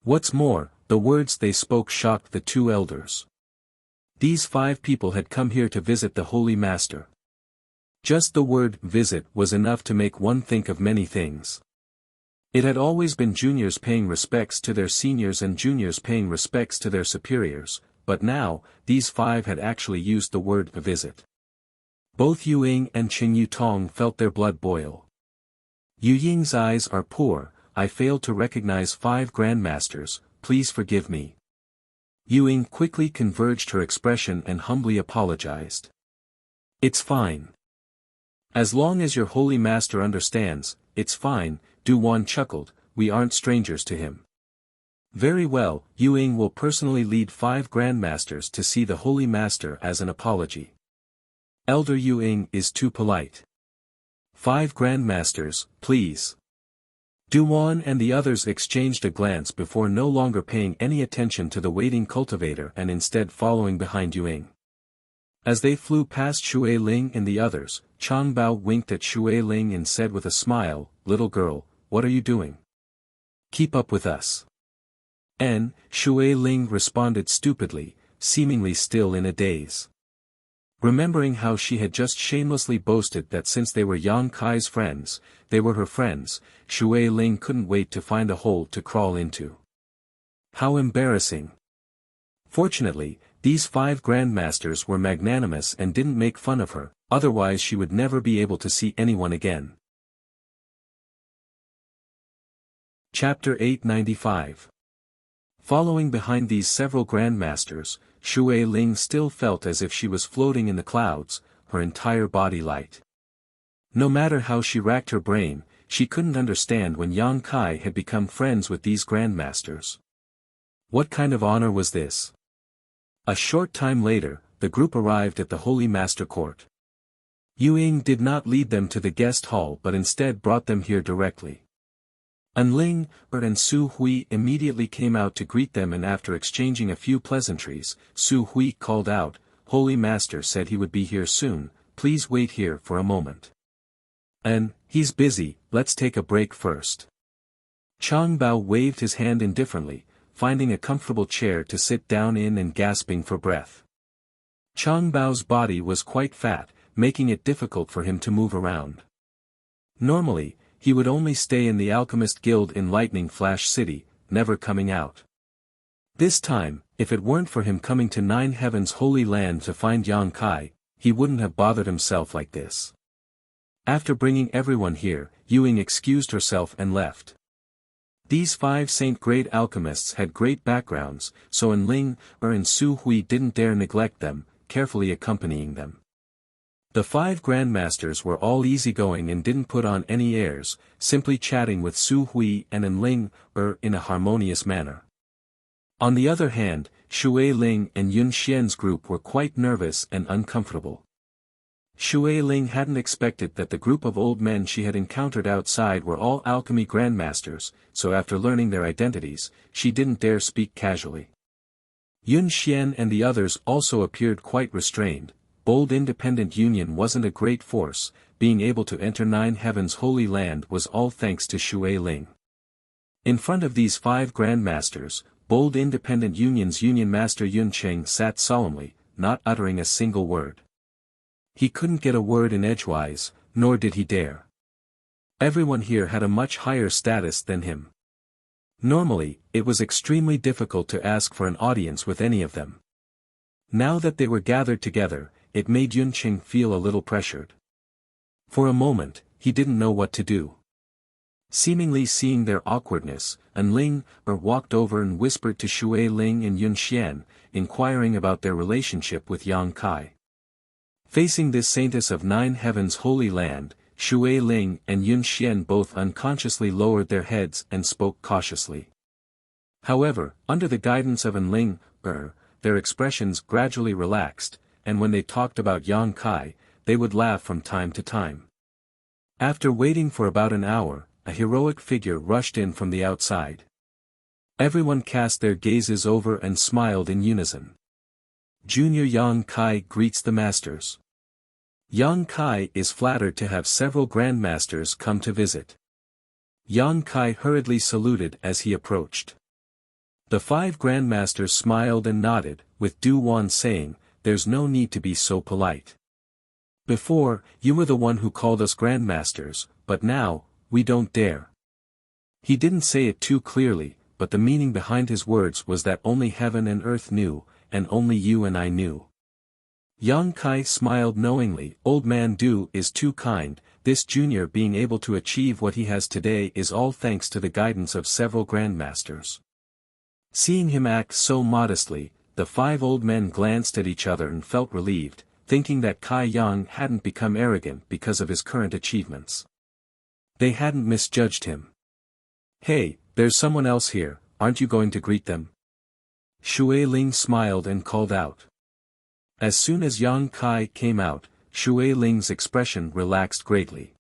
Speaker 1: What's more, the words they spoke shocked the 2 elders. These 5 people had come here to visit the Holy Master. Just the word visit was enough to make one think of many things. It had always been juniors paying respects to their seniors and juniors paying respects to their superiors, but now, these 5 had actually used the word visit. Both Yu Ying and Qing Yutong felt their blood boil. Yu Ying's eyes are poor. "I failed to recognize 5 grandmasters, please forgive me." Yu Ying quickly converged her expression and humbly apologized. "It's fine. As long as your holy master understands, it's fine," Du Wan chuckled, "we aren't strangers to him." Very well, Ying will personally lead 5 grandmasters to see the Holy Master as an apology. Elder Ying is too polite. 5 grandmasters, please. Duan and the others exchanged a glance before no longer paying any attention to the waiting cultivator and instead following behind Ying. As they flew past Shui Ling and the others, Chang Bao winked at Shui Ling and said with a smile, "Little girl, what are you doing? Keep up with us." Shui Ling responded stupidly, seemingly still in a daze. Remembering how she had just shamelessly boasted that since they were Yang Kai's friends, they were her friends, Shui Ling couldn't wait to find a hole to crawl into. How embarrassing. Fortunately, these 5 grandmasters were magnanimous and didn't make fun of her, otherwise she would never be able to see anyone again. Chapter 895. Following behind these several grandmasters, Shui Ling still felt as if she was floating in the clouds, her entire body light. No matter how she racked her brain, she couldn't understand when Yang Kai had become friends with these grandmasters. What kind of honor was this? A short time later, the group arrived at the Holy Master Court. Ying did not lead them to the guest hall but instead brought them here directly. Ling, and Su Hui immediately came out to greet them, and after exchanging a few pleasantries, Su Hui called out, "Holy Master said he would be here soon, please wait here for a moment." He's busy, let's take a break first. Chang Bao waved his hand indifferently, finding a comfortable chair to sit down in and gasping for breath. Chang Bao's body was quite fat, making it difficult for him to move around. Normally, he would only stay in the Alchemist Guild in Lightning Flash City, never coming out. This time, if it weren't for him coming to Nine Heaven's Holy Land to find Yang Kai, he wouldn't have bothered himself like this. After bringing everyone here, Ying excused herself and left. These 5 saint-grade alchemists had great backgrounds, so Ling, and Su Hui didn't dare neglect them, carefully accompanying them. The 5 grandmasters were all easygoing and didn't put on any airs, simply chatting with Su Hui and Ling, in a harmonious manner. On the other hand, Shui Ling and Yun Xian's group were quite nervous and uncomfortable. Shui Ling hadn't expected that the group of old men she had encountered outside were all alchemy grandmasters, so after learning their identities, she didn't dare speak casually. Yun Xian and the others also appeared quite restrained. Bold independent union wasn't a great force, being able to enter Nine Heaven's Holy Land was all thanks to Shui Ling. In front of these 5 grandmasters, bold independent union's Union Master Yun Cheng sat solemnly, not uttering a single word. He couldn't get a word in edgewise, nor did he dare. Everyone here had a much higher status than him. Normally, it was extremely difficult to ask for an audience with any of them. Now that they were gathered together, it made Yun Cheng feel a little pressured. For a moment, he didn't know what to do. Seemingly seeing their awkwardness, Ling, walked over and whispered to Shui Ling and Yun Xian, inquiring about their relationship with Yang Kai. Facing this saintess of Nine Heaven's Holy Land, Shui Ling and Yun Xian both unconsciously lowered their heads and spoke cautiously. However, under the guidance of Ling, their expressions gradually relaxed, and when they talked about Yang Kai, they would laugh from time to time. After waiting for about an hour, a heroic figure rushed in from the outside. Everyone cast their gazes over and smiled in unison. Junior Yang Kai greets the masters. Yang Kai is flattered to have several grandmasters come to visit. Yang Kai hurriedly saluted as he approached. The 5 grandmasters smiled and nodded, with Duan saying, "There's no need to be so polite. Before, you were the one who called us grandmasters, but now, we don't dare." He didn't say it too clearly, but the meaning behind his words was that only heaven and earth knew, and only you and I knew. Yang Kai smiled knowingly. Old man Du is too kind. This junior being able to achieve what he has today is all thanks to the guidance of several grandmasters. Seeing him act so modestly, the 5 old men glanced at each other and felt relieved, thinking that Kai Yang hadn't become arrogant because of his current achievements. They hadn't misjudged him. "Hey, there's someone else here," aren't you going to greet them? Shui Ling smiled and called out. As soon as Yang Kai came out, Shui Ling's expression relaxed greatly.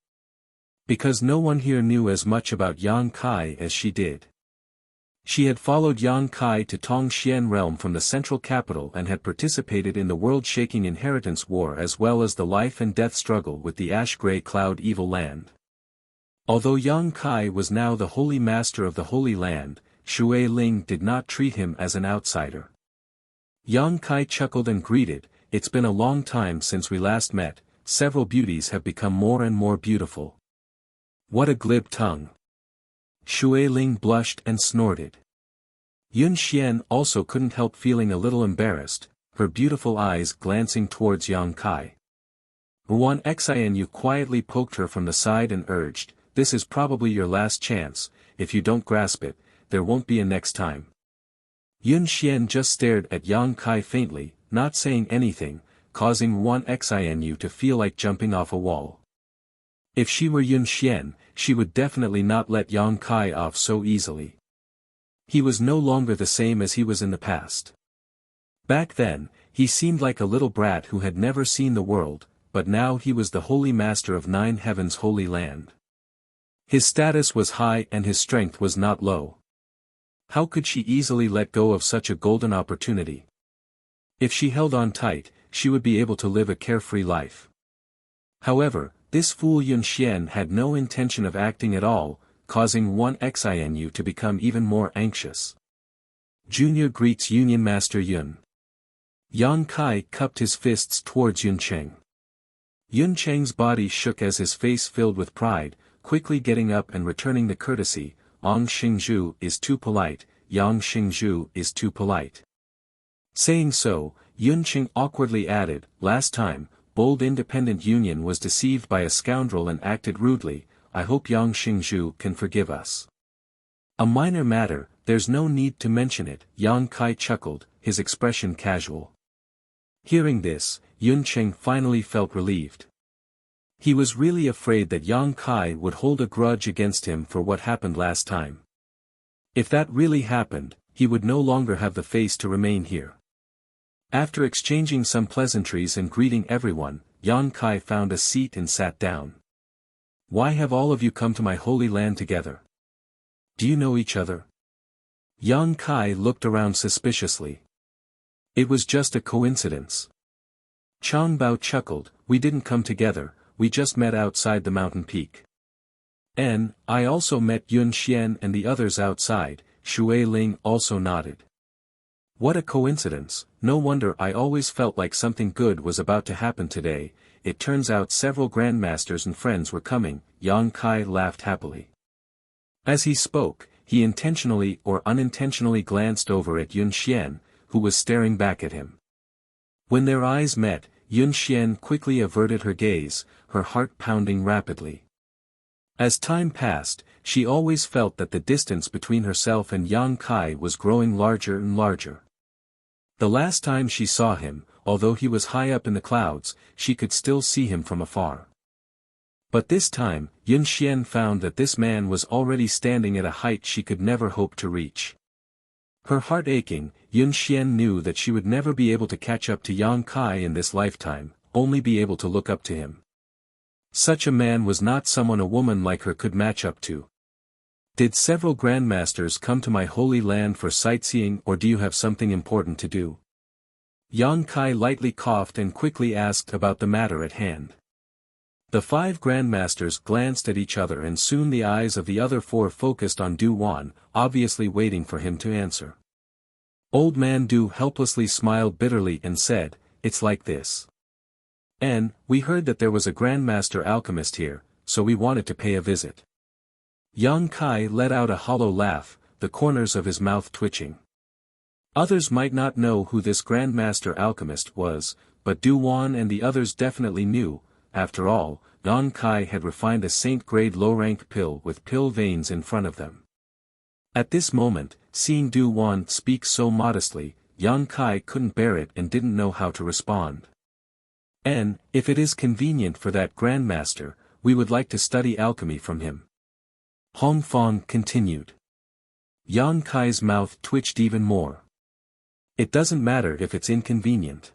Speaker 1: Because no one here knew as much about Yang Kai as she did. She had followed Yang Kai to Tongxian realm from the central capital and had participated in the world-shaking inheritance war as well as the life and death struggle with the ash-gray cloud evil land. Although Yang Kai was now the holy master of the Holy Land, Shui Ling did not treat him as an outsider. Yang Kai chuckled and greeted, "It's been a long time since we last met, several beauties have become more and more beautiful." What a glib tongue. Shui Ling blushed and snorted. Yun Xian also couldn't help feeling a little embarrassed, her beautiful eyes glancing towards Yang Kai. Wuan Xianyu quietly poked her from the side and urged, "This is probably your last chance, if you don't grasp it, there won't be a next time." Yun Xian just stared at Yang Kai faintly, not saying anything, causing Wuan Xianyu to feel like jumping off a wall. If she were Yun Xian, she would definitely not let Yang Kai off so easily. He was no longer the same as he was in the past. Back then, he seemed like a little brat who had never seen the world, but now he was the holy master of Nine Heavens' holy land. His status was high and his strength was not low. How could she easily let go of such a golden opportunity? If she held on tight, she would be able to live a carefree life. However, this fool Yun Xian had no intention of acting at all, causing Wuan Xianyu to become even more anxious. Junior greets Union Master Yun. Yang Kai cupped his fists towards Yun Cheng. Yun Cheng's body shook as his face filled with pride, quickly getting up and returning the courtesy. "Ang Xingzhu is too polite, Yang Xingzhu is too polite." Saying so, Yun Cheng awkwardly added, "Last time, bold independent Union was deceived by a scoundrel and acted rudely, I hope Yang Xingzhu can forgive us." "A minor matter, there's no need to mention it," Yang Kai chuckled, his expression casual. Hearing this, Yun Cheng finally felt relieved. He was really afraid that Yang Kai would hold a grudge against him for what happened last time. If that really happened, he would no longer have the face to remain here. After exchanging some pleasantries and greeting everyone, Yang Kai found a seat and sat down. "Why have all of you come to my holy land together? Do you know each other?" Yang Kai looked around suspiciously. It was just a coincidence. Chang Bao chuckled, "We didn't come together, we just met outside the mountain peak." I also met Yun Xian and the others outside, Shui Ling also nodded. "What a coincidence, no wonder I always felt like something good was about to happen today, it turns out several grandmasters and friends were coming," Yang Kai laughed happily. As he spoke, he intentionally or unintentionally glanced over at Yun Xian, who was staring back at him. When their eyes met, Yun Xian quickly averted her gaze, her heart pounding rapidly. As time passed, she always felt that the distance between herself and Yang Kai was growing larger and larger. The last time she saw him, although he was high up in the clouds, she could still see him from afar. But this time, Yun Xian found that this man was already standing at a height she could never hope to reach. Her heart aching, Yun Xian knew that she would never be able to catch up to Yang Kai in this lifetime, only be able to look up to him. Such a man was not someone a woman like her could match up to. "Did several grandmasters come to my holy land for sightseeing or do you have something important to do?" Yang Kai lightly coughed and quickly asked about the matter at hand. The 5 grandmasters glanced at each other and soon the eyes of the other 4 focused on Du Wan, obviously waiting for him to answer. Old man Du helplessly smiled bitterly and said, "It's like this. We heard that there was a grandmaster alchemist here, so we wanted to pay a visit." Yang Kai let out a hollow laugh, the corners of his mouth twitching. Others might not know who this grandmaster alchemist was, but Du Wan and the others definitely knew. After all, Yang Kai had refined a saint-grade low-rank pill with pill veins in front of them. At this moment, seeing Du Wan speak so modestly, Yang Kai couldn't bear it and didn't know how to respond. "If it is convenient for that grandmaster, we would like to study alchemy from him," Hong Fong continued. Yang Kai's mouth twitched even more. It doesn't matter if it's inconvenient.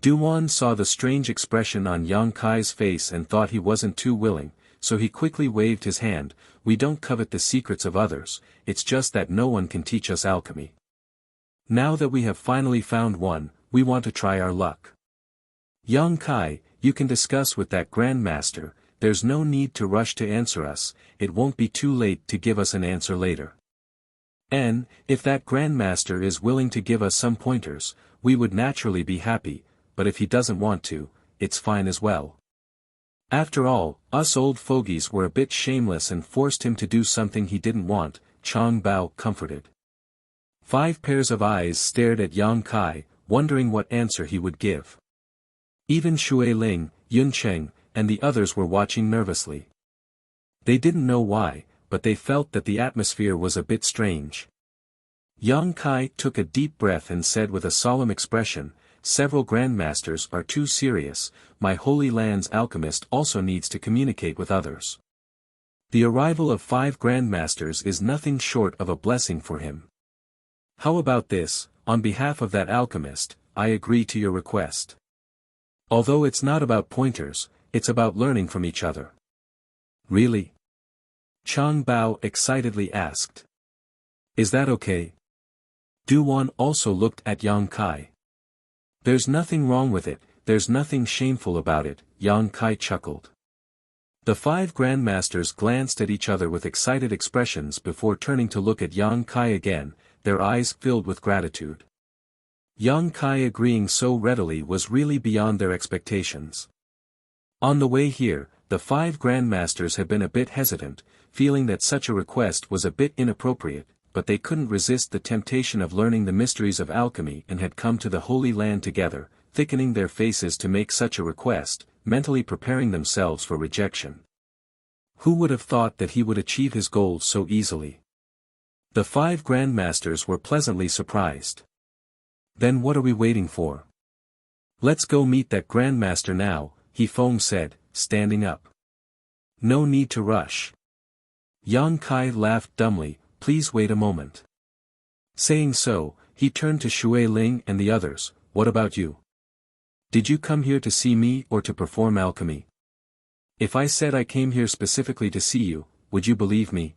Speaker 1: Duan saw the strange expression on Yang Kai's face and thought he wasn't too willing, so he quickly waved his hand. We don't covet the secrets of others, it's just that no one can teach us alchemy. Now that we have finally found one, we want to try our luck. Yang Kai, you can discuss with that Grandmaster, there's no need to rush to answer us, it won't be too late to give us an answer later. And, if that Grandmaster is willing to give us some pointers, we would naturally be happy, but if he doesn't want to, it's fine as well. After all, us old fogies were a bit shameless and forced him to do something he didn't want, Chang Bao comforted. 5 pairs of eyes stared at Yang Kai, wondering what answer he would give. Even Shui Ling, Yun Cheng, and the others were watching nervously. They didn't know why, but they felt that the atmosphere was a bit strange. Yang Kai took a deep breath and said with a solemn expression, several grandmasters are too serious, my Holy Land's alchemist also needs to communicate with others. The arrival of 5 grandmasters is nothing short of a blessing for him. How about this, on behalf of that alchemist, I agree to your request. Although it's not about pointers, it's about learning from each other. Really? Chang Bao excitedly asked. Is that okay? Duan also looked at Yang Kai. There's nothing wrong with it, there's nothing shameful about it, Yang Kai chuckled. The 5 grandmasters glanced at each other with excited expressions before turning to look at Yang Kai again, their eyes filled with gratitude. Yang Kai agreeing so readily was really beyond their expectations. On the way here, the 5 grandmasters had been a bit hesitant, feeling that such a request was a bit inappropriate, but they couldn't resist the temptation of learning the mysteries of alchemy and had come to the Holy Land together, thickening their faces to make such a request, mentally preparing themselves for rejection. Who would have thought that he would achieve his goals so easily? The 5 grandmasters were pleasantly surprised. Then what are we waiting for? Let's go meet that grandmaster now, He Feng said, standing up. No need to rush. Yang Kai laughed dumbly, please wait a moment. Saying so, he turned to Shui Ling and the others, what about you? Did you come here to see me or to perform alchemy? If I said I came here specifically to see you, would you believe me?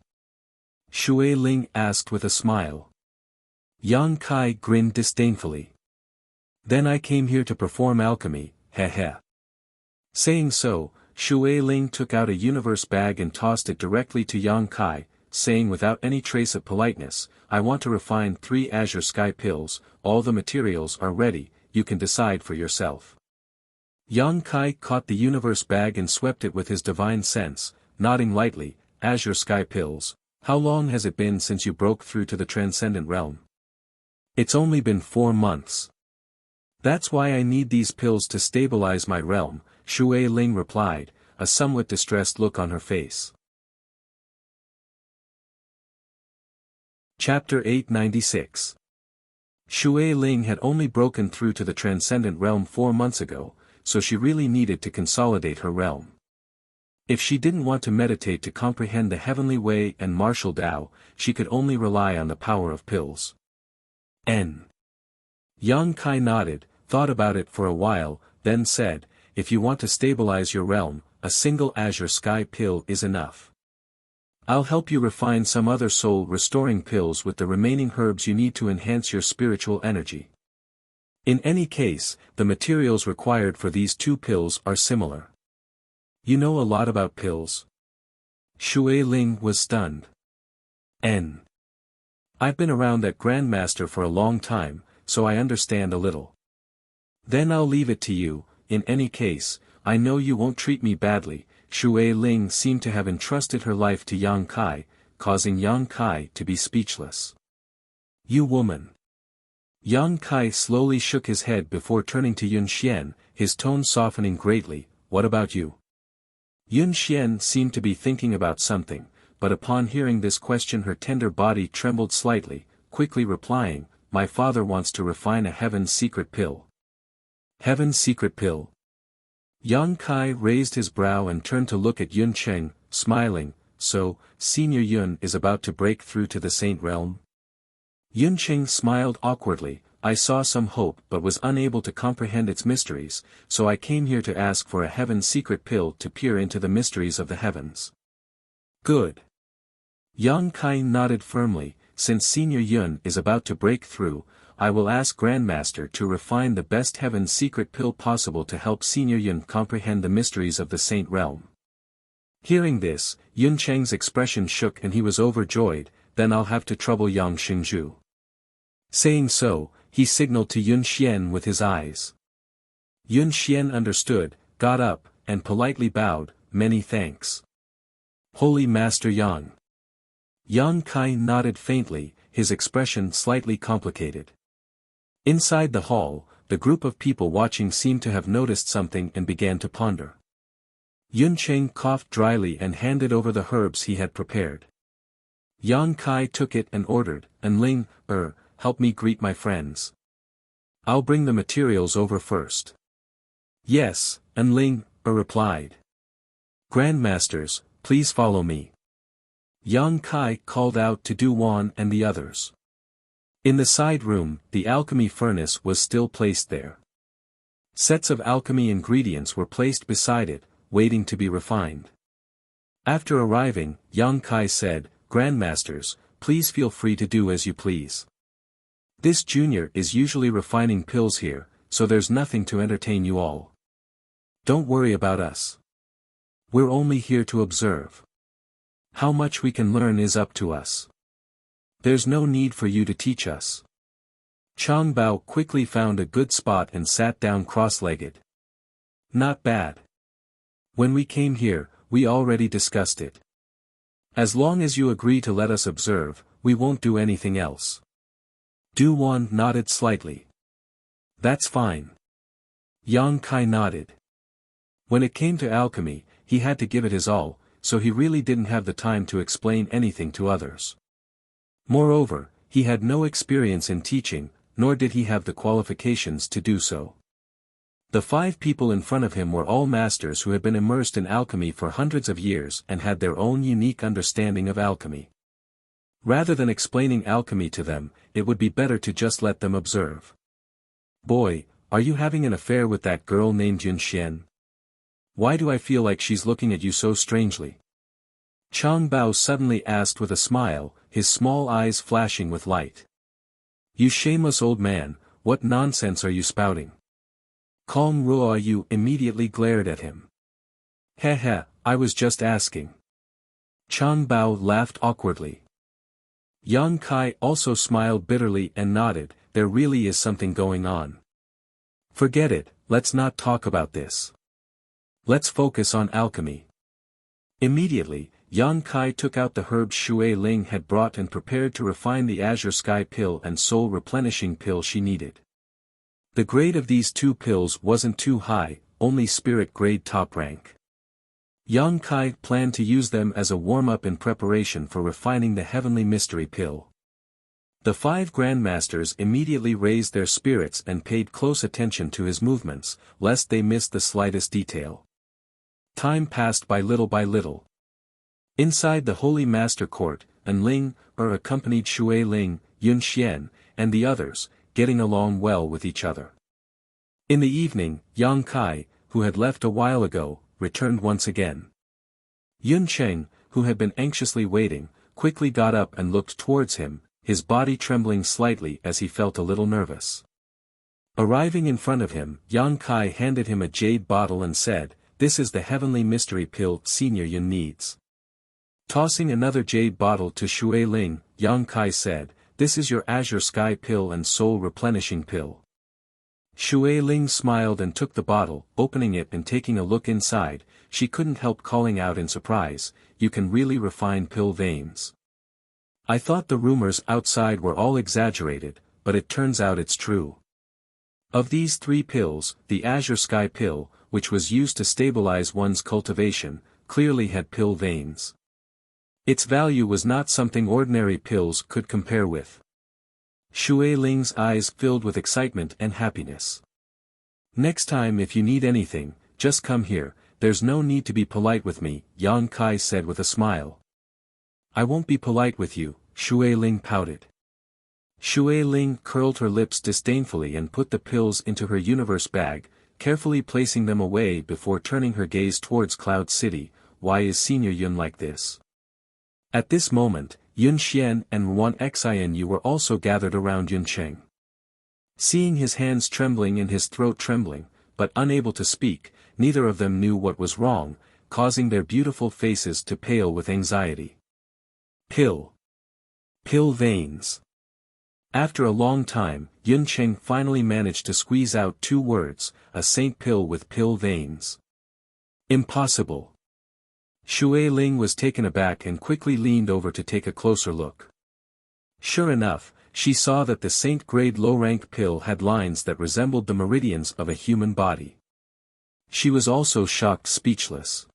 Speaker 1: Shui Ling asked with a smile. Yang Kai grinned disdainfully. Then I came here to perform alchemy, heh heh. Saying so, Shui Ling took out a universe bag and tossed it directly to Yang Kai, saying without any trace of politeness, I want to refine 3 azure sky pills, all the materials are ready, you can decide for yourself. Yang Kai caught the universe bag and swept it with his divine sense, nodding lightly, azure sky pills, how long has it been since you broke through to the transcendent realm? It's only been 4 months. That's why I need these pills to stabilize my realm, Shui Ling replied, a somewhat distressed look on her face. Chapter 896. Shui Ling had only broken through to the transcendent realm 4 months ago, so she really needed to consolidate her realm. If she didn't want to meditate to comprehend the heavenly way and martial Tao, she could only rely on the power of pills. Yang Kai nodded, thought about it for a while, then said, if you want to stabilize your realm, a single azure sky pill is enough. I'll help you refine some other soul-restoring pills with the remaining herbs you need to enhance your spiritual energy. In any case, the materials required for these 2 pills are similar. You know a lot about pills? Shui Ling was stunned. I've been around that grandmaster for a long time, so I understand a little. Then I'll leave it to you, in any case, I know you won't treat me badly. Shui Ling seemed to have entrusted her life to Yang Kai, causing Yang Kai to be speechless. You woman. Yang Kai slowly shook his head before turning to Yun Xian, his tone softening greatly, what about you? Yun Xian seemed to be thinking about something, but upon hearing this question her tender body trembled slightly, quickly replying, my father wants to refine a heaven's secret pill. Heaven's secret pill? Yang Kai raised his brow and turned to look at Yun Cheng, smiling, so, Senior Yun is about to break through to the Saint Realm? Yunqing smiled awkwardly. I saw some hope but was unable to comprehend its mysteries, so I came here to ask for a heaven's secret pill to peer into the mysteries of the heavens. Good. Yang Kai nodded firmly. Since Senior Yun is about to break through, I will ask Grandmaster to refine the best heaven's secret pill possible to help Senior Yun comprehend the mysteries of the Saint Realm. Hearing this, Yun Cheng's expression shook and he was overjoyed. Then I'll have to trouble Yang Xingzhu. Saying so, he signaled to Yun Xian with his eyes. Yun Xian understood, got up, and politely bowed. Many thanks. Holy Master Yang. Yang Kai nodded faintly, his expression slightly complicated. Inside the hall, the group of people watching seemed to have noticed something and began to ponder. Yun Cheng coughed dryly and handed over the herbs he had prepared. Yang Kai took it and ordered, "Enling, help me greet my friends. I'll bring the materials over first." "Yes," Enling, replied. "Grandmasters, please follow me." Yang Kai called out to Du Wan and the others. In the side room, the alchemy furnace was still placed there. Sets of alchemy ingredients were placed beside it, waiting to be refined. After arriving, Yang Kai said, "Grandmasters, please feel free to do as you please. This junior is usually refining pills here, so there's nothing to entertain you all. Don't worry about us. We're only here to observe. How much we can learn is up to us. There's no need for you to teach us." Chang Bao quickly found a good spot and sat down cross-legged. "Not bad. When we came here, we already discussed it. As long as you agree to let us observe, we won't do anything else." Du Wan nodded slightly. "That's fine." Yang Kai nodded. When it came to alchemy, he had to give it his all, so he really didn't have the time to explain anything to others. Moreover, he had no experience in teaching, nor did he have the qualifications to do so. The 5 people in front of him were all masters who had been immersed in alchemy for hundreds of years and had their own unique understanding of alchemy. Rather than explaining alchemy to them, it would be better to just let them observe. "Boy, are you having an affair with that girl named Yun Xian? Why do I feel like she's looking at you so strangely?" Chang Bao suddenly asked with a smile, his small eyes flashing with light. "You shameless old man, what nonsense are you spouting?" Kong Ruoyu immediately glared at him. "Heh, I was just asking." Chang Bao laughed awkwardly. Yang Kai also smiled bitterly and nodded. "There really is something going on. Forget it, let's not talk about this. Let's focus on alchemy." Immediately, Yang Kai took out the herbs Shui Ling had brought and prepared to refine the Azure Sky pill and soul replenishing pill she needed. The grade of these 2 pills wasn't too high, only spirit grade top rank. Yang Kai planned to use them as a warm-up in preparation for refining the heavenly mystery pill. The 5 grandmasters immediately raised their spirits and paid close attention to his movements, lest they missed the slightest detail. Time passed by little. Inside the Holy Master Court, Enling, accompanied Shui Ling, Yun Xian, and the others, getting along well with each other. In the evening, Yang Kai, who had left a while ago, returned once again. Yun Cheng, who had been anxiously waiting, quickly got up and looked towards him, his body trembling slightly as he felt a little nervous. Arriving in front of him, Yang Kai handed him a jade bottle and said, "This is the heavenly mystery pill Senior Yun needs." Tossing another jade bottle to Shui Ling, Yang Kai said, "This is your Azure Sky pill and soul replenishing pill." Shui Ling smiled and took the bottle, opening it and taking a look inside. She couldn't help calling out in surprise, "You can really refine pill veins. I thought the rumors outside were all exaggerated, but it turns out it's true." Of these 3 pills, the Azure Sky pill, which was used to stabilize one's cultivation, clearly had pill veins. Its value was not something ordinary pills could compare with. Shui Ling's eyes filled with excitement and happiness. "Next time if you need anything, just come here, there's no need to be polite with me," Yang Kai said with a smile. I won't be polite with you, Shui Ling pouted. Shui Ling curled her lips disdainfully and put the pills into her universe bag, carefully placing them away before turning her gaze towards Cloud City. Why is Senior Yun like this? At this moment, Yun Xian and Wan Xianyu were also gathered around Yun Cheng. Seeing his hands trembling and his throat trembling, but unable to speak, neither of them knew what was wrong, causing their beautiful faces to pale with anxiety. Pill. Pill veins. After a long time, Yun Cheng finally managed to squeeze out 2 words, a saint pill with pill veins. Impossible. Shui Ling was taken aback and quickly leaned over to take a closer look. Sure enough, she saw that the saint-grade low-rank pill had lines that resembled the meridians of a human body. She was also shocked speechless.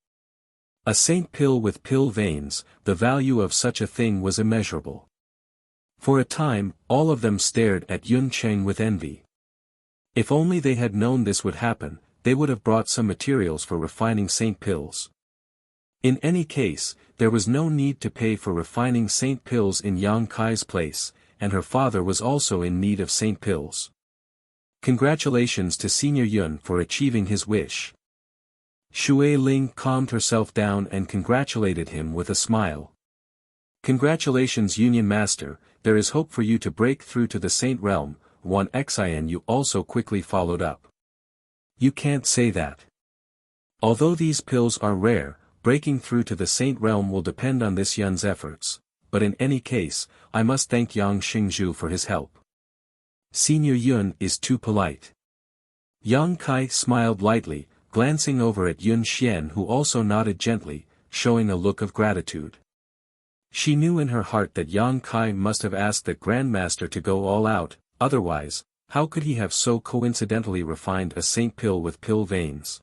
Speaker 1: A saint pill with pill veins, the value of such a thing was immeasurable. For a time, all of them stared at Yun Cheng with envy. If only they had known this would happen, they would have brought some materials for refining saint pills. In any case, there was no need to pay for refining saint pills in Yang Kai's place, and her father was also in need of saint pills. Congratulations to Senior Yun for achieving his wish. Shui Ling calmed herself down and congratulated him with a smile. Congratulations Union Master, there is hope for you to break through to the Saint Realm. Wan Xianyu also quickly followed up. You can't say that. Although these pills are rare, breaking through to the Saint Realm will depend on this Yun's efforts, but in any case, I must thank Yang Xingzhu for his help. Senior Yun is too polite. Yang Kai smiled lightly, glancing over at Yun Xian who also nodded gently, showing a look of gratitude. She knew in her heart that Yang Kai must have asked the Grandmaster to go all out, otherwise, how could he have so coincidentally refined a saint pill with pill veins?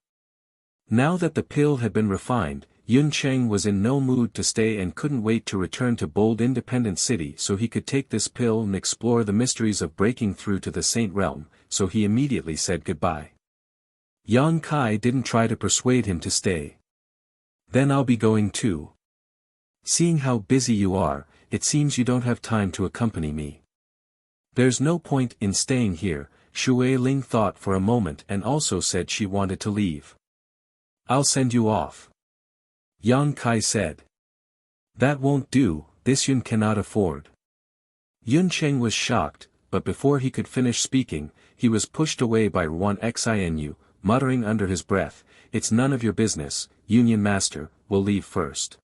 Speaker 1: Now that the pill had been refined, Yun Cheng was in no mood to stay and couldn't wait to return to bold independent city so he could take this pill and explore the mysteries of breaking through to the Saint Realm, so he immediately said goodbye. Yang Kai didn't try to persuade him to stay. Then I'll be going too. Seeing how busy you are, it seems you don't have time to accompany me. There's no point in staying here, Shui Ling thought for a moment and also said she wanted to leave. I'll send you off. Yang Kai said. That won't do, this Yun cannot afford. Yun Cheng was shocked, but before he could finish speaking, he was pushed away by Wan Xianyu, muttering under his breath, it's none of your business, Union Master, we'll leave first.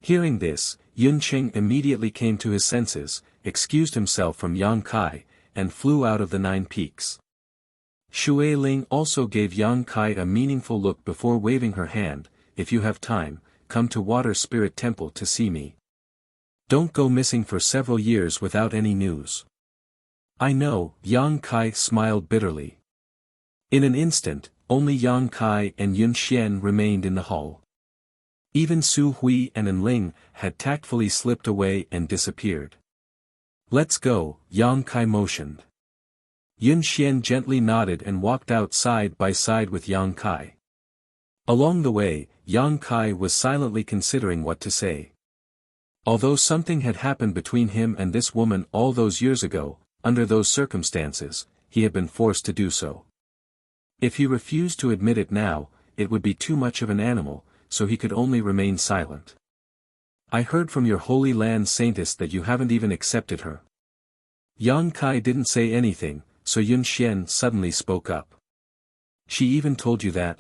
Speaker 1: Hearing this, Yun Cheng immediately came to his senses, excused himself from Yang Kai, and flew out of the 9 peaks. Shui Ling also gave Yang Kai a meaningful look before waving her hand, if you have time, come to Water Spirit Temple to see me. Don't go missing for several years without any news. I know, Yang Kai smiled bitterly. In an instant, only Yang Kai and Yun Xian remained in the hall. Even Su Hui and An Ling had tactfully slipped away and disappeared. Let's go, Yang Kai motioned. Yun Xian gently nodded and walked out side by side with Yang Kai. Along the way, Yang Kai was silently considering what to say. Although something had happened between him and this woman all those years ago, under those circumstances, he had been forced to do so. If he refused to admit it now, it would be too much of an animal, so he could only remain silent. I heard from your Holy Land Saintess that you haven't even accepted her. Yang Kai didn't say anything, so Yun Xian suddenly spoke up. She even told you that?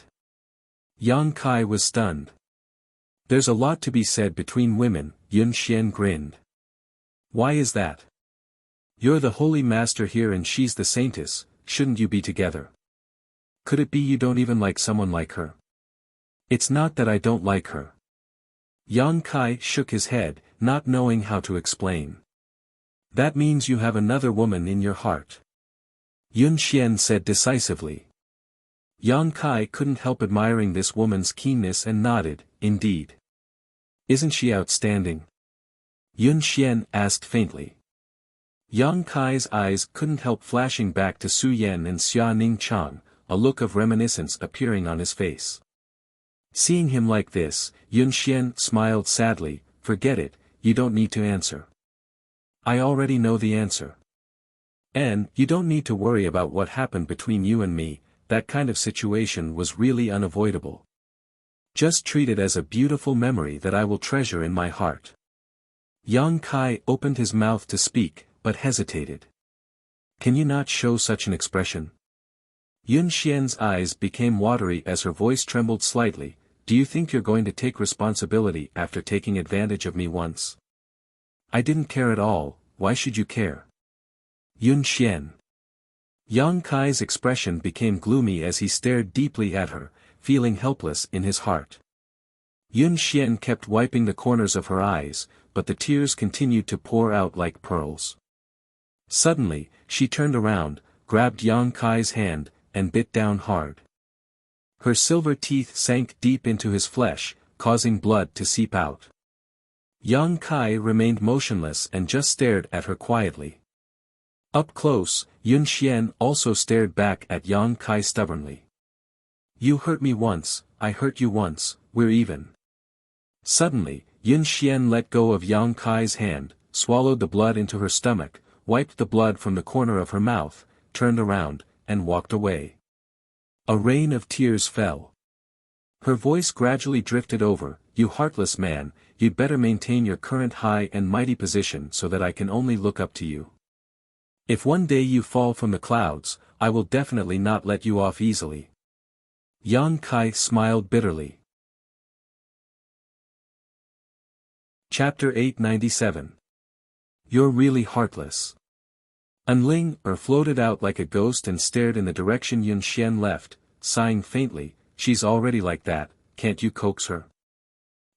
Speaker 1: Yang Kai was stunned. There's a lot to be said between women, Yun Xian grinned. Why is that? You're the Holy Master here and she's the Saintess, shouldn't you be together? Could it be you don't even like someone like her? It's not that I don't like her. Yang Kai shook his head, not knowing how to explain. That means you have another woman in your heart. Yun Xian said decisively. Yang Kai couldn't help admiring this woman's keenness and nodded, indeed. Isn't she outstanding? Yun Xian asked faintly. Yang Kai's eyes couldn't help flashing back to Su Yan and Xia Ning Chang, a look of reminiscence appearing on his face. Seeing him like this, Yun Xian smiled sadly, forget it, you don't need to answer. I already know the answer. And, you don't need to worry about what happened between you and me, that kind of situation was really unavoidable. Just treat it as a beautiful memory that I will treasure in my heart. Yang Kai opened his mouth to speak, but hesitated. Can you not show such an expression? Yun Xian's eyes became watery as her voice trembled slightly. Do you think you're going to take responsibility after taking advantage of me once? I didn't care at all, why should you care? Yun Xian. Yang Kai's expression became gloomy as he stared deeply at her, feeling helpless in his heart. Yun Xian kept wiping the corners of her eyes, but the tears continued to pour out like pearls. Suddenly, she turned around, grabbed Yang Kai's hand, and bit down hard. Her silver teeth sank deep into his flesh, causing blood to seep out. Yang Kai remained motionless and just stared at her quietly. Up close, Yun Xian also stared back at Yang Kai stubbornly. You hurt me once, I hurt you once, we're even. Suddenly, Yun Xian let go of Yang Kai's hand, swallowed the blood into her stomach, wiped the blood from the corner of her mouth, turned around, and walked away. A rain of tears fell. Her voice gradually drifted over, you heartless man, you'd better maintain your current high and mighty position so that I can only look up to you. If one day you fall from the clouds, I will definitely not let you off easily. Yang Kai smiled bitterly. Chapter 897. You're really heartless. Ling floated out like a ghost and stared in the direction Yun Xian left, sighing faintly, she's already like that, can't you coax her?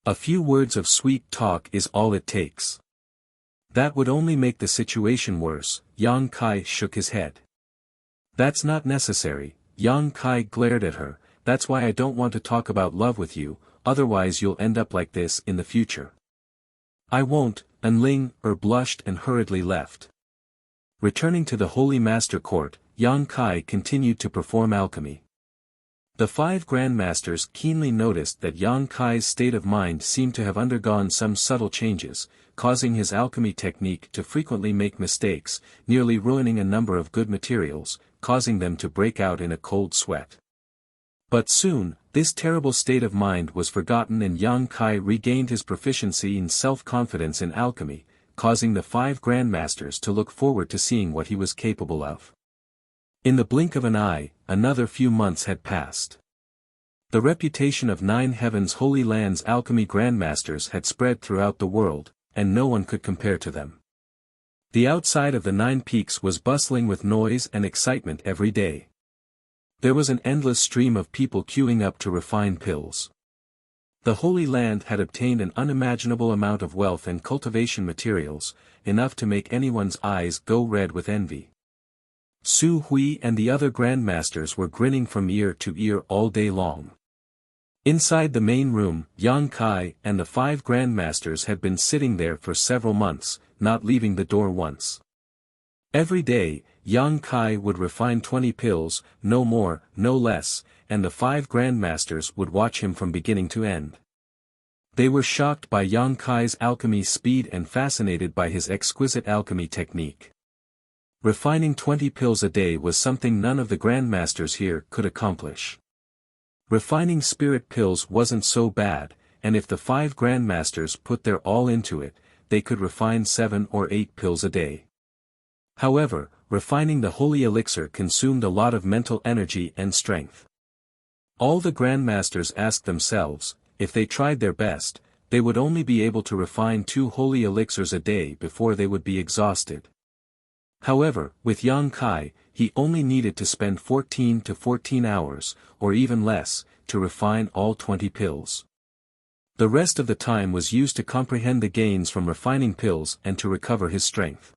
Speaker 1: A few words of sweet talk is all it takes. That would only make the situation worse, Yang Kai shook his head. That's not necessary, Yang Kai glared at her, that's why I don't want to talk about love with you, otherwise you'll end up like this in the future. I won't, Ling blushed and hurriedly left. Returning to the Holy Master Court, Yang Kai continued to perform alchemy. The 5 grandmasters keenly noticed that Yang Kai's state of mind seemed to have undergone some subtle changes, causing his alchemy technique to frequently make mistakes, nearly ruining a number of good materials, causing them to break out in a cold sweat. But soon, this terrible state of mind was forgotten and Yang Kai regained his proficiency and self-confidence in alchemy, causing the 5 grandmasters to look forward to seeing what he was capable of. In the blink of an eye, another few months had passed. The reputation of 9 Heavens Holy Land's alchemy grandmasters had spread throughout the world, and no one could compare to them. The outside of the 9 peaks was bustling with noise and excitement every day. There was an endless stream of people queuing up to refine pills. The Holy Land had obtained an unimaginable amount of wealth and cultivation materials, enough to make anyone's eyes go red with envy. Su Hui and the other grandmasters were grinning from ear to ear all day long. Inside the main room, Yang Kai and the 5 grandmasters had been sitting there for several months, not leaving the door once. Every day, Yang Kai would refine 20 pills, no more, no less, and the 5 grandmasters would watch him from beginning to end. They were shocked by Yang Kai's alchemy speed and fascinated by his exquisite alchemy technique. Refining 20 pills a day was something none of the grandmasters here could accomplish. Refining spirit pills wasn't so bad, and if the 5 grandmasters put their all into it, they could refine 7 or 8 pills a day. However, refining the holy elixir consumed a lot of mental energy and strength. All the grandmasters asked themselves, if they tried their best, they would only be able to refine 2 holy elixirs a day before they would be exhausted. However, with Yang Kai, he only needed to spend 14 to 14 hours, or even less, to refine all 20 pills. The rest of the time was used to comprehend the gains from refining pills and to recover his strength.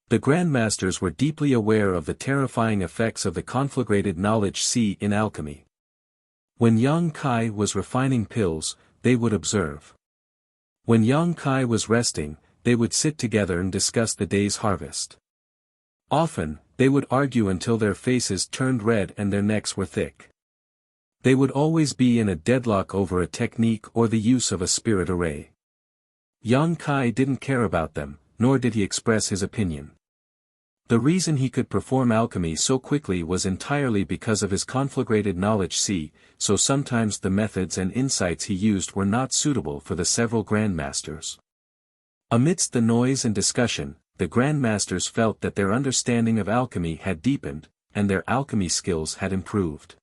Speaker 1: The grandmasters were deeply aware of the terrifying effects of the conflagrated knowledge sea in alchemy. When Yang Kai was refining pills, they would observe. When Yang Kai was resting, they would sit together and discuss the day's harvest. Often, they would argue until their faces turned red and their necks were thick. They would always be in a deadlock over a technique or the use of a spirit array. Yang Kai didn't care about them, nor did he express his opinion. The reason he could perform alchemy so quickly was entirely because of his conflagrated knowledge. So sometimes the methods and insights he used were not suitable for the several grandmasters. Amidst the noise and discussion, the grandmasters felt that their understanding of alchemy had deepened, and their alchemy skills had improved.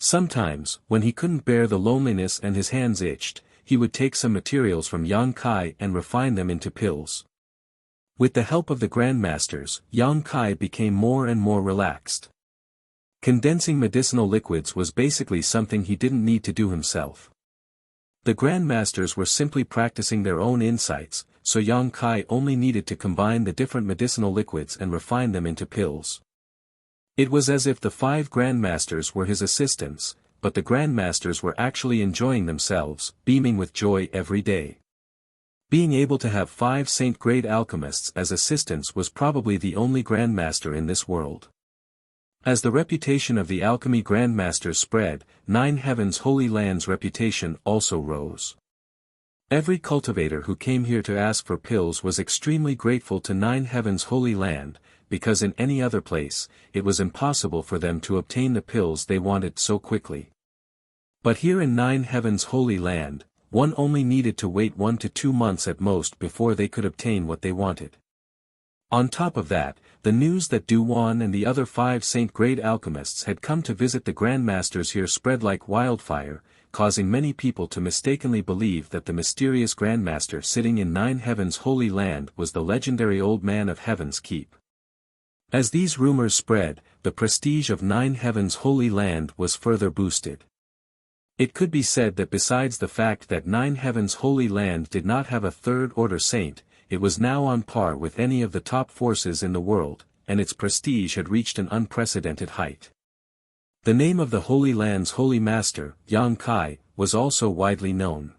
Speaker 1: Sometimes, when he couldn't bear the loneliness and his hands itched, he would take some materials from Yang Kai and refine them into pills. With the help of the grandmasters, Yang Kai became more and more relaxed. Condensing medicinal liquids was basically something he didn't need to do himself. The grandmasters were simply practicing their own insights, so Yang Kai only needed to combine the different medicinal liquids and refine them into pills. It was as if the 5 grandmasters were his assistants, but the grandmasters were actually enjoying themselves, beaming with joy every day. Being able to have 5 saint-grade alchemists as assistants was probably the only grandmaster in this world. As the reputation of the alchemy grandmasters spread, 9 Heavens Holy Land's reputation also rose. Every cultivator who came here to ask for pills was extremely grateful to 9 Heavens Holy Land, because in any other place, it was impossible for them to obtain the pills they wanted so quickly. But here in 9 Heavens Holy Land, one only needed to wait 1 to 2 months at most before they could obtain what they wanted. On top of that, the news that Du Wan and the other 5 saint-grade alchemists had come to visit the grandmasters here spread like wildfire, causing many people to mistakenly believe that the mysterious grandmaster sitting in 9 Heavens Holy Land was the legendary Old Man of Heaven's Keep. As these rumors spread, the prestige of 9 Heavens Holy Land was further boosted. It could be said that besides the fact that 9 Heavens Holy Land did not have a third-order saint, it was now on par with any of the top forces in the world, and its prestige had reached an unprecedented height. The name of the Holy Land's Holy Master, Yang Kai, was also widely known.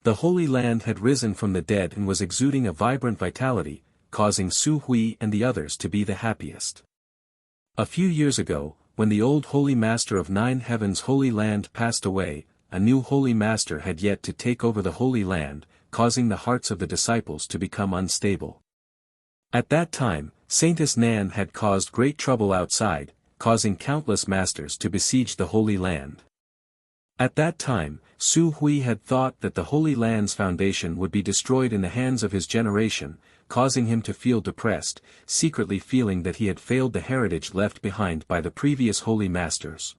Speaker 1: The Holy Land had risen from the dead and was exuding a vibrant vitality, causing Su Hui and the others to be the happiest. A few years ago, when the old Holy Master of 9 Heavens Holy Land passed away, a new Holy Master had yet to take over the Holy Land, causing the hearts of the disciples to become unstable. At that time, Saintess Nan had caused great trouble outside, causing countless masters to besiege the Holy Land. At that time, Su Hui had thought that the Holy Land's foundation would be destroyed in the hands of his generation, causing him to feel depressed, secretly feeling that he had failed the heritage left behind by the previous Holy Masters.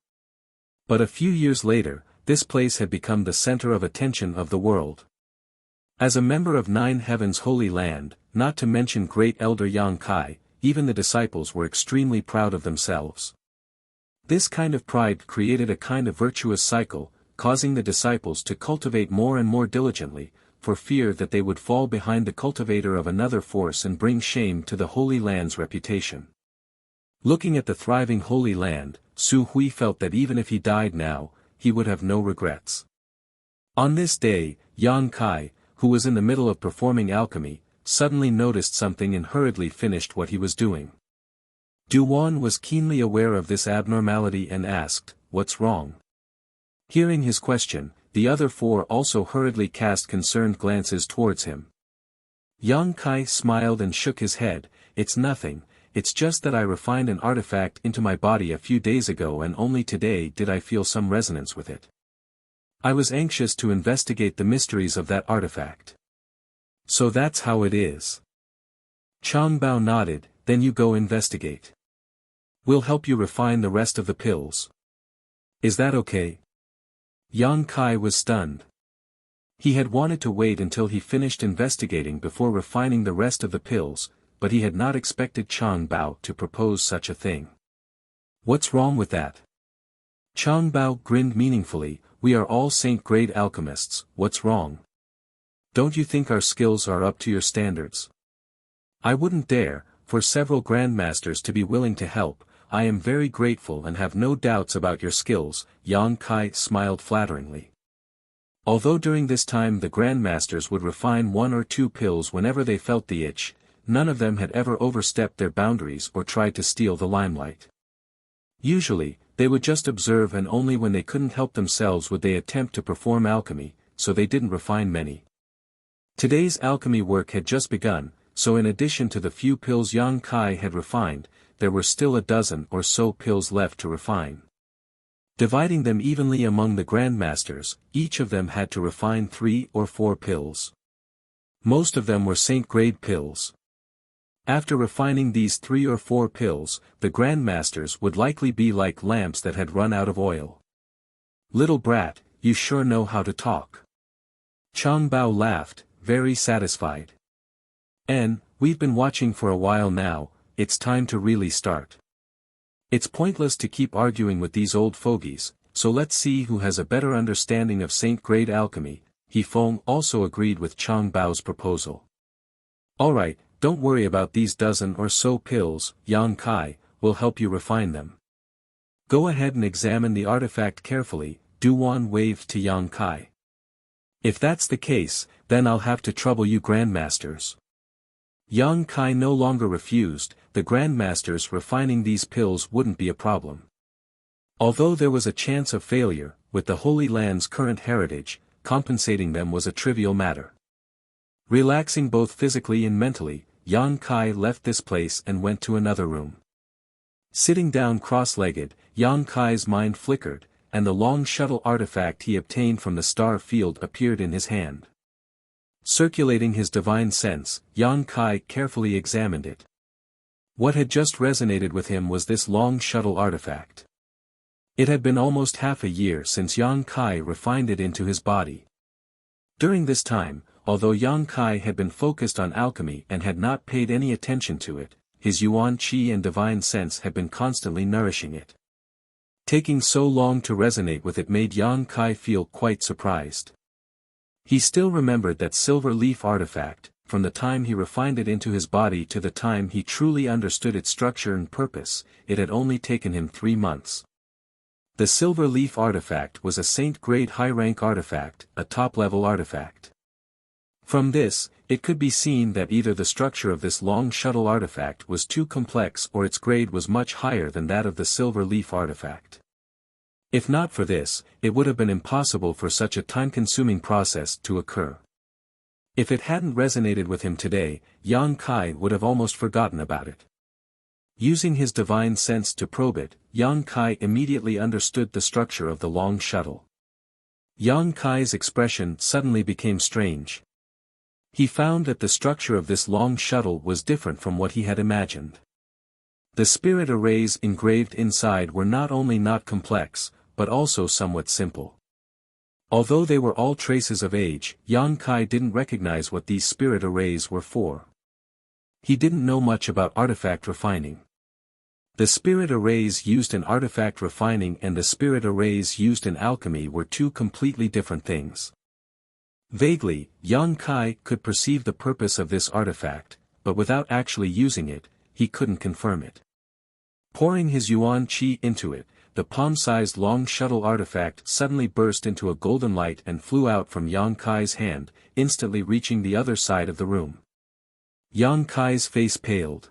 Speaker 1: But a few years later, this place had become the center of attention of the world. As a member of 9 Heavens Holy Land, not to mention great elder Yang Kai, even the disciples were extremely proud of themselves. This kind of pride created a kind of virtuous cycle, causing the disciples to cultivate more and more diligently, for fear that they would fall behind the cultivator of another force and bring shame to the Holy Land's reputation. Looking at the thriving Holy Land, Su Hui felt that even if he died now, he would have no regrets. On this day, Yang Kai, who was in the middle of performing alchemy, suddenly noticed something and hurriedly finished what he was doing. Du Wan was keenly aware of this abnormality and asked, "What's wrong?" Hearing his question, the other 4 also hurriedly cast concerned glances towards him. Yang Kai smiled and shook his head, "It's nothing, it's just that I refined an artifact into my body a few days ago and only today did I feel some resonance with it. I was anxious to investigate the mysteries of that artifact." "So that's how it is." Chang Bao nodded, "Then you go investigate. We'll help you refine the rest of the pills. Is that okay?" Yang Kai was stunned. He had wanted to wait until he finished investigating before refining the rest of the pills, but he had not expected Chang Bao to propose such a thing. "What's wrong with that?" Chang Bao grinned meaningfully, "We are all saint-grade alchemists, what's wrong? Don't you think our skills are up to your standards? I wouldn't dare, for several grandmasters to be willing to help. I am very grateful and have no doubts about your skills." Yang Kai smiled flatteringly. Although during this time the grandmasters would refine 1 or 2 pills whenever they felt the itch, none of them had ever overstepped their boundaries or tried to steal the limelight. Usually, they would just observe, and only when they couldn't help themselves would they attempt to perform alchemy, so they didn't refine many. Today's alchemy work had just begun, so in addition to the few pills Yang Kai had refined, there were still a dozen or so pills left to refine. Dividing them evenly among the grandmasters, each of them had to refine 3 or 4 pills. Most of them were saint-grade pills. After refining these 3 or 4 pills, the grandmasters would likely be like lamps that had run out of oil. "Little brat, you sure know how to talk." Chang Bao laughed, very satisfied. We've been watching for a while now, it's time to really start. It's pointless to keep arguing with these old fogies, so let's see who has a better understanding of saint-grade alchemy." He Feng also agreed with Chang Bao's proposal. "Alright, don't worry about these dozen or so pills, Yang Kai, we'll help you refine them. Go ahead and examine the artifact carefully," Duan waved to Yang Kai. "If that's the case, then I'll have to trouble you grandmasters." Yang Kai no longer refused, the grandmasters refining these pills wouldn't be a problem. Although there was a chance of failure, with the Holy Land's current heritage, compensating them was a trivial matter. Relaxing both physically and mentally, Yang Kai left this place and went to another room. Sitting down cross-legged, Yang Kai's mind flickered, and the long shuttle artifact he obtained from the star field appeared in his hand. Circulating his divine sense, Yang Kai carefully examined it. What had just resonated with him was this long shuttle artifact. It had been almost half a year since Yang Kai refined it into his body. During this time, although Yang Kai had been focused on alchemy and had not paid any attention to it, his yuan qi and divine sense had been constantly nourishing it. Taking so long to resonate with it made Yang Kai feel quite surprised. He still remembered that silver leaf artifact, from the time he refined it into his body to the time he truly understood its structure and purpose, it had only taken him 3 months. The silver leaf artifact was a saint-grade high-rank artifact, a top-level artifact. From this, it could be seen that either the structure of this long shuttle artifact was too complex or its grade was much higher than that of the silver leaf artifact. If not for this, it would have been impossible for such a time-consuming process to occur. If it hadn't resonated with him today, Yang Kai would have almost forgotten about it. Using his divine sense to probe it, Yang Kai immediately understood the structure of the long shuttle. Yang Kai's expression suddenly became strange. He found that the structure of this long shuttle was different from what he had imagined. The spirit arrays engraved inside were not only not complex, but also somewhat simple. Although they were all traces of age, Yang Kai didn't recognize what these spirit arrays were for. He didn't know much about artifact refining. The spirit arrays used in artifact refining and the spirit arrays used in alchemy were two completely different things. Vaguely, Yang Kai could perceive the purpose of this artifact, but without actually using it, he couldn't confirm it. Pouring his yuan qi into it, the palm-sized long shuttle artifact suddenly burst into a golden light and flew out from Yang Kai's hand, instantly reaching the other side of the room. Yang Kai's face paled.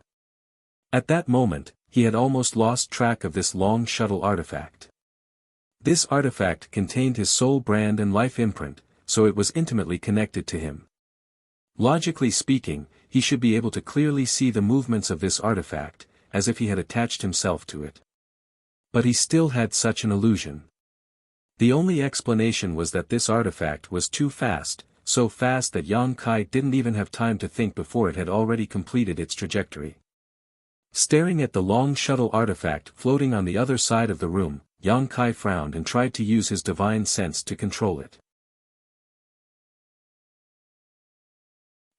Speaker 1: At that moment, he had almost lost track of this long shuttle artifact. This artifact contained his soul brand and life imprint, so it was intimately connected to him. Logically speaking, he should be able to clearly see the movements of this artifact, as if he had attached himself to it. But he still had such an illusion. The only explanation was that this artifact was too fast, so fast that Yang Kai didn't even have time to think before it had already completed its trajectory. Staring at the long shuttle artifact floating on the other side of the room, Yang Kai frowned and tried to use his divine sense to control it.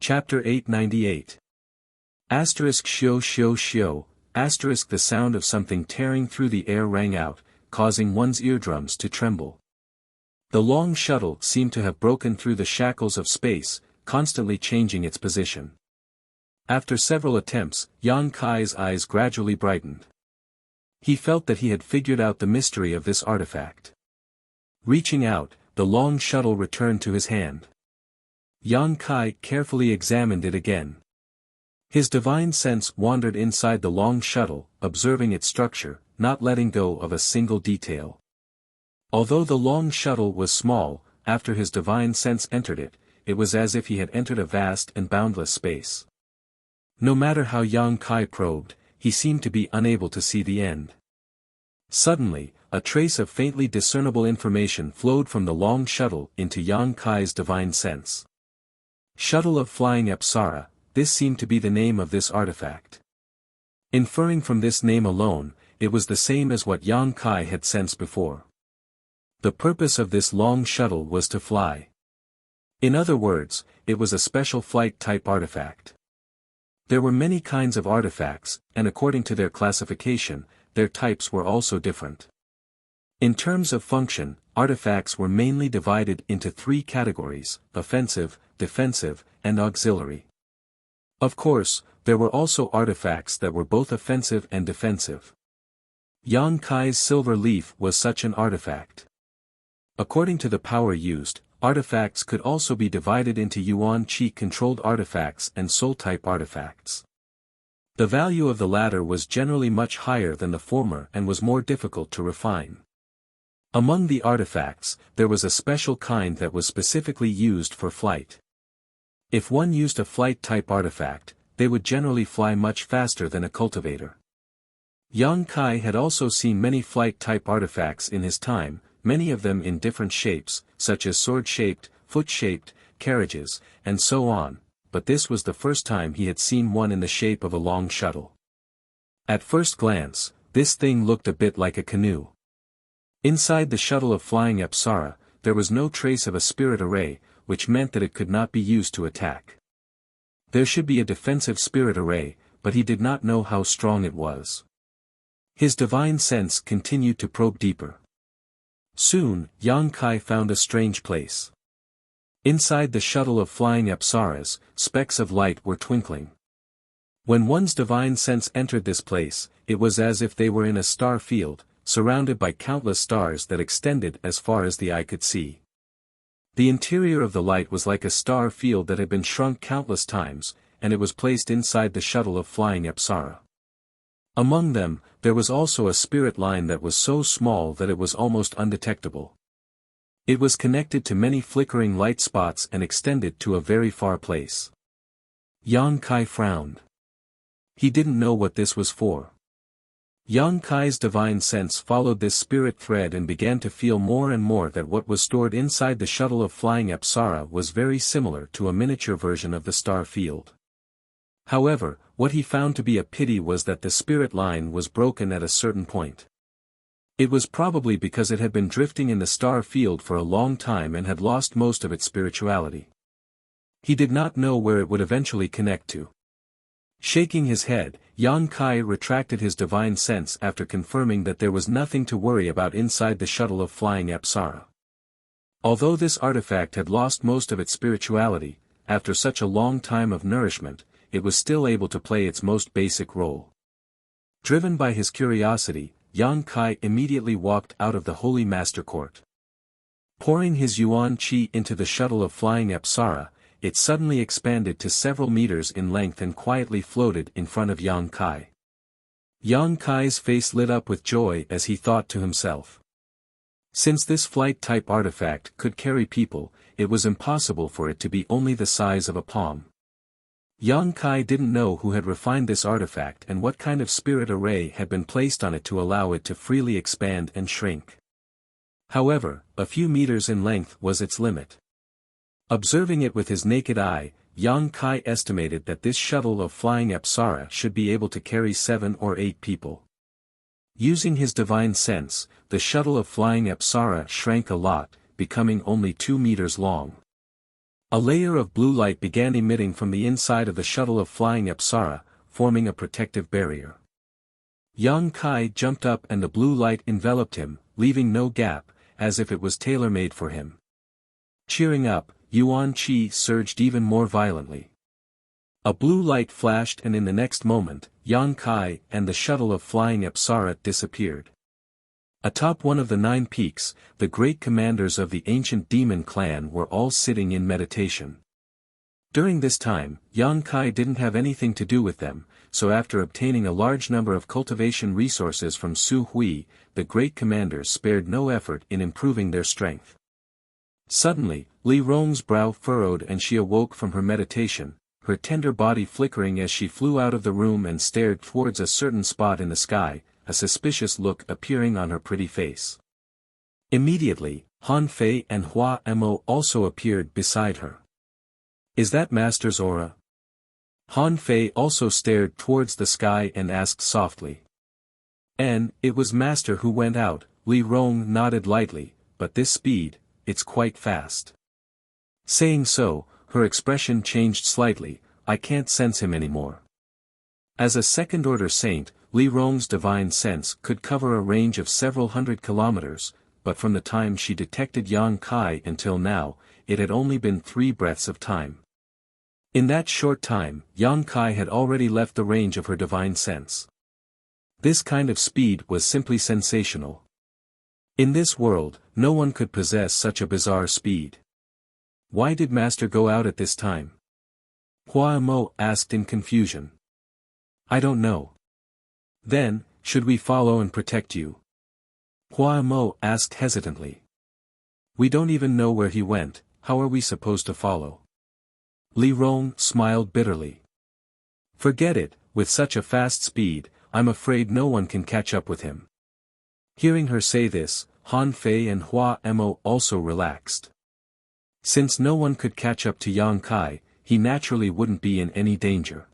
Speaker 1: Chapter 898. Asterisk shio shio shio, asterisk the sound of something tearing through the air rang out, causing one's eardrums to tremble. The long shuttle seemed to have broken through the shackles of space, constantly changing its position. After several attempts, Yang Kai's eyes gradually brightened. He felt that he had figured out the mystery of this artifact. Reaching out, the long shuttle returned to his hand. Yang Kai carefully examined it again. His divine sense wandered inside the long shuttle, observing its structure, not letting go of a single detail. Although the long shuttle was small, after his divine sense entered it, it was as if he had entered a vast and boundless space. No matter how Yang Kai probed, he seemed to be unable to see the end. Suddenly, a trace of faintly discernible information flowed from the long shuttle into Yang Kai's divine sense. Shuttle of Flying Apsara, this seemed to be the name of this artifact. Inferring from this name alone, it was the same as what Yang Kai had sensed before. The purpose of this long shuttle was to fly. In other words, it was a special flight-type artifact. There were many kinds of artifacts, and according to their classification, their types were also different. In terms of function, artifacts were mainly divided into three categories: offensive, defensive, and auxiliary. Of course, there were also artifacts that were both offensive and defensive. Yang Kai's silver leaf was such an artifact. According to the power used, artifacts could also be divided into Yuan Qi-controlled artifacts and soul-type artifacts. The value of the latter was generally much higher than the former and was more difficult to refine. Among the artifacts, there was a special kind that was specifically used for flight. If one used a flight-type artifact, they would generally fly much faster than a cultivator. Yang Kai had also seen many flight-type artifacts in his time, many of them in different shapes, such as sword-shaped, foot-shaped, carriages, and so on, but this was the first time he had seen one in the shape of a long shuttle. At first glance, this thing looked a bit like a canoe. Inside the shuttle of Flying Apsara, there was no trace of a spirit array, which meant that it could not be used to attack. There should be a defensive spirit array, but he did not know how strong it was. His divine sense continued to probe deeper. Soon, Yang Kai found a strange place. Inside the shuttle of Flying Apsaras, specks of light were twinkling. When one's divine sense entered this place, it was as if they were in a star field, surrounded by countless stars that extended as far as the eye could see. The interior of the light was like a star field that had been shrunk countless times, and it was placed inside the shuttle of Flying Apsara. Among them, there was also a spirit line that was so small that it was almost undetectable. It was connected to many flickering light spots and extended to a very far place. Yang Kai frowned. He didn't know what this was for. Yang Kai's divine sense followed this spirit thread and began to feel more and more that what was stored inside the shuttle of Flying Apsara was very similar to a miniature version of the star field. However, what he found to be a pity was that the spirit line was broken at a certain point. It was probably because it had been drifting in the star field for a long time and had lost most of its spirituality. He did not know where it would eventually connect to. Shaking his head, Yang Kai retracted his divine sense after confirming that there was nothing to worry about inside the shuttle of Flying Apsara. Although this artifact had lost most of its spirituality, after such a long time of nourishment, it was still able to play its most basic role. Driven by his curiosity, Yang Kai immediately walked out of the Holy Master Court. Pouring his Yuan Qi into the shuttle of Flying Apsara, it suddenly expanded to several meters in length and quietly floated in front of Yang Kai. Yang Kai's face lit up with joy as he thought to himself. Since this flight-type artifact could carry people, it was impossible for it to be only the size of a palm. Yang Kai didn't know who had refined this artifact and what kind of spirit array had been placed on it to allow it to freely expand and shrink. However, a few meters in length was its limit. Observing it with his naked eye, Yang Kai estimated that this shuttle of Flying Apsara should be able to carry 7 or 8 people. Using his divine sense, the shuttle of Flying Apsara shrank a lot, becoming only 2 meters long. A layer of blue light began emitting from the inside of the shuttle of Flying Apsara, forming a protective barrier. Yang Kai jumped up and the blue light enveloped him, leaving no gap, as if it was tailor-made for him. Cheering up, Yuan Qi surged even more violently. A blue light flashed and in the next moment, Yang Kai and the shuttle of Flying Apsara disappeared. Atop one of the 9 peaks, the great commanders of the ancient demon clan were all sitting in meditation. During this time, Yang Kai didn't have anything to do with them, so after obtaining a large number of cultivation resources from Su Hui, the great commanders spared no effort in improving their strength. Suddenly, Li Rong's brow furrowed and she awoke from her meditation, her tender body flickering as she flew out of the room and stared towards a certain spot in the sky, a suspicious look appearing on her pretty face. Immediately, Han Fei and Hua Mo also appeared beside her. Is that Master's aura? Han Fei also stared towards the sky and asked softly. And, it was Master who went out, Li Rong nodded lightly, but this speed, it's quite fast. Saying so, her expression changed slightly, I can't sense him anymore. As a second-order saint, Li Rong's divine sense could cover a range of several hundred kilometers, but from the time she detected Yang Kai until now, it had only been 3 breaths of time. In that short time, Yang Kai had already left the range of her divine sense. This kind of speed was simply sensational. In this world, no one could possess such a bizarre speed. Why did Master go out at this time? Hua Mo asked in confusion. I don't know. Then, should we follow and protect you? Hua Mo asked hesitantly. We don't even know where he went, how are we supposed to follow? Li Rong smiled bitterly. Forget it, with such a fast speed, I'm afraid no one can catch up with him. Hearing her say this, Han Fei and Hua Mo also relaxed. Since no one could catch up to Yang Kai, he naturally wouldn't be in any danger.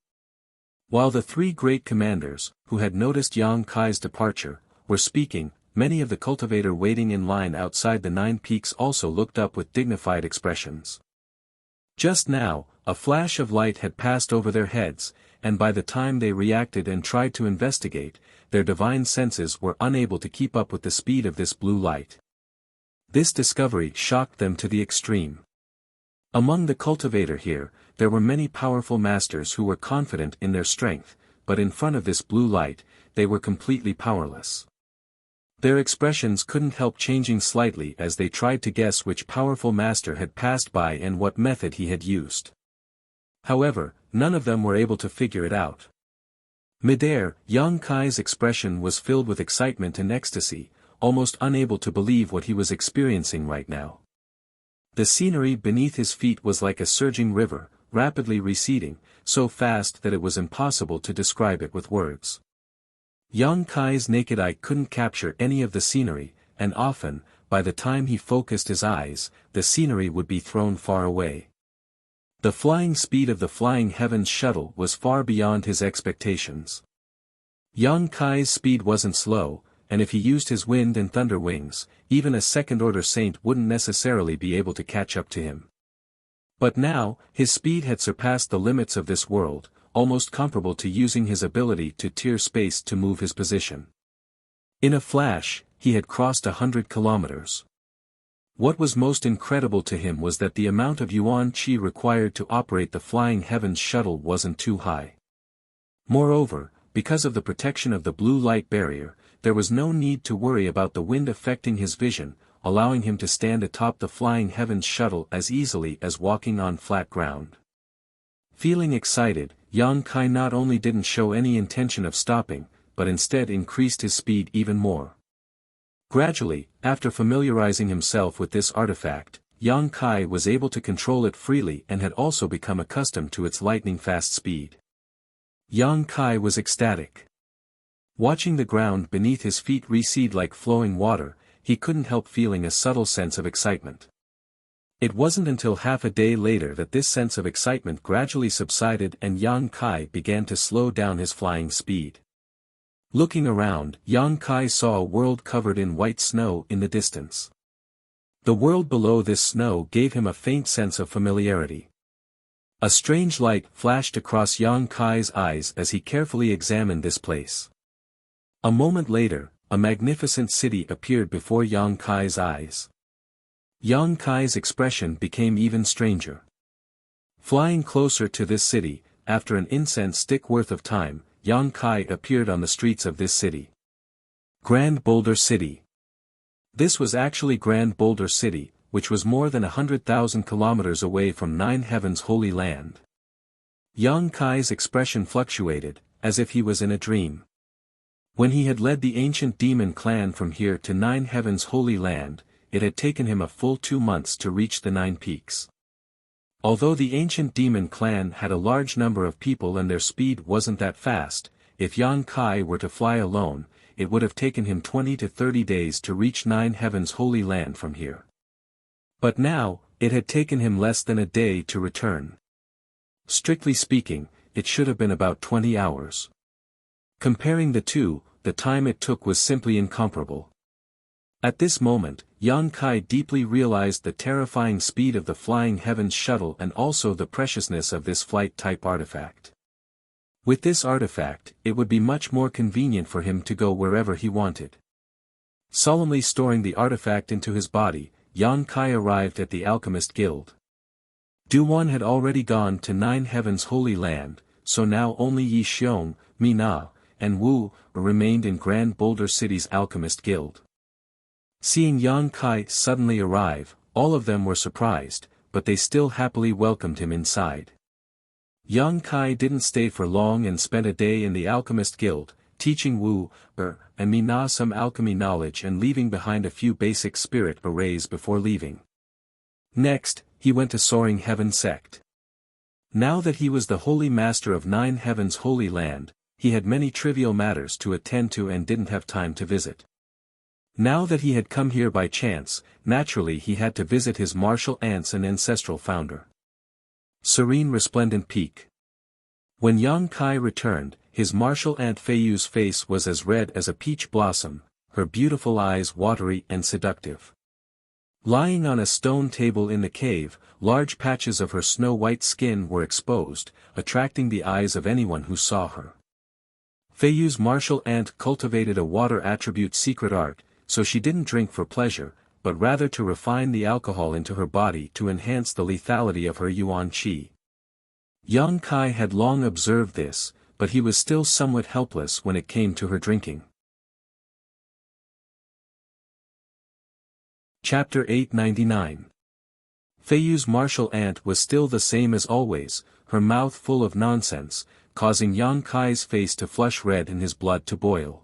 Speaker 1: While the 3 great commanders, who had noticed Yang Kai's departure, were speaking, many of the cultivator waiting in line outside the 9 peaks also looked up with dignified expressions. Just now, a flash of light had passed over their heads, and by the time they reacted and tried to investigate, their divine senses were unable to keep up with the speed of this blue light. This discovery shocked them to the extreme. Among the cultivator here, there were many powerful masters who were confident in their strength, but in front of this blue light, they were completely powerless. Their expressions couldn't help changing slightly as they tried to guess which powerful master had passed by and what method he had used. However, none of them were able to figure it out. Midair, Yang Kai's expression was filled with excitement and ecstasy, almost unable to believe what he was experiencing right now. The scenery beneath his feet was like a surging river, rapidly receding, so fast that it was impossible to describe it with words. Yang Kai's naked eye couldn't capture any of the scenery, and often, by the time he focused his eyes, the scenery would be thrown far away. The flying speed of the Flying Heavens shuttle was far beyond his expectations. Yang Kai's speed wasn't slow, and if he used his wind and thunder wings, even a second-order saint wouldn't necessarily be able to catch up to him. But now, his speed had surpassed the limits of this world, almost comparable to using his ability to tear space to move his position. In a flash, he had crossed 100 kilometers. What was most incredible to him was that the amount of yuan qi required to operate the Flying Heavens shuttle wasn't too high. Moreover, because of the protection of the blue light barrier, there was no need to worry about the wind affecting his vision, allowing him to stand atop the Flying Heavens shuttle as easily as walking on flat ground. Feeling excited, Yang Kai not only didn't show any intention of stopping, but instead increased his speed even more. Gradually, after familiarizing himself with this artifact, Yang Kai was able to control it freely and had also become accustomed to its lightning-fast speed. Yang Kai was ecstatic. Watching the ground beneath his feet recede like flowing water, he couldn't help feeling a subtle sense of excitement. It wasn't until half a day later that this sense of excitement gradually subsided and Yang Kai began to slow down his flying speed. Looking around, Yang Kai saw a world covered in white snow in the distance. The world below this snow gave him a faint sense of familiarity. A strange light flashed across Yang Kai's eyes as he carefully examined this place. A moment later, a magnificent city appeared before Yang Kai's eyes. Yang Kai's expression became even stranger. Flying closer to this city, after an incense stick worth of time, Yang Kai appeared on the streets of this city. Grand Boulder City. This was actually Grand Boulder City, which was more than 100,000 kilometers away from Nine Heavens' Holy Land. Yang Kai's expression fluctuated, as if he was in a dream. When he had led the ancient demon clan from here to Nine Heavens' Holy Land, it had taken him a full 2 months to reach the 9 peaks. Although the ancient demon clan had a large number of people and their speed wasn't that fast, if Yang Kai were to fly alone, it would have taken him 20 to 30 days to reach 9 Heaven's Holy Land from here. But now, it had taken him less than a day to return. Strictly speaking, it should have been about 20 hours. Comparing the two, the time it took was simply incomparable. At this moment, Yang Kai deeply realized the terrifying speed of the Flying Heavens shuttle and also the preciousness of this flight-type artifact. With this artifact, it would be much more convenient for him to go wherever he wanted. Solemnly storing the artifact into his body, Yang Kai arrived at the Alchemist Guild. Du-Wan had already gone to 9 Heaven's Holy Land, so now only Yi Xiong, Mi Na, and Wu remained in Grand Boulder City's Alchemist Guild. Seeing Yang Kai suddenly arrive, all of them were surprised, but they still happily welcomed him inside. Yang Kai didn't stay for long and spent a day in the Alchemist Guild, teaching Wu and Mi Na some alchemy knowledge and leaving behind a few basic spirit arrays before leaving. Next, he went to Soaring Heaven Sect. Now that he was the Holy Master of 9 Heaven's Holy Land, he had many trivial matters to attend to and didn't have time to visit. Now that he had come here by chance, naturally he had to visit his martial aunts and ancestral founder. Serene Resplendent Peak. When Yang Kai returned, his martial aunt Feiyu's face was as red as a peach blossom, her beautiful eyes watery and seductive. Lying on a stone table in the cave, large patches of her snow-white skin were exposed, attracting the eyes of anyone who saw her. Feiyu's martial aunt cultivated a water attribute secret art, so she didn't drink for pleasure, but rather to refine the alcohol into her body to enhance the lethality of her yuan qi. Yang Kai had long observed this, but he was still somewhat helpless when it came to her drinking. Chapter 899. Feiyu's martial aunt was still the same as always, her mouth full of nonsense, causing Yang Kai's face to flush red and his blood to boil.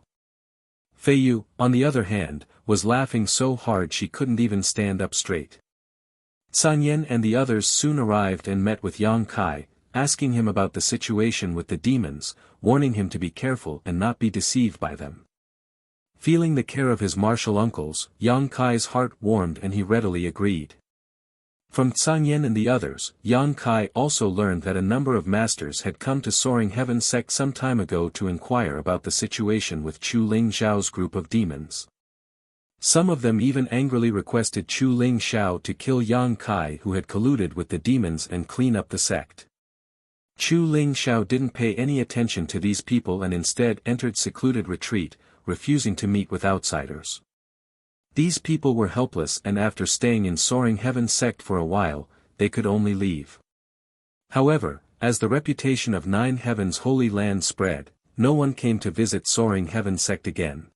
Speaker 1: Feiyu, on the other hand, was laughing so hard she couldn't even stand up straight. Sanyan and the others soon arrived and met with Yang Kai, asking him about the situation with the demons, warning him to be careful and not be deceived by them. Feeling the care of his martial uncles, Yang Kai's heart warmed and he readily agreed. From Sanyan and the others, Yang Kai also learned that a number of masters had come to Soaring Heaven Sect some time ago to inquire about the situation with Chu Ling Xiao's group of demons. Some of them even angrily requested Chu Ling Xiao to kill Yang Kai who had colluded with the demons and clean up the sect. Chu Ling Xiao didn't pay any attention to these people and instead entered secluded retreat, refusing to meet with outsiders. These people were helpless and after staying in Soaring Heaven Sect for a while, they could only leave. However, as the reputation of 9 Heaven's Holy Land spread, no one came to visit Soaring Heaven Sect again.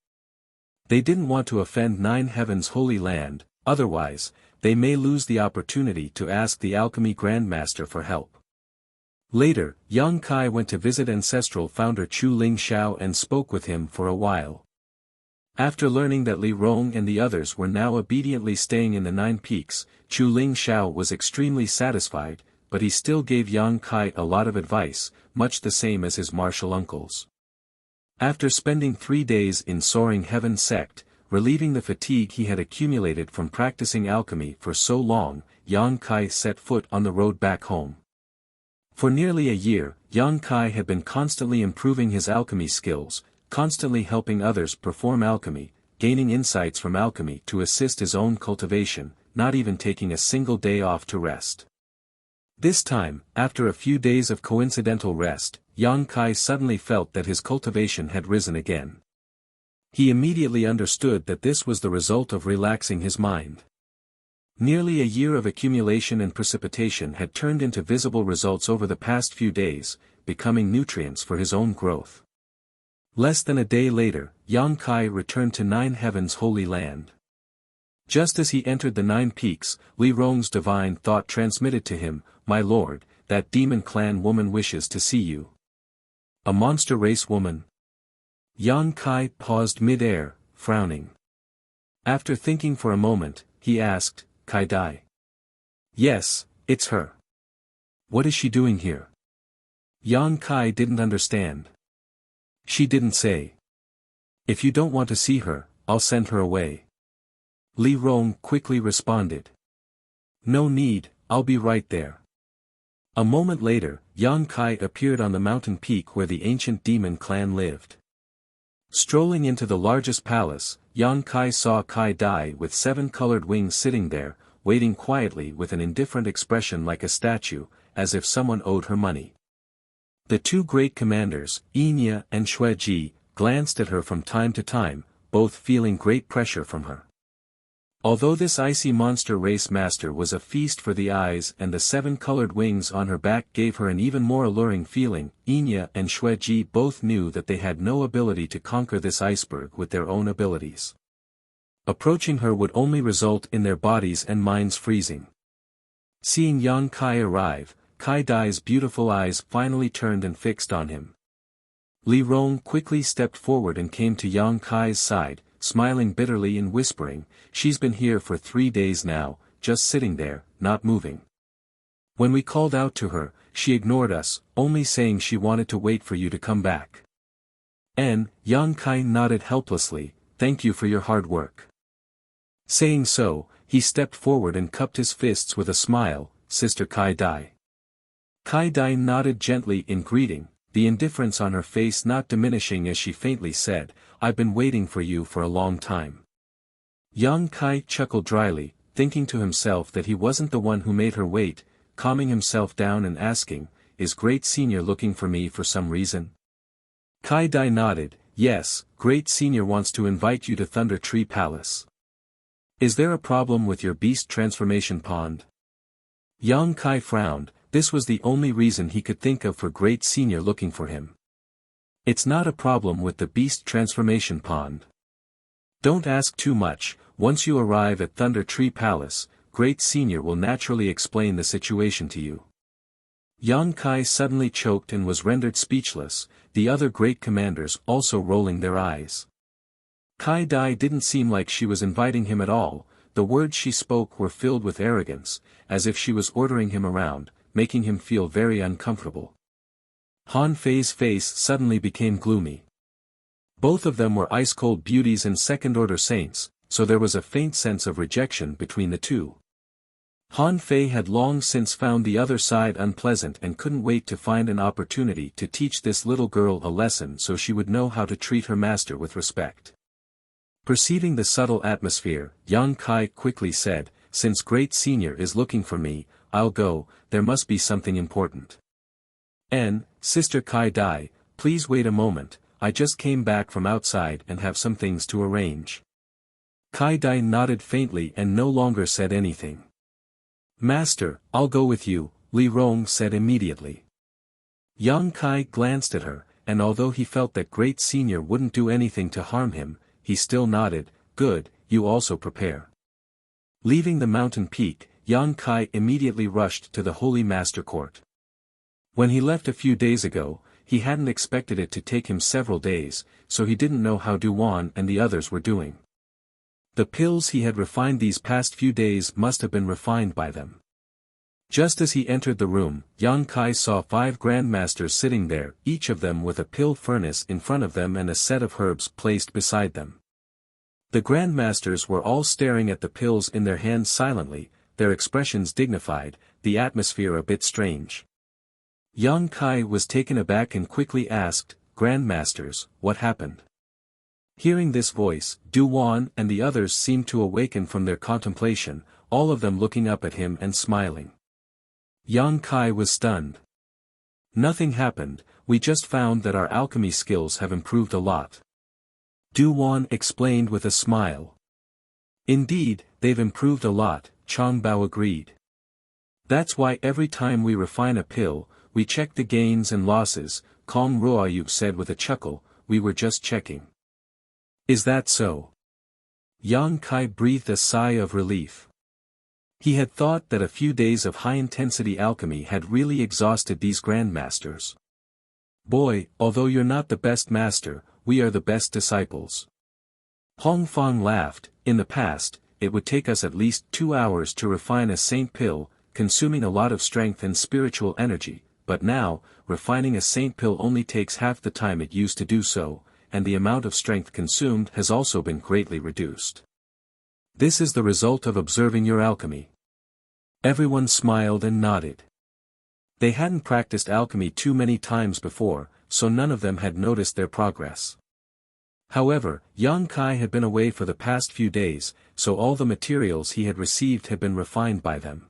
Speaker 1: They didn't want to offend 9 Heaven's Holy Land, otherwise, they may lose the opportunity to ask the Alchemy Grandmaster for help. Later, Yang Kai went to visit ancestral founder Chu Ling Xiao and spoke with him for a while. After learning that Li Rong and the others were now obediently staying in the 9 peaks, Chu Ling Xiao was extremely satisfied, but he still gave Yang Kai a lot of advice, much the same as his martial uncles. After spending 3 days in Soaring Heaven Sect, relieving the fatigue he had accumulated from practicing alchemy for so long, Yang Kai set foot on the road back home. For nearly a year, Yang Kai had been constantly improving his alchemy skills, constantly helping others perform alchemy, gaining insights from alchemy to assist his own cultivation, not even taking a single day off to rest. This time, after a few days of coincidental rest, Yang Kai suddenly felt that his cultivation had risen again. He immediately understood that this was the result of relaxing his mind. Nearly a year of accumulation and precipitation had turned into visible results over the past few days, becoming nutrients for his own growth. Less than a day later, Yang Kai returned to 9 Heaven's Holy Land. Just as he entered the 9 peaks, Li Rong's divine thought transmitted to him, "My lord, that demon clan woman wishes to see you." A monster race woman? Yang Kai paused mid-air, frowning. After thinking for a moment, he asked, Kai Dai. Yes, it's her. What is she doing here? Yang Kai didn't understand. She didn't say. If you don't want to see her, I'll send her away. Li Rong quickly responded. No need, I'll be right there. A moment later, Yang Kai appeared on the mountain peak where the ancient demon clan lived. Strolling into the largest palace, Yang Kai saw Kai Dai with 7 colored wings sitting there, waiting quietly with an indifferent expression like a statue, as if someone owed her money. The 2 great commanders, Yinya and Xueji, glanced at her from time to time, both feeling great pressure from her. Although this icy monster race master was a feast for the eyes and the 7 colored wings on her back gave her an even more alluring feeling, Yinya and Xueji both knew that they had no ability to conquer this iceberg with their own abilities. Approaching her would only result in their bodies and minds freezing. Seeing Yang Kai arrive, Kai Dai's beautiful eyes finally turned and fixed on him. Li Rong quickly stepped forward and came to Yang Kai's side, smiling bitterly and whispering, she's been here for 3 days now, just sitting there, not moving. When we called out to her, she ignored us, only saying she wanted to wait for you to come back. Yang Kai nodded helplessly, thank you for your hard work. Saying so, he stepped forward and cupped his fists with a smile, Sister Kai Dai. Kai Dai nodded gently in greeting, the indifference on her face not diminishing as she faintly said, I've been waiting for you for a long time. Yang Kai chuckled dryly, thinking to himself that he wasn't the one who made her wait, calming himself down and asking, is Great Senior looking for me for some reason? Kai Dai nodded, yes, Great Senior wants to invite you to Thunder Tree Palace. Is there a problem with your beast transformation pond? Yang Kai frowned, this was the only reason he could think of for Great Senior looking for him. It's not a problem with the beast transformation pond. Don't ask too much, once you arrive at Thunder Tree Palace, Great Senior will naturally explain the situation to you. Yang Kai suddenly choked and was rendered speechless, the other great commanders also rolling their eyes. Kai Dai didn't seem like she was inviting him at all, the words she spoke were filled with arrogance, as if she was ordering him around, making him feel very uncomfortable. Han Fei's face suddenly became gloomy. Both of them were ice-cold beauties and second-order saints, so there was a faint sense of rejection between the two. Han Fei had long since found the other side unpleasant and couldn't wait to find an opportunity to teach this little girl a lesson so she would know how to treat her master with respect. Perceiving the subtle atmosphere, Yang Kai quickly said, since Great Senior is looking for me, I'll go, there must be something important. Sister Kai Dai, please wait a moment, I just came back from outside and have some things to arrange. Kai Dai nodded faintly and no longer said anything. Master, I'll go with you, Li Rong said immediately. Yang Kai glanced at her, and although he felt that Great Senior wouldn't do anything to harm him, he still nodded, good, you also prepare. Leaving the mountain peak, Yang Kai immediately rushed to the Holy Master Court. When he left a few days ago, he hadn't expected it to take him several days, so he didn't know how Duan and the others were doing. The pills he had refined these past few days must have been refined by them. Just as he entered the room, Yang Kai saw 5 grandmasters sitting there, each of them with a pill furnace in front of them and a set of herbs placed beside them. The grandmasters were all staring at the pills in their hands silently, their expressions dignified, the atmosphere a bit strange. Yang Kai was taken aback and quickly asked, Grandmasters, what happened? Hearing this voice, Duan and the others seemed to awaken from their contemplation, all of them looking up at him and smiling. Yang Kai was stunned. Nothing happened, we just found that our alchemy skills have improved a lot. Duan explained with a smile. Indeed, they've improved a lot, Chang Bao agreed. That's why every time we refine a pill, we check the gains and losses, Kong Ruoyu said with a chuckle, we were just checking. Is that so? Yang Kai breathed a sigh of relief. He had thought that a few days of high-intensity alchemy had really exhausted these grandmasters. Boy, although you're not the best master, we are the best disciples. Hong Fong laughed, in the past, it would take us at least 2 hours to refine a saint pill, consuming a lot of strength and spiritual energy, but now, refining a saint pill only takes half the time it used to do so, and the amount of strength consumed has also been greatly reduced. This is the result of observing your alchemy. Everyone smiled and nodded. They hadn't practiced alchemy too many times before, so none of them had noticed their progress. However, Yang Kai had been away for the past few days, so all the materials he had received had been refined by them.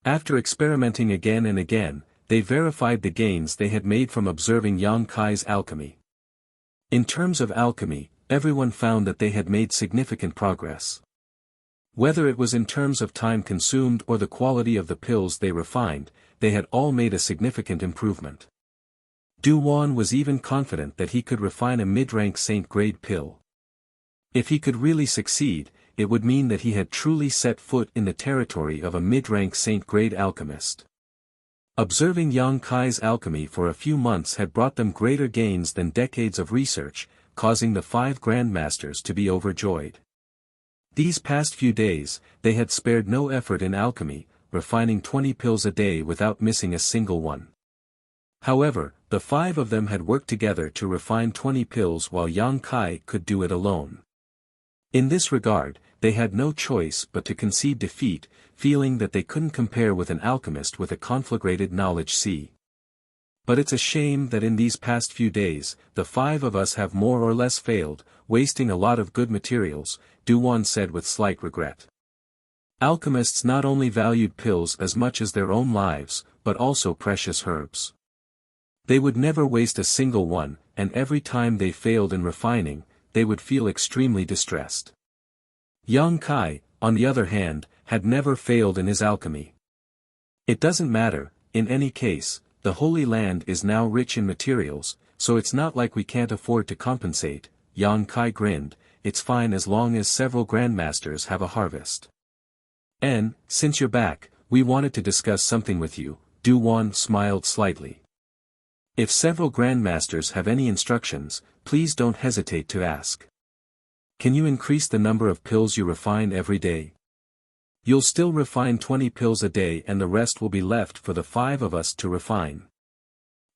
Speaker 1: After experimenting again and again, they verified the gains they had made from observing Yang Kai's alchemy. In terms of alchemy, everyone found that they had made significant progress. Whether it was in terms of time consumed or the quality of the pills they refined, they had all made a significant improvement. Du Wan was even confident that he could refine a mid-rank saint-grade pill. If he could really succeed, it would mean that he had truly set foot in the territory of a mid-rank saint-grade alchemist. Observing Yang Kai's alchemy for a few months had brought them greater gains than decades of research, causing the 5 grandmasters to be overjoyed. These past few days, they had spared no effort in alchemy, refining 20 pills a day without missing a single one. However, the 5 of them had worked together to refine 20 pills while Yang Kai could do it alone. In this regard, they had no choice but to concede defeat, feeling that they couldn't compare with an alchemist with a conflagrated knowledge sea. But it's a shame that in these past few days, the 5 of us have more or less failed, wasting a lot of good materials, Du Wan said with slight regret. Alchemists not only valued pills as much as their own lives, but also precious herbs. They would never waste a single one, and every time they failed in refining, they would feel extremely distressed. Yang Kai, on the other hand, had never failed in his alchemy. It doesn't matter, in any case, the Holy Land is now rich in materials, so it's not like we can't afford to compensate. Yang Kai grinned, it's fine as long as several grandmasters have a harvest. And, since you're back, we wanted to discuss something with you, Du Wan smiled slightly. If several grandmasters have any instructions, please don't hesitate to ask. Can you increase the number of pills you refine every day? You'll still refine 20 pills a day and the rest will be left for the 5 of us to refine.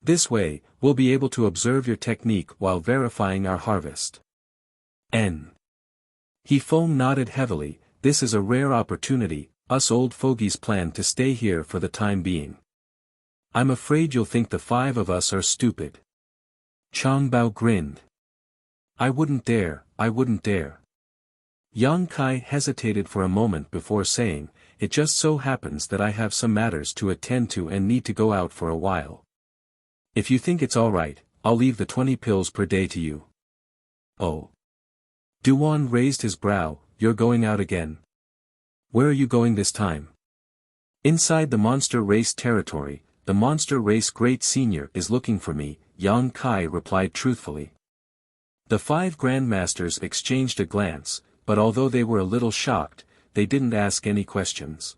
Speaker 1: This way, we'll be able to observe your technique while verifying our harvest. He Feng nodded heavily. This is a rare opportunity, us old fogies plan to stay here for the time being. I'm afraid you'll think the 5 of us are stupid. Chang Bao grinned. I wouldn't dare. Yang Kai hesitated for a moment before saying, it just so happens that I have some matters to attend to and need to go out for a while. If you think it's alright, I'll leave the 20 pills per day to you. Oh. Du Wan raised his brow, you're going out again? Where are you going this time? Inside the monster race territory, the monster race great senior is looking for me, Yang Kai replied truthfully. The 5 grandmasters exchanged a glance, but although they were a little shocked, they didn't ask any questions.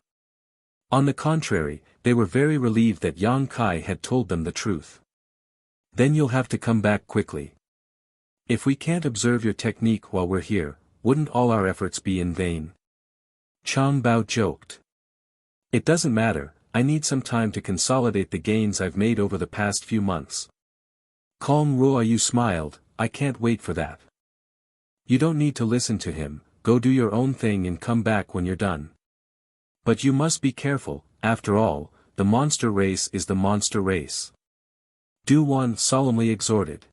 Speaker 1: On the contrary, they were very relieved that Yang Kai had told them the truth. Then you'll have to come back quickly. If we can't observe your technique while we're here, wouldn't all our efforts be in vain? Chang Bao joked. It doesn't matter, I need some time to consolidate the gains I've made over the past few months. Kong Ruoyu smiled, I can't wait for that. You don't need to listen to him, go do your own thing and come back when you're done. But you must be careful, after all, the monster race is the monster race. Du Wan solemnly exhorted.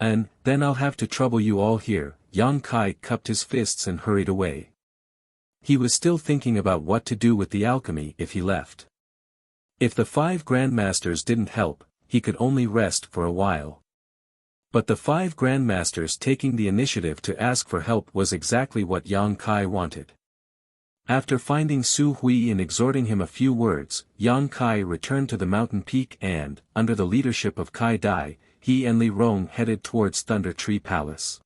Speaker 1: And, then I'll have to trouble you all here, Yang Kai cupped his fists and hurried away. He was still thinking about what to do with the alchemy if he left. If the 5 grandmasters didn't help, he could only rest for a while. But the 5 grandmasters taking the initiative to ask for help was exactly what Yang Kai wanted. After finding Su Hui and exhorting him a few words, Yang Kai returned to the mountain peak and, under the leadership of Kai Dai, he and Li Rong headed towards Thunder Tree Palace.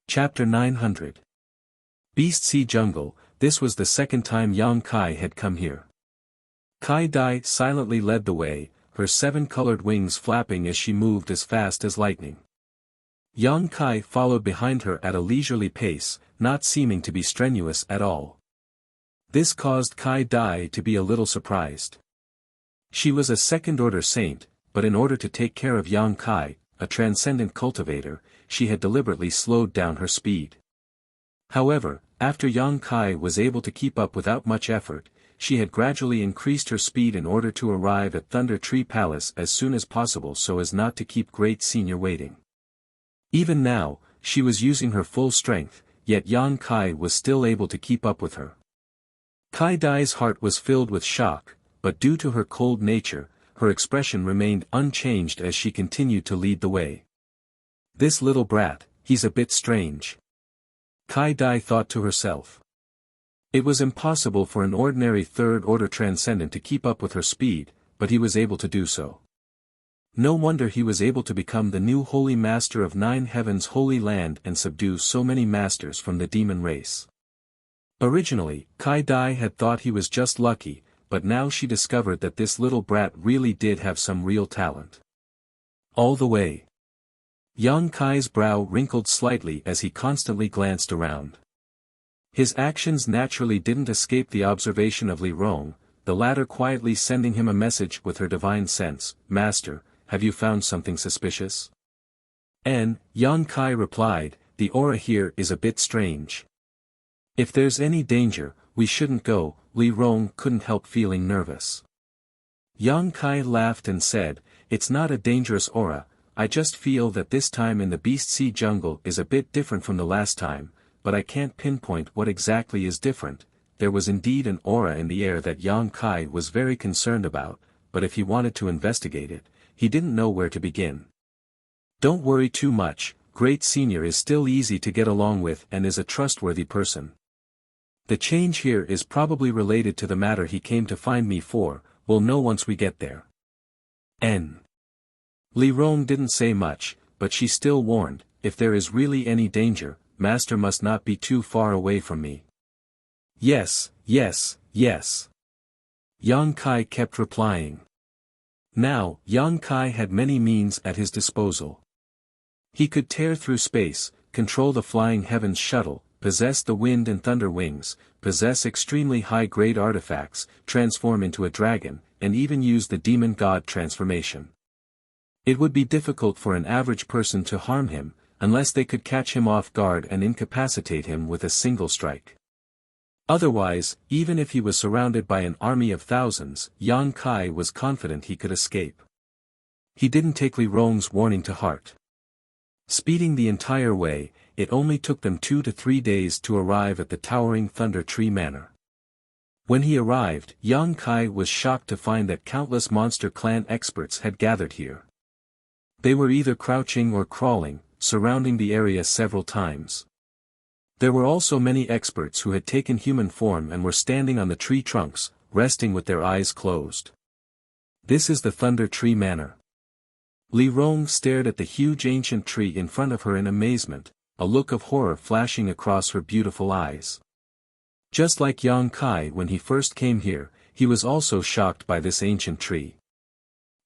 Speaker 1: Chapter 900. Beast Sea Jungle. This was the second time Yang Kai had come here. Kai Dai silently led the way, her 7 colored wings flapping as she moved as fast as lightning. Yang Kai followed behind her at a leisurely pace, not seeming to be strenuous at all. This caused Kai Dai to be a little surprised. She was a second-order saint, but in order to take care of Yang Kai, a transcendent cultivator, she had deliberately slowed down her speed. However, after Yang Kai was able to keep up without much effort, she had gradually increased her speed in order to arrive at Thunder Tree Palace as soon as possible so as not to keep Great Senior waiting. Even now, she was using her full strength, yet Yang Kai was still able to keep up with her. Kai Dai's heart was filled with shock, but due to her cold nature, her expression remained unchanged as she continued to lead the way. This little brat, he's a bit strange. Kai Dai thought to herself. It was impossible for an ordinary third-order transcendent to keep up with her speed, but he was able to do so. No wonder he was able to become the new Holy Master of Nine Heavens' Holy Land and subdue so many masters from the demon race. Originally, Kai Dai had thought he was just lucky, but now she discovered that this little brat really did have some real talent. All the way. Yang Kai's brow wrinkled slightly as he constantly glanced around. His actions naturally didn't escape the observation of Li Rong, the latter quietly sending him a message with her divine sense, "Master, have you found something suspicious?" Yang Kai replied, "The aura here is a bit strange. If there's any danger, we shouldn't go." Li Rong couldn't help feeling nervous. Yang Kai laughed and said, "It's not a dangerous aura, I just feel that this time in the Beast Sea jungle is a bit different from the last time, but I can't pinpoint what exactly is different." There was indeed an aura in the air that Yang Kai was very concerned about, but if he wanted to investigate it, he didn't know where to begin. "Don't worry too much, Great Senior is still easy to get along with and is a trustworthy person. The change here is probably related to the matter he came to find me for, we'll know once we get there." Li Rong didn't say much, but she still warned, "If there is really any danger, Master must not be too far away from me." "Yes, yes, yes." Yang Kai kept replying. Now, Yang Kai had many means at his disposal. He could tear through space, control the flying heavens shuttle, possess the wind and thunder wings, possess extremely high-grade artifacts, transform into a dragon, and even use the demon god transformation. It would be difficult for an average person to harm him, unless they could catch him off guard and incapacitate him with a single strike. Otherwise, even if he was surrounded by an army of thousands, Yang Kai was confident he could escape. He didn't take Li Rong's warning to heart. Speeding the entire way, it only took them 2 to 3 days to arrive at the towering Thunder Tree Manor. When he arrived, Yang Kai was shocked to find that countless monster clan experts had gathered here. They were either crouching or crawling, surrounding the area several times. There were also many experts who had taken human form and were standing on the tree trunks, resting with their eyes closed. "This is the Thunder Tree Manor." Li Rong stared at the huge ancient tree in front of her in amazement, a look of horror flashing across her beautiful eyes. Just like Yang Kai when he first came here, he was also shocked by this ancient tree.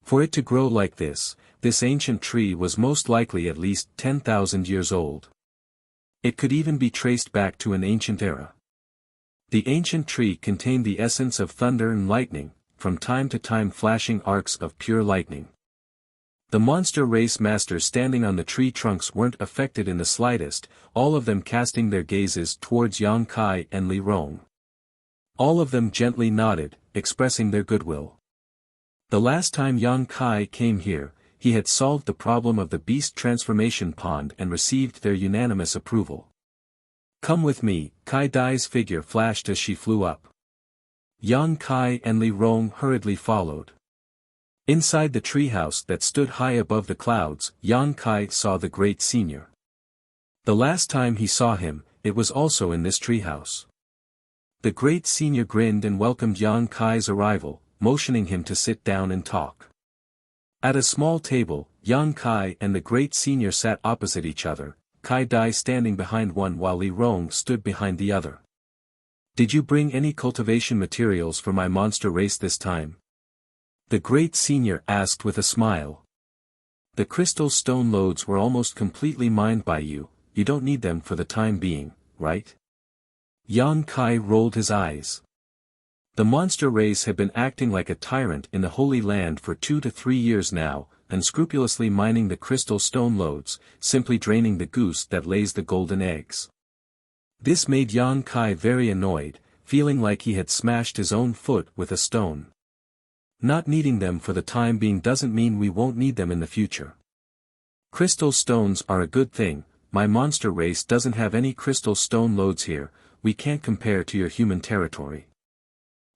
Speaker 1: For it to grow like this ancient tree was most likely at least 10,000 years old. It could even be traced back to an ancient era. The ancient tree contained the essence of thunder and lightning, from time to time flashing arcs of pure lightning. The monster race masters standing on the tree trunks weren't affected in the slightest, all of them casting their gazes towards Yang Kai and Li Rong. All of them gently nodded, expressing their goodwill. The last time Yang Kai came here, he had solved the problem of the beast transformation pond and received their unanimous approval. "Come with me," Kai Dai's figure flashed as she flew up. Yang Kai and Li Rong hurriedly followed. Inside the treehouse that stood high above the clouds, Yang Kai saw the Great Senior. The last time he saw him, it was also in this treehouse. The Great Senior grinned and welcomed Yang Kai's arrival, motioning him to sit down and talk. At a small table, Yang Kai and the Great Senior sat opposite each other, Kai Dai standing behind one while Li Rong stood behind the other. "Did you bring any cultivation materials for my monster race this time?" the Great Senior asked with a smile. The crystal stone loads were almost completely mined by you, you don't need them for the time being, right? Yang Kai rolled his eyes. The monster race had been acting like a tyrant in the Holy Land for 2 to 3 years now, unscrupulously mining the crystal stone loads, simply draining the goose that lays the golden eggs. This made Yang Kai very annoyed, feeling like he had smashed his own foot with a stone. Not needing them for the time being doesn't mean we won't need them in the future. Crystal stones are a good thing, my monster race doesn't have any crystal stone loads here, we can't compare to your human territory.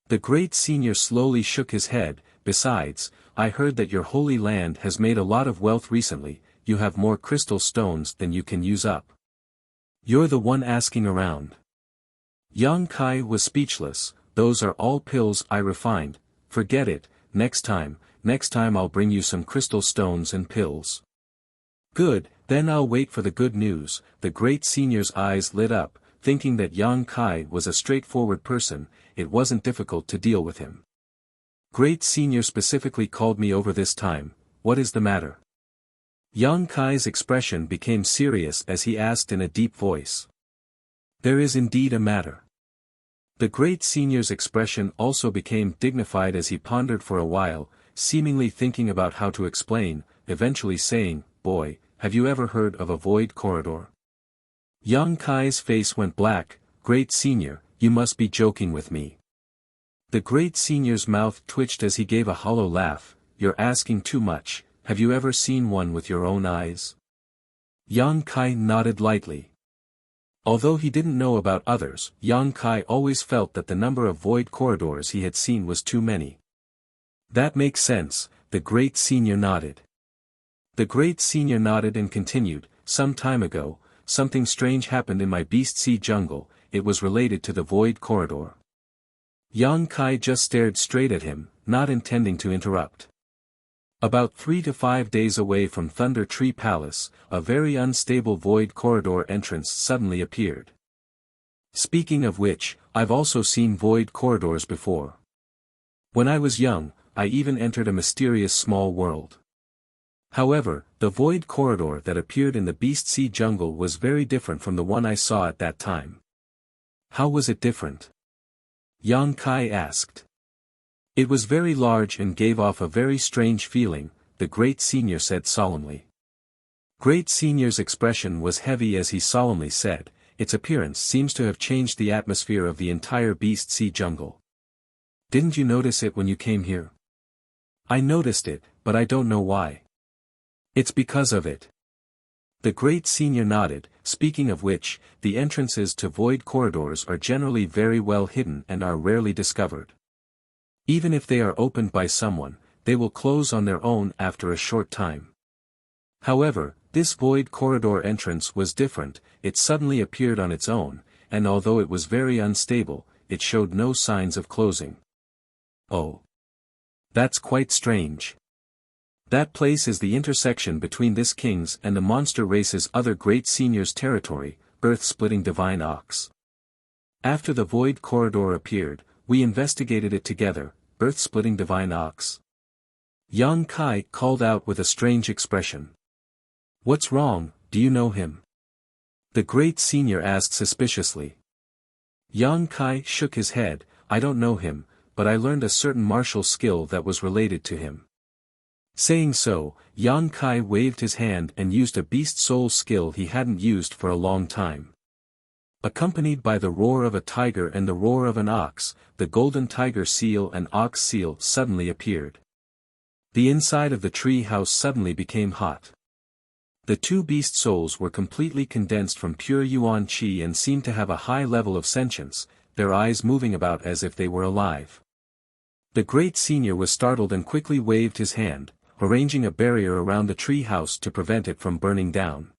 Speaker 1: The great senior slowly shook his head. Besides, I heard that your holy land has made a lot of wealth recently, you have more crystal stones than you can use up. You're the one asking around. Yang Kai was speechless. Those are all pills I refined, forget it, next time I'll bring you some crystal stones and pills. Good, then I'll wait for the good news. The great senior's eyes lit up, thinking that Yang Kai was a straightforward person, it wasn't difficult to deal with him. Great senior specifically called me over this time, what is the matter? Yang Kai's expression became serious as he asked in a deep voice. There is indeed a matter. The great senior's expression also became dignified as he pondered for a while, seemingly thinking about how to explain, eventually saying, boy, have you ever heard of a void corridor? Yang Kai's face went black. Great senior, you must be joking with me. The great senior's mouth twitched as he gave a hollow laugh. You're asking too much, have you ever seen one with your own eyes? Yang Kai nodded lightly. Although he didn't know about others, Yang Kai always felt that the number of void corridors he had seen was too many. That makes sense, the great senior nodded. The great senior nodded and continued, some time ago, something strange happened in my Beast Sea jungle, it was related to the void corridor. Yang Kai just stared straight at him, not intending to interrupt. About 3 to 5 days away from Thunder Tree Palace, a very unstable void corridor entrance suddenly appeared. Speaking of which, I've also seen void corridors before. When I was young, I even entered a mysterious small world. However, the void corridor that appeared in the Beast Sea jungle was very different from the one I saw at that time. How was it different? Yang Kai asked. It was very large and gave off a very strange feeling, the great senior said solemnly. Great senior's expression was heavy as he solemnly said, its appearance seems to have changed the atmosphere of the entire Beast Sea jungle. Didn't you notice it when you came here? I noticed it, but I don't know why. It's because of it. The great senior nodded, speaking of which, the entrances to void corridors are generally very well hidden and are rarely discovered. Even if they are opened by someone, they will close on their own after a short time. However, this void corridor entrance was different, it suddenly appeared on its own, and although it was very unstable, it showed no signs of closing. Oh. That's quite strange. That place is the intersection between this king's and the monster race's other great senior's territory, earth-splitting divine ox. After the void corridor appeared, we investigated it together, earth-splitting divine ox. Yang Kai called out with a strange expression. What's wrong, do you know him? The great senior asked suspiciously. Yang Kai shook his head, I don't know him, but I learned a certain martial skill that was related to him. Saying so, Yang Kai waved his hand and used a beast soul skill he hadn't used for a long time. Accompanied by the roar of a tiger and the roar of an ox, the golden tiger seal and ox seal suddenly appeared. The inside of the tree house suddenly became hot. The two beast souls were completely condensed from pure yuan qi and seemed to have a high level of sentience, their eyes moving about as if they were alive. The great senior was startled and quickly waved his hand, arranging a barrier around the tree house to prevent it from burning down.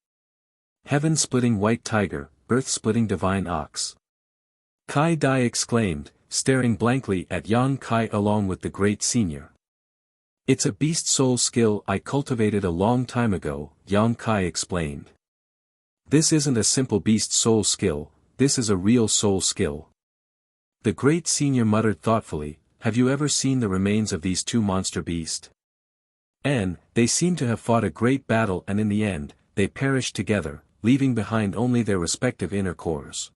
Speaker 1: Heaven-splitting white tiger, earth-splitting divine ox. Kai Dai exclaimed, staring blankly at Yang Kai along with the great senior. It's a beast soul skill I cultivated a long time ago, Yang Kai explained. This isn't a simple beast soul skill, this is a real soul skill. The great senior muttered thoughtfully, have you ever seen the remains of these two monster beasts? And, they seem to have fought a great battle and in the end, they perished together, leaving behind only their respective inner cores.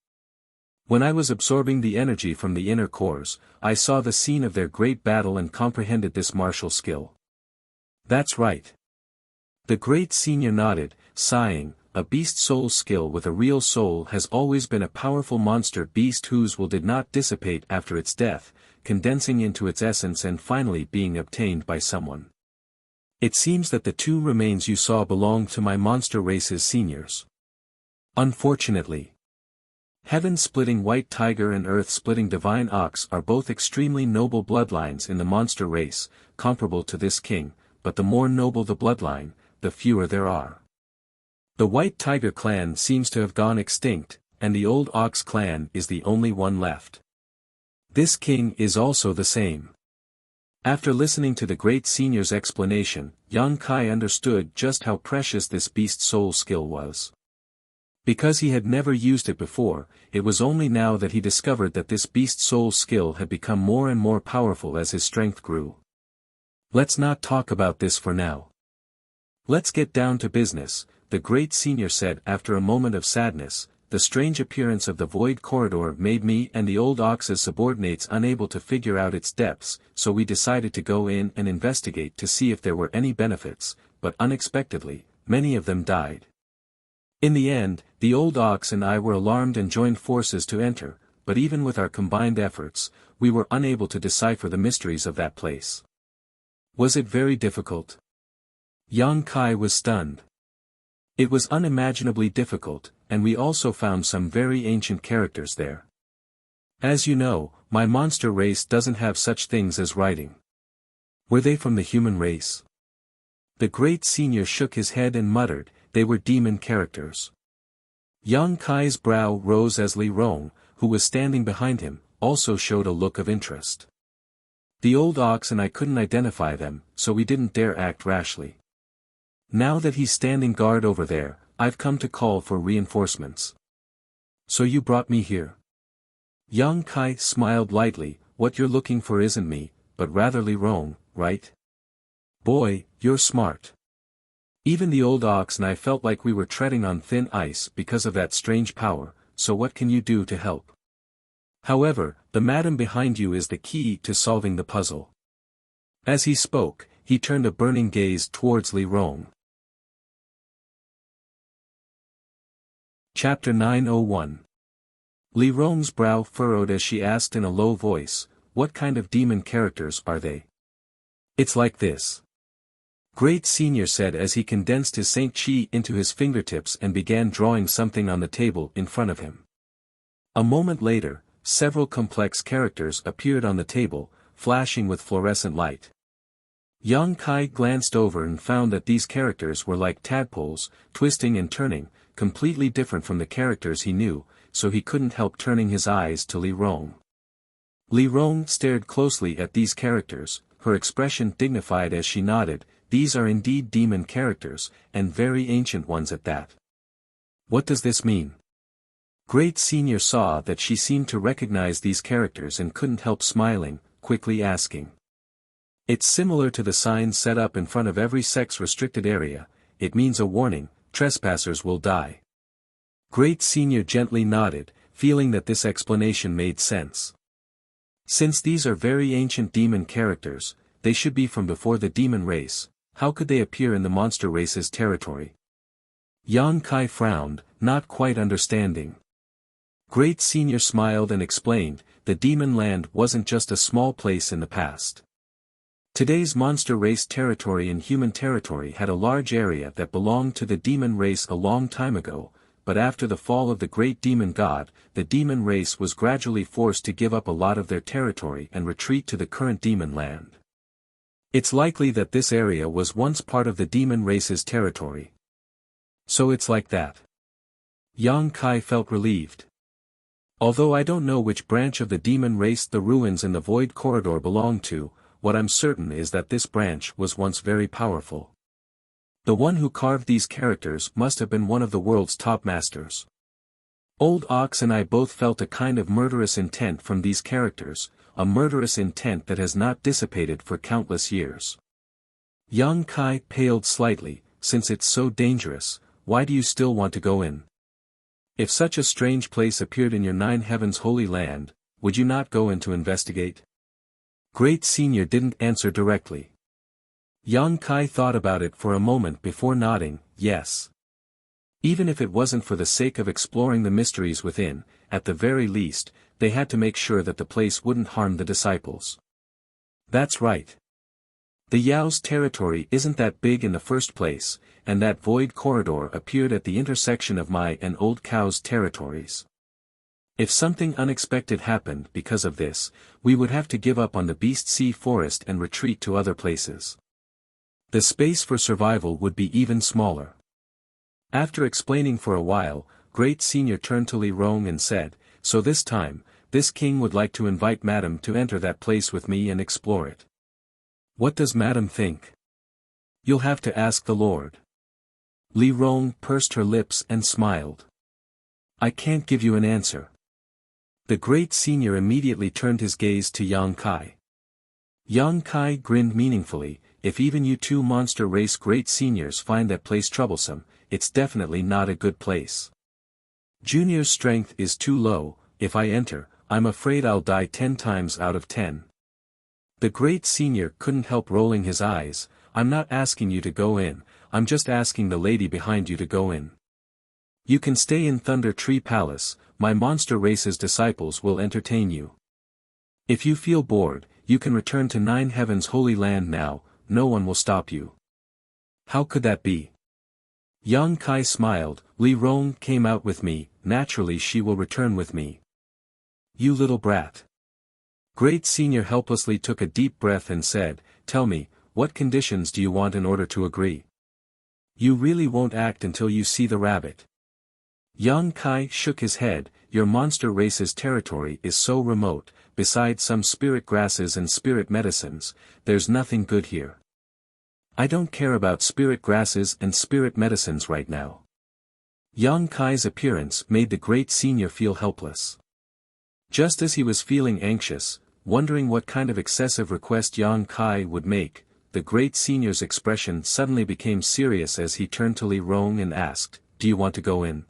Speaker 1: When I was absorbing the energy from the inner cores, I saw the scene of their great battle and comprehended this martial skill. That's right. The great senior nodded, sighing. A beast soul skill with a real soul has always been a powerful monster beast whose will did not dissipate after its death, condensing into its essence and finally being obtained by someone. It seems that the two remains you saw belong to my monster race's seniors. Unfortunately. Heaven-splitting white tiger and earth-splitting divine ox are both extremely noble bloodlines in the monster race, comparable to this king, but the more noble the bloodline, the fewer there are. The white tiger clan seems to have gone extinct, and the old ox clan is the only one left. This king is also the same. After listening to the great senior's explanation, Yang Kai understood just how precious this beast soul skill was. Because he had never used it before, it was only now that he discovered that this beast soul skill had become more and more powerful as his strength grew. Let's not talk about this for now. Let's get down to business, the great senior said after a moment of sadness. The strange appearance of the void corridor made me and the old ox's subordinates unable to figure out its depths, so we decided to go in and investigate to see if there were any benefits, but unexpectedly, many of them died. In the end, the old ox and I were alarmed and joined forces to enter, but even with our combined efforts, we were unable to decipher the mysteries of that place. Was it very difficult? Yang Kai was stunned. It was unimaginably difficult, and we also found some very ancient characters there. As you know, my monster race doesn't have such things as writing. Were they from the human race? The great senior shook his head and muttered, they were demon characters. Yang Kai's brow rose as Li Rong, who was standing behind him, also showed a look of interest. The old ox and I couldn't identify them, so we didn't dare act rashly. Now that he's standing guard over there, I've come to call for reinforcements. So you brought me here? Yang Kai smiled lightly. What you're looking for isn't me, but rather Li Rong, right? Boy, you're smart. Even the old ox and I felt like we were treading on thin ice because of that strange power, so what can you do to help? However, the madam behind you is the key to solving the puzzle. As he spoke, he turned a burning gaze towards Li Rong. Chapter 901. Li Rong's brow furrowed as she asked in a low voice, what kind of demon characters are they? It's like this. Great Senior said as he condensed his Saint Chi into his fingertips and began drawing something on the table in front of him. A moment later, several complex characters appeared on the table, flashing with fluorescent light. Yang Kai glanced over and found that these characters were like tadpoles, twisting and turning, completely different from the characters he knew, so he couldn't help turning his eyes to Li Rong. Li Rong stared closely at these characters, her expression dignified as she nodded. These are indeed demon characters, and very ancient ones at that. What does this mean? Great Senior saw that she seemed to recognize these characters and couldn't help smiling, quickly asking. It's similar to the signs set up in front of every sex-restricted area. It means a warning, trespassers will die. Great Senior gently nodded, feeling that this explanation made sense. Since these are very ancient demon characters, they should be from before the demon race. How could they appear in the monster race's territory? Yang Kai frowned, not quite understanding. Great Senior smiled and explained, the demon land wasn't just a small place in the past. Today's monster race territory and human territory had a large area that belonged to the demon race a long time ago, but after the fall of the great demon god, the demon race was gradually forced to give up a lot of their territory and retreat to the current demon land. It's likely that this area was once part of the demon race's territory. So it's like that. Yang Kai felt relieved. Although I don't know which branch of the demon race the ruins in the void corridor belong to, what I'm certain is that this branch was once very powerful. The one who carved these characters must have been one of the world's top masters. Old Ox and I both felt a kind of murderous intent from these characters, a murderous intent that has not dissipated for countless years. Yang Kai paled slightly. Since it's so dangerous, why do you still want to go in? If such a strange place appeared in your nine heavens holy land, would you not go in to investigate? Great Senior didn't answer directly. Yang Kai thought about it for a moment before nodding, yes. Even if it wasn't for the sake of exploring the mysteries within, at the very least, they had to make sure that the place wouldn't harm the disciples. That's right. The Yao's territory isn't that big in the first place, and that void corridor appeared at the intersection of my and Old Cow's territories. If something unexpected happened because of this, we would have to give up on the Beast Sea Forest and retreat to other places. The space for survival would be even smaller. After explaining for a while, Great Senior turned to Li Rong and said, so this time, this king would like to invite Madam to enter that place with me and explore it. What does Madam think? You'll have to ask the Lord. Li Rong pursed her lips and smiled. I can't give you an answer. The Great Senior immediately turned his gaze to Yang Kai. Yang Kai grinned meaningfully. If even you two monster race Great Seniors find that place troublesome, it's definitely not a good place. Junior's strength is too low. If I enter, I'm afraid I'll die 10 times out of 10. The Great Senior couldn't help rolling his eyes. I'm not asking you to go in, I'm just asking the lady behind you to go in. You can stay in Thunder Tree Palace, my monster race's disciples will entertain you. If you feel bored, you can return to Nine Heavens Holy Land now, no one will stop you. How could that be? Yang Kai smiled. Li Rong came out with me, naturally she will return with me. You little brat. Great Senior helplessly took a deep breath and said, tell me, what conditions do you want in order to agree? You really won't act until you see the rabbit. Yang Kai shook his head. Your monster race's territory is so remote, besides some spirit grasses and spirit medicines, there's nothing good here. I don't care about spirit grasses and spirit medicines right now. Yang Kai's appearance made the Great Senior feel helpless. Just as he was feeling anxious, wondering what kind of excessive request Yang Kai would make, the Great Senior's expression suddenly became serious as he turned to Li Rong and asked, do you want to go in?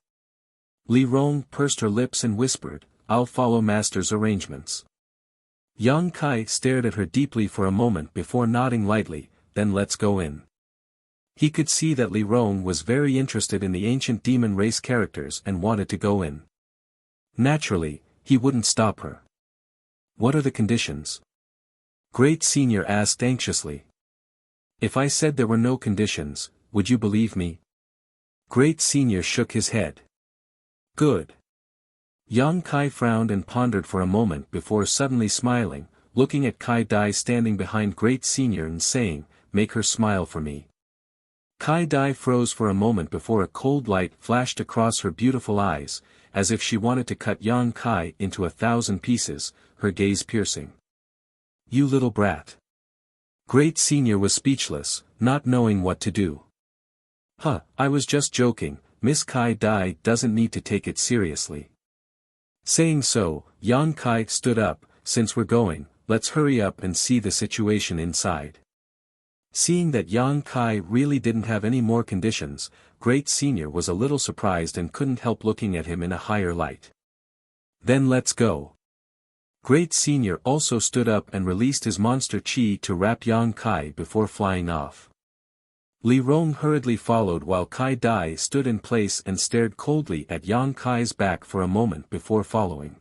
Speaker 1: Li Rong pursed her lips and whispered, I'll follow Master's arrangements. Yang Kai stared at her deeply for a moment before nodding lightly, then let's go in. He could see that Li Rong was very interested in the ancient demon race characters and wanted to go in. Naturally, he wouldn't stop her. What are the conditions? Great Senior asked anxiously. If I said there were no conditions, would you believe me? Great Senior shook his head. Good. Yang Kai frowned and pondered for a moment before suddenly smiling, looking at Kai Dai standing behind Great Senior and saying, make her smile for me. Kai Dai froze for a moment before a cold light flashed across her beautiful eyes, as if she wanted to cut Yang Kai into 1,000 pieces, her gaze piercing. You little brat. Great Senior was speechless, not knowing what to do. I was just joking, Miss Kai Dai doesn't need to take it seriously. Saying so, Yang Kai stood up, since we're going, let's hurry up and see the situation inside. Seeing that Yang Kai really didn't have any more conditions, Great Senior was a little surprised and couldn't help looking at him in a higher light. Then let's go. Great Senior also stood up and released his monster chi to wrap Yang Kai before flying off. Li Rong hurriedly followed while Kai Dai stood in place and stared coldly at Yang Kai's back for a moment before following.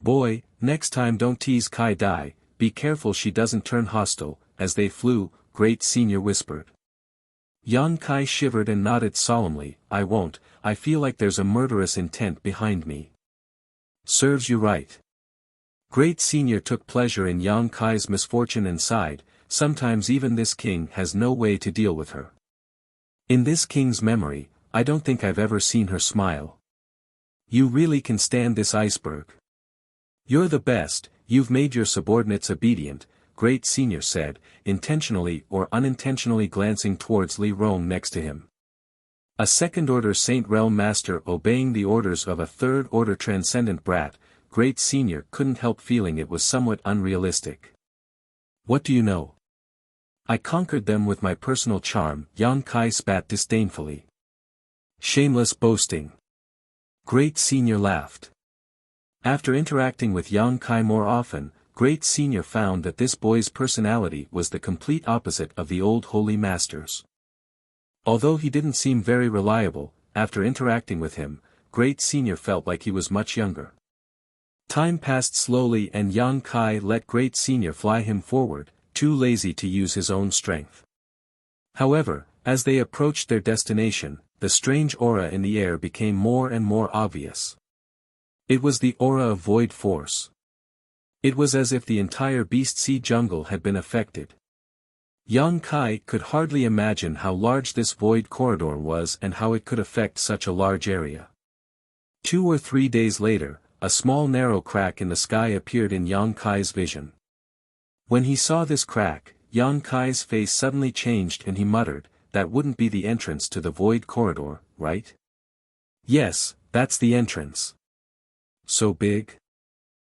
Speaker 1: Boy, next time don't tease Kai Dai, be careful she doesn't turn hostile. As they flew, Great Senior whispered. Yang Kai shivered and nodded solemnly, I won't, I feel like there's a murderous intent behind me. Serves you right. Great Senior took pleasure in Yang Kai's misfortune and sighed, sometimes even this king has no way to deal with her. In this king's memory, I don't think I've ever seen her smile. You really can stand this iceberg. You're the best, you've made your subordinates obedient, Great Senior said, intentionally or unintentionally glancing towards Li Rong next to him. A second-order Saint Realm Master obeying the orders of a third-order transcendent brat, Great Senior couldn't help feeling it was somewhat unrealistic. What do you know? I conquered them with my personal charm, Yang Kai spat disdainfully. Shameless boasting. Great Senior laughed. After interacting with Yang Kai more often, Great Senior found that this boy's personality was the complete opposite of the old holy masters. Although he didn't seem very reliable, after interacting with him, Great Senior felt like he was much younger. Time passed slowly and Yang Kai let Great Senior fly him forward, too lazy to use his own strength. However, as they approached their destination, the strange aura in the air became more and more obvious. It was the aura of void force. It was as if the entire Beast Sea jungle had been affected. Yang Kai could hardly imagine how large this void corridor was and how it could affect such a large area. 2 or 3 days later, a small narrow crack in the sky appeared in Yang Kai's vision. When he saw this crack, Yang Kai's face suddenly changed and he muttered, "That wouldn't be the entrance to the void corridor, right?" "Yes, that's the entrance." "So big?"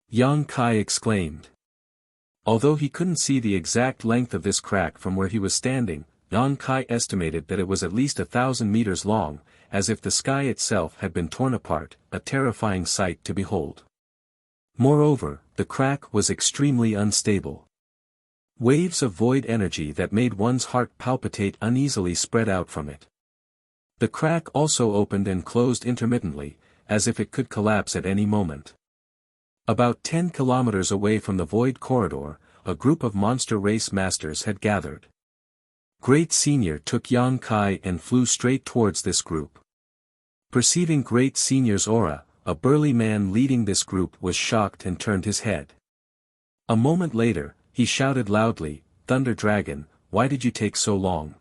Speaker 1: Yang Kai exclaimed. Although he couldn't see the exact length of this crack from where he was standing, Yang Kai estimated that it was at least 1,000 meters long, as if the sky itself had been torn apart, a terrifying sight to behold. Moreover, the crack was extremely unstable. Waves of void energy that made one's heart palpitate uneasily spread out from it. The crack also opened and closed intermittently, as if it could collapse at any moment. About 10 kilometers away from the void corridor, a group of monster race masters had gathered. Great Senior took Yang Kai and flew straight towards this group. Perceiving Great Senior's aura, a burly man leading this group was shocked and turned his head. A moment later, he shouted loudly, "Thunder Dragon, why did you take so long?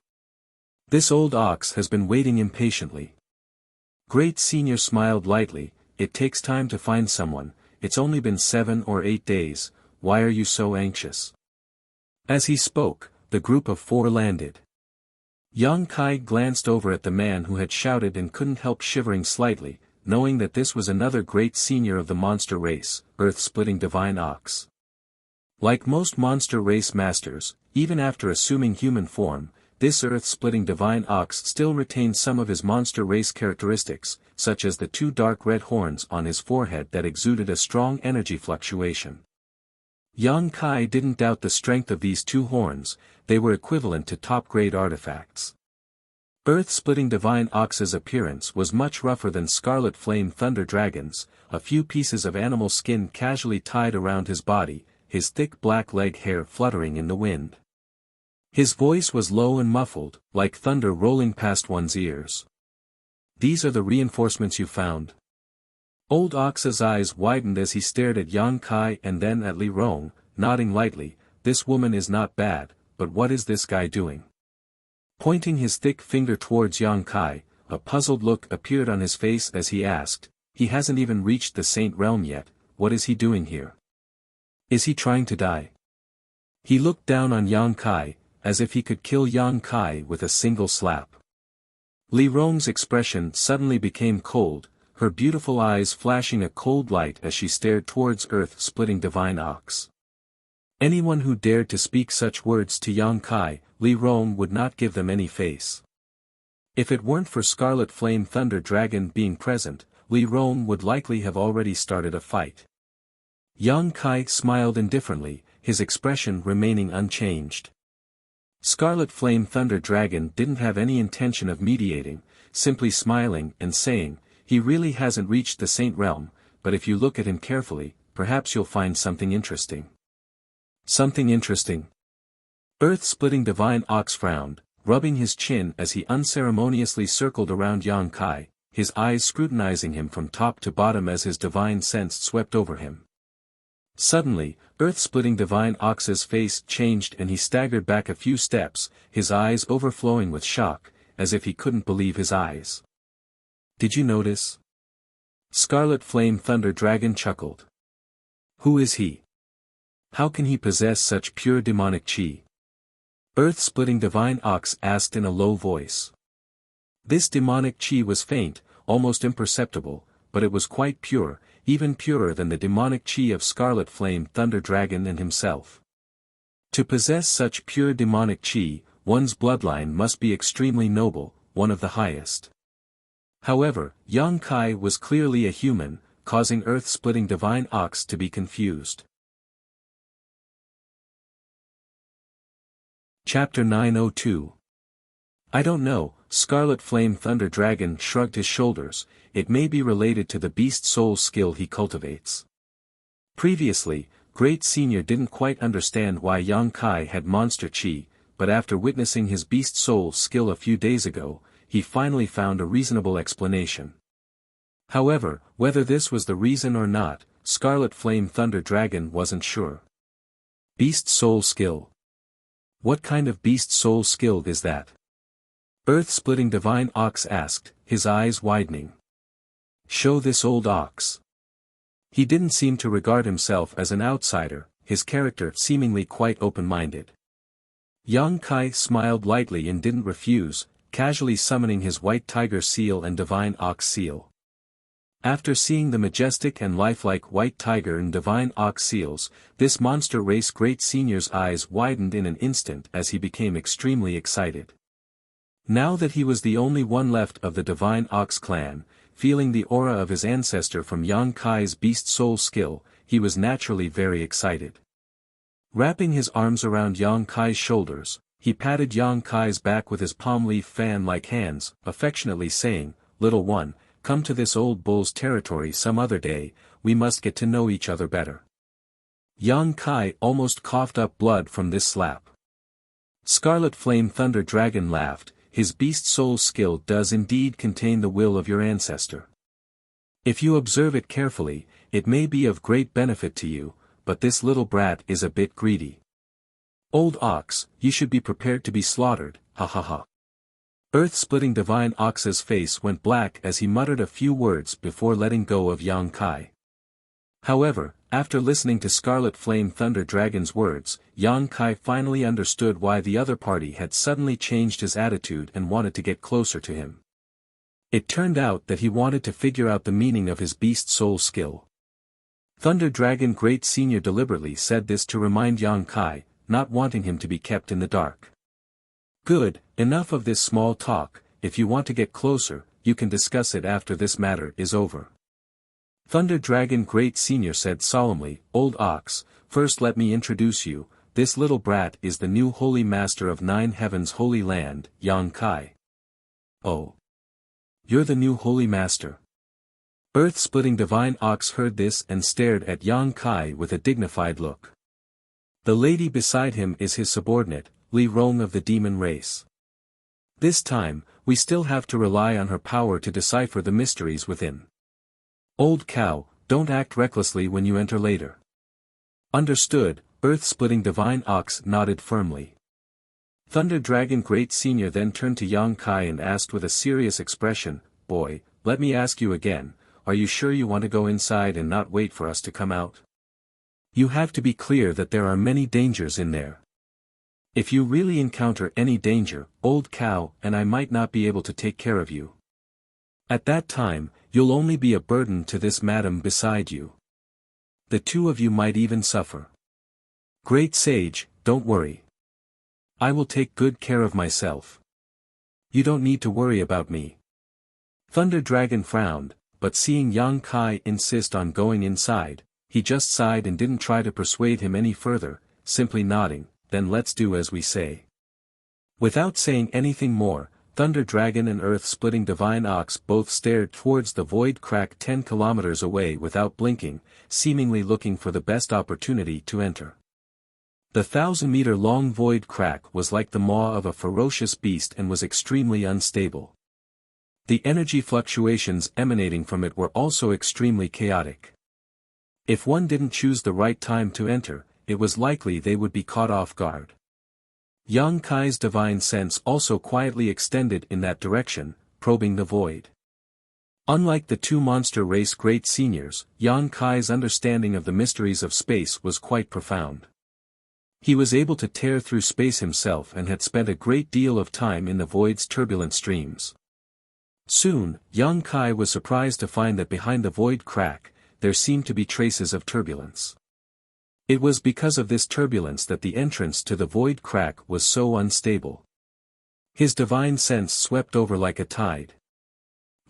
Speaker 1: This old ox has been waiting impatiently." Great Senior smiled lightly, "It takes time to find someone, it's only been 7 or 8 days, why are you so anxious?" As he spoke, the group of 4 landed. Yang Kai glanced over at the man who had shouted and couldn't help shivering slightly, knowing that this was another Great Senior of the monster race, Earth-splitting Divine Ox. Like most monster race masters, even after assuming human form, this Earth-splitting Divine Ox still retained some of his monster race characteristics, such as the 2 dark red horns on his forehead that exuded a strong energy fluctuation. Yang Kai didn't doubt the strength of these 2 horns, they were equivalent to top-grade artifacts. Earth-splitting Divine Ox's appearance was much rougher than Scarlet Flame Thunder Dragon's, a few pieces of animal skin casually tied around his body, his thick black leg hair fluttering in the wind. His voice was low and muffled, like thunder rolling past one's ears. "These are the reinforcements you found?" Old Ox's eyes widened as he stared at Yang Kai and then at Li Rong, nodding lightly, "This woman is not bad, but what is this guy doing?" Pointing his thick finger towards Yang Kai, a puzzled look appeared on his face as he asked, "He hasn't even reached the Saint Realm yet, what is he doing here? Is he trying to die?" He looked down on Yang Kai, as if he could kill Yang Kai with a single slap. Li Rong's expression suddenly became cold, her beautiful eyes flashing a cold light as she stared towards Earth-splitting Divine Ox. Anyone who dared to speak such words to Yang Kai, Li Rong would not give them any face. If it weren't for Scarlet Flame Thunder Dragon being present, Li Rong would likely have already started a fight. Yang Kai smiled indifferently, his expression remaining unchanged. Scarlet Flame Thunder Dragon didn't have any intention of mediating, simply smiling and saying, "He really hasn't reached the Saint Realm, but if you look at him carefully, perhaps you'll find something interesting." "Something interesting?" Earth-splitting Divine Ox frowned, rubbing his chin as he unceremoniously circled around Yang Kai, his eyes scrutinizing him from top to bottom as his divine sense swept over him. Suddenly, Earth-splitting Divine Ox's face changed and he staggered back a few steps, his eyes overflowing with shock, as if he couldn't believe his eyes. "Did you notice?" Scarlet Flame Thunder Dragon chuckled. "Who is he? How can he possess such pure demonic chi?" Earth-splitting Divine Ox asked in a low voice. This demonic chi was faint, almost imperceptible, but it was quite pure, even purer than the demonic chi of Scarlet Flame Thunder Dragon and himself. To possess such pure demonic chi, one's bloodline must be extremely noble, one of the highest. However, Yang Kai was clearly a human, causing earth-splitting divine ox to be confused. Chapter 902. I don't know, Scarlet Flame Thunder Dragon shrugged his shoulders. It may be related to the beast soul skill he cultivates. Previously, Great Senior didn't quite understand why Yang Kai had monster chi, but after witnessing his beast soul skill a few days ago, he finally found a reasonable explanation. However, whether this was the reason or not, Scarlet Flame Thunder Dragon wasn't sure. Beast soul skill. What kind of beast soul skill is that? Earth-splitting divine ox asked, his eyes widening. Show this old ox. He didn't seem to regard himself as an outsider, his character seemingly quite open-minded. Yang Kai smiled lightly and didn't refuse, casually summoning his white tiger seal and divine ox seal. After seeing the majestic and lifelike white tiger and divine ox seals, this monster race Great Senior's eyes widened in an instant as he became extremely excited. Now that he was the only one left of the divine ox clan, feeling the aura of his ancestor from Yang Kai's beast soul skill, he was naturally very excited. Wrapping his arms around Yang Kai's shoulders, he patted Yang Kai's back with his palm leaf fan-like hands, affectionately saying, "Little one, come to this old bull's territory some other day, we must get to know each other better." Yang Kai almost coughed up blood from this slap. Scarlet Flame Thunder Dragon laughed. His beast soul skill does indeed contain the will of your ancestor. If you observe it carefully, it may be of great benefit to you, but this little brat is a bit greedy. Old ox, you should be prepared to be slaughtered, ha ha ha. Earth-splitting divine ox's face went black as he muttered a few words before letting go of Yang Kai. However, after listening to Scarlet Flame Thunder Dragon's words, Yang Kai finally understood why the other party had suddenly changed his attitude and wanted to get closer to him. It turned out that he wanted to figure out the meaning of his beast soul skill. Thunder Dragon Great Senior deliberately said this to remind Yang Kai, not wanting him to be kept in the dark. Good, enough of this small talk. If you want to get closer, you can discuss it after this matter is over. Thunder Dragon Great Senior said solemnly, "Old ox, first let me introduce you, this little brat is the new Holy Master of Nine Heavens Holy Land, Yang Kai." "Oh. You're the new Holy Master." Earth-splitting divine ox heard this and stared at Yang Kai with a dignified look. The lady beside him is his subordinate, Li Rong of the demon race. This time, we still have to rely on her power to decipher the mysteries within. Old cow, don't act recklessly when you enter later. Understood, Earth-splitting divine ox nodded firmly. Thunder Dragon Great Senior then turned to Yang Kai and asked with a serious expression, "Boy, let me ask you again, are you sure you want to go inside and not wait for us to come out? You have to be clear that there are many dangers in there. If you really encounter any danger, old cow and I might not be able to take care of you. At that time, you'll only be a burden to this madam beside you. The two of you might even suffer. Great sage, don't worry. I will take good care of myself. You don't need to worry about me." Thunder Dragon frowned, but seeing Yang Kai insist on going inside, he just sighed and didn't try to persuade him any further, simply nodding, "Then let's do as we say." Without saying anything more, Thunder Dragon and Earth-splitting divine ox both stared towards the void crack 10 kilometers away without blinking, seemingly looking for the best opportunity to enter. The 1,000-meter-long void crack was like the maw of a ferocious beast and was extremely unstable. The energy fluctuations emanating from it were also extremely chaotic. If one didn't choose the right time to enter, it was likely they would be caught off guard. Yang Kai's divine sense also quietly extended in that direction, probing the void. Unlike the two monster race Great Seniors, Yang Kai's understanding of the mysteries of space was quite profound. He was able to tear through space himself and had spent a great deal of time in the void's turbulent streams. Soon, Yang Kai was surprised to find that behind the void crack, there seemed to be traces of turbulence. It was because of this turbulence that the entrance to the void crack was so unstable. His divine sense swept over like a tide.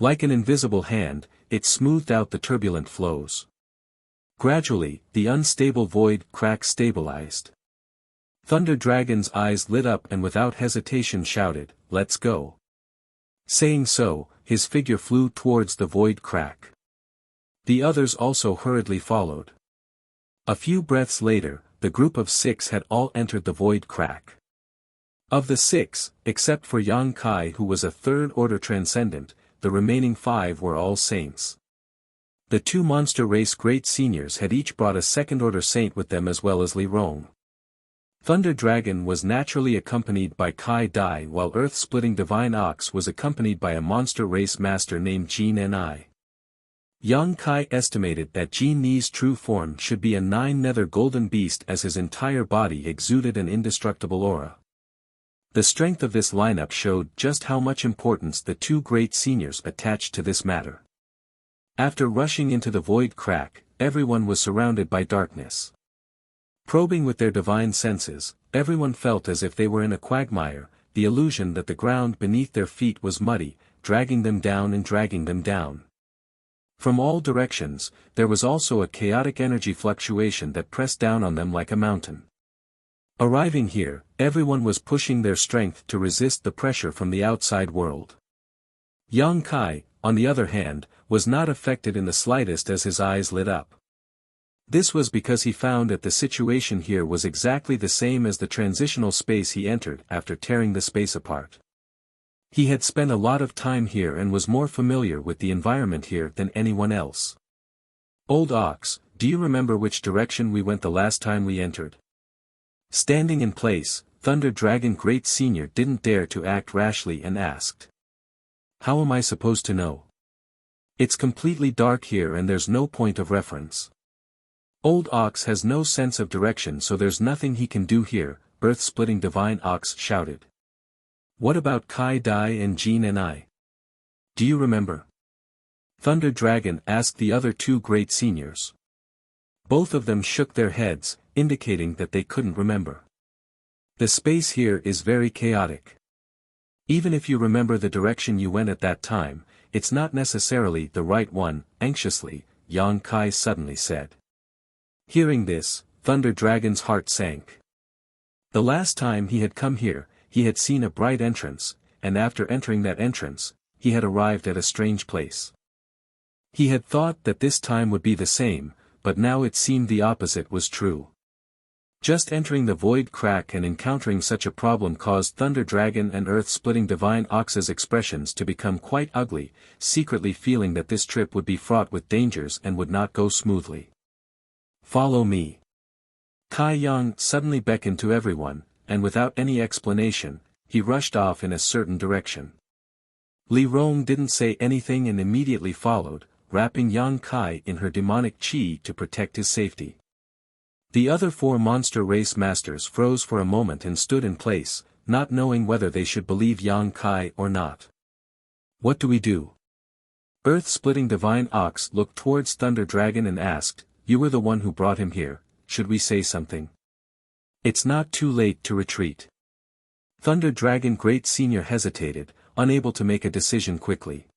Speaker 1: Like an invisible hand, it smoothed out the turbulent flows. Gradually, the unstable void crack stabilized. Thunder Dragon's eyes lit up and without hesitation shouted, "Let's go." Saying so, his figure flew towards the void crack. The others also hurriedly followed. A few breaths later, the group of 6 had all entered the void crack. Of the 6, except for Yang Kai who was a third-order transcendent, the remaining 5 were all saints. The 2 monster race great seniors had each brought a second-order saint with them as well as Li Rong. Thunder Dragon was naturally accompanied by Kai Dai while Earth-splitting Divine Ox was accompanied by a monster race master named Jin Ni. Yang Kai estimated that Jin Ni's true form should be a 9-nether golden beast as his entire body exuded an indestructible aura. The strength of this lineup showed just how much importance the 2 great seniors attached to this matter. After rushing into the void crack, everyone was surrounded by darkness. Probing with their divine senses, everyone felt as if they were in a quagmire, the illusion that the ground beneath their feet was muddy, dragging them down and dragging them down. From all directions, there was also a chaotic energy fluctuation that pressed down on them like a mountain. Arriving here, everyone was pushing their strength to resist the pressure from the outside world. Yang Kai, on the other hand, was not affected in the slightest as his eyes lit up. This was because he found that the situation here was exactly the same as the transitional space he entered after tearing the space apart. He had spent a lot of time here and was more familiar with the environment here than anyone else. "Old Ox, do you remember which direction we went the last time we entered?" Standing in place, Thunder Dragon Great Senior didn't dare to act rashly and asked. "How am I supposed to know? It's completely dark here and there's no point of reference." "Old Ox has no sense of direction so there's nothing he can do here," Earth-splitting Divine Ox shouted. "What about Kai Dai and Jin Ni? Do you remember?" Thunder Dragon asked the other 2 great seniors. Both of them shook their heads, indicating that they couldn't remember. "The space here is very chaotic. Even if you remember the direction you went at that time, it's not necessarily the right one," anxiously, Yang Kai suddenly said. Hearing this, Thunder Dragon's heart sank. The last time he had come here, he had seen a bright entrance, and after entering that entrance, he had arrived at a strange place. He had thought that this time would be the same, but now it seemed the opposite was true. Just entering the void crack and encountering such a problem caused Thunder Dragon and Earth-splitting Divine Ox's expressions to become quite ugly, secretly feeling that this trip would be fraught with dangers and would not go smoothly. "Follow me." Kai Yang suddenly beckoned to everyone, and without any explanation, he rushed off in a certain direction. Li Rong didn't say anything and immediately followed, wrapping Yang Kai in her demonic chi to protect his safety. The other 4 monster race masters froze for a moment and stood in place, not knowing whether they should believe Yang Kai or not. "What do we do?" Earth-splitting Divine Ox looked towards Thunder Dragon and asked, "You were the one who brought him here, should we say something?" "It's not too late to retreat." Thunder Dragon Great Senior hesitated, unable to make a decision quickly.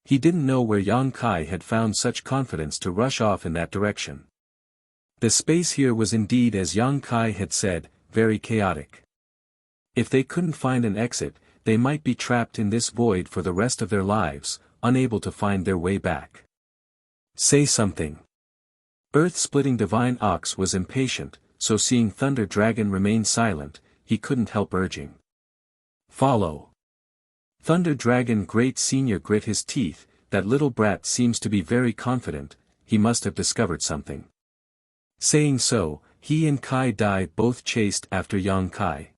Speaker 1: He didn't know where Yang Kai had found such confidence to rush off in that direction. The space here was indeed as Yang Kai had said, very chaotic. If they couldn't find an exit, they might be trapped in this void for the rest of their lives, unable to find their way back. "Say something." Earth-splitting Divine Ox was impatient, so seeing Thunder Dragon remain silent, he couldn't help urging. "Follow." Thunder Dragon Great Senior grit his teeth, that little brat seems to be very confident, he must have discovered something. Saying so, he and Kai Dai both chased after Yang Kai.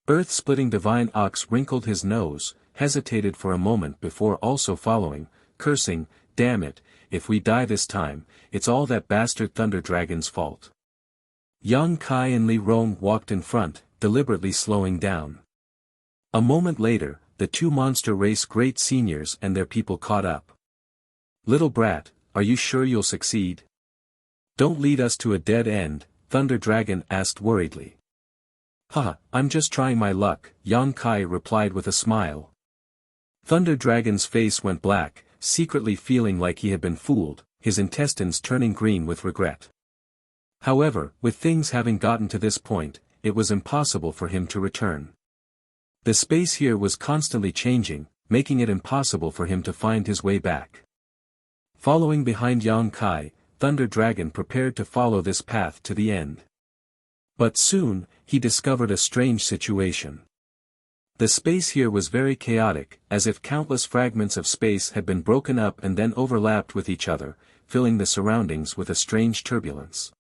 Speaker 1: Earth-splitting Divine Ox wrinkled his nose, hesitated for a moment before also following, cursing, "Damn it, if we die this time, it's all that bastard Thunder Dragon's fault." Yang Kai and Li Rong walked in front, deliberately slowing down. A moment later, the 2 monster race great seniors and their people caught up. "Little brat, are you sure you'll succeed?" Don't lead us to a dead end, Thunder Dragon asked worriedly. Haha, I'm just trying my luck, Yang Kai replied with a smile. Thunder Dragon's face went black, secretly feeling like he had been fooled, his intestines turning green with regret. However, with things having gotten to this point, it was impossible for him to return. The space here was constantly changing, making it impossible for him to find his way back. Following behind Yang Kai, Thunder Dragon prepared to follow this path to the end. But soon, he discovered a strange situation. The space here was very chaotic, as if countless fragments of space had been broken up and then overlapped with each other, filling the surroundings with a strange turbulence.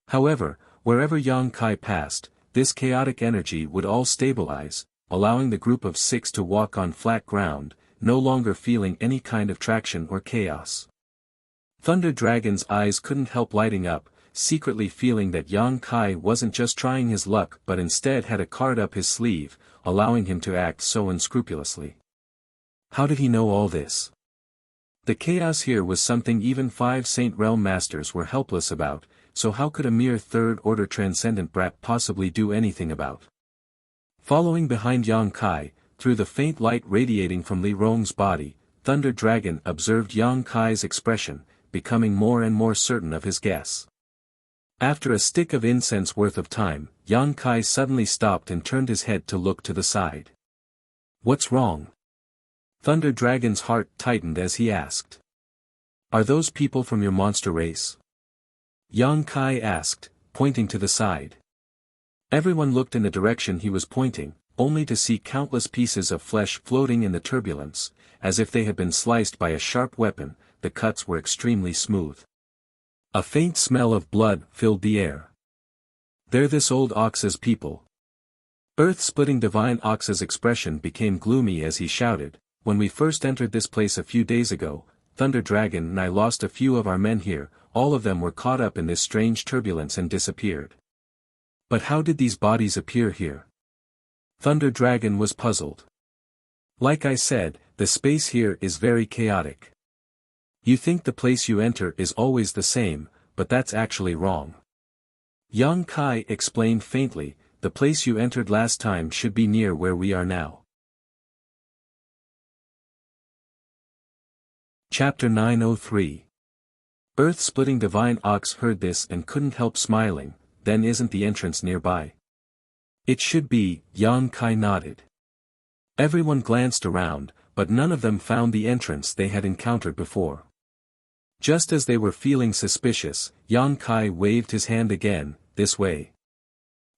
Speaker 1: However, wherever Yang Kai passed, this chaotic energy would all stabilize, allowing the group of 6 to walk on flat ground, no longer feeling any kind of traction or chaos. Thunder Dragon's eyes couldn't help lighting up, secretly feeling that Yang Kai wasn't just trying his luck but instead had a card up his sleeve, allowing him to act so unscrupulously. How did he know all this? The chaos here was something even 5 Saint Realm Masters were helpless about, so how could a mere third-order transcendent brat possibly do anything about? Following behind Yang Kai, through the faint light radiating from Li Rong's body, Thunder Dragon observed Yang Kai's expression, becoming more and more certain of his guess. After a stick of incense worth of time, Yang Kai suddenly stopped and turned his head to look to the side. What's wrong? Thunder Dragon's heart tightened as he asked. Are those people from your monster race? Yang Kai asked, pointing to the side. Everyone looked in the direction he was pointing, only to see countless pieces of flesh floating in the turbulence, as if they had been sliced by a sharp weapon. The cuts were extremely smooth. A faint smell of blood filled the air. They're this old Ox's people. Earth-splitting Divine Ox's expression became gloomy as he shouted, when we first entered this place a few days ago, Thunder Dragon and I lost a few of our men here, all of them were caught up in this strange turbulence and disappeared. But how did these bodies appear here? Thunder Dragon was puzzled. Like I said, the space here is very chaotic. You think the place you enter is always the same, but that's actually wrong. Yang Kai explained faintly, the place you entered last time should be near where we are now. Chapter 903. Earth-splitting Divine Ox heard this and couldn't help smiling. Then isn't the entrance nearby? It should be, Yang Kai nodded. Everyone glanced around, but none of them found the entrance they had encountered before. Just as they were feeling suspicious, Yang Kai waved his hand again, this way.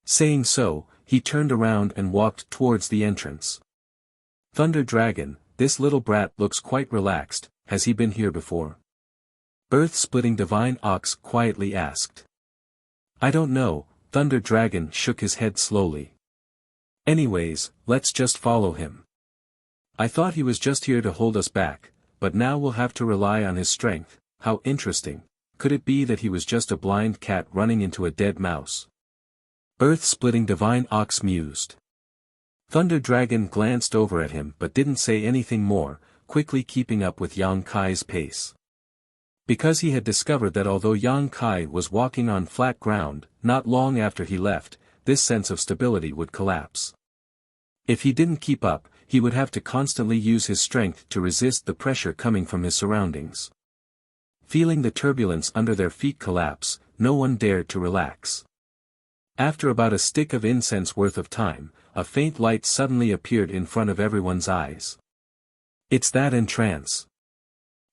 Speaker 1: Saying so, he turned around and walked towards the entrance. Thunder Dragon, this little brat looks quite relaxed, has he been here before? Earth-splitting Divine Ox quietly asked. I don't know, Thunder Dragon shook his head slowly. Anyways, let's just follow him. I thought he was just here to hold us back, but now we'll have to rely on his strength. How interesting. Could it be that he was just a blind cat running into a dead mouse? Earth-splitting Divine Ox mused. Thunder Dragon glanced over at him but didn't say anything more, quickly keeping up with Yang Kai's pace. Because he had discovered that although Yang Kai was walking on flat ground, not long after he left, this sense of stability would collapse. If he didn't keep up, he would have to constantly use his strength to resist the pressure coming from his surroundings. Feeling the turbulence under their feet collapse, no one dared to relax. After about a stick of incense worth of time, a faint light suddenly appeared in front of everyone's eyes. It's that entrance!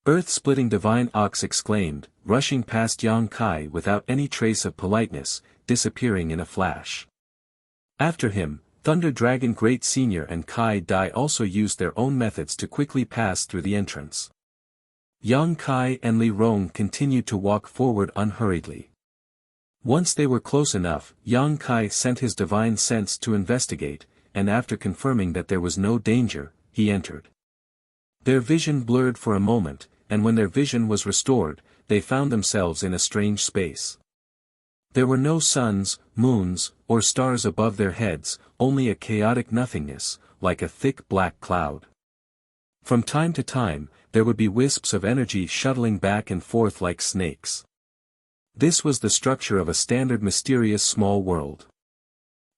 Speaker 1: Earth-splitting Divine Ox exclaimed, rushing past Yang Kai without any trace of politeness, disappearing in a flash. After him, Thunder Dragon Great Senior and Kai Dai also used their own methods to quickly pass through the entrance. Yang Kai and Li Rong continued to walk forward unhurriedly. Once they were close enough, Yang Kai sent his divine sense to investigate, and after confirming that there was no danger, he entered. Their vision blurred for a moment, and when their vision was restored, they found themselves in a strange space. There were no suns, moons, or stars above their heads, only a chaotic nothingness, like a thick black cloud. From time to time, there would be wisps of energy shuttling back and forth like snakes. This was the structure of a standard mysterious small world.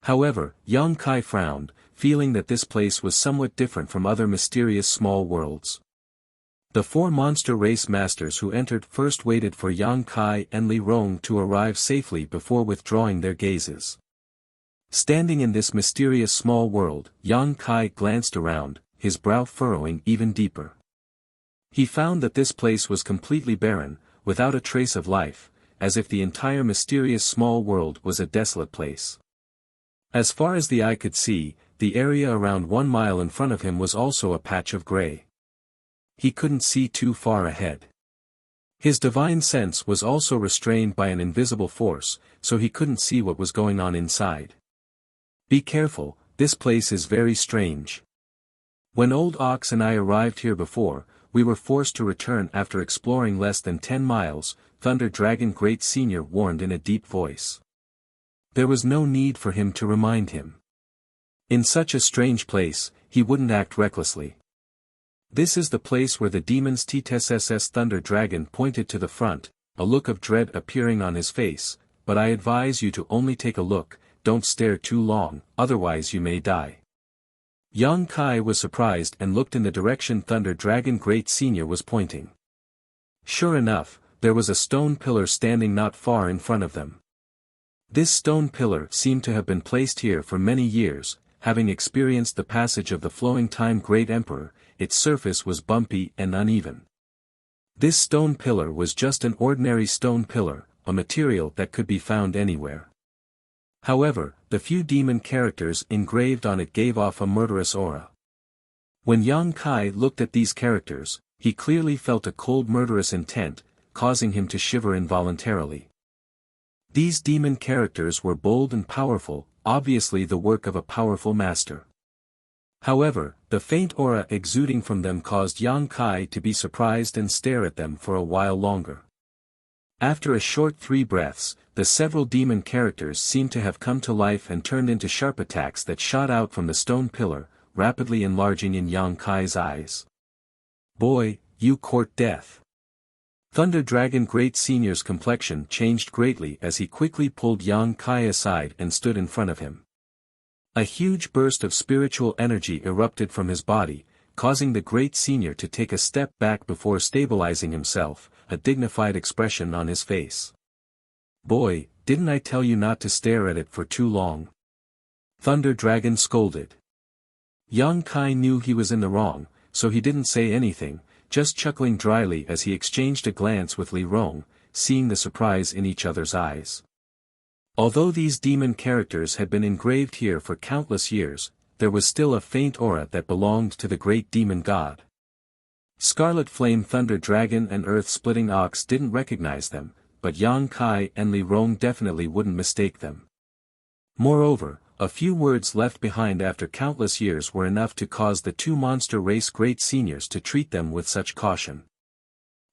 Speaker 1: However, Yang Kai frowned, feeling that this place was somewhat different from other mysterious small worlds. The four monster race masters who entered first waited for Yang Kai and Li Rong to arrive safely before withdrawing their gazes. Standing in this mysterious small world, Yang Kai glanced around, his brow furrowing even deeper. He found that this place was completely barren, without a trace of life, as if the entire mysterious small world was a desolate place. As far as the eye could see, the area around 1 mile in front of him was also a patch of gray. He couldn't see too far ahead. His divine sense was also restrained by an invisible force, so he couldn't see what was going on inside. Be careful, this place is very strange. When Old Ox and I arrived here before, we were forced to return after exploring less than 10 miles, Thunder Dragon Great Senior warned in a deep voice. There was no need for him to remind him. In such a strange place, he wouldn't act recklessly. This is the place where the demons TSSS Thunder Dragon pointed to the front, a look of dread appearing on his face, but I advise you to only take a look, don't stare too long, otherwise you may die. Yang Kai was surprised and looked in the direction Thunder Dragon Great Senior was pointing. Sure enough, there was a stone pillar standing not far in front of them. This stone pillar seemed to have been placed here for many years, having experienced the passage of the flowing time Great Emperor, its surface was bumpy and uneven. This stone pillar was just an ordinary stone pillar, a material that could be found anywhere. However, the few demon characters engraved on it gave off a murderous aura. When Yang Kai looked at these characters, he clearly felt a cold murderous intent, causing him to shiver involuntarily. These demon characters were bold and powerful, obviously the work of a powerful master. However, the faint aura exuding from them caused Yang Kai to be surprised and stare at them for a while longer. After a short 3 breaths, the several demon characters seemed to have come to life and turned into sharp attacks that shot out from the stone pillar, rapidly enlarging in Yang Kai's eyes. Boy, you court death. Thunder Dragon Great Senior's complexion changed greatly as he quickly pulled Yang Kai aside and stood in front of him. A huge burst of spiritual energy erupted from his body, causing the Great Senior to take a step back before stabilizing himself, a dignified expression on his face. Boy, didn't I tell you not to stare at it for too long? Thunder Dragon scolded. Yang Kai knew he was in the wrong, so he didn't say anything, just chuckling dryly as he exchanged a glance with Li Rong, seeing the surprise in each other's eyes. Although these demon characters had been engraved here for countless years, there was still a faint aura that belonged to the great demon god. Scarlet Flame Thunder Dragon and Earth-Splitting Ox didn't recognize them, but Yang Kai and Li Rong definitely wouldn't mistake them. Moreover, a few words left behind after countless years were enough to cause the 2 monster race great seniors to treat them with such caution.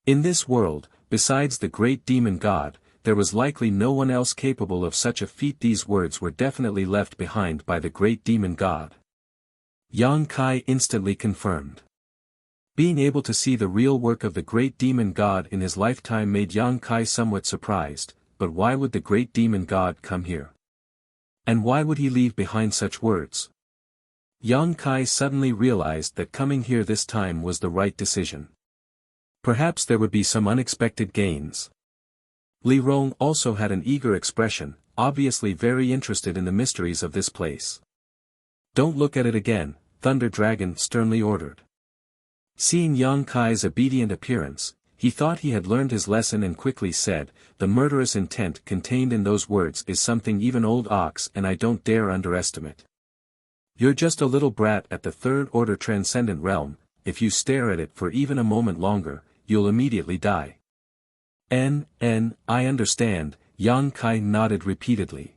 Speaker 1: In this world, besides the great demon god, there was likely no one else capable of such a feat. These words were definitely left behind by the great demon god. Yang Kai instantly confirmed. Being able to see the real work of the great demon god in his lifetime made Yang Kai somewhat surprised, but why would the great demon god come here? And why would he leave behind such words? Yang Kai suddenly realized that coming here this time was the right decision. Perhaps there would be some unexpected gains. Li Rong also had an eager expression, obviously very interested in the mysteries of this place. Don't look at it again, Thunder Dragon sternly ordered. Seeing Yang Kai's obedient appearance, he thought he had learned his lesson and quickly said, the murderous intent contained in those words is something even Old Ox and I don't dare underestimate. You're just a little brat at the third order transcendent realm, if you stare at it for even a moment longer, you'll immediately die. I understand, Yang Kai nodded repeatedly.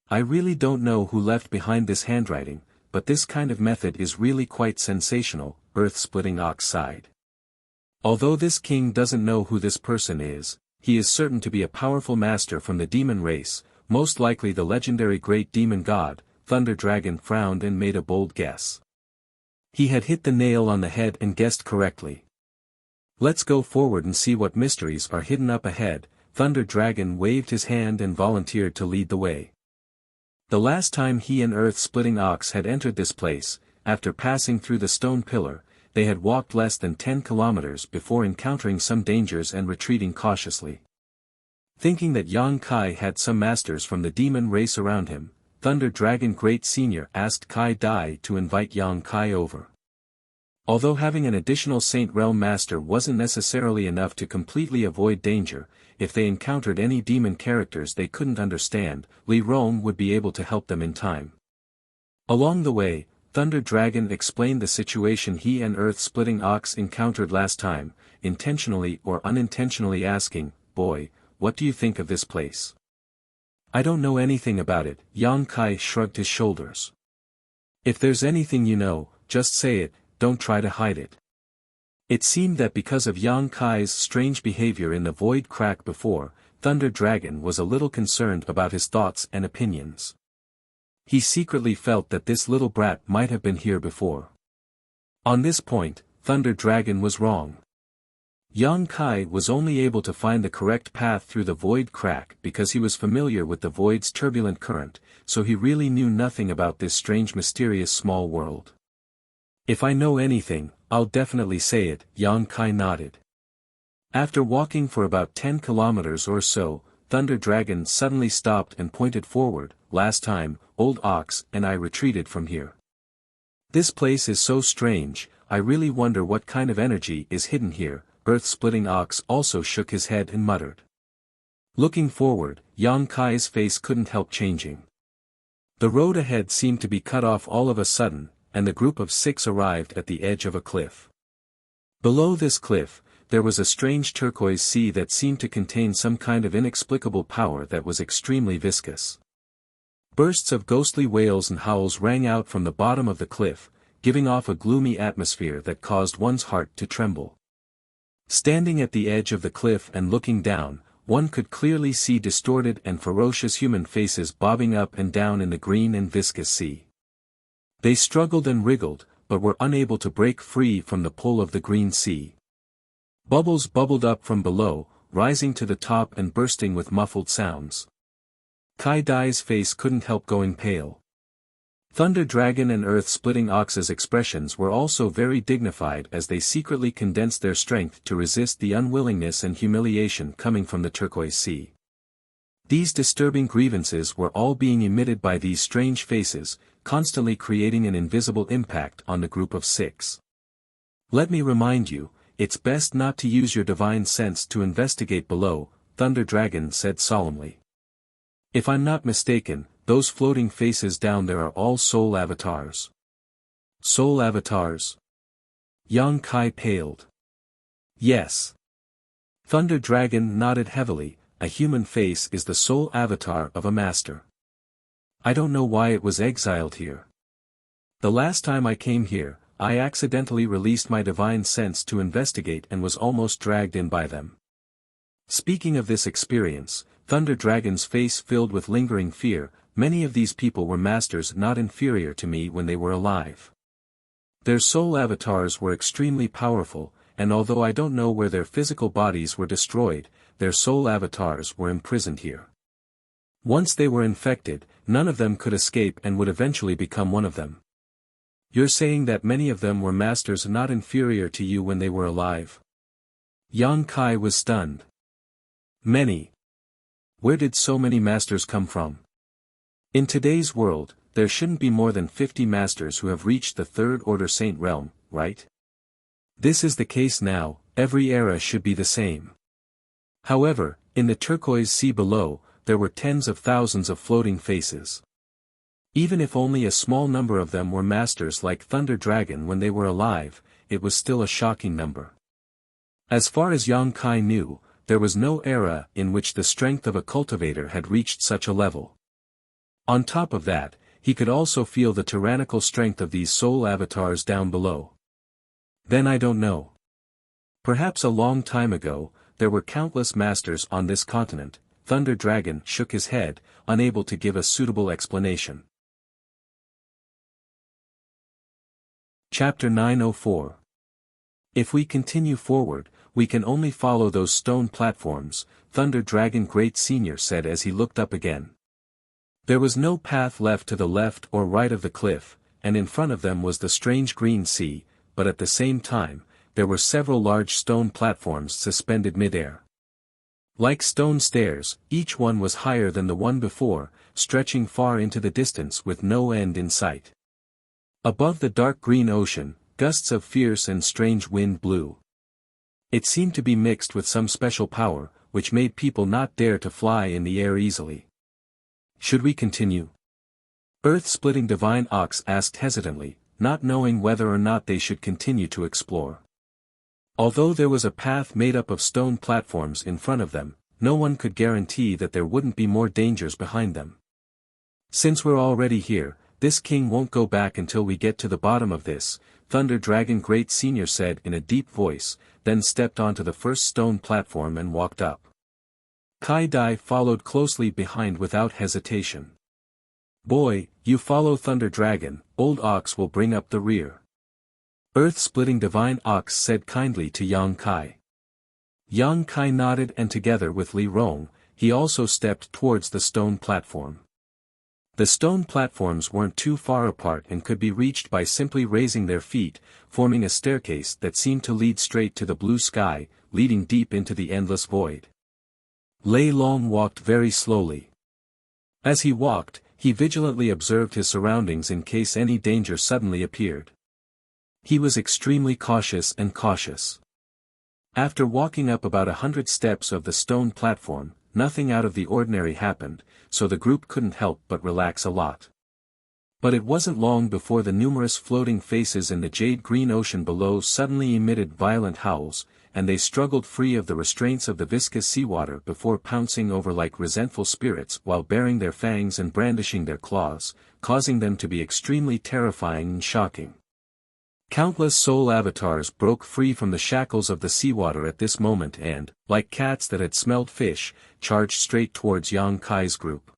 Speaker 1: I really don't know who left behind this handwriting, but this kind of method is really quite sensational, Earth-Splitting Ox sighed. Although this king doesn't know who this person is, he is certain to be a powerful master from the demon race, most likely the legendary great demon god. Thunder Dragon frowned and made a bold guess. He had hit the nail on the head and guessed correctly. Let's go forward and see what mysteries are hidden up ahead, Thunder Dragon waved his hand and volunteered to lead the way. The last time he and Earth-Splitting Ox had entered this place, after passing through the stone pillar, they had walked less than 10 kilometers before encountering some dangers and retreating cautiously. Thinking that Yang Kai had some masters from the demon race around him, Thunder Dragon Great Senior asked Kai Dai to invite Yang Kai over. Although having an additional Saint Realm master wasn't necessarily enough to completely avoid danger, if they encountered any demon characters they couldn't understand, Li Rong would be able to help them in time. Along the way, Thunder Dragon explained the situation he and Earth-Splitting Ox encountered last time, intentionally or unintentionally asking, "Boy, what do you think of this place?" "I don't know anything about it," Yang Kai shrugged his shoulders. "If there's anything you know, just say it, don't try to hide it." It seemed that because of Yang Kai's strange behavior in the void crack before, Thunder Dragon was a little concerned about his thoughts and opinions. He secretly felt that this little brat might have been here before. On this point, Thunder Dragon was wrong. Yang Kai was only able to find the correct path through the void crack because he was familiar with the void's turbulent current, so he really knew nothing about this strange mysterious small world. "If I know anything, I'll definitely say it," Yang Kai nodded. After walking for about 10 kilometers or so, Thunder Dragon suddenly stopped and pointed forward. "Last time, Old Ox and I retreated from here. This place is so strange, I really wonder what kind of energy is hidden here." Earth-Splitting Ox also shook his head and muttered. Looking forward, Yang Kai's face couldn't help changing. The road ahead seemed to be cut off all of a sudden, and the group of 6 arrived at the edge of a cliff. Below this cliff, there was a strange turquoise sea that seemed to contain some kind of inexplicable power that was extremely viscous. Bursts of ghostly wails and howls rang out from the bottom of the cliff, giving off a gloomy atmosphere that caused one's heart to tremble. Standing at the edge of the cliff and looking down, one could clearly see distorted and ferocious human faces bobbing up and down in the green and viscous sea. They struggled and wriggled, but were unable to break free from the pull of the green sea. Bubbles bubbled up from below, rising to the top and bursting with muffled sounds. Kai Dai's face couldn't help going pale. Thunder Dragon and Earth-Splitting Ox's expressions were also very dignified as they secretly condensed their strength to resist the unwillingness and humiliation coming from the turquoise sea. These disturbing grievances were all being emitted by these strange faces, constantly creating an invisible impact on the group of 6. "Let me remind you, it's best not to use your divine sense to investigate below," Thunder Dragon said solemnly. "If I'm not mistaken, those floating faces down there are all soul avatars." "Soul avatars?" Yang Kai paled. "Yes." Thunder Dragon nodded heavily. "A human face is the soul avatar of a master. I don't know why it was exiled here. The last time I came here, I accidentally released my divine sense to investigate and was almost dragged in by them." Speaking of this experience, Thunder Dragon's face filled with lingering fear. "Many of these people were masters not inferior to me when they were alive. Their soul avatars were extremely powerful, and although I don't know where their physical bodies were destroyed, their soul avatars were imprisoned here. Once they were infected, none of them could escape and would eventually become one of them." "You're saying that many of them were masters not inferior to you when they were alive?" Yang Kai was stunned. "Many? Where did so many masters come from? In today's world, there shouldn't be more than 50 masters who have reached the Third Order Saint Realm, right? This is the case now, every era should be the same. However, in the turquoise sea below, there were tens of thousands of floating faces. Even if only a small number of them were masters like Thunder Dragon when they were alive, it was still a shocking number." As far as Yang Kai knew, there was no era in which the strength of a cultivator had reached such a level. On top of that, he could also feel the tyrannical strength of these soul avatars down below. "Then I don't know. Perhaps a long time ago, there were countless masters on this continent." Thunder Dragon shook his head, unable to give a suitable explanation. Chapter 904. If we continue forward, we can only follow those stone platforms, Thunder Dragon Great Senior said as he looked up again. There was no path left to the left or right of the cliff, and in front of them was the strange green sea, but at the same time, there were several large stone platforms suspended mid-air. Like stone stairs, each one was higher than the one before, stretching far into the distance with no end in sight. Above the dark green ocean, gusts of fierce and strange wind blew. It seemed to be mixed with some special power, which made people not dare to fly in the air easily. Should we continue? Earth-splitting Divine Ox asked hesitantly, not knowing whether or not they should continue to explore. Although there was a path made up of stone platforms in front of them, no one could guarantee that there wouldn't be more dangers behind them. Since we're already here, this king won't go back until we get to the bottom of this, Thunder Dragon Great Senior said in a deep voice, then stepped onto the first stone platform and walked up. Kai Dai followed closely behind without hesitation. Boy, you follow Thunder Dragon, Old Ox will bring up the rear. Earth-splitting Divine Ox said kindly to Yang Kai. Yang Kai nodded and together with Li Rong, he also stepped towards the stone platform. The stone platforms weren't too far apart and could be reached by simply raising their feet, forming a staircase that seemed to lead straight to the blue sky, leading deep into the endless void. Lei Long walked very slowly. As he walked, he vigilantly observed his surroundings in case any danger suddenly appeared. He was extremely cautious and cautious. After walking up about 100 steps of the stone platform, nothing out of the ordinary happened, so the group couldn't help but relax a lot. But it wasn't long before the numerous floating faces in the jade-green ocean below suddenly emitted violent howls, and they struggled free of the restraints of the viscous seawater before pouncing over like resentful spirits while baring their fangs and brandishing their claws, causing them to be extremely terrifying and shocking. Countless soul avatars broke free from the shackles of the seawater at this moment and, like cats that had smelled fish, charged straight towards Yang Kai's group.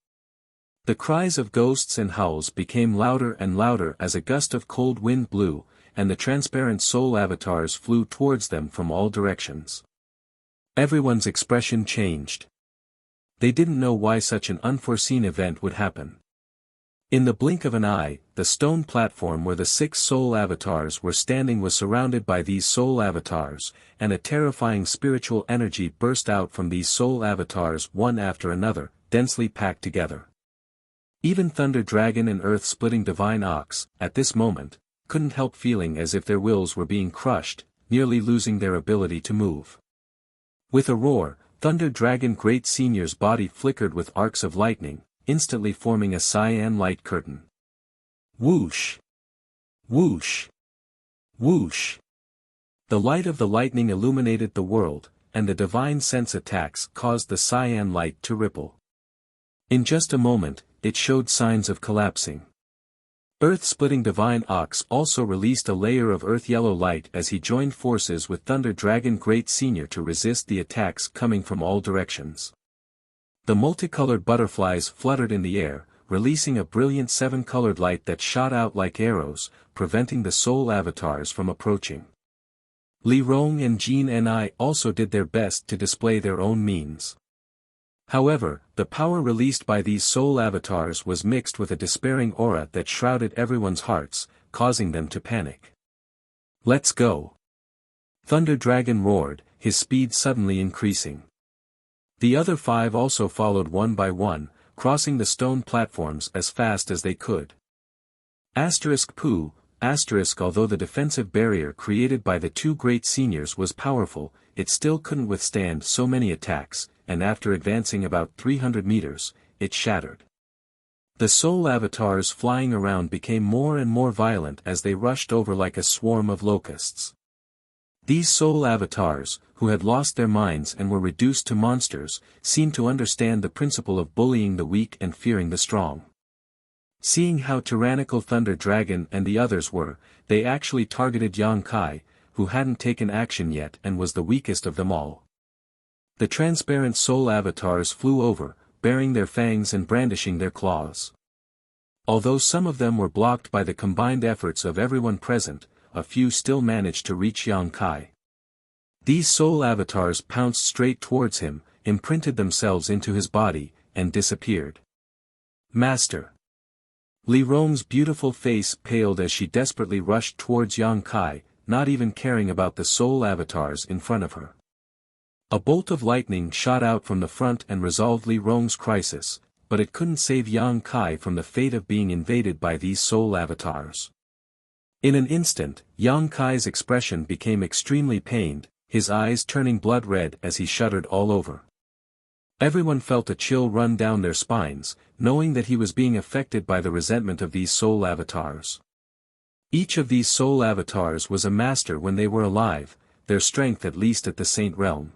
Speaker 1: The cries of ghosts and howls became louder and louder as a gust of cold wind blew, and the transparent soul avatars flew towards them from all directions. Everyone's expression changed. They didn't know why such an unforeseen event would happen. In the blink of an eye, the stone platform where the 6 soul avatars were standing was surrounded by these soul avatars, and a terrifying spiritual energy burst out from these soul avatars one after another, densely packed together. Even Thunder Dragon and Earth-splitting Divine Ox, at this moment, couldn't help feeling as if their wills were being crushed, nearly losing their ability to move. With a roar, Thunder Dragon Great Senior's body flickered with arcs of lightning, instantly forming a cyan light curtain. Whoosh! Whoosh! Whoosh! The light of the lightning illuminated the world, and the divine sense attacks caused the cyan light to ripple. In just a moment, it showed signs of collapsing. Earth-splitting Divine Ox also released a layer of earth-yellow light as he joined forces with Thunder Dragon Great Senior to resist the attacks coming from all directions. The multicolored butterflies fluttered in the air, releasing a brilliant 7-colored light that shot out like arrows, preventing the soul avatars from approaching. Li Rong and Jin and I also did their best to display their own means. However, the power released by these soul avatars was mixed with a despairing aura that shrouded everyone's hearts, causing them to panic. Let's go! Thunder Dragon roared, his speed suddenly increasing. The other 5 also followed one by one, crossing the stone platforms as fast as they could. Pooh, although the defensive barrier created by the 2 great seniors was powerful, it still couldn't withstand so many attacks, and after advancing about 300 meters, it shattered. The soul avatars flying around became more and more violent as they rushed over like a swarm of locusts. These soul avatars, who had lost their minds and were reduced to monsters, seemed to understand the principle of bullying the weak and fearing the strong. Seeing how tyrannical Thunder Dragon and the others were, they actually targeted Yang Kai, who hadn't taken action yet and was the weakest of them all. The transparent soul avatars flew over, baring their fangs and brandishing their claws. Although some of them were blocked by the combined efforts of everyone present, a few still managed to reach Yang Kai. These soul avatars pounced straight towards him, imprinted themselves into his body, and disappeared. Master. Li Rong's beautiful face paled as she desperately rushed towards Yang Kai, not even caring about the soul avatars in front of her. A bolt of lightning shot out from the front and resolved Li Rong's crisis, but it couldn't save Yang Kai from the fate of being invaded by these soul avatars. In an instant, Yang Kai's expression became extremely pained, his eyes turning blood red as he shuddered all over. Everyone felt a chill run down their spines, knowing that he was being affected by the resentment of these soul avatars. Each of these soul avatars was a master when they were alive, their strength at least at the Saint Realm.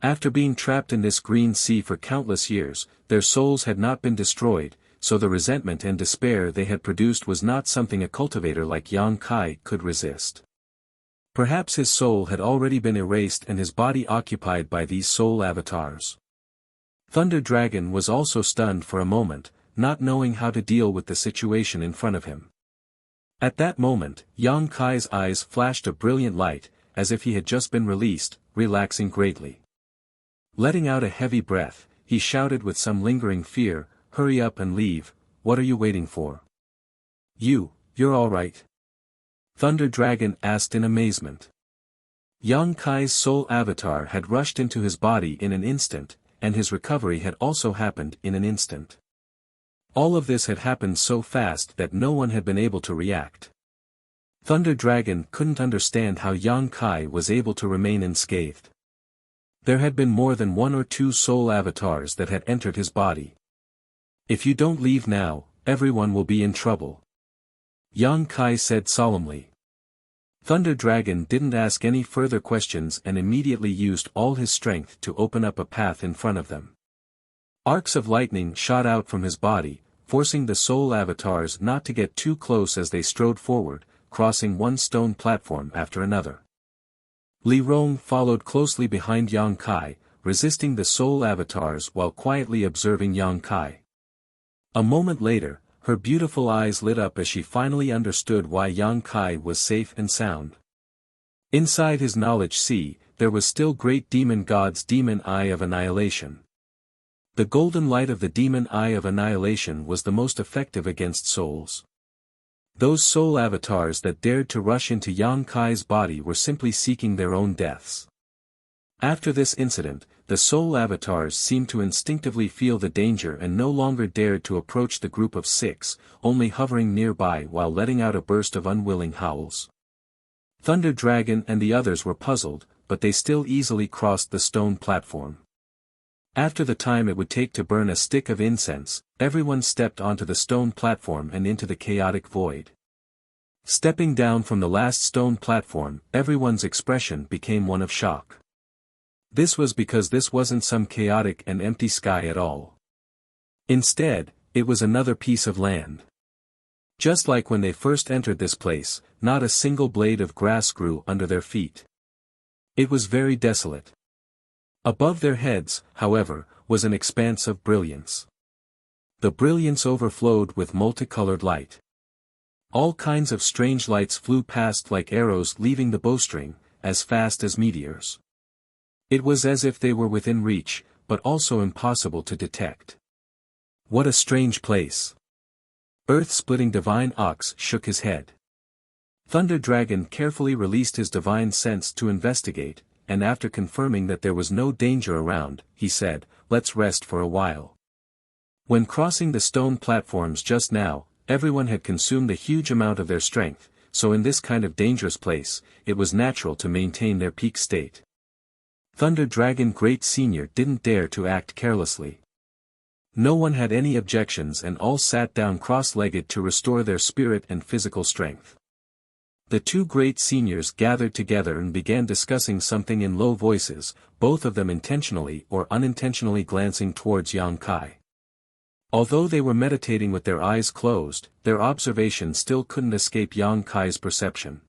Speaker 1: After being trapped in this green sea for countless years, their souls had not been destroyed, so the resentment and despair they had produced was not something a cultivator like Yang Kai could resist. Perhaps his soul had already been erased and his body occupied by these soul avatars. Thunder Dragon was also stunned for a moment, not knowing how to deal with the situation in front of him. At that moment, Yang Kai's eyes flashed a brilliant light, as if he had just been released, relaxing greatly. Letting out a heavy breath, he shouted with some lingering fear, "Hurry up and leave, what are you waiting for?" You're all right?" Thunder Dragon asked in amazement. Yang Kai's soul avatar had rushed into his body in an instant, and his recovery had also happened in an instant. All of this had happened so fast that no one had been able to react. Thunder Dragon couldn't understand how Yang Kai was able to remain unscathed. There had been more than one or two soul avatars that had entered his body. "If you don't leave now, everyone will be in trouble," Yang Kai said solemnly. Thunder Dragon didn't ask any further questions and immediately used all his strength to open up a path in front of them. Arcs of lightning shot out from his body, forcing the soul avatars not to get too close as they strode forward, crossing one stone platform after another. Li Rong followed closely behind Yang Kai, resisting the soul avatars while quietly observing Yang Kai. A moment later, her beautiful eyes lit up as she finally understood why Yang Kai was safe and sound. Inside his knowledge sea, there was still great demon god's demon eye of annihilation. The golden light of the demon eye of annihilation was the most effective against souls. Those soul avatars that dared to rush into Yang Kai's body were simply seeking their own deaths. After this incident, the soul avatars seemed to instinctively feel the danger and no longer dared to approach the group of 6, only hovering nearby while letting out a burst of unwilling howls. Thunder Dragon and the others were puzzled, but they still easily crossed the stone platform. After the time it would take to burn a stick of incense, everyone stepped onto the stone platform and into the chaotic void. Stepping down from the last stone platform, everyone's expression became one of shock. This was because this wasn't some chaotic and empty sky at all. Instead, it was another piece of land. Just like when they first entered this place, not a single blade of grass grew under their feet. It was very desolate. Above their heads, however, was an expanse of brilliance. The brilliance overflowed with multicolored light. All kinds of strange lights flew past like arrows leaving the bowstring, as fast as meteors. It was as if they were within reach, but also impossible to detect. What a strange place. Earth-splitting Divine Ox shook his head. Thunder Dragon carefully released his divine sense to investigate, and after confirming that there was no danger around, he said, "Let's rest for a while." When crossing the stone platforms just now, everyone had consumed a huge amount of their strength, so in this kind of dangerous place, it was natural to maintain their peak state. Thunder Dragon Great Senior didn't dare to act carelessly. No one had any objections and all sat down cross-legged to restore their spirit and physical strength. The two great seniors gathered together and began discussing something in low voices, both of them intentionally or unintentionally glancing towards Yang Kai. Although they were meditating with their eyes closed, their observation still couldn't escape Yang Kai's perception.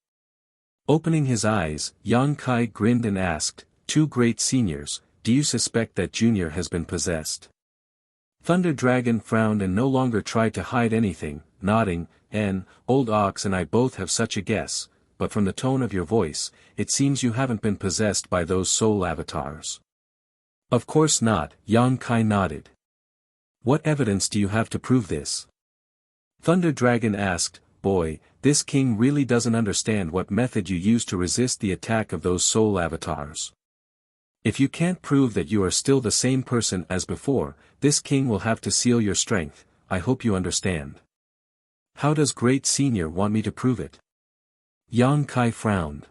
Speaker 1: Opening his eyes, Yang Kai grinned and asked, "Two great seniors, do you suspect that Junior has been possessed?" Thunder Dragon frowned and no longer tried to hide anything, nodding, "Old Ox and I both have such a guess, but from the tone of your voice, it seems you haven't been possessed by those soul avatars. Of course not, Yang Kai nodded. What evidence do you have to prove this? Thunder Dragon asked. Boy, this king really doesn't understand what method you use to resist the attack of those soul avatars. If you can't prove that you are still the same person as before, this king will have to seal your strength. I hope you understand. How does Great Senior want me to prove it? Yang Kai frowned.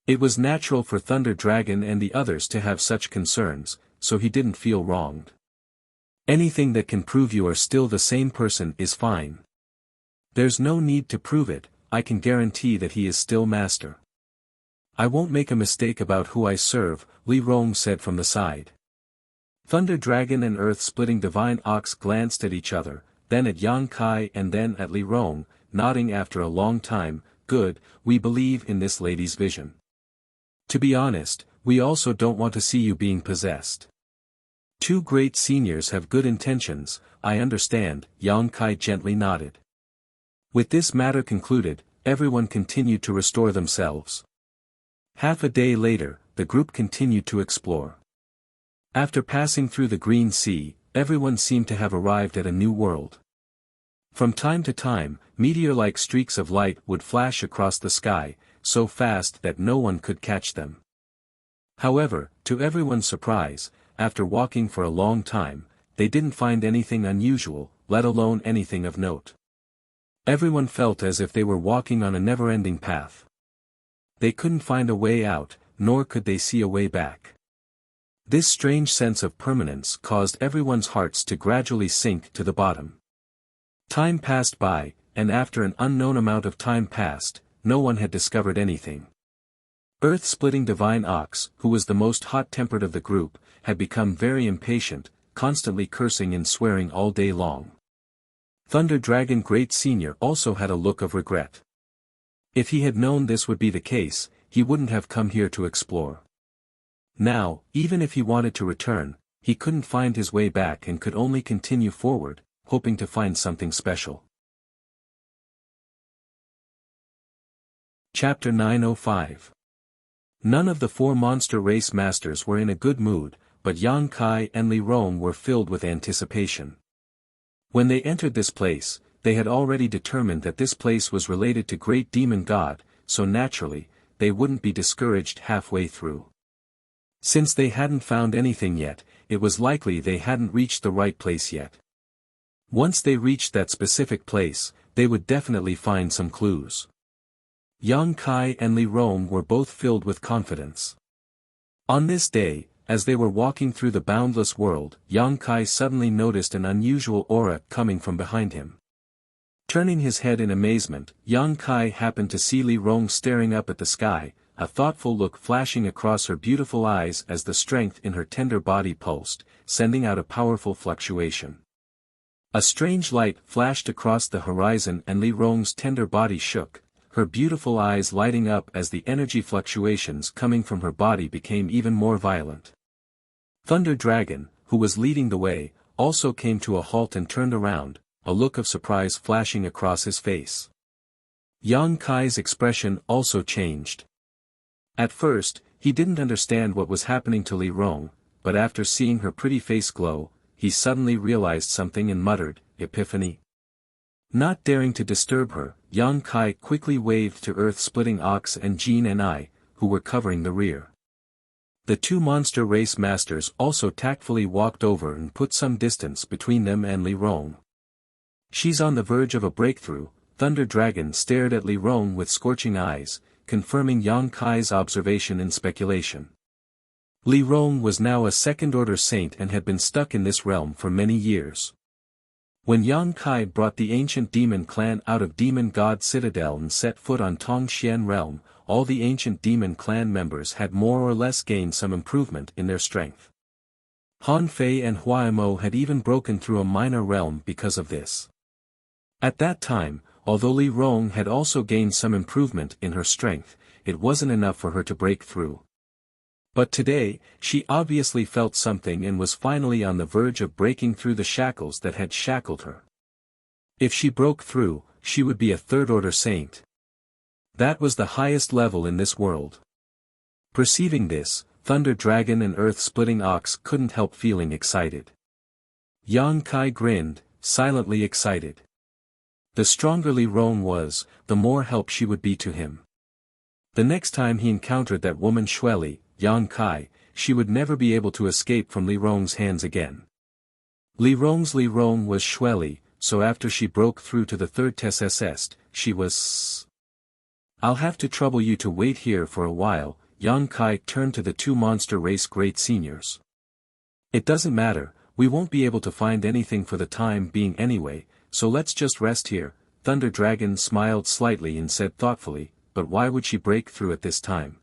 Speaker 1: It was natural for Thunder Dragon and the others to have such concerns, so he didn't feel wronged. Anything that can prove you are still the same person is fine. There's no need to prove it, I can guarantee that he is still master. I won't make a mistake about who I serve, Li Rong said from the side. Thunder Dragon and Earth-splitting Divine Ox glanced at each other, then at Yang Kai and then at Li Rong, nodding after a long time. Good, we believe in this lady's vision. To be honest, we also don't want to see you being possessed. Two great seniors have good intentions, I understand, Yang Kai gently nodded. With this matter concluded, everyone continued to restore themselves. Half a day later, the group continued to explore. After passing through the Green Sea, everyone seemed to have arrived at a new world. From time to time, meteor-like streaks of light would flash across the sky, so fast that no one could catch them. However, to everyone's surprise, after walking for a long time, they didn't find anything unusual, let alone anything of note. Everyone felt as if they were walking on a never-ending path. They couldn't find a way out, nor could they see a way back. This strange sense of permanence caused everyone's hearts to gradually sink to the bottom. Time passed by, and after an unknown amount of time passed, no one had discovered anything. Earth-splitting Divine Ox, who was the most hot-tempered of the group, had become very impatient, constantly cursing and swearing all day long. Thunder Dragon Great Senior also had a look of regret. If he had known this would be the case, he wouldn't have come here to explore. Now, even if he wanted to return, he couldn't find his way back and could only continue forward, hoping to find something special. Chapter 905. None of the four monster race masters were in a good mood, but Yang Kai and Li Rong were filled with anticipation. When they entered this place, they had already determined that this place was related to Great Demon God, so naturally, they wouldn't be discouraged halfway through. Since they hadn't found anything yet, it was likely they hadn't reached the right place yet. Once they reached that specific place, they would definitely find some clues. Yang Kai and Li Rong were both filled with confidence. On this day, as they were walking through the boundless world, Yang Kai suddenly noticed an unusual aura coming from behind him. Turning his head in amazement, Yang Kai happened to see Li Rong staring up at the sky, a thoughtful look flashing across her beautiful eyes as the strength in her tender body pulsed, sending out a powerful fluctuation. A strange light flashed across the horizon and Li Rong's tender body shook, her beautiful eyes lighting up as the energy fluctuations coming from her body became even more violent. Thunder Dragon, who was leading the way, also came to a halt and turned around, a look of surprise flashing across his face. Yang Kai's expression also changed. At first, he didn't understand what was happening to Li Rong, but after seeing her pretty face glow, he suddenly realized something and muttered, "Epiphany." Not daring to disturb her, Yang Kai quickly waved to Earth-splitting Ox and Jean and I, who were covering the rear. The two monster race masters also tactfully walked over and put some distance between them and Li Rong. "She's on the verge of a breakthrough," Thunder Dragon stared at Li Rong with scorching eyes, confirming Yang Kai's observation and speculation. Li Rong was now a second-order saint and had been stuck in this realm for many years. When Yang Kai brought the ancient demon clan out of Demon God Citadel and set foot on Tongxian realm, all the ancient demon clan members had more or less gained some improvement in their strength. Han Fei and Huaimo had even broken through a minor realm because of this. At that time, although Li Rong had also gained some improvement in her strength, it wasn't enough for her to break through. But today, she obviously felt something and was finally on the verge of breaking through the shackles that had shackled her. If she broke through, she would be a third-order saint. That was the highest level in this world. Perceiving this, Thunder Dragon and Earth-Splitting Ox couldn't help feeling excited. Yang Kai grinned, silently excited. The stronger Li Rong was, the more help she would be to him. The next time he encountered that woman Xueli, Yang Kai, she would never be able to escape from Li Rong's hands again. Li Rong was Xueli, so after she broke through to the third test, she was. I'll have to trouble you to wait here for a while. Yang Kai turned to the two monster race great seniors. It doesn't matter, we won't be able to find anything for the time being anyway, so let's just rest here. Thunder Dragon smiled slightly and said thoughtfully, but why would she break through at this time?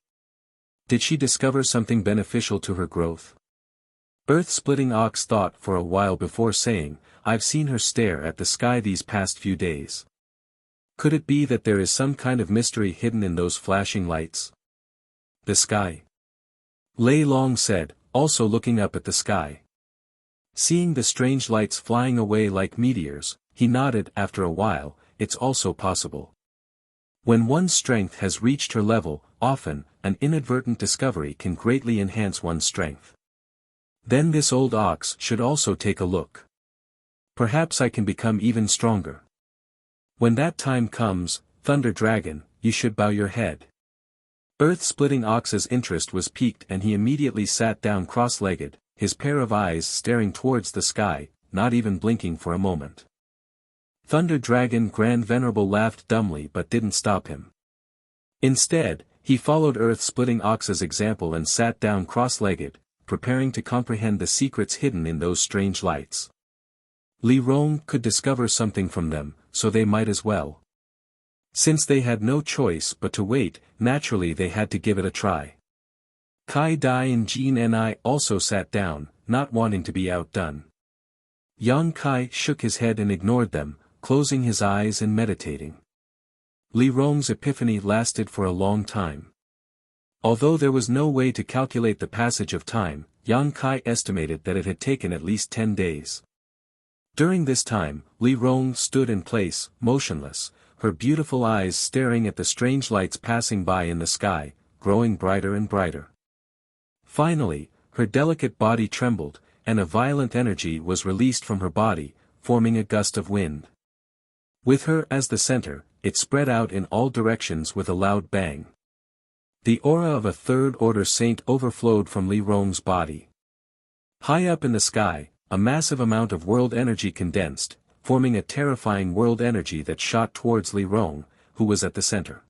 Speaker 1: Did she discover something beneficial to her growth? Earth-Splitting Ox thought for a while before saying, I've seen her stare at the sky these past few days. Could it be that there is some kind of mystery hidden in those flashing lights? The sky. Lei Long said, also looking up at the sky. Seeing the strange lights flying away like meteors, he nodded. After a while, it's also possible. When one's strength has reached her level, often, an inadvertent discovery can greatly enhance one's strength. Then this old ox should also take a look. Perhaps I can become even stronger. When that time comes, Thunder Dragon, you should bow your head. Earth-Splitting Ox's interest was piqued and he immediately sat down cross-legged, his pair of eyes staring towards the sky, not even blinking for a moment. Thunder Dragon Grand Venerable laughed dumbly but didn't stop him. Instead, he followed Earth-Splitting Ox's example and sat down cross-legged, preparing to comprehend the secrets hidden in those strange lights. Li Rong could discover something from them, so they might as well. Since they had no choice but to wait, naturally they had to give it a try. Kai Dai and Jin Ni also sat down, not wanting to be outdone. Yang Kai shook his head and ignored them, closing his eyes and meditating. Li Rong's epiphany lasted for a long time. Although there was no way to calculate the passage of time, Yang Kai estimated that it had taken at least 10 days. During this time, Li Rong stood in place, motionless, her beautiful eyes staring at the strange lights passing by in the sky, growing brighter and brighter. Finally, her delicate body trembled, and a violent energy was released from her body, forming a gust of wind. With her as the center, it spread out in all directions with a loud bang. The aura of a third-order saint overflowed from Li Rong's body. High up in the sky, a massive amount of world energy condensed, forming a terrifying world energy that shot towards Li Rong, who was at the center.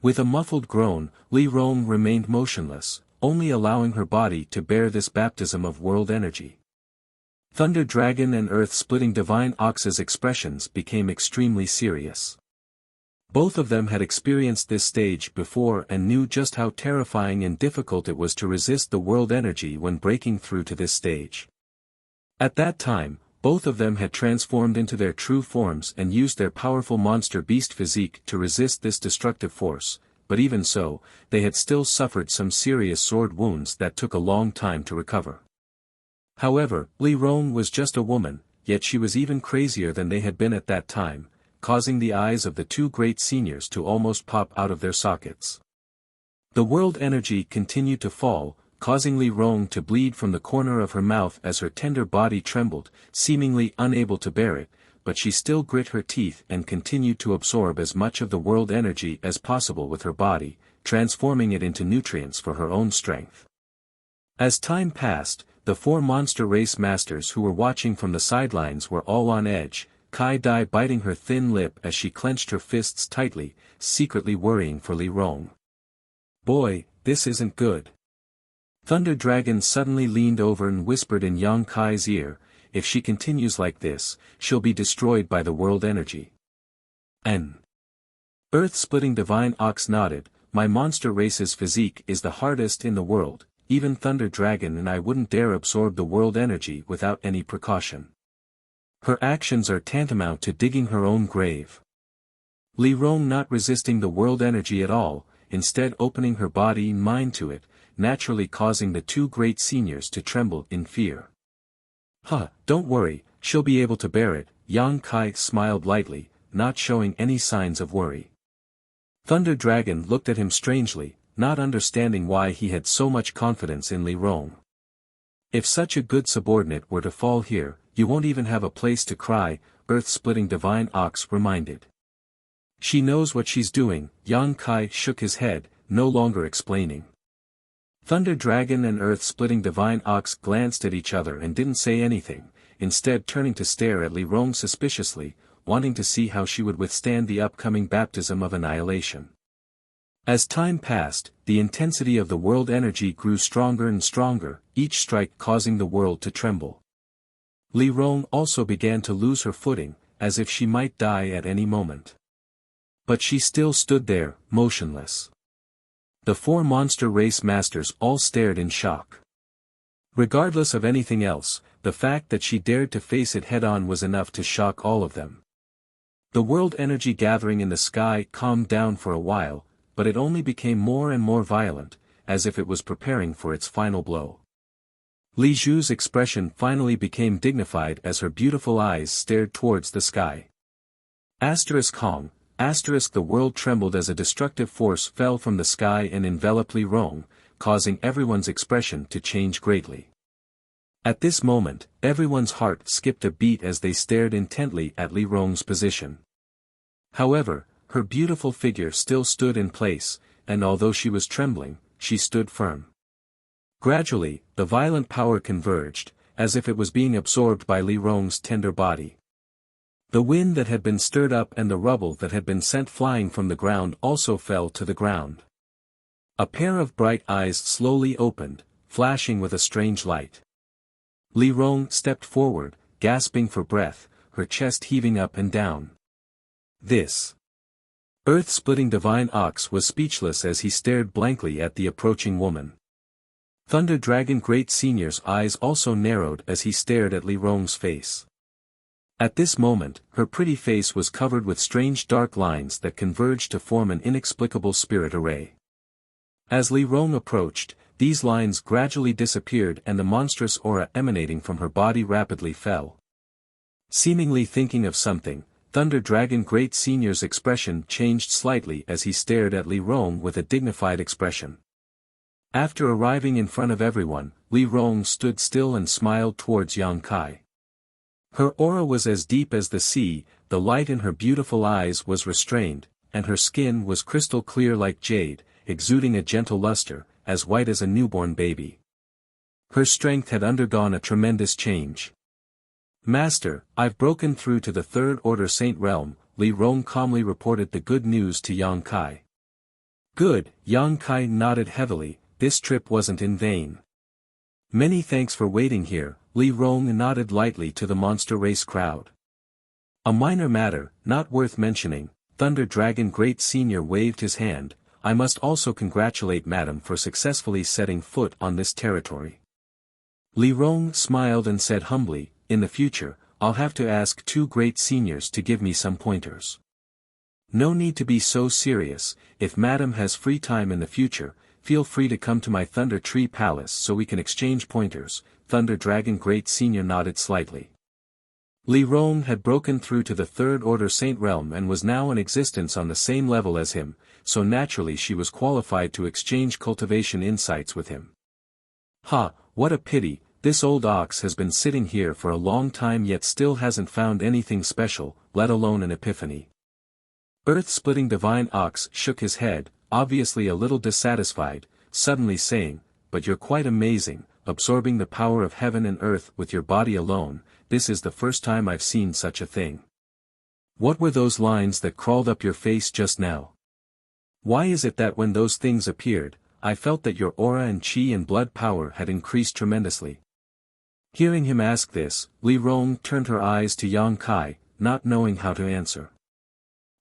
Speaker 1: With a muffled groan, Li Rong remained motionless, only allowing her body to bear this baptism of world energy. Thunder Dragon and Earth-Splitting Divine Ox's expressions became extremely serious. Both of them had experienced this stage before and knew just how terrifying and difficult it was to resist the world energy when breaking through to this stage. At that time, both of them had transformed into their true forms and used their powerful monster beast physique to resist this destructive force, but even so, they had still suffered some serious sword wounds that took a long time to recover. However, Li Rong was just a woman, yet she was even crazier than they had been at that time, causing the eyes of the two great seniors to almost pop out of their sockets. The world energy continued to fall, causing Li Rong to bleed from the corner of her mouth as her tender body trembled, seemingly unable to bear it, but she still grit her teeth and continued to absorb as much of the world energy as possible with her body, transforming it into nutrients for her own strength. As time passed, the four monster race masters who were watching from the sidelines were all on edge, Kai Dai biting her thin lip as she clenched her fists tightly, secretly worrying for Li Rong. Boy, this isn't good. Thunder Dragon suddenly leaned over and whispered in Yang Kai's ear, if she continues like this, she'll be destroyed by the world energy. Earth-Splitting Divine Ox nodded, my monster race's physique is the hardest in the world, even Thunder Dragon and I wouldn't dare absorb the world energy without any precaution. Her actions are tantamount to digging her own grave. Li Rong not resisting the world energy at all, instead opening her body and mind to it, naturally causing the two great seniors to tremble in fear. Don't worry, she'll be able to bear it, Yang Kai smiled lightly, not showing any signs of worry. Thunder Dragon looked at him strangely, not understanding why he had so much confidence in Li Rong. If such a good subordinate were to fall here, you won't even have a place to cry, Earth-splitting Divine Ox reminded. She knows what she's doing, Yang Kai shook his head, no longer explaining. Thunder Dragon and Earth-splitting Divine Ox glanced at each other and didn't say anything, instead turning to stare at Li Rong suspiciously, wanting to see how she would withstand the upcoming baptism of annihilation. As time passed, the intensity of the world energy grew stronger and stronger, each strike causing the world to tremble. Li Rong also began to lose her footing, as if she might die at any moment. But she still stood there, motionless. The four monster race masters all stared in shock. Regardless of anything else, the fact that she dared to face it head-on was enough to shock all of them. The world energy gathering in the sky calmed down for a while, but it only became more and more violent, as if it was preparing for its final blow. Li Zhu's expression finally became dignified as her beautiful eyes stared towards the sky. Hong, the world trembled as a destructive force fell from the sky and enveloped Li Rong, causing everyone's expression to change greatly. At this moment, everyone's heart skipped a beat as they stared intently at Li Rong's position. However, her beautiful figure still stood in place, and although she was trembling, she stood firm. Gradually, the violent power converged, as if it was being absorbed by Li Rong's tender body. The wind that had been stirred up and the rubble that had been sent flying from the ground also fell to the ground. A pair of bright eyes slowly opened, flashing with a strange light. Li Rong stepped forward, gasping for breath, her chest heaving up and down. This Earth-splitting Divine Ox was speechless as he stared blankly at the approaching woman. Thunder Dragon Great Senior's eyes also narrowed as he stared at Li Rong's face. At this moment, her pretty face was covered with strange dark lines that converged to form an inexplicable spirit array. As Li Rong approached, these lines gradually disappeared and the monstrous aura emanating from her body rapidly fell. Seemingly thinking of something, Thunder Dragon Great Senior's expression changed slightly as he stared at Li Rong with a dignified expression. After arriving in front of everyone, Li Rong stood still and smiled towards Yang Kai. Her aura was as deep as the sea, the light in her beautiful eyes was restrained, and her skin was crystal clear like jade, exuding a gentle luster, as white as a newborn baby. Her strength had undergone a tremendous change. "Master, I've broken through to the Third Order Saint Realm," Li Rong calmly reported the good news to Yang Kai. "Good," Yang Kai nodded heavily, "this trip wasn't in vain." "Many thanks for waiting here," Li Rong nodded lightly to the monster race crowd. "A minor matter, not worth mentioning," Thunder Dragon Great Senior waved his hand, "I must also congratulate Madam for successfully setting foot on this territory." Li Rong smiled and said humbly, "In the future, I'll have to ask 2 great seniors to give me some pointers." "No need to be so serious, if Madam has free time in the future, feel free to come to my Thunder Tree Palace so we can exchange pointers," Thunder Dragon Great Senior nodded slightly. Li Rong had broken through to the Third Order Saint Realm and was now in existence on the same level as him, so naturally she was qualified to exchange cultivation insights with him. "Ha, what a pity, this old ox has been sitting here for a long time yet still hasn't found anything special, let alone an epiphany." Earth-splitting Divine Ox shook his head, obviously a little dissatisfied, suddenly saying, "But you're quite amazing, absorbing the power of heaven and earth with your body alone, this is the first time I've seen such a thing. What were those lines that crawled up your face just now? Why is it that when those things appeared, I felt that your aura and chi and blood power had increased tremendously?" Hearing him ask this, Li Rong turned her eyes to Yang Kai, not knowing how to answer.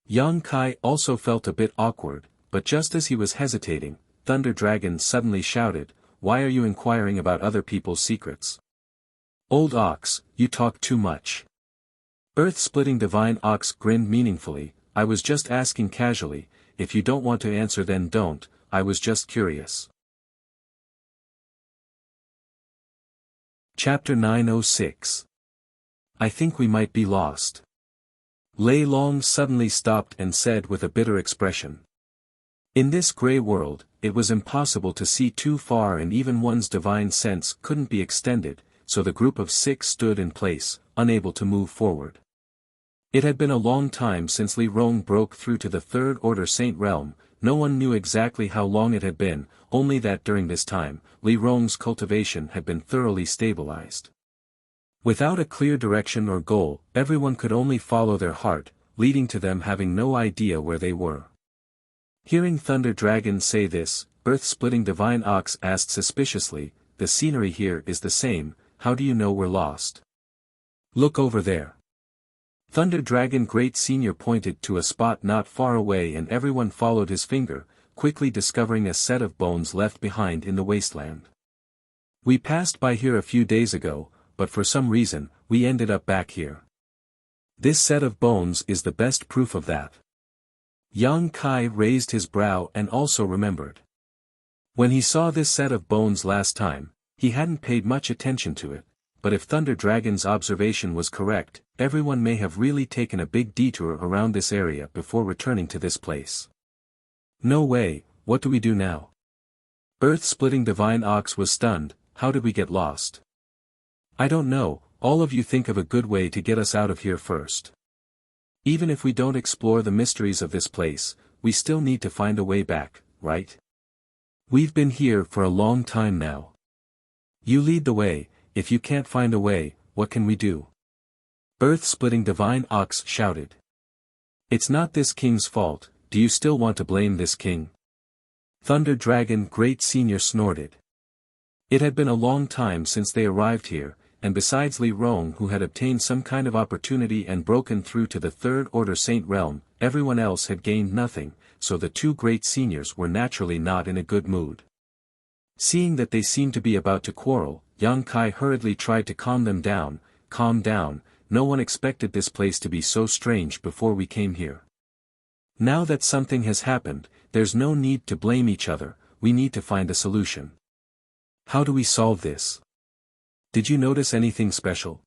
Speaker 1: Yang Kai also felt a bit awkward, but just as he was hesitating, Thunder Dragon suddenly shouted, "Why are you inquiring about other people's secrets? Old ox, you talk too much." Earth-splitting Divine Ox grinned meaningfully, "I was just asking casually, if you don't want to answer then don't, I was just curious." Chapter 906. I think we might be lost. Lei Long suddenly stopped and said with a bitter expression. In this gray world, it was impossible to see too far and even one's divine sense couldn't be extended, so the group of 6 stood in place, unable to move forward. It had been a long time since Li Rong broke through to the Third Order Saint realm. No one knew exactly how long it had been, only that during this time, Li Rong's cultivation had been thoroughly stabilized. Without a clear direction or goal, everyone could only follow their heart, leading to them having no idea where they were. Hearing Thunder Dragon say this, Earth-Splitting Divine Ox asked suspiciously, "The scenery here is the same, how do you know we're lost?" "Look over there." Thunder Dragon Great Senior pointed to a spot not far away and everyone followed his finger, quickly discovering a set of bones left behind in the wasteland. "We passed by here a few days ago, but for some reason, we ended up back here. This set of bones is the best proof of that." Yang Kai raised his brow and also remembered. When he saw this set of bones last time, he hadn't paid much attention to it, but if Thunder Dragon's observation was correct, everyone may have really taken a big detour around this area before returning to this place. "No way, what do we do now?" Earth-Splitting Divine Ox was stunned. "How did we get lost?" "I don't know, all of you think of a good way to get us out of here first. Even if we don't explore the mysteries of this place, we still need to find a way back, right? We've been here for a long time now. You lead the way. If you can't find a way, what can we do?" Earth-Splitting Divine Ox shouted. "It's not this king's fault, do you still want to blame this king?" Thunder Dragon Great Senior snorted. It had been a long time since they arrived here, and besides Li Rong who had obtained some kind of opportunity and broken through to the Third Order Saint realm, everyone else had gained nothing, so the 2 great seniors were naturally not in a good mood. Seeing that they seemed to be about to quarrel, Yang Kai hurriedly tried to calm them down. "Calm down, no one expected this place to be so strange before we came here. Now that something has happened, there's no need to blame each other, we need to find a solution. How do we solve this? Did you notice anything special?"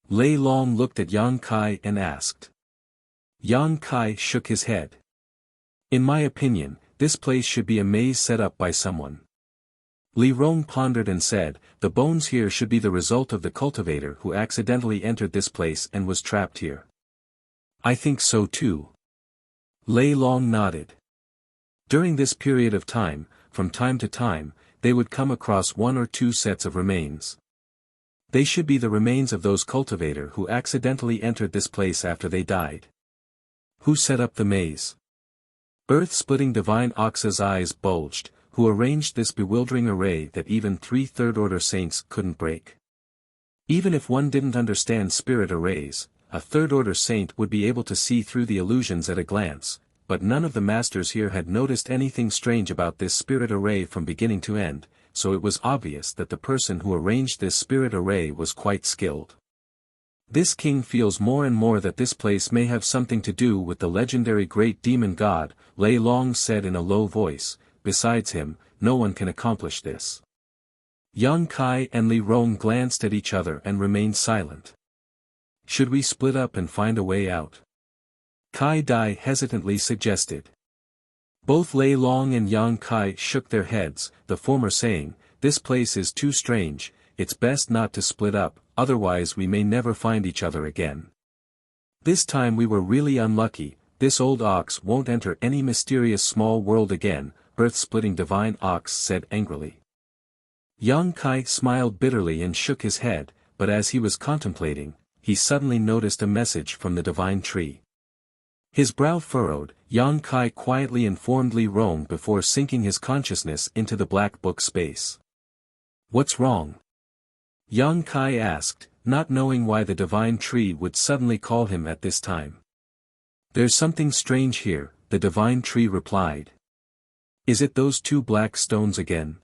Speaker 1: Lei Long looked at Yang Kai and asked. Yang Kai shook his head. "In my opinion, this place should be a maze set up by someone." Li Rong pondered and said, "The bones here should be the result of the cultivator who accidentally entered this place and was trapped here." "I think so too." Lei Long nodded. During this period of time, from time to time, they would come across 1 or 2 sets of remains. They should be the remains of those cultivator who accidentally entered this place after they died. Who set up the maze? Earth-Splitting Divine Ox's eyes bulged. Who arranged this bewildering array that even 3 Third Order Saints couldn't break? Even if one didn't understand spirit arrays, a Third Order Saint would be able to see through the illusions at a glance, but none of the masters here had noticed anything strange about this spirit array from beginning to end, so it was obvious that the person who arranged this spirit array was quite skilled. This king feels more and more that this place may have something to do with the legendary great demon god, Lei Long said in a low voice. "Besides him, no one can accomplish this." Yang Kai and Li Rong glanced at each other and remained silent. "Should we split up and find a way out?" Kai Dai hesitantly suggested. Both Lei Long and Yang Kai shook their heads, the former saying, "This place is too strange, it's best not to split up, otherwise we may never find each other again. This time we were really unlucky, this old ox won't enter any mysterious small world again," Earth-Splitting Divine Ox said angrily. Yang Kai smiled bitterly and shook his head, but as he was contemplating, he suddenly noticed a message from the divine tree. His brow furrowed, Yang Kai quietly informed Li Rong before sinking his consciousness into the black book space. "What's wrong?" Yang Kai asked, not knowing why the divine tree would suddenly call him at this time. "There's something strange here," the divine tree replied. "Is it those 2 black stones again?"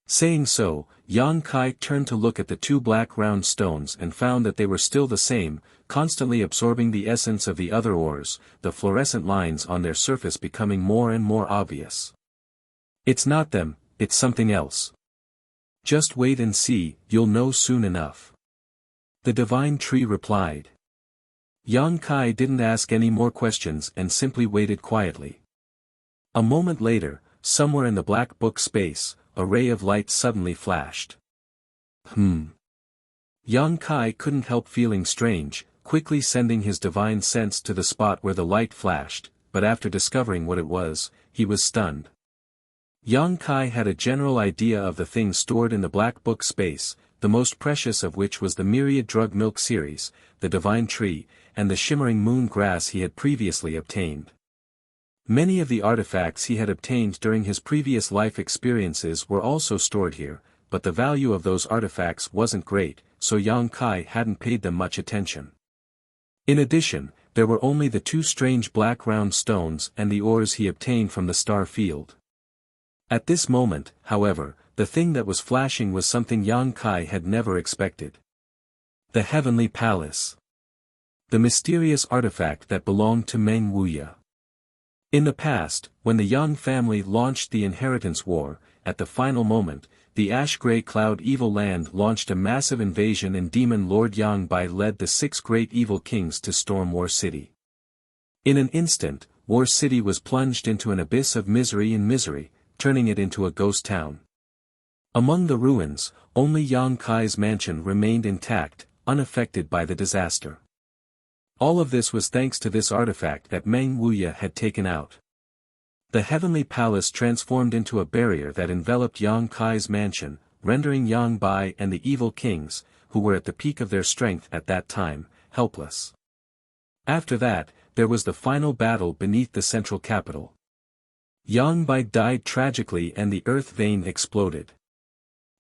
Speaker 1: Saying so, Yang Kai turned to look at the 2 black round stones and found that they were still the same, constantly absorbing the essence of the other ores, the fluorescent lines on their surface becoming more and more obvious. "It's not them, it's something else. Just wait and see, you'll know soon enough," the divine tree replied. Yang Kai didn't ask any more questions and simply waited quietly. A moment later, somewhere in the black book space, a ray of light suddenly flashed. Yang Kai couldn't help feeling strange, quickly sending his divine sense to the spot where the light flashed, but after discovering what it was, he was stunned. Yang Kai had a general idea of the things stored in the black book space, the most precious of which was the myriad drug milk series, the divine tree, and the shimmering moon grass he had previously obtained. Many of the artifacts he had obtained during his previous life experiences were also stored here, but the value of those artifacts wasn't great, so Yang Kai hadn't paid them much attention. In addition, there were only the two strange black round stones and the ores he obtained from the star field. At this moment, however, the thing that was flashing was something Yang Kai had never expected. The Heavenly Palace. The mysterious artifact that belonged to Meng Wuya. In the past, when the Yang family launched the Inheritance War, at the final moment, the Ash-Grey Cloud Evil Land launched a massive invasion and Demon Lord Yang Bai led the 6 great evil kings to storm War City. In an instant, War City was plunged into an abyss of misery and misery, turning it into a ghost town. Among the ruins, only Yang Kai's mansion remained intact, unaffected by the disaster. All of this was thanks to this artifact that Meng Wuya had taken out. The Heavenly Palace transformed into a barrier that enveloped Yang Kai's mansion, rendering Yang Bai and the evil kings, who were at the peak of their strength at that time, helpless. After that, there was the final battle beneath the central capital. Yang Bai died tragically and the earth vein exploded.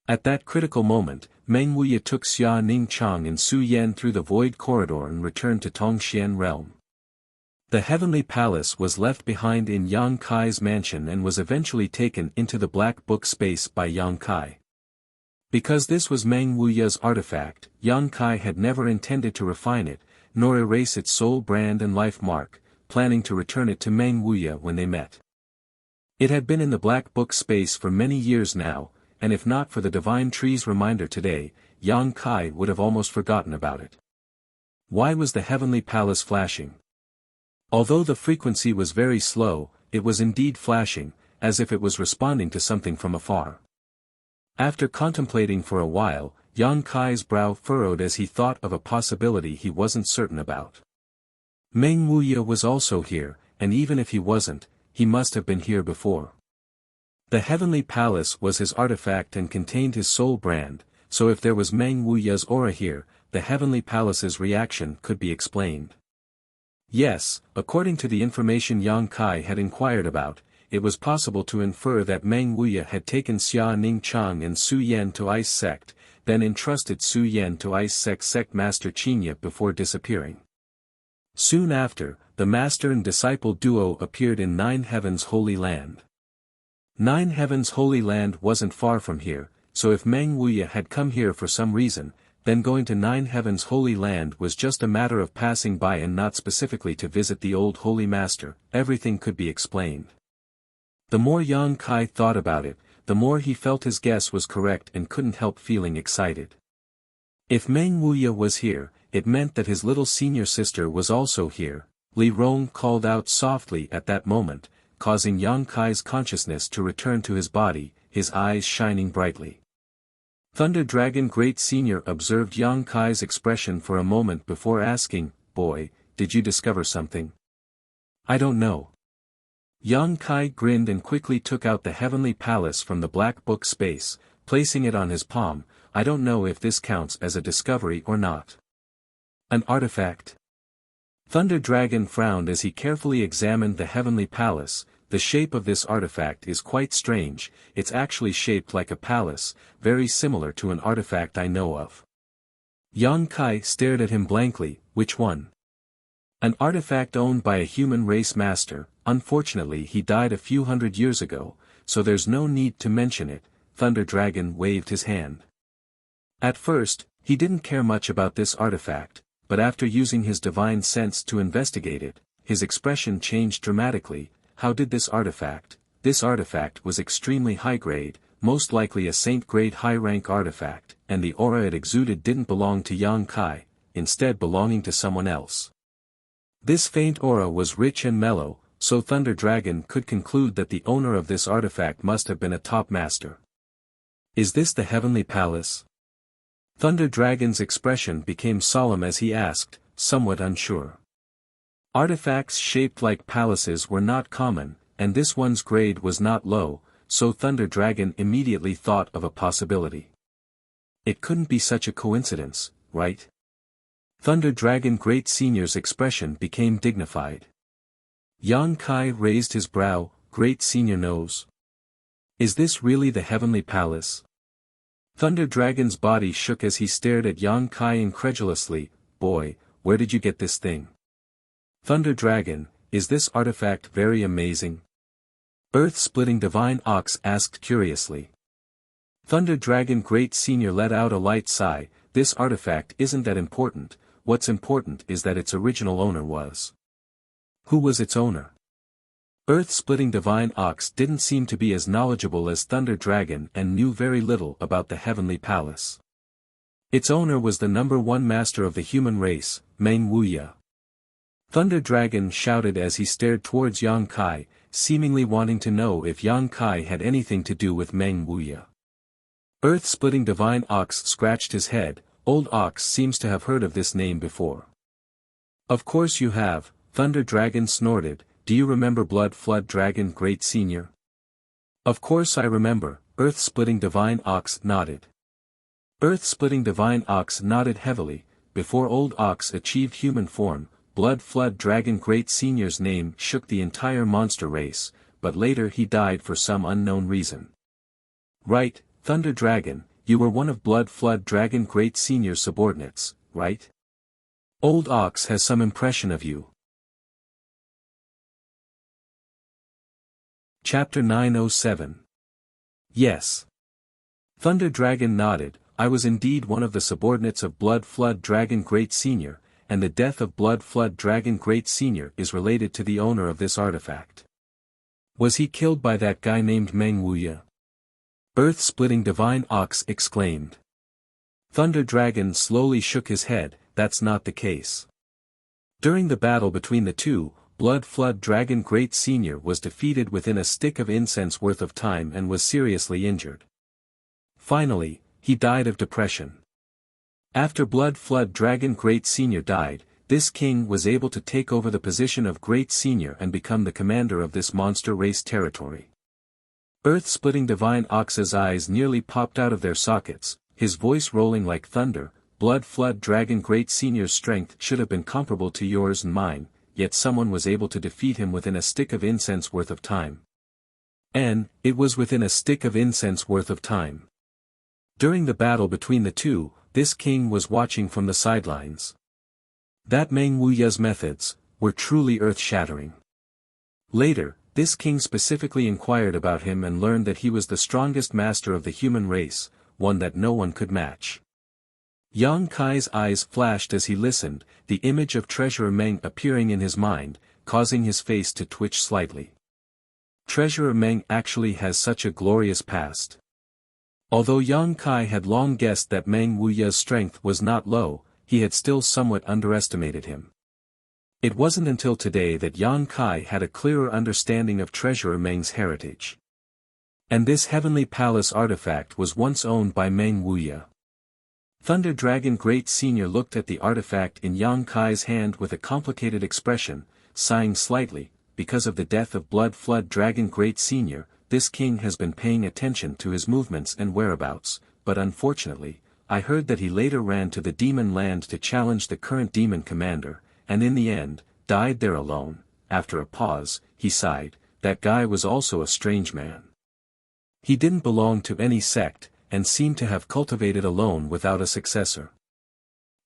Speaker 1: At that critical moment, Meng Wuya took Xia Ning Chang and Su Yan through the void corridor and returned to Tongxian realm. The Heavenly Palace was left behind in Yang Kai's mansion and was eventually taken into the Black Book space by Yang Kai. Because this was Meng Wuya's artifact, Yang Kai had never intended to refine it, nor erase its soul brand and life mark, planning to return it to Meng Wuya when they met. It had been in the Black Book space for many years now, and if not for the Divine Tree's reminder today, Yang Kai would have almost forgotten about it. Why was the Heavenly Palace flashing? Although the frequency was very slow, it was indeed flashing, as if it was responding to something from afar. After contemplating for a while, Yang Kai's brow furrowed as he thought of a possibility he wasn't certain about. Meng Wuya was also here, and even if he wasn't, he must have been here before. The Heavenly Palace was his artifact and contained his soul brand, so if there was Meng Wuya's aura here, the Heavenly Palace's reaction could be explained. Yes, according to the information Yang Kai had inquired about, it was possible to infer that Meng Wuya had taken Xia Ning Chang and Su Yan to Ice Sect, then entrusted Su Yan to Ice Sect Master Qinya before disappearing. Soon after, the master and disciple duo appeared in Nine Heavens Holy Land. Nine Heavens Holy Land wasn't far from here, so if Meng Wuya had come here for some reason, then going to Nine Heavens Holy Land was just a matter of passing by and not specifically to visit the old Holy Master. Everything could be explained. The more Yang Kai thought about it, the more he felt his guess was correct and couldn't help feeling excited. If Meng Wuya was here, it meant that his little senior sister was also here. Li Rong called out softly at that moment, causing Yang Kai's consciousness to return to his body, his eyes shining brightly. Thunder Dragon Great Senior observed Yang Kai's expression for a moment before asking, "Boy, did you discover something?" "I don't know." Yang Kai grinned and quickly took out the Heavenly Palace from the Black Book space, placing it on his palm. "I don't know if this counts as a discovery or not." "An artifact?" Thunder Dragon frowned as he carefully examined the Heavenly Palace. "The shape of this artifact is quite strange, it's actually shaped like a palace, very similar to an artifact I know of." Yang Kai stared at him blankly. "Which one?" "An artifact owned by a human race master. Unfortunately he died a few hundred years ago, so there's no need to mention it." Thunder Dragon waved his hand. At first, he didn't care much about this artifact, but after using his divine sense to investigate it, his expression changed dramatically. How did this artifact? This artifact was extremely high-grade, most likely a saint-grade high-rank artifact, and the aura it exuded didn't belong to Yang Kai, instead belonging to someone else. This faint aura was rich and mellow, so Thunder Dragon could conclude that the owner of this artifact must have been a top master. Is this the Heavenly Palace? Thunder Dragon's expression became solemn as he asked, somewhat unsure. Artifacts shaped like palaces were not common, and this one's grade was not low, so Thunder Dragon immediately thought of a possibility. It couldn't be such a coincidence, right? Thunder Dragon Great Senior's expression became dignified. Yang Kai raised his brow. Great Senior knows. Is this really the Heavenly Palace? Thunder Dragon's body shook as he stared at Yang Kai incredulously. Boy, where did you get this thing? Thunder Dragon, is this artifact very amazing? Earth-splitting Divine Ox asked curiously. Thunder Dragon Great Senior let out a light sigh. This artifact isn't that important, what's important is that its original owner was. Who was its owner? Earth-splitting Divine Ox didn't seem to be as knowledgeable as Thunder Dragon and knew very little about the Heavenly Palace. Its owner was the #1 master of the human race, Meng Wuya. Thunder Dragon shouted as he stared towards Yang Kai, seemingly wanting to know if Yang Kai had anything to do with Meng Wuya. Earth-splitting Divine Ox scratched his head. Old Ox seems to have heard of this name before. Of course you have, Thunder Dragon snorted. Do you remember Blood Flood Dragon Great Senior? Of course I remember, Earth-splitting Divine Ox nodded. Earth-splitting Divine Ox nodded heavily. Before Old Ox achieved human form, Blood Flood Dragon Great Senior's name shook the entire monster race, but later he died for some unknown reason. Right, Thunder Dragon, you were one of Blood Flood Dragon Great Senior's subordinates, right? Old Ox has some impression of you. Chapter 907. Yes. Thunder Dragon nodded. I was indeed one of the subordinates of Blood Flood Dragon Great Senior, and the death of Blood Flood Dragon Great Senior is related to the owner of this artifact. Was he killed by that guy named Meng Wuya? Earth-splitting Divine Ox exclaimed. Thunder Dragon slowly shook his head. That's not the case. During the battle between the two, Blood Flood Dragon Great Senior was defeated within a stick of incense worth of time and was seriously injured. Finally, he died of depression. After Blood Flood Dragon Great Senior died, this king was able to take over the position of Great Senior and become the commander of this monster race territory. Earth-splitting Divine Ox's eyes nearly popped out of their sockets, his voice rolling like thunder. Blood Flood Dragon Great Senior's strength should have been comparable to yours and mine, yet someone was able to defeat him within a stick of incense worth of time. And, it was within a stick of incense worth of time. During the battle between the two, this king was watching from the sidelines. That Meng Wuya's methods were truly earth-shattering. Later, this king specifically inquired about him and learned that he was the strongest master of the human race, one that no one could match. Yang Kai's eyes flashed as he listened, the image of Treasurer Meng appearing in his mind, causing his face to twitch slightly. Treasurer Meng actually has such a glorious past. Although Yang Kai had long guessed that Meng Wuya's strength was not low, he had still somewhat underestimated him. It wasn't until today that Yang Kai had a clearer understanding of Treasurer Meng's heritage. And this Heavenly Palace artifact was once owned by Meng Wuya. Thunder Dragon Great Senior looked at the artifact in Yang Kai's hand with a complicated expression, sighing slightly. Because of the death of Blood Flood Dragon Great Senior, this king has been paying attention to his movements and whereabouts, but unfortunately, I heard that he later ran to the demon land to challenge the current demon commander, and in the end, died there alone. After a pause, he sighed. That guy was also a strange man. He didn't belong to any sect, and seemed to have cultivated alone without a successor.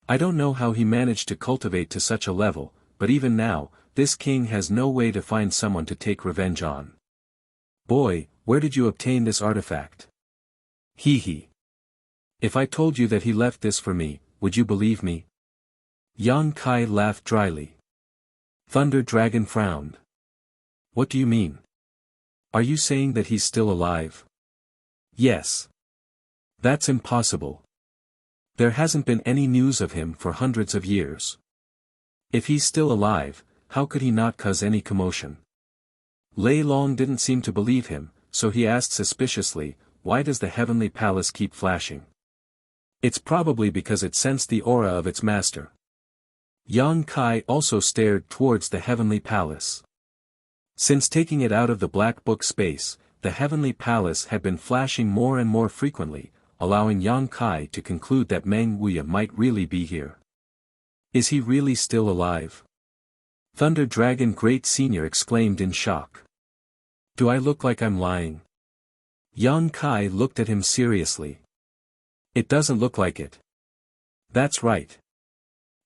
Speaker 1: I don't know how he managed to cultivate to such a level, but even now, this king has no way to find someone to take revenge on. Boy, where did you obtain this artifact? Hee hee. If I told you that he left this for me, would you believe me? Yang Kai laughed dryly. Thunder Dragon frowned. What do you mean? Are you saying that he's still alive? Yes. That's impossible. There hasn't been any news of him for hundreds of years. If he's still alive, how could he not cause any commotion? Lei Long didn't seem to believe him, so he asked suspiciously, "Why does the heavenly palace keep flashing?" "It's probably because it sensed the aura of its master." Yang Kai also stared towards the heavenly palace. Since taking it out of the black book space, the heavenly palace had been flashing more and more frequently, allowing Yang Kai to conclude that Meng Wuya might really be here. Is he really still alive? Thunder Dragon Great Senior exclaimed in shock. Do I look like I'm lying? Yang Kai looked at him seriously. It doesn't look like it. That's right.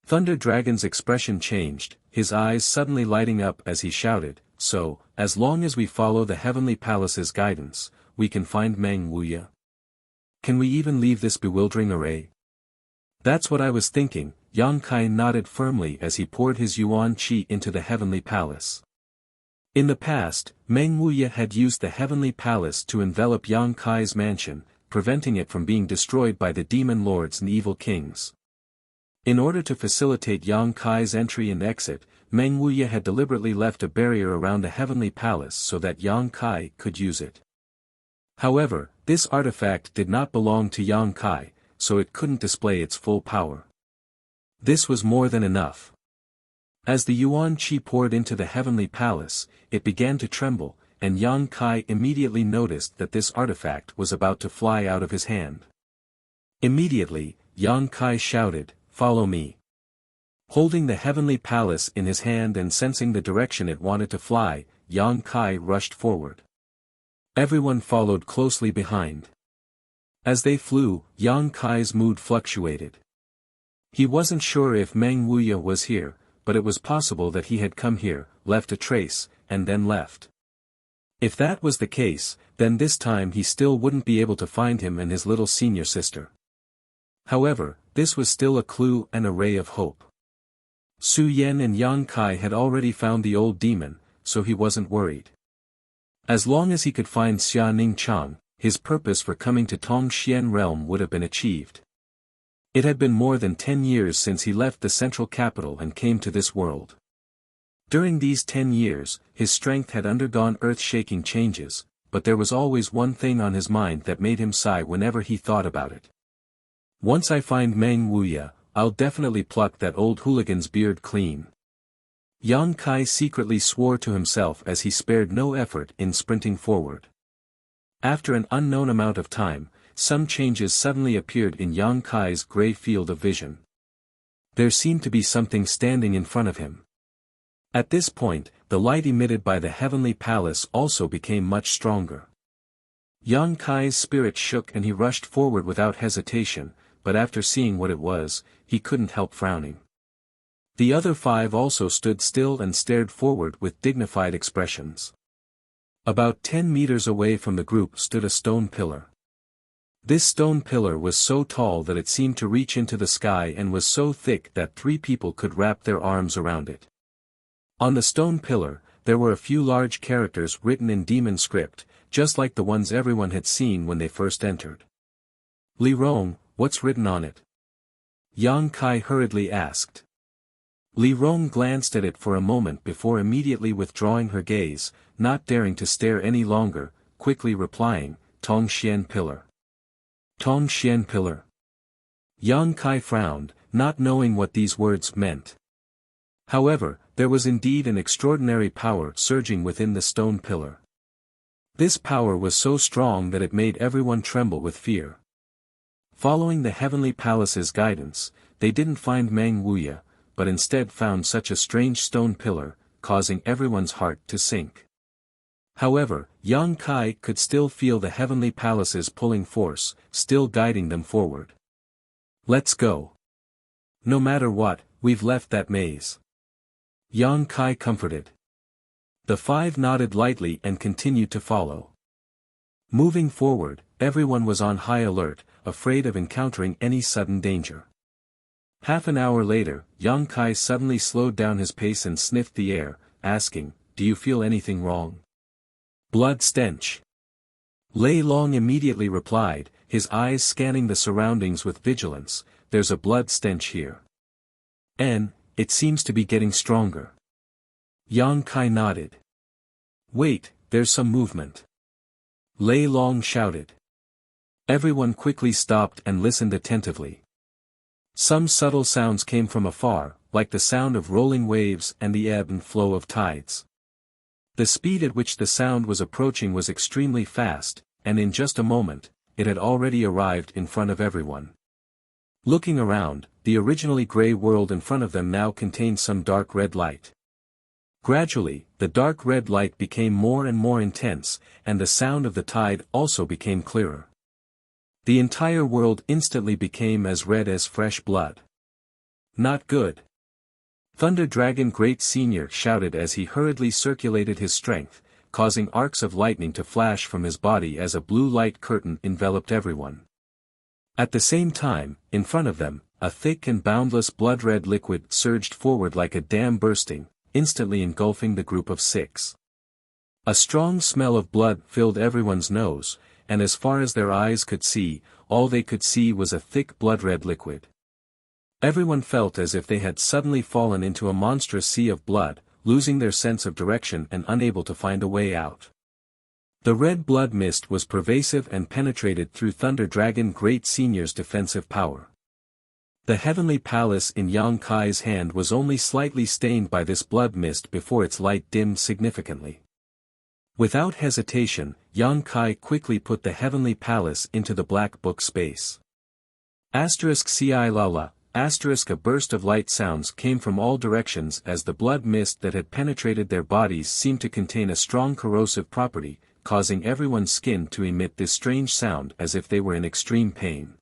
Speaker 1: Thunder Dragon's expression changed, his eyes suddenly lighting up as he shouted, "So, as long as we follow the Heavenly Palace's guidance, we can find Meng Wuya? Can we even leave this bewildering array?" "That's what I was thinking," Yang Kai nodded firmly as he poured his Yuan Qi into the Heavenly Palace. In the past, Meng Wuya had used the Heavenly Palace to envelop Yang Kai's mansion, preventing it from being destroyed by the demon lords and evil kings. In order to facilitate Yang Kai's entry and exit, Meng Wuya had deliberately left a barrier around the Heavenly Palace so that Yang Kai could use it. However, this artifact did not belong to Yang Kai, so it couldn't display its full power. This was more than enough. As the Yuan Qi poured into the Heavenly Palace, it began to tremble, and Yang Kai immediately noticed that this artifact was about to fly out of his hand. Immediately, Yang Kai shouted, "Follow me." Holding the Heavenly Palace in his hand and sensing the direction it wanted to fly, Yang Kai rushed forward. Everyone followed closely behind. As they flew, Yang Kai's mood fluctuated. He wasn't sure if Meng Wuya was here, but it was possible that he had come here, left a trace, and then left. If that was the case, then this time he still wouldn't be able to find him and his little senior sister. However, this was still a clue and a ray of hope. Su Yan and Yang Kai had already found the old demon, so he wasn't worried. As long as he could find Xia Ning Chang, his purpose for coming to Tongxian realm would have been achieved. It had been more than 10 years since he left the central capital and came to this world. During these 10 years, his strength had undergone earth-shaking changes, but there was always one thing on his mind that made him sigh whenever he thought about it. Once I find Meng Wuya, I'll definitely pluck that old hooligan's beard clean. Yang Kai secretly swore to himself as he spared no effort in sprinting forward. After an unknown amount of time, some changes suddenly appeared in Yang Kai's gray field of vision. There seemed to be something standing in front of him. At this point, the light emitted by the Heavenly Palace also became much stronger. Yang Kai's spirit shook and he rushed forward without hesitation, but after seeing what it was, he couldn't help frowning. The other 5 also stood still and stared forward with dignified expressions. About 10 meters away from the group stood a stone pillar. This stone pillar was so tall that it seemed to reach into the sky and was so thick that 3 people could wrap their arms around it. On the stone pillar, there were a few large characters written in demon script, just like the ones everyone had seen when they first entered. "Li Rong, what's written on it?" Yang Kai hurriedly asked. Li Rong glanced at it for a moment before immediately withdrawing her gaze, not daring to stare any longer, quickly replying, "Tongxian Pillar." Tongxian Pillar. Yang Kai frowned, not knowing what these words meant. However, there was indeed an extraordinary power surging within the stone pillar. This power was so strong that it made everyone tremble with fear. Following the Heavenly Palace's guidance, they didn't find Meng Wuya, but instead found such a strange stone pillar, causing everyone's heart to sink. However, Yang Kai could still feel the Heavenly Palace's pulling force, still guiding them forward. "Let's go. No matter what, we've left that maze." Yang Kai comforted. The 5 nodded lightly and continued to follow. Moving forward, everyone was on high alert, afraid of encountering any sudden danger. Half an hour later, Yang Kai suddenly slowed down his pace and sniffed the air, asking, "Do you feel anything wrong?" "Blood stench." Lei Long immediately replied, his eyes scanning the surroundings with vigilance, "There's a blood stench here. And it seems to be getting stronger." Yang Kai nodded. Wait, there's some movement. Lei Long shouted. Everyone quickly stopped and listened attentively. Some subtle sounds came from afar, like the sound of rolling waves and the ebb and flow of tides. The speed at which the sound was approaching was extremely fast, and in just a moment, it had already arrived in front of everyone. Looking around, the originally gray world in front of them now contained some dark red light. Gradually, the dark red light became more and more intense, and the sound of the tide also became clearer. The entire world instantly became as red as fresh blood. Not good. Thunder Dragon Great Senior shouted as he hurriedly circulated his strength, causing arcs of lightning to flash from his body as a blue light curtain enveloped everyone. At the same time, in front of them, a thick and boundless blood-red liquid surged forward like a dam bursting, instantly engulfing the group of 6. A strong smell of blood filled everyone's nose, and as far as their eyes could see, all they could see was a thick blood-red liquid. Everyone felt as if they had suddenly fallen into a monstrous sea of blood, losing their sense of direction and unable to find a way out. The red blood mist was pervasive and penetrated through Thunder Dragon Great Senior's defensive power. The heavenly palace in Yang Kai's hand was only slightly stained by this blood mist before its light dimmed significantly. Without hesitation, Yang Kai quickly put the heavenly palace into the black book space. Ci Lala, a burst of light sounds came from all directions as the blood mist that had penetrated their bodies seemed to contain a strong corrosive property, causing everyone's skin to emit this strange sound as if they were in extreme pain.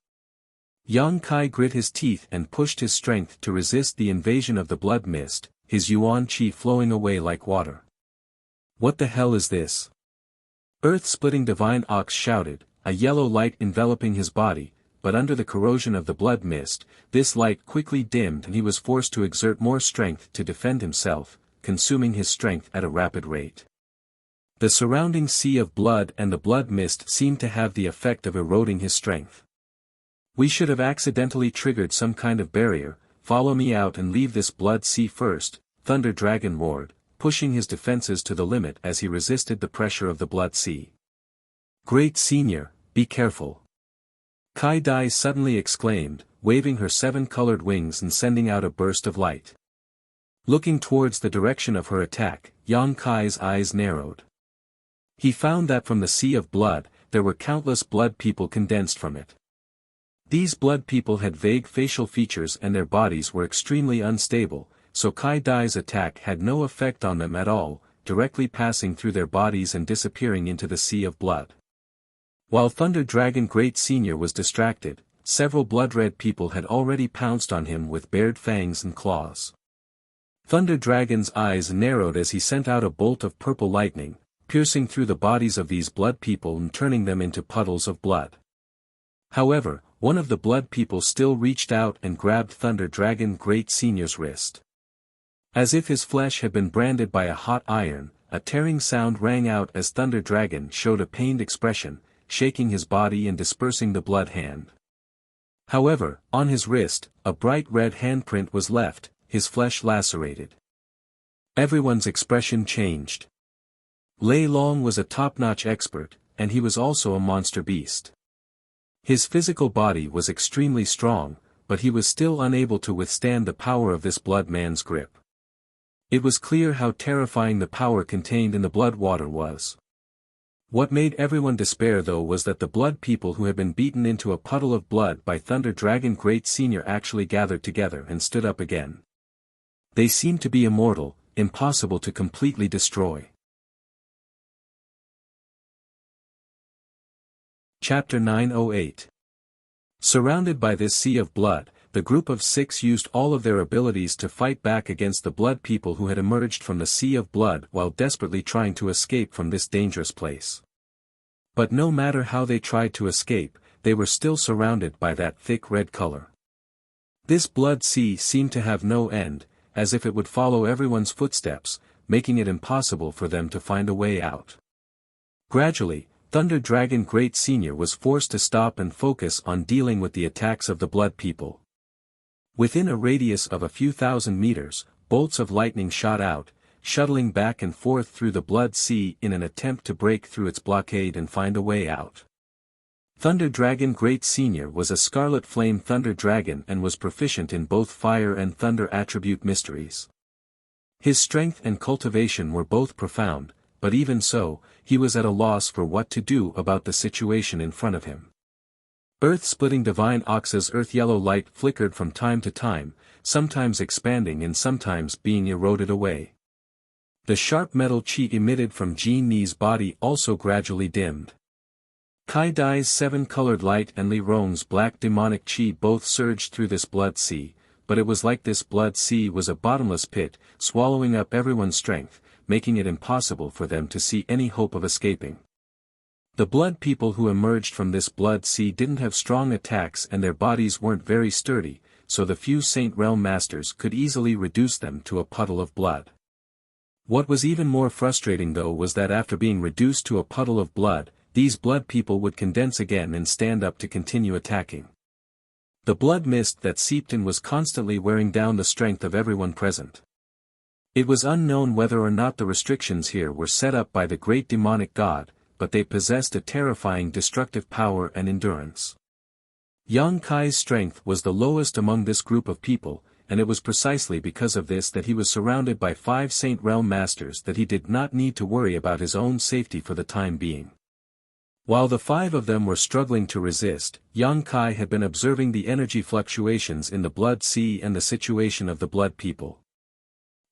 Speaker 1: Yang Kai grit his teeth and pushed his strength to resist the invasion of the blood mist, his yuan qi flowing away like water. What the hell is this? Earth-splitting Divine Ox shouted, a yellow light enveloping his body, but under the corrosion of the blood mist, this light quickly dimmed and he was forced to exert more strength to defend himself, consuming his strength at a rapid rate. The surrounding sea of blood and the blood mist seemed to have the effect of eroding his strength. We should have accidentally triggered some kind of barrier. Follow me out and leave this blood sea first, Thunder Dragon roared, pushing his defenses to the limit as he resisted the pressure of the blood sea. Great Senior, be careful. Kai Dai suddenly exclaimed, waving her 7-colored wings and sending out a burst of light. Looking towards the direction of her attack, Yang Kai's eyes narrowed. He found that from the sea of blood, there were countless blood people condensed from it. These blood people had vague facial features and their bodies were extremely unstable, so Kai Dai's attack had no effect on them at all, directly passing through their bodies and disappearing into the sea of blood. While Thunder Dragon Great Senior was distracted, several blood-red people had already pounced on him with bared fangs and claws. Thunder Dragon's eyes narrowed as he sent out a bolt of purple lightning, piercing through the bodies of these blood people and turning them into puddles of blood. However, one of the blood people still reached out and grabbed Thunder Dragon Great Senior's wrist. As if his flesh had been branded by a hot iron, a tearing sound rang out as Thunder Dragon showed a pained expression, shaking his body and dispersing the blood hand. However, on his wrist, a bright red handprint was left, his flesh lacerated. Everyone's expression changed. Lei Long was a top-notch expert, and he was also a monster beast. His physical body was extremely strong, but he was still unable to withstand the power of this blood man's grip. It was clear how terrifying the power contained in the blood water was. What made everyone despair though was that the blood people who had been beaten into a puddle of blood by Thunder Dragon Great Senior actually gathered together and stood up again. They seemed to be immortal, impossible to completely destroy. Chapter 908. Surrounded by this sea of blood, the group of 6 used all of their abilities to fight back against the blood people who had emerged from the sea of blood while desperately trying to escape from this dangerous place. But no matter how they tried to escape, they were still surrounded by that thick red color. This blood sea seemed to have no end, as if it would follow everyone's footsteps, making it impossible for them to find a way out. Gradually, Thunder Dragon Great Senior was forced to stop and focus on dealing with the attacks of the blood people. Within a radius of a few thousand meters, bolts of lightning shot out, shuttling back and forth through the Blood Sea in an attempt to break through its blockade and find a way out. Thunder Dragon Great Senior was a Scarlet Flame Thunder Dragon and was proficient in both fire and thunder attribute mysteries. His strength and cultivation were both profound, but even so, he was at a loss for what to do about the situation in front of him. Earth-splitting Divine Ox's earth-yellow light flickered from time to time, sometimes expanding and sometimes being eroded away. The sharp metal chi emitted from Jean Ni's body also gradually dimmed. Kai Dai's seven-colored light and Li Rong's black demonic chi both surged through this blood sea, but it was like this blood sea was a bottomless pit, swallowing up everyone's strength, making it impossible for them to see any hope of escaping. The blood people who emerged from this blood sea didn't have strong attacks and their bodies weren't very sturdy, so the few Saint Realm Masters could easily reduce them to a puddle of blood. What was even more frustrating though was that after being reduced to a puddle of blood, these blood people would condense again and stand up to continue attacking. The blood mist that seeped in was constantly wearing down the strength of everyone present. It was unknown whether or not the restrictions here were set up by the great demonic god, but they possessed a terrifying destructive power and endurance. Yang Kai's strength was the lowest among this group of people, and it was precisely because of this that he was surrounded by 5 Saint Realm Masters that he did not need to worry about his own safety for the time being. While the 5 of them were struggling to resist, Yang Kai had been observing the energy fluctuations in the blood sea and the situation of the blood people.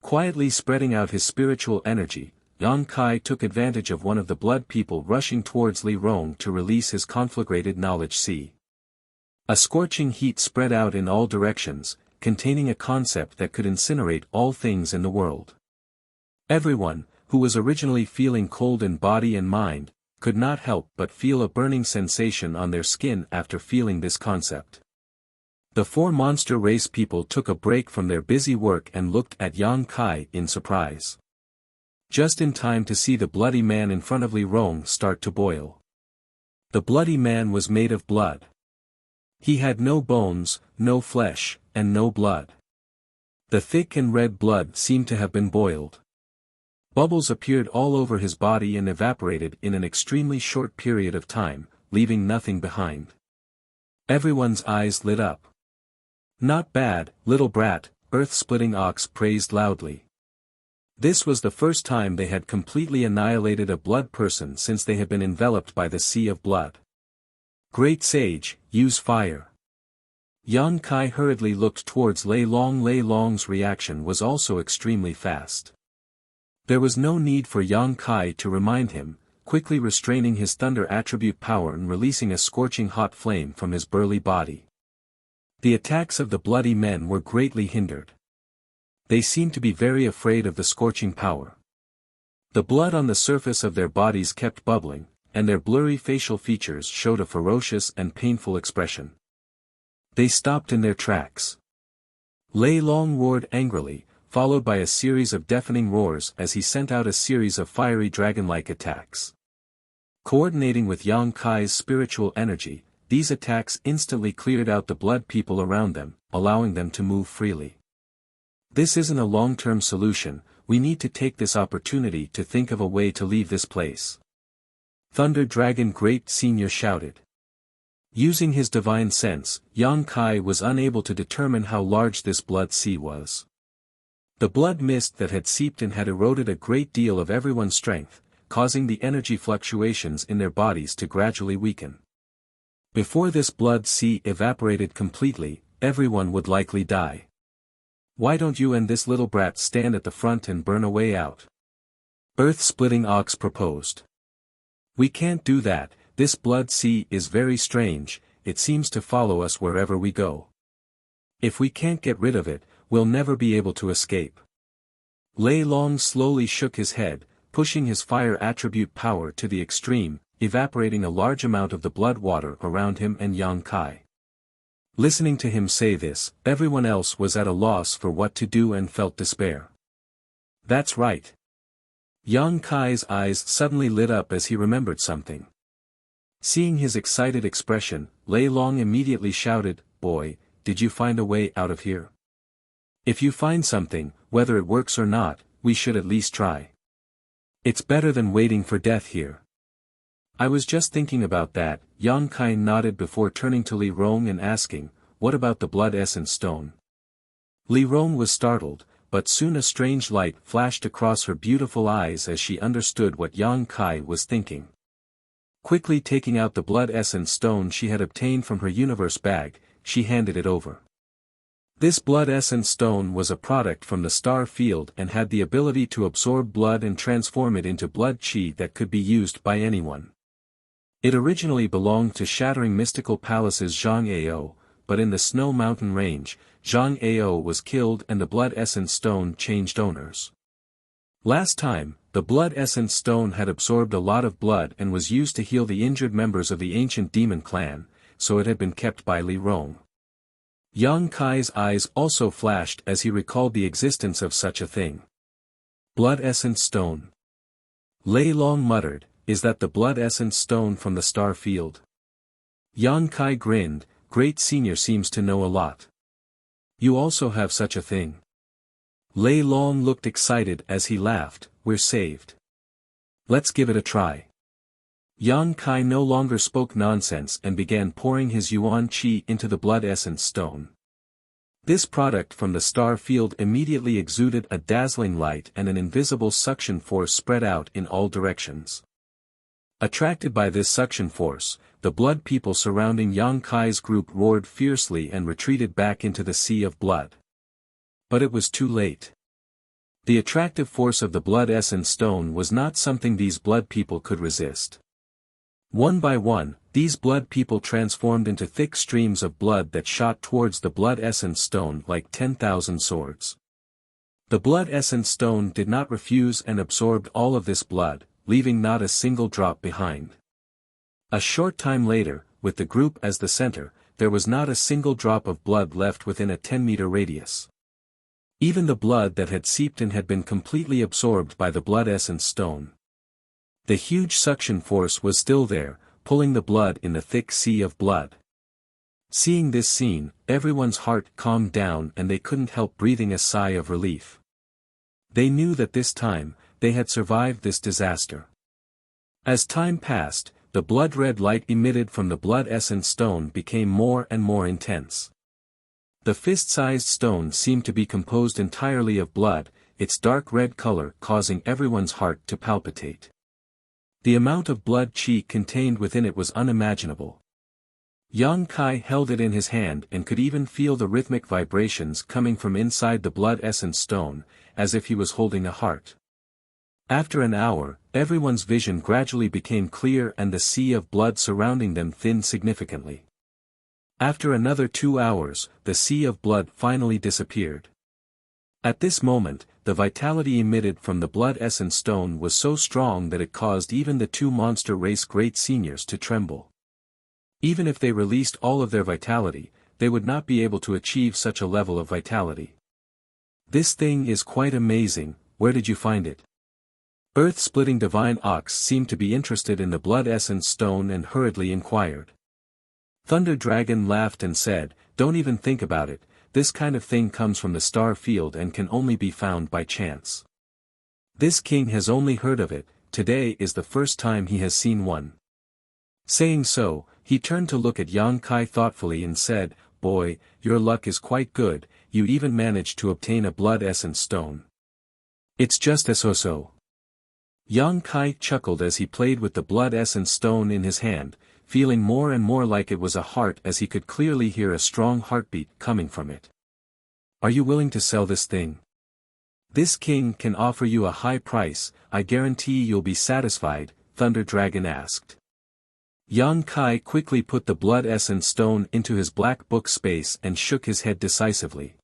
Speaker 1: Quietly spreading out his spiritual energy, Yang Kai took advantage of one of the blood people rushing towards Li Rong to release his conflagrated knowledge sea. A scorching heat spread out in all directions, containing a concept that could incinerate all things in the world. Everyone, who was originally feeling cold in body and mind, could not help but feel a burning sensation on their skin after feeling this concept. The 4 monster race people took a break from their busy work and looked at Yang Kai in surprise. Just in time to see the bloody man in front of Li Rong start to boil. The bloody man was made of blood. He had no bones, no flesh, and no blood. The thick and red blood seemed to have been boiled. Bubbles appeared all over his body and evaporated in an extremely short period of time, leaving nothing behind. Everyone's eyes lit up. "Not bad, little brat," Earth-splitting Ox praised loudly. This was the first time they had completely annihilated a blood person since they had been enveloped by the sea of blood. "Great sage, use fire." Yang Kai hurriedly looked towards Lei Long. Lei Long's reaction was also extremely fast. There was no need for Yang Kai to remind him, quickly restraining his thunder attribute power and releasing a scorching hot flame from his burly body. The attacks of the bloody men were greatly hindered. They seemed to be very afraid of the scorching power. The blood on the surface of their bodies kept bubbling, and their blurry facial features showed a ferocious and painful expression. They stopped in their tracks. Lei Long roared angrily, followed by a series of deafening roars as he sent out a series of fiery dragon-like attacks. Coordinating with Yang Kai's spiritual energy, these attacks instantly cleared out the blood people around them, allowing them to move freely. This isn't a long-term solution, we need to take this opportunity to think of a way to leave this place. Thunder Dragon Great Senior shouted. Using his divine sense, Yang Kai was unable to determine how large this blood sea was. The blood mist that had seeped in had eroded a great deal of everyone's strength, causing the energy fluctuations in their bodies to gradually weaken. Before this blood sea evaporated completely, everyone would likely die. "Why don't you and this little brat stand at the front and burn a way out?" Earth-splitting Ox proposed. "We can't do that, this blood sea is very strange, it seems to follow us wherever we go. If we can't get rid of it, we'll never be able to escape." Lei Long slowly shook his head, pushing his fire attribute power to the extreme, evaporating a large amount of the blood water around him and Yang Kai. Listening to him say this, everyone else was at a loss for what to do and felt despair. "That's right." Yang Kai's eyes suddenly lit up as he remembered something. Seeing his excited expression, Lei Long immediately shouted, "Boy, did you find a way out of here? If you find something, whether it works or not, we should at least try. It's better than waiting for death here. I was just thinking about that. Yang Kai nodded before turning to Li Rong and asking, what about the blood essence stone? Li Rong was startled, but soon a strange light flashed across her beautiful eyes as she understood what Yang Kai was thinking. Quickly taking out the blood essence stone she had obtained from her universe bag, she handed it over. This blood essence stone was a product from the star field and had the ability to absorb blood and transform it into blood qi that could be used by anyone. It originally belonged to Shattering Mystical Palace's Zhang Ao, but in the Snow Mountain Range, Zhang Ao was killed and the blood essence stone changed owners. Last time, the blood essence stone had absorbed a lot of blood and was used to heal the injured members of the ancient demon clan, so it had been kept by Li Rong. Yang Kai's eyes also flashed as he recalled the existence of such a thing. Blood essence stone. Lei Long muttered, is that the blood essence stone from the star field? Yang Kai grinned, Great Senior seems to know a lot. You also have such a thing. Lei Long looked excited as he laughed, we're saved. Let's give it a try. Yang Kai no longer spoke nonsense and began pouring his yuan qi into the blood essence stone. This product from the star field immediately exuded a dazzling light and an invisible suction force spread out in all directions. Attracted by this suction force, the blood people surrounding Yang Kai's group roared fiercely and retreated back into the sea of blood. But it was too late. The attractive force of the blood essence stone was not something these blood people could resist. One by one, these blood people transformed into thick streams of blood that shot towards the blood essence stone like 10,000 swords. The blood essence stone did not refuse and absorbed all of this blood, leaving not a single drop behind. A short time later, with the group as the center, there was not a single drop of blood left within a 10-meter radius. Even the blood that had seeped in had been completely absorbed by the blood essence stone. The huge suction force was still there, pulling the blood in the thick sea of blood. Seeing this scene, everyone's heart calmed down and they couldn't help breathing a sigh of relief. They knew that this time, they had survived this disaster. As time passed, the blood-red light emitted from the blood essence stone became more and more intense. The fist-sized stone seemed to be composed entirely of blood, its dark red color causing everyone's heart to palpitate. The amount of blood qi contained within it was unimaginable. Yang Kai held it in his hand and could even feel the rhythmic vibrations coming from inside the blood essence stone, as if he was holding a heart. After an hour, everyone's vision gradually became clear and the sea of blood surrounding them thinned significantly. After another 2 hours, the sea of blood finally disappeared. At this moment, the vitality emitted from the blood essence stone was so strong that it caused even the two monster race great seniors to tremble. Even if they released all of their vitality, they would not be able to achieve such a level of vitality. This thing is quite amazing, where did you find it? Earth-splitting divine ox seemed to be interested in the blood essence stone and hurriedly inquired. Thunder Dragon laughed and said, don't even think about it, this kind of thing comes from the star field and can only be found by chance. This king has only heard of it, today is the first time he has seen one. Saying so, he turned to look at Yang Kai thoughtfully and said, boy, your luck is quite good, you even managed to obtain a blood essence stone. It's just a so-so. Yang Kai chuckled as he played with the blood essence stone in his hand, feeling more and more like it was a heart as he could clearly hear a strong heartbeat coming from it. Are you willing to sell this thing? This king can offer you a high price, I guarantee you'll be satisfied, Thunder Dragon asked. Yang Kai quickly put the blood essence stone into his black book space and shook his head decisively.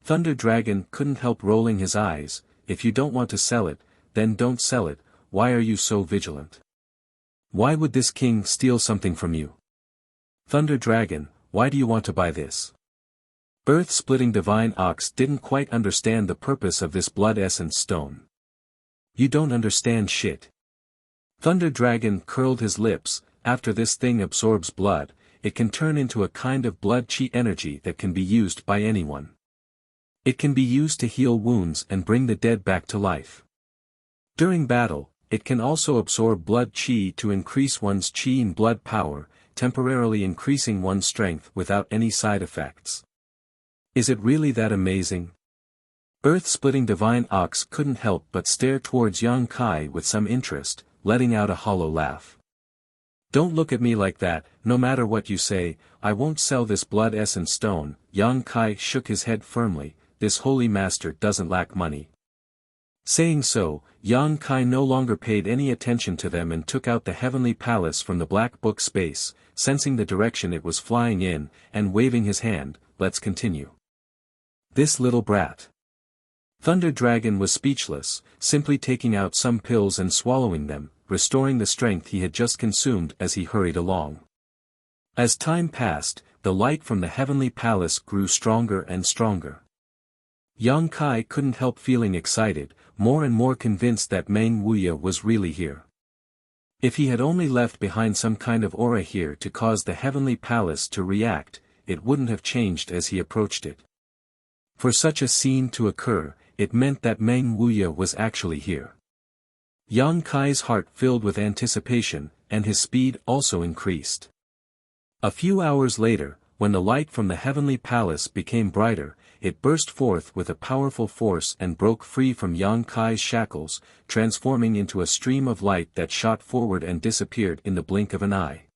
Speaker 1: Thunder Dragon couldn't help rolling his eyes, if you don't want to sell it, then don't sell it, why are you so vigilant? Why would this king steal something from you? Thunder Dragon, why do you want to buy this? Earth-splitting divine ox didn't quite understand the purpose of this blood essence stone. You don't understand shit. Thunder Dragon curled his lips, after this thing absorbs blood, it can turn into a kind of blood chi energy that can be used by anyone. It can be used to heal wounds and bring the dead back to life. During battle, it can also absorb blood qi to increase one's qi and blood power, temporarily increasing one's strength without any side effects. Is it really that amazing? Earth-splitting divine ox couldn't help but stare towards Yang Kai with some interest, letting out a hollow laugh. Don't look at me like that, no matter what you say, I won't sell this blood essence stone. Yang Kai shook his head firmly, this holy master doesn't lack money. Saying so, Yang Kai no longer paid any attention to them and took out the heavenly palace from the black book space, sensing the direction it was flying in, and waving his hand, let's continue. This little brat. Thunder Dragon was speechless, simply taking out some pills and swallowing them, restoring the strength he had just consumed as he hurried along. As time passed, the light from the heavenly palace grew stronger and stronger. Yang Kai couldn't help feeling excited, more and more convinced that Meng Wuya was really here. If he had only left behind some kind of aura here to cause the heavenly palace to react, it wouldn't have changed as he approached it. For such a scene to occur, it meant that Meng Wuya was actually here. Yang Kai's heart filled with anticipation, and his speed also increased. A few hours later, when the light from the heavenly palace became brighter, it burst forth with a powerful force and broke free from Yang Kai's shackles, transforming into a stream of light that shot forward and disappeared in the blink of an eye.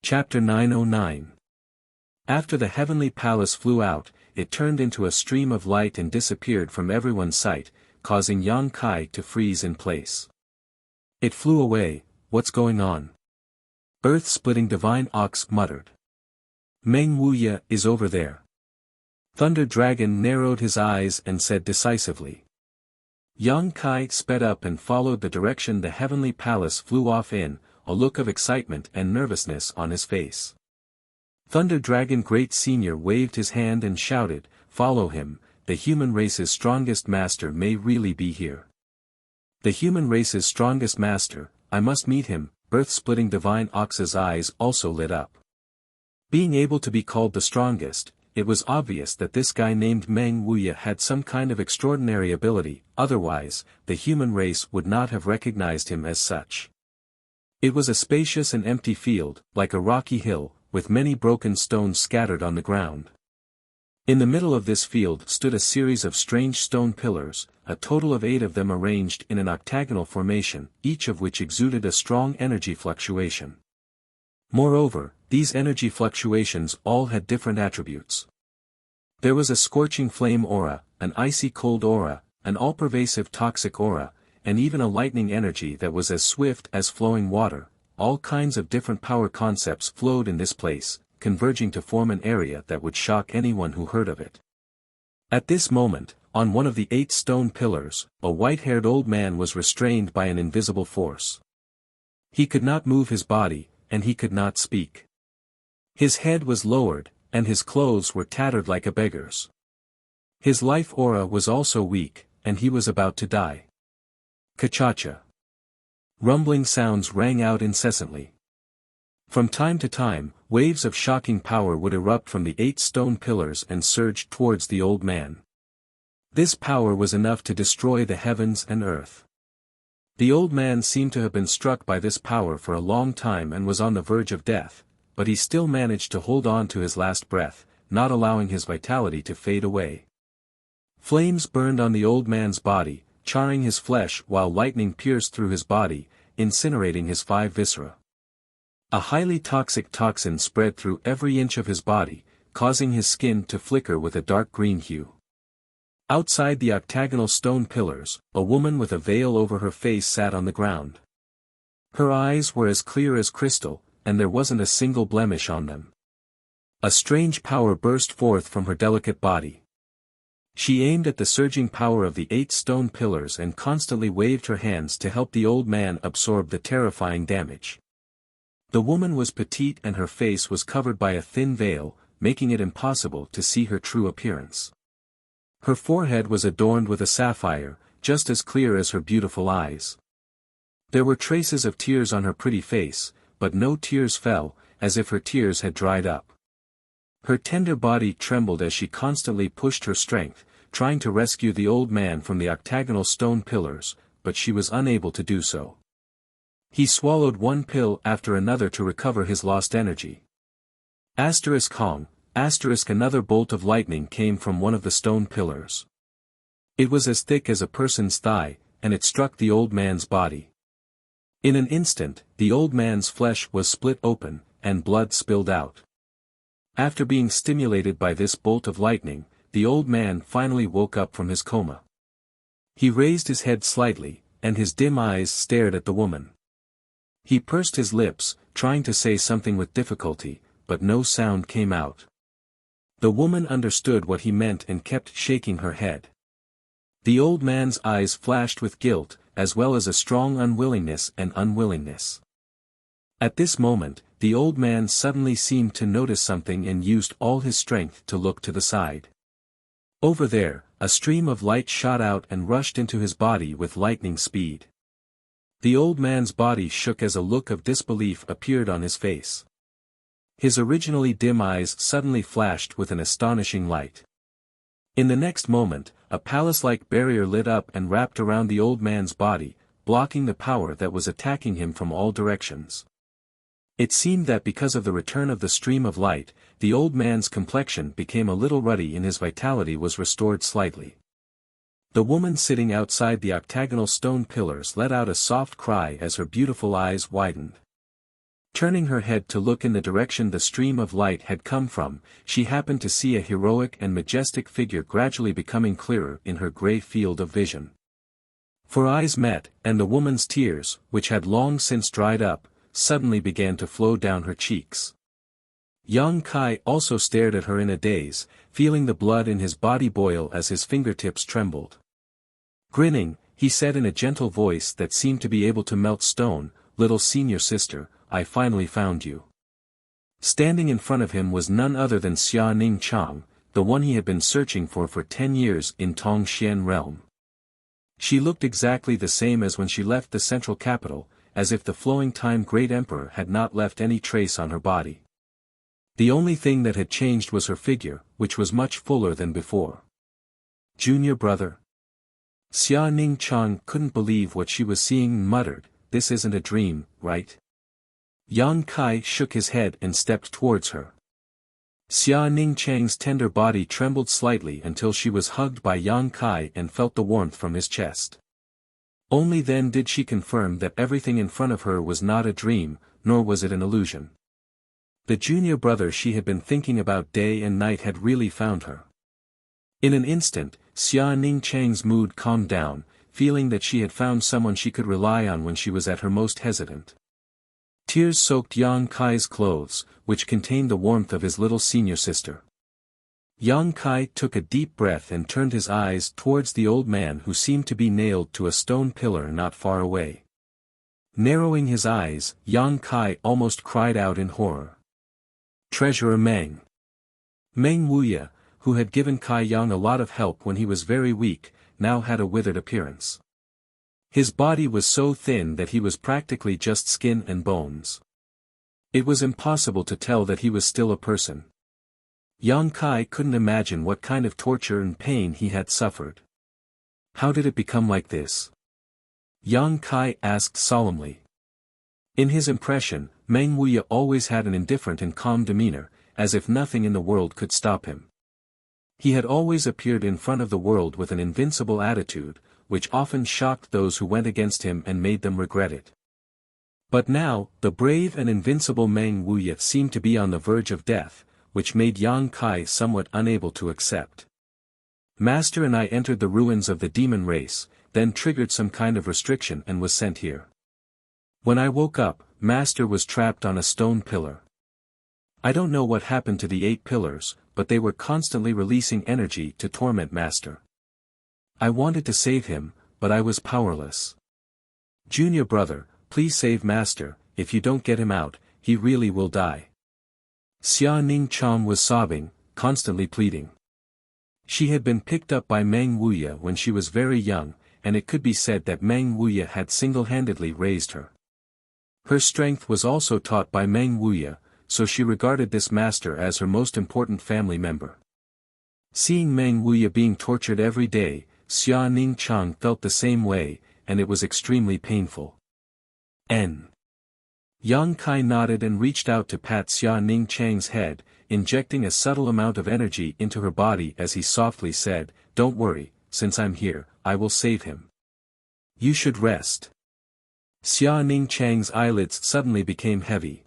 Speaker 1: Chapter 909. After the heavenly palace flew out, it turned into a stream of light and disappeared from everyone's sight, causing Yang Kai to freeze in place. It flew away, what's going on? Earth-splitting divine ox muttered. Meng Wuya is over there. Thunder Dragon narrowed his eyes and said decisively. Yang Kai sped up and followed the direction the heavenly palace flew off in, a look of excitement and nervousness on his face. Thunder Dragon Great Senior waved his hand and shouted, follow him, the human race's strongest master may really be here. The human race's strongest master, I must meet him. Earth-splitting divine ox's eyes also lit up. Being able to be called the strongest, it was obvious that this guy named Meng Wuya had some kind of extraordinary ability, otherwise, the human race would not have recognized him as such. It was a spacious and empty field, like a rocky hill, with many broken stones scattered on the ground. In the middle of this field stood a series of strange stone pillars, a total of 8 of them arranged in an octagonal formation, each of which exuded a strong energy fluctuation. Moreover, these energy fluctuations all had different attributes. There was a scorching flame aura, an icy cold aura, an all-pervasive toxic aura, and even a lightning energy that was as swift as flowing water. All kinds of different power concepts flowed in this place, converging to form an area that would shock anyone who heard of it. At this moment, on one of the 8 stone pillars, a white-haired old man was restrained by an invisible force. He could not move his body, and he could not speak. His head was lowered, and his clothes were tattered like a beggar's. His life aura was also weak, and he was about to die. Kachacha. Rumbling sounds rang out incessantly. From time to time, waves of shocking power would erupt from the 8 stone pillars and surge towards the old man. This power was enough to destroy the heavens and earth. The old man seemed to have been struck by this power for a long time and was on the verge of death, but he still managed to hold on to his last breath, not allowing his vitality to fade away. Flames burned on the old man's body, charring his flesh while lightning pierced through his body, incinerating his 5 viscera. A highly toxic toxin spread through every inch of his body, causing his skin to flicker with a dark green hue. Outside the octagonal stone pillars, a woman with a veil over her face sat on the ground. Her eyes were as clear as crystal, and there wasn't a single blemish on them. A strange power burst forth from her delicate body. She aimed at the surging power of the 8 stone pillars and constantly waved her hands to help the old man absorb the terrifying damage. The woman was petite and her face was covered by a thin veil, making it impossible to see her true appearance. Her forehead was adorned with a sapphire, just as clear as her beautiful eyes. There were traces of tears on her pretty face, but no tears fell, as if her tears had dried up. Her tender body trembled as she constantly pushed her strength, trying to rescue the old man from the octagonal stone pillars, but she was unable to do so. He swallowed one pill after another to recover his lost energy. Hong, another bolt of lightning came from one of the stone pillars. It was as thick as a person's thigh, and it struck the old man's body. In an instant, the old man's flesh was split open, and blood spilled out. After being stimulated by this bolt of lightning, the old man finally woke up from his coma. He raised his head slightly, and his dim eyes stared at the woman. He pursed his lips, trying to say something with difficulty, but no sound came out. The woman understood what he meant and kept shaking her head. The old man's eyes flashed with guilt, as well as a strong unwillingness. At this moment, the old man suddenly seemed to notice something and used all his strength to look to the side. Over there, a stream of light shot out and rushed into his body with lightning speed. The old man's body shook as a look of disbelief appeared on his face. His originally dim eyes suddenly flashed with an astonishing light. In the next moment, a palace-like barrier lit up and wrapped around the old man's body, blocking the power that was attacking him from all directions. It seemed that because of the return of the stream of light, the old man's complexion became a little ruddy and his vitality was restored slightly. The woman sitting outside the octagonal stone pillars let out a soft cry as her beautiful eyes widened. Turning her head to look in the direction the stream of light had come from, she happened to see a heroic and majestic figure gradually becoming clearer in her gray field of vision. For eyes met, and the woman's tears, which had long since dried up, suddenly began to flow down her cheeks. Yang Kai also stared at her in a daze, feeling the blood in his body boil as his fingertips trembled. Grinning, he said in a gentle voice that seemed to be able to melt stone, "Little senior sister, I finally found you." Standing in front of him was none other than Xia Ning Chang, the one he had been searching for 10 years in Tongxian realm. She looked exactly the same as when she left the central capital, as if the flowing time great emperor had not left any trace on her body. The only thing that had changed was her figure, which was much fuller than before. "Junior brother?" Xia Ning Chang couldn't believe what she was seeing and muttered, "This isn't a dream, right?" Yang Kai shook his head and stepped towards her. Xia Ning Chang's tender body trembled slightly until she was hugged by Yang Kai and felt the warmth from his chest. Only then did she confirm that everything in front of her was not a dream, nor was it an illusion. The junior brother she had been thinking about day and night had really found her. In an instant, Xia Ning Chang's mood calmed down, feeling that she had found someone she could rely on when she was at her most hesitant. Tears soaked Yang Kai's clothes, which contained the warmth of his little senior sister. Yang Kai took a deep breath and turned his eyes towards the old man who seemed to be nailed to a stone pillar not far away. Narrowing his eyes, Yang Kai almost cried out in horror. Treasurer Meng. Meng Wuya, who had given Kai Yang a lot of help when he was very weak, now had a withered appearance. His body was so thin that he was practically just skin and bones. It was impossible to tell that he was still a person. Yang Kai couldn't imagine what kind of torture and pain he had suffered. How did it become like this? Yang Kai asked solemnly. In his impression, Meng Wuya always had an indifferent and calm demeanor, as if nothing in the world could stop him. He had always appeared in front of the world with an invincible attitude, which often shocked those who went against him and made them regret it. But now, the brave and invincible Meng Wuya seemed to be on the verge of death, which made Yang Kai somewhat unable to accept. Master and I entered the ruins of the demon race, then triggered some kind of restriction and was sent here. When I woke up, Master was trapped on a stone pillar. I don't know what happened to the 8 pillars, but they were constantly releasing energy to torment Master. I wanted to save him, but I was powerless. Junior brother, please save Master, if you don't get him out, he really will die. Xia Ning Chang was sobbing, constantly pleading. She had been picked up by Meng Wuya when she was very young, and it could be said that Meng Wuya had single-handedly raised her. Her strength was also taught by Meng Wuya, so she regarded this master as her most important family member. Seeing Meng Wuya being tortured every day, Xia Ning Chang felt the same way, and it was extremely painful. Yang Kai nodded and reached out to pat Xia Ning Chang's head, injecting a subtle amount of energy into her body as he softly said, "Don't worry, since I'm here, I will save him. You should rest." Xia Ning Chang's eyelids suddenly became heavy.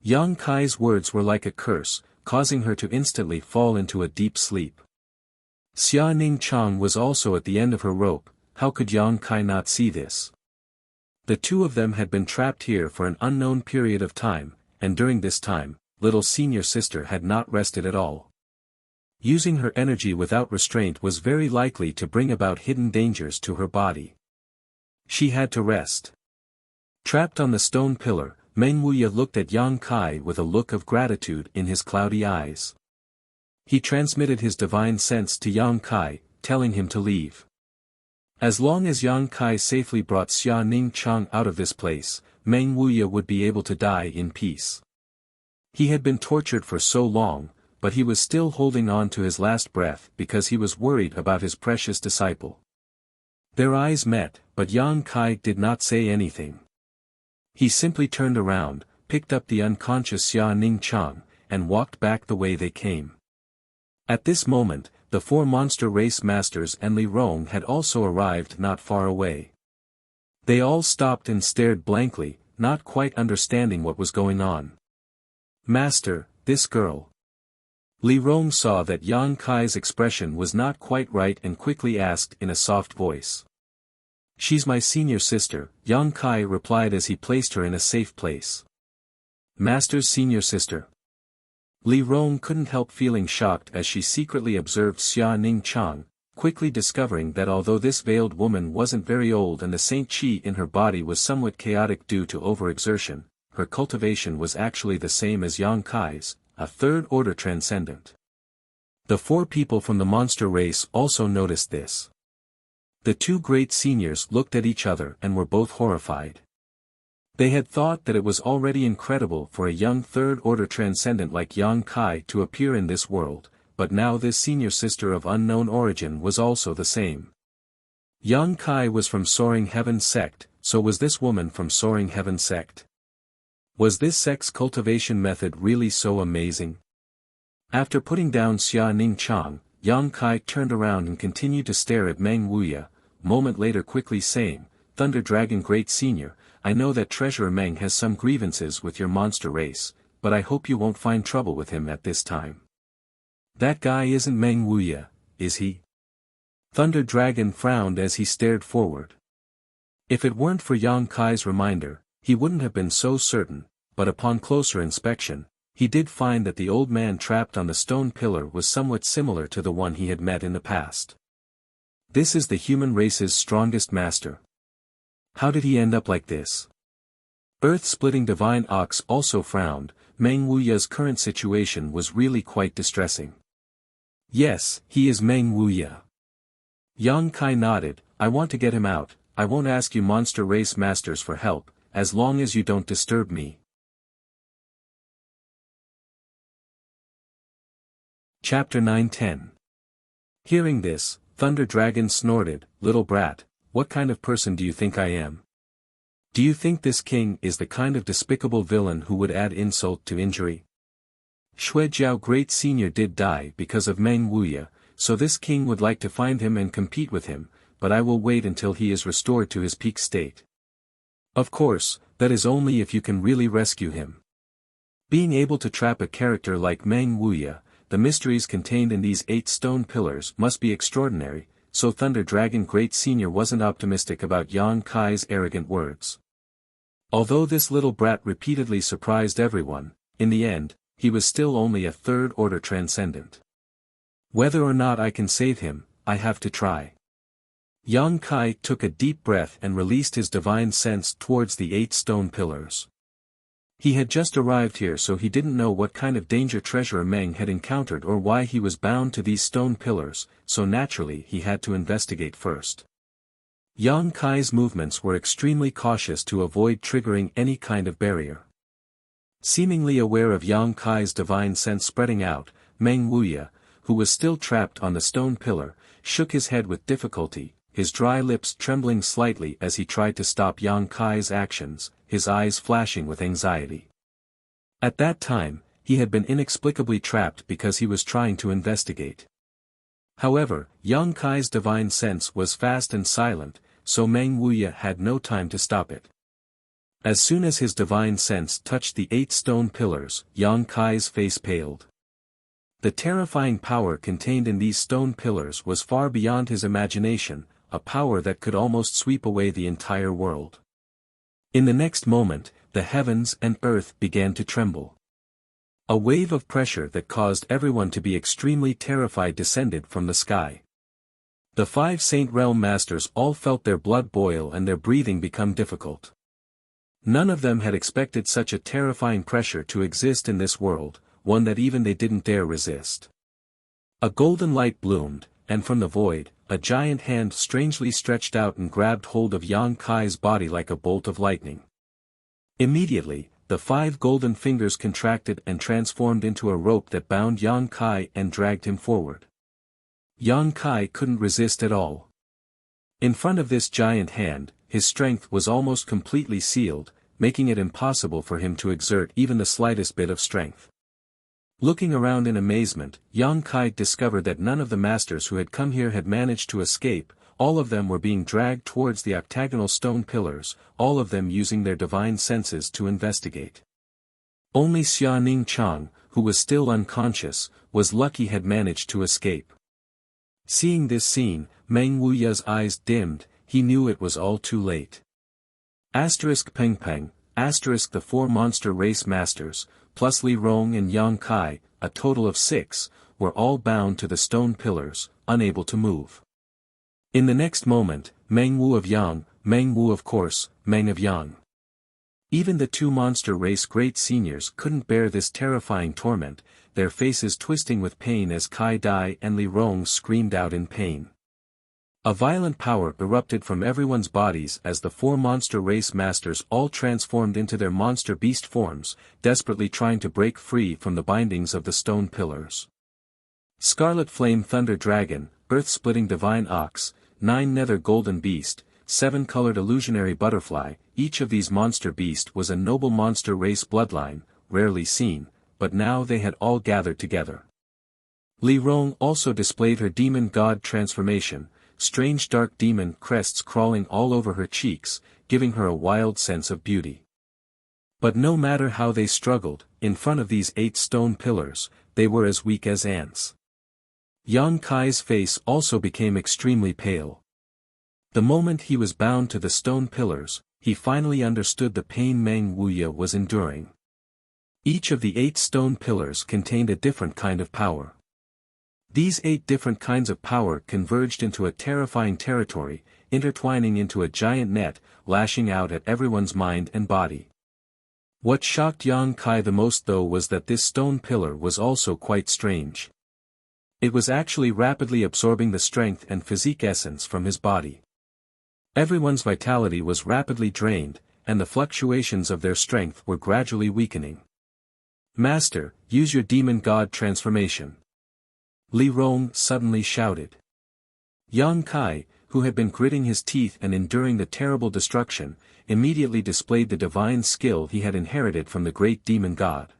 Speaker 1: Yang Kai's words were like a curse, causing her to instantly fall into a deep sleep. Xia Ning Chang was also at the end of her rope. How could Yang Kai not see this? The two of them had been trapped here for an unknown period of time, and during this time, little senior sister had not rested at all. Using her energy without restraint was very likely to bring about hidden dangers to her body. She had to rest. Trapped on the stone pillar, Meng Wuya looked at Yang Kai with a look of gratitude in his cloudy eyes. He transmitted his divine sense to Yang Kai, telling him to leave. As long as Yang Kai safely brought Xia Ning Chang out of this place, Meng Wuya would be able to die in peace. He had been tortured for so long, but he was still holding on to his last breath because he was worried about his precious disciple. Their eyes met, but Yang Kai did not say anything. He simply turned around, picked up the unconscious Xia Ning Chang, and walked back the way they came. At this moment, the four monster race masters and Li Rong had also arrived not far away. They all stopped and stared blankly, not quite understanding what was going on. "Master, this girl." Li Rong saw that Yang Kai's expression was not quite right and quickly asked in a soft voice. "She's my senior sister," Yang Kai replied as he placed her in a safe place. "Master's senior sister?" Li Rong couldn't help feeling shocked as she secretly observed Xia Ning Chang, quickly discovering that although this veiled woman wasn't very old and the Saint Qi in her body was somewhat chaotic due to overexertion, her cultivation was actually the same as Yang Kai's, a third-order transcendent. The four people from the monster race also noticed this. The two great seniors looked at each other and were both horrified. They had thought that it was already incredible for a young third-order transcendent like Yang Kai to appear in this world, but now this senior sister of unknown origin was also the same. Yang Kai was from Soaring Heaven sect, so was this woman from Soaring Heaven sect. Was this sect's cultivation method really so amazing? After putting down Xia Ning Chang, Yang Kai turned around and continued to stare at Meng Wuya, moment later quickly saying, "Thunder Dragon Great Senior, I know that Treasurer Meng has some grievances with your monster race, but I hope you won't find trouble with him at this time." "That guy isn't Meng Wuya, is he?" Thunder Dragon frowned as he stared forward. If it weren't for Yang Kai's reminder, he wouldn't have been so certain, but upon closer inspection, he did find that the old man trapped on the stone pillar was somewhat similar to the one he had met in the past. This is the human race's strongest master. How did he end up like this? Earth-splitting Divine Ox also frowned. Meng Wuya's current situation was really quite distressing. "Yes, he is Meng Wuya." Yang Kai nodded, "I want to get him out. I won't ask you monster race masters for help, as long as you don't disturb me." Chapter 9-10. Hearing this, Thunder Dragon snorted, "Little brat, what kind of person do you think I am? Do you think this king is the kind of despicable villain who would add insult to injury? Xue Jiao Great Senior did die because of Meng Wuya, so this king would like to find him and compete with him, but I will wait until he is restored to his peak state. Of course, that is only if you can really rescue him. Being able to trap a character like Meng Wuya, the mysteries contained in these 8 stone pillars must be extraordinary, so Thunder Dragon Great Senior wasn't optimistic about Yang Kai's arrogant words. Although this little brat repeatedly surprised everyone, in the end, he was still only a third-order transcendent. Whether or not I can save him, I have to try. Yang Kai took a deep breath and released his divine sense towards the 8 stone pillars. He had just arrived here, so he didn't know what kind of danger Treasurer Meng had encountered or why he was bound to these stone pillars, so naturally he had to investigate first. Yang Kai's movements were extremely cautious to avoid triggering any kind of barrier. Seemingly aware of Yang Kai's divine sense spreading out, Meng Wuya, who was still trapped on the stone pillar, shook his head with difficulty, his dry lips trembling slightly as he tried to stop Yang Kai's actions, his eyes flashing with anxiety. At that time, he had been inexplicably trapped because he was trying to investigate. However, Yang Kai's divine sense was fast and silent, so Meng Wuya had no time to stop it. As soon as his divine sense touched the 8 stone pillars, Yang Kai's face paled. The terrifying power contained in these stone pillars was far beyond his imagination, a power that could almost sweep away the entire world. In the next moment, the heavens and earth began to tremble. A wave of pressure that caused everyone to be extremely terrified descended from the sky. The 5 Saint Realm Masters all felt their blood boil and their breathing become difficult. None of them had expected such a terrifying pressure to exist in this world, one that even they didn't dare resist. A golden light bloomed, and from the void, a giant hand strangely stretched out and grabbed hold of Yang Kai's body like a bolt of lightning. Immediately, the 5 golden fingers contracted and transformed into a rope that bound Yang Kai and dragged him forward. Yang Kai couldn't resist at all. In front of this giant hand, his strength was almost completely sealed, making it impossible for him to exert even the slightest bit of strength. Looking around in amazement, Yang Kai discovered that none of the masters who had come here had managed to escape. All of them were being dragged towards the octagonal stone pillars, all of them using their divine senses to investigate. Only Xia Ning Chang, who was still unconscious, was lucky had managed to escape. Seeing this scene, Meng Wuya's eyes dimmed, he knew it was all too late. Peng Peng, the 4 monster race masters, plus Li Rong and Yang Kai, a total of 6, were all bound to the stone pillars, unable to move. In the next moment, Meng Wu of Yang, Meng Wu of course, Meng of Yang. Even the 2 monster race great seniors couldn't bear this terrifying torment, their faces twisting with pain as Kai Dai and Li Rong screamed out in pain. A violent power erupted from everyone's bodies as the 4 monster race masters all transformed into their monster beast forms, desperately trying to break free from the bindings of the stone pillars. Scarlet Flame Thunder Dragon, Earth-Splitting Divine Ox, 9 Nether Golden Beast, 7 Colored Illusionary Butterfly, each of these monster beasts was a noble monster race bloodline, rarely seen, but now they had all gathered together. Li Rong also displayed her demon god transformation, strange dark demon crests crawling all over her cheeks, giving her a wild sense of beauty. But no matter how they struggled, in front of these 8 stone pillars, they were as weak as ants. Yang Kai's face also became extremely pale. The moment he was bound to the stone pillars, he finally understood the pain Meng Wuya was enduring. Each of the 8 stone pillars contained a different kind of power. These 8 different kinds of power converged into a terrifying territory, intertwining into a giant net, lashing out at everyone's mind and body. What shocked Yang Kai the most though was that this stone pillar was also quite strange. It was actually rapidly absorbing the strength and physique essence from his body. Everyone's vitality was rapidly drained, and the fluctuations of their strength were gradually weakening. Master, use your demon god transformation. Li Rong suddenly shouted. Yang Kai, who had been gritting his teeth and enduring the terrible destruction, immediately displayed the divine skill he had inherited from the great demon god.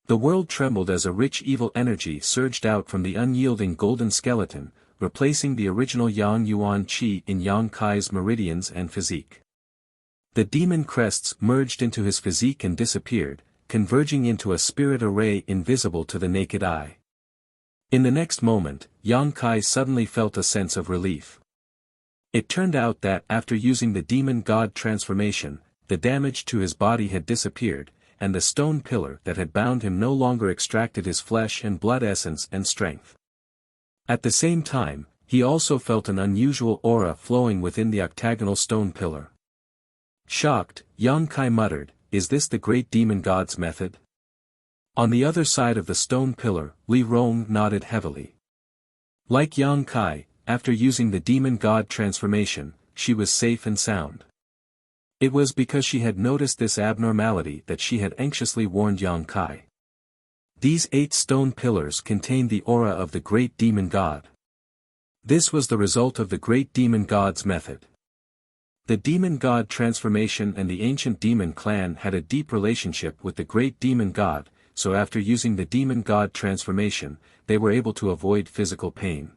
Speaker 1: The world trembled as a rich evil energy surged out from the unyielding golden skeleton, replacing the original Yang Yuan Qi in Yang Kai's meridians and physique. The demon crests merged into his physique and disappeared, converging into a spirit array invisible to the naked eye. In the next moment, Yang Kai suddenly felt a sense of relief. It turned out that after using the demon god transformation, the damage to his body had disappeared, and the stone pillar that had bound him no longer extracted his flesh and blood essence and strength. At the same time, he also felt an unusual aura flowing within the octagonal stone pillar. Shocked, Yang Kai muttered, "Is this the great demon god's method?" On the other side of the stone pillar, Li Rong nodded heavily. Like Yang Kai, after using the demon god transformation, she was safe and sound. It was because she had noticed this abnormality that she had anxiously warned Yang Kai. These 8 stone pillars contained the aura of the great demon god. This was the result of the great demon god's method. The demon god transformation and the ancient demon clan had a deep relationship with the great demon god, so after using the demon god transformation, they were able to avoid physical pain.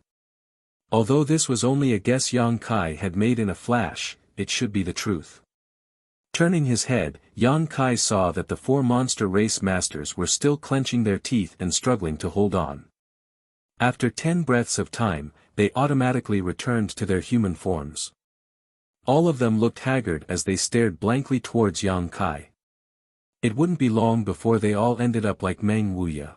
Speaker 1: Although this was only a guess Yang Kai had made in a flash, it should be the truth. Turning his head, Yang Kai saw that the 4 monster race masters were still clenching their teeth and struggling to hold on. After 10 breaths of time, they automatically returned to their human forms. All of them looked haggard as they stared blankly towards Yang Kai. It wouldn't be long before they all ended up like Meng Wuya.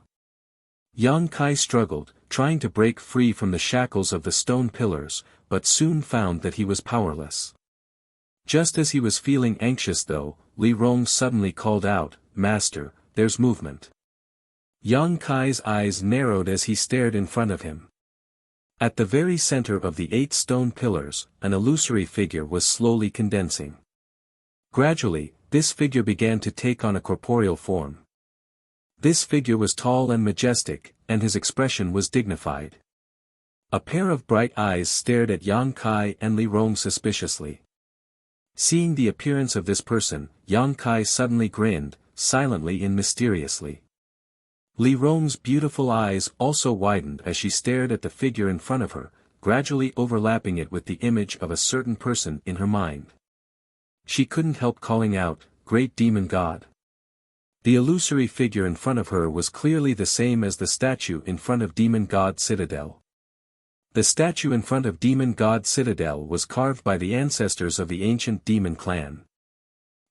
Speaker 1: Yang Kai struggled, trying to break free from the shackles of the stone pillars, but soon found that he was powerless. Just as he was feeling anxious though, Li Rong suddenly called out, "Master, there's movement." Yang Kai's eyes narrowed as he stared in front of him. At the very center of the 8 stone pillars, an illusory figure was slowly condensing. Gradually, this figure began to take on a corporeal form. This figure was tall and majestic, and his expression was dignified. A pair of bright eyes stared at Yang Kai and Li Rong suspiciously. Seeing the appearance of this person, Yang Kai suddenly grinned, silently and mysteriously. Li Rong's beautiful eyes also widened as she stared at the figure in front of her, gradually overlapping it with the image of a certain person in her mind. She couldn't help calling out, "Great Demon God." The illusory figure in front of her was clearly the same as the statue in front of Demon God Citadel. The statue in front of Demon God Citadel was carved by the ancestors of the ancient demon clan.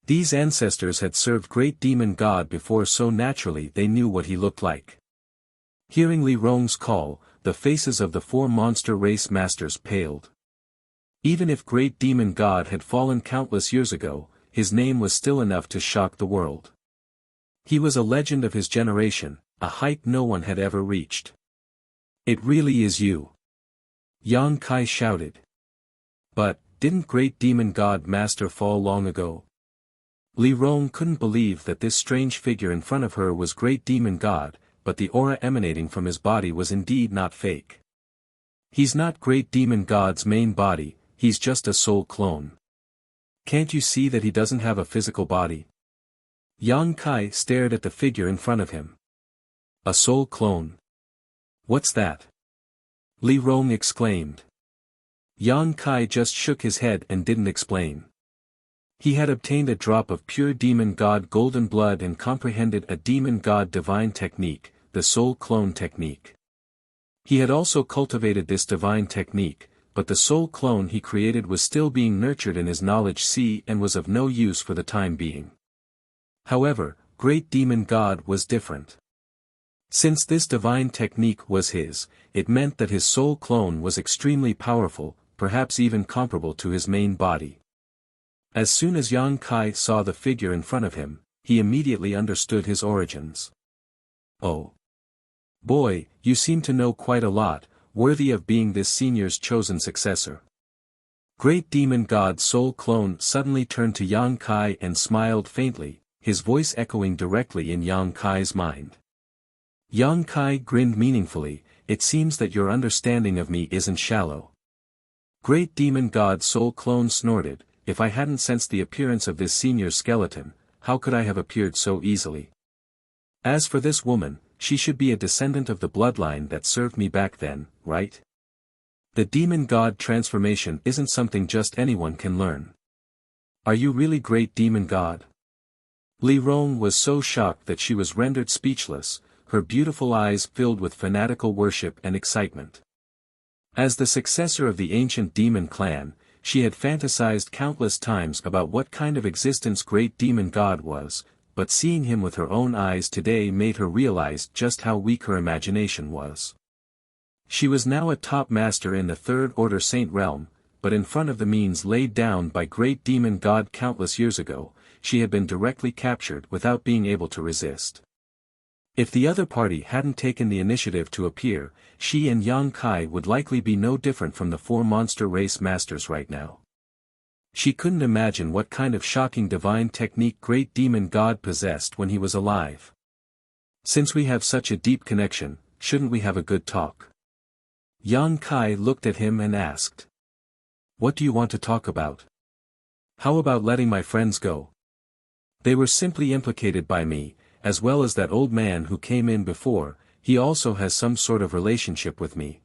Speaker 1: These ancestors had served Great Demon God before, so naturally they knew what he looked like. Hearing Li Rong's call, the faces of the 4 monster race masters paled. Even if Great Demon God had fallen countless years ago, his name was still enough to shock the world. He was a legend of his generation, a height no one had ever reached. "It really is you!" Yang Kai shouted. "But, didn't Great Demon God Master fall long ago?" Li Rong couldn't believe that this strange figure in front of her was Great Demon God, but the aura emanating from his body was indeed not fake. "He's not Great Demon God's main body, he's just a soul clone. Can't you see that he doesn't have a physical body?" Yang Kai stared at the figure in front of him. "A soul clone? What's that?" Li Rong exclaimed. Yang Kai just shook his head and didn't explain. He had obtained a drop of pure demon god golden blood and comprehended a demon god divine technique, the soul clone technique. He had also cultivated this divine technique, but the soul clone he created was still being nurtured in his knowledge sea and was of no use for the time being. However, Great Demon God was different. Since this divine technique was his, it meant that his soul clone was extremely powerful, perhaps even comparable to his main body. As soon as Yang Kai saw the figure in front of him, he immediately understood his origins. "Oh. Boy, you seem to know quite a lot, worthy of being this senior's chosen successor." Great Demon God's soul clone suddenly turned to Yang Kai and smiled faintly, his voice echoing directly in Yang Kai's mind. Yang Kai grinned meaningfully, "It seems that your understanding of me isn't shallow." Great Demon God's soul clone snorted, "If I hadn't sensed the appearance of this senior skeleton, how could I have appeared so easily? As for this woman, she should be a descendant of the bloodline that served me back then, right? The demon god transformation isn't something just anyone can learn. Are you really Great Demon God?" Li Rong was so shocked that she was rendered speechless, her beautiful eyes filled with fanatical worship and excitement. As the successor of the ancient demon clan, she had fantasized countless times about what kind of existence Great Demon God was, but seeing him with her own eyes today made her realize just how weak her imagination was. She was now a top master in the Third Order Saint realm, but in front of the means laid down by Great Demon God countless years ago, she had been directly captured without being able to resist. If the other party hadn't taken the initiative to appear, she and Yang Kai would likely be no different from the 4 monster race masters right now. She couldn't imagine what kind of shocking divine technique Great Demon God possessed when he was alive. Since we have such a deep connection, shouldn't we have a good talk? Yang Kai looked at him and asked. What do you want to talk about? How about letting my friends go? They were simply implicated by me, as well as that old man who came in before. He also has some sort of relationship with me.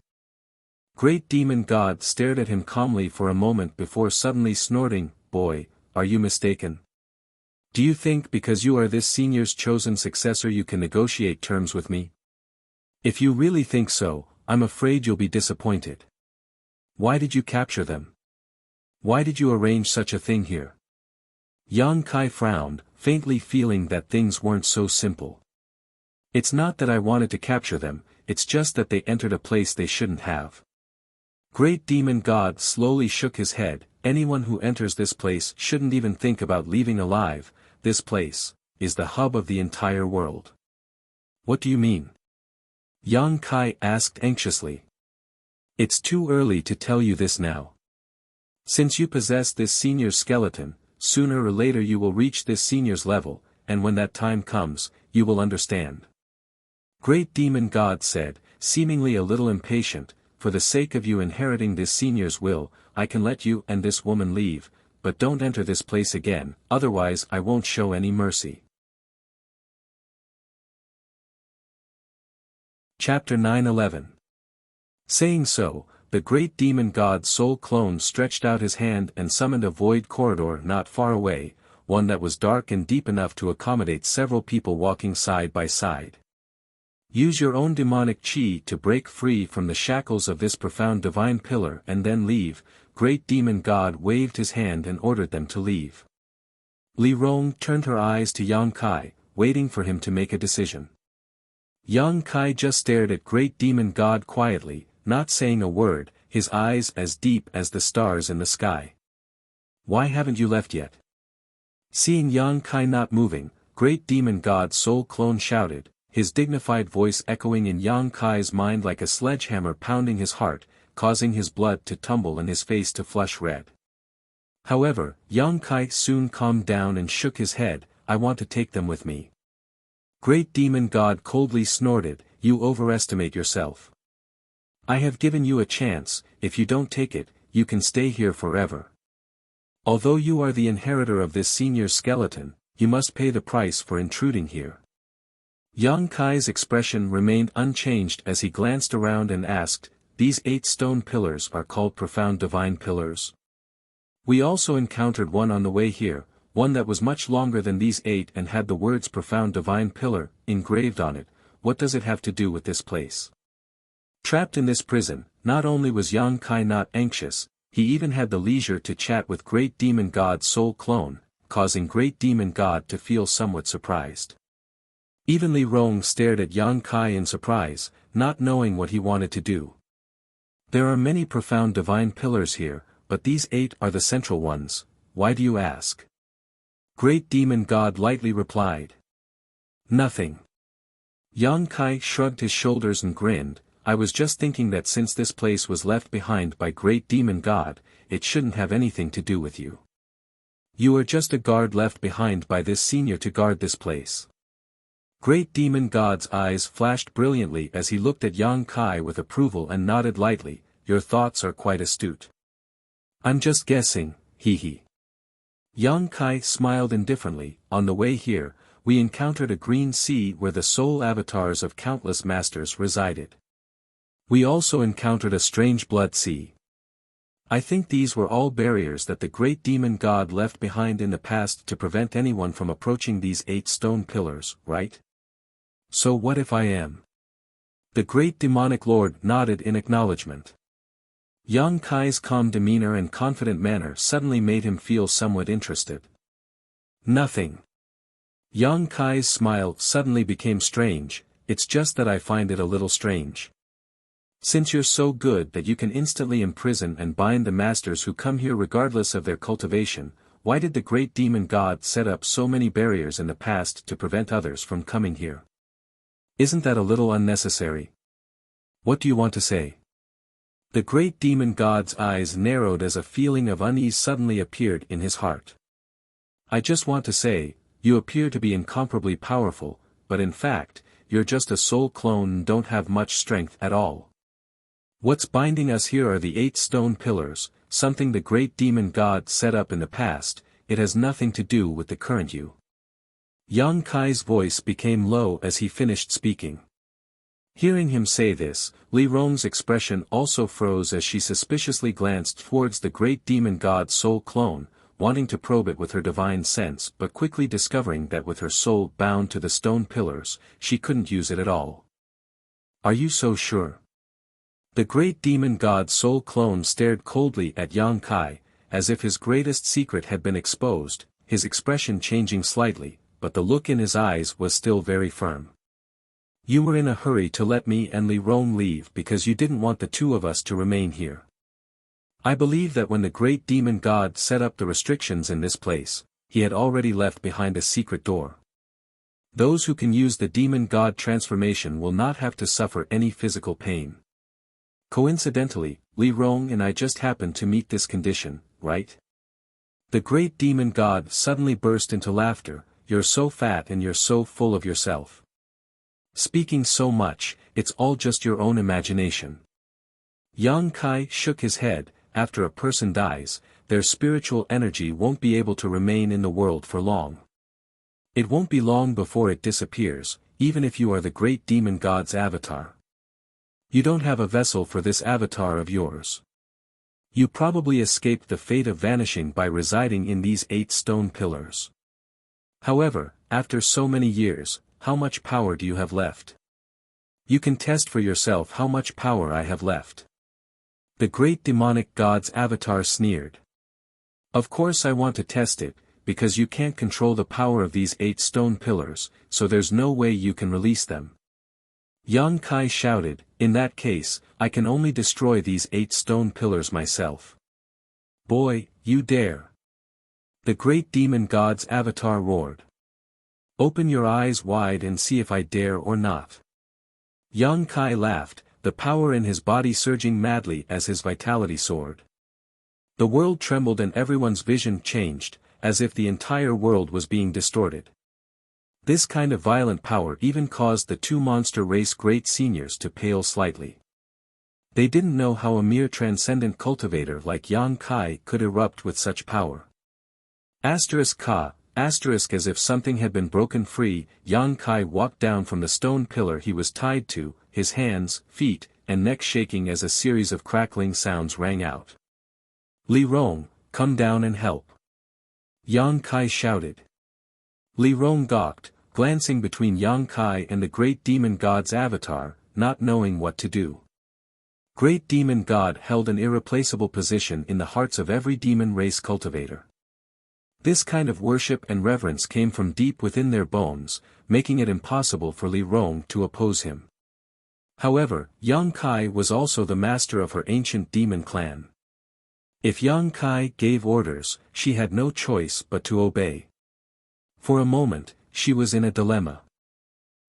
Speaker 1: Great Demon God stared at him calmly for a moment before suddenly snorting, Boy, are you mistaken? Do you think because you are this senior's chosen successor you can negotiate terms with me? If you really think so, I'm afraid you'll be disappointed. Why did you capture them? Why did you arrange such a thing here? Yang Kai frowned, faintly feeling that things weren't so simple. It's not that I wanted to capture them, it's just that they entered a place they shouldn't have. Great Demon God slowly shook his head. Anyone who enters this place shouldn't even think about leaving alive. This place is the hub of the entire world. What do you mean? Yang Kai asked anxiously. It's too early to tell you this now. Since you possess this senior's skeleton, sooner or later you will reach this senior's level, and when that time comes, you will understand. Great Demon God said, seemingly a little impatient, for the sake of you inheriting this senior's will, I can let you and this woman leave, but don't enter this place again, otherwise I won't show any mercy. Chapter 9:11. Saying so, the Great Demon God's soul clone stretched out his hand and summoned a void corridor not far away, one that was dark and deep enough to accommodate several people walking side by side. Use your own demonic chi to break free from the shackles of this profound divine pillar and then leave. Great Demon God waved his hand and ordered them to leave. Li Rong turned her eyes to Yang Kai, waiting for him to make a decision. Yang Kai just stared at Great Demon God quietly, not saying a word, his eyes as deep as the stars in the sky. Why haven't you left yet? Seeing Yang Kai not moving, Great Demon God's soul clone shouted, his dignified voice echoing in Yang Kai's mind like a sledgehammer pounding his heart, causing his blood to tumble and his face to flush red. However, Yang Kai soon calmed down and shook his head, I want to take them with me. Great Demon God coldly snorted, you overestimate yourself. I have given you a chance, if you don't take it, you can stay here forever. Although you are the inheritor of this senior skeleton, you must pay the price for intruding here. Yang Kai's expression remained unchanged as he glanced around and asked, these 8 stone pillars are called profound divine pillars. We also encountered one on the way here, one that was much longer than these 8 and had the words profound divine pillar engraved on it. What does it have to do with this place? Trapped in this prison, not only was Yang Kai not anxious, he even had the leisure to chat with Great Demon God's soul clone, causing Great Demon God to feel somewhat surprised. Even Li Rong stared at Yang Kai in surprise, not knowing what he wanted to do. There are many profound divine pillars here, but these 8 are the central ones. Why do you ask? Great Demon God lightly replied. Nothing. Yang Kai shrugged his shoulders and grinned, I was just thinking that since this place was left behind by Great Demon God, it shouldn't have anything to do with you. You are just a guard left behind by this senior to guard this place. Great Demon God's eyes flashed brilliantly as he looked at Yang Kai with approval and nodded lightly, your thoughts are quite astute. I'm just guessing, hee hee. Yang Kai smiled indifferently, on the way here, we encountered a green sea where the soul avatars of countless masters resided. We also encountered a strange blood sea. I think these were all barriers that the Great Demon God left behind in the past to prevent anyone from approaching these 8 stone pillars, right? So what if I am? The Great Demonic Lord nodded in acknowledgement. Yang Kai's calm demeanor and confident manner suddenly made him feel somewhat interested. Nothing. Yang Kai's smile suddenly became strange, it's just that I find it a little strange. Since you're so good that you can instantly imprison and bind the masters who come here regardless of their cultivation, why did the Great Demon God set up so many barriers in the past to prevent others from coming here? Isn't that a little unnecessary? What do you want to say? The great demon god's eyes narrowed as a feeling of unease suddenly appeared in his heart. I just want to say, you appear to be incomparably powerful, but in fact, you're just a soul clone and don't have much strength at all. What's binding us here are the 8 stone pillars, something the great demon god set up in the past. It has nothing to do with the current you. Yang Kai's voice became low as he finished speaking. Hearing him say this, Li Rong's expression also froze as she suspiciously glanced towards the great demon god's soul clone, wanting to probe it with her divine sense but quickly discovering that with her soul bound to the stone pillars, she couldn't use it at all. Are you so sure? The great demon god's soul clone stared coldly at Yang Kai, as if his greatest secret had been exposed, his expression changing slightly, but the look in his eyes was still very firm. You were in a hurry to let me and Li Rong leave because you didn't want the two of us to remain here. I believe that when the great demon god set up the restrictions in this place, he had already left behind a secret door. Those who can use the demon god transformation will not have to suffer any physical pain. Coincidentally, Li Rong and I just happened to meet this condition, right? The great demon god suddenly burst into laughter. You're so fat and you're so full of yourself. Speaking so much, it's all just your own imagination. Yang Kai shook his head. After a person dies, their spiritual energy won't be able to remain in the world for long. It won't be long before it disappears, even if you are the great demon god's avatar. You don't have a vessel for this avatar of yours. You probably escaped the fate of vanishing by residing in these 8 stone pillars. However, after so many years, how much power do you have left? You can test for yourself how much power I have left. The great demonic god's avatar sneered. Of course I want to test it, because you can't control the power of these 8 stone pillars, so there's no way you can release them. Yang Kai shouted, in that case, I can only destroy these 8 stone pillars myself. Boy, you dare. The great demon god's avatar roared. Open your eyes wide and see if I dare or not. Yang Kai laughed, the power in his body surging madly as his vitality soared. The world trembled and everyone's vision changed, as if the entire world was being distorted. This kind of violent power even caused the 2 monster race great seniors to pale slightly. They didn't know how a mere transcendent cultivator like Yang Kai could erupt with such power. Asterisk as if something had been broken free, Yang Kai walked down from the stone pillar he was tied to, his hands, feet, and neck shaking as a series of crackling sounds rang out. Li Rong, come down and help. Yang Kai shouted. Li Rong gawked, glancing between Yang Kai and the great demon god's avatar, not knowing what to do. Great demon god held an irreplaceable position in the hearts of every demon race cultivator. This kind of worship and reverence came from deep within their bones, making it impossible for Li Rong to oppose him. However, Yang Kai was also the master of her ancient demon clan. If Yang Kai gave orders, she had no choice but to obey. For a moment, she was in a dilemma.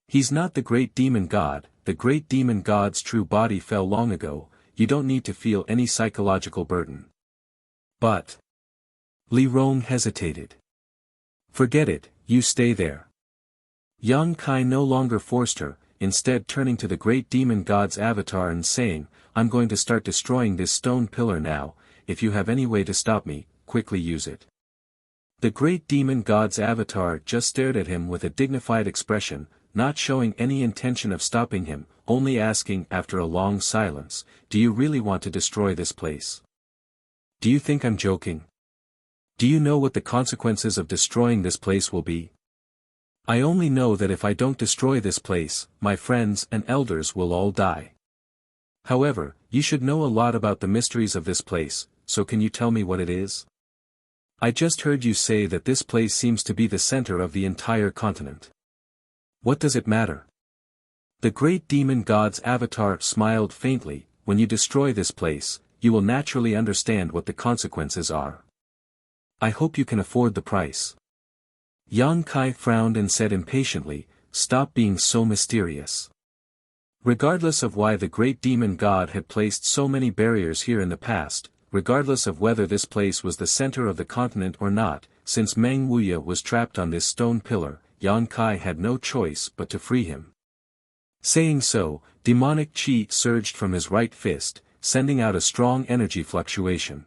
Speaker 1: He's not the great demon god, the great demon god's true body fell long ago, you don't need to feel any psychological burden. But Li Rong hesitated. Forget it, you stay there. Yang Kai no longer forced her, instead turning to the great demon god's avatar and saying, I'm going to start destroying this stone pillar now, if you have any way to stop me, quickly use it. The great demon god's avatar just stared at him with a dignified expression, not showing any intention of stopping him, only asking after a long silence, do you really want to destroy this place? Do you think I'm joking? Do you know what the consequences of destroying this place will be? I only know that if I don't destroy this place, my friends and elders will all die. However, you should know a lot about the mysteries of this place, so can you tell me what it is? I just heard you say that this place seems to be the center of the entire continent. What does it matter? The great demon god's avatar smiled faintly, when you destroy this place, you will naturally understand what the consequences are. I hope you can afford the price. Yang Kai frowned and said impatiently, stop being so mysterious. Regardless of why the great demon god had placed so many barriers here in the past, regardless of whether this place was the center of the continent or not, since Meng Wuya was trapped on this stone pillar, Yan Kai had no choice but to free him. Saying so, demonic chi surged from his right fist, sending out a strong energy fluctuation.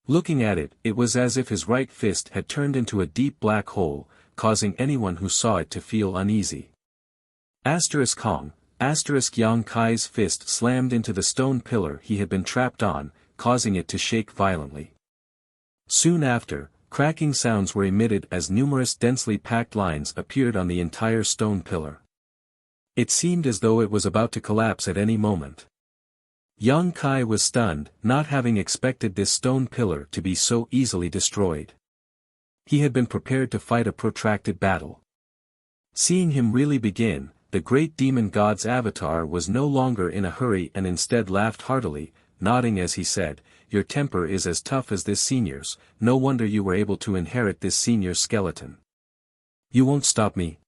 Speaker 1: Looking at it, it was as if his right fist had turned into a deep black hole, causing anyone who saw it to feel uneasy. Kong, Yang Kai's fist slammed into the stone pillar he had been trapped on, causing it to shake violently. Soon after, cracking sounds were emitted as numerous densely packed lines appeared on the entire stone pillar. It seemed as though it was about to collapse at any moment. Yang Kai was stunned, not having expected this stone pillar to be so easily destroyed. He had been prepared to fight a protracted battle. Seeing him really begin, the great demon god's avatar was no longer in a hurry and instead laughed heartily, nodding as he said, "Your temper is as tough as this senior's, no wonder you were able to inherit this senior's skeleton. You won't stop me."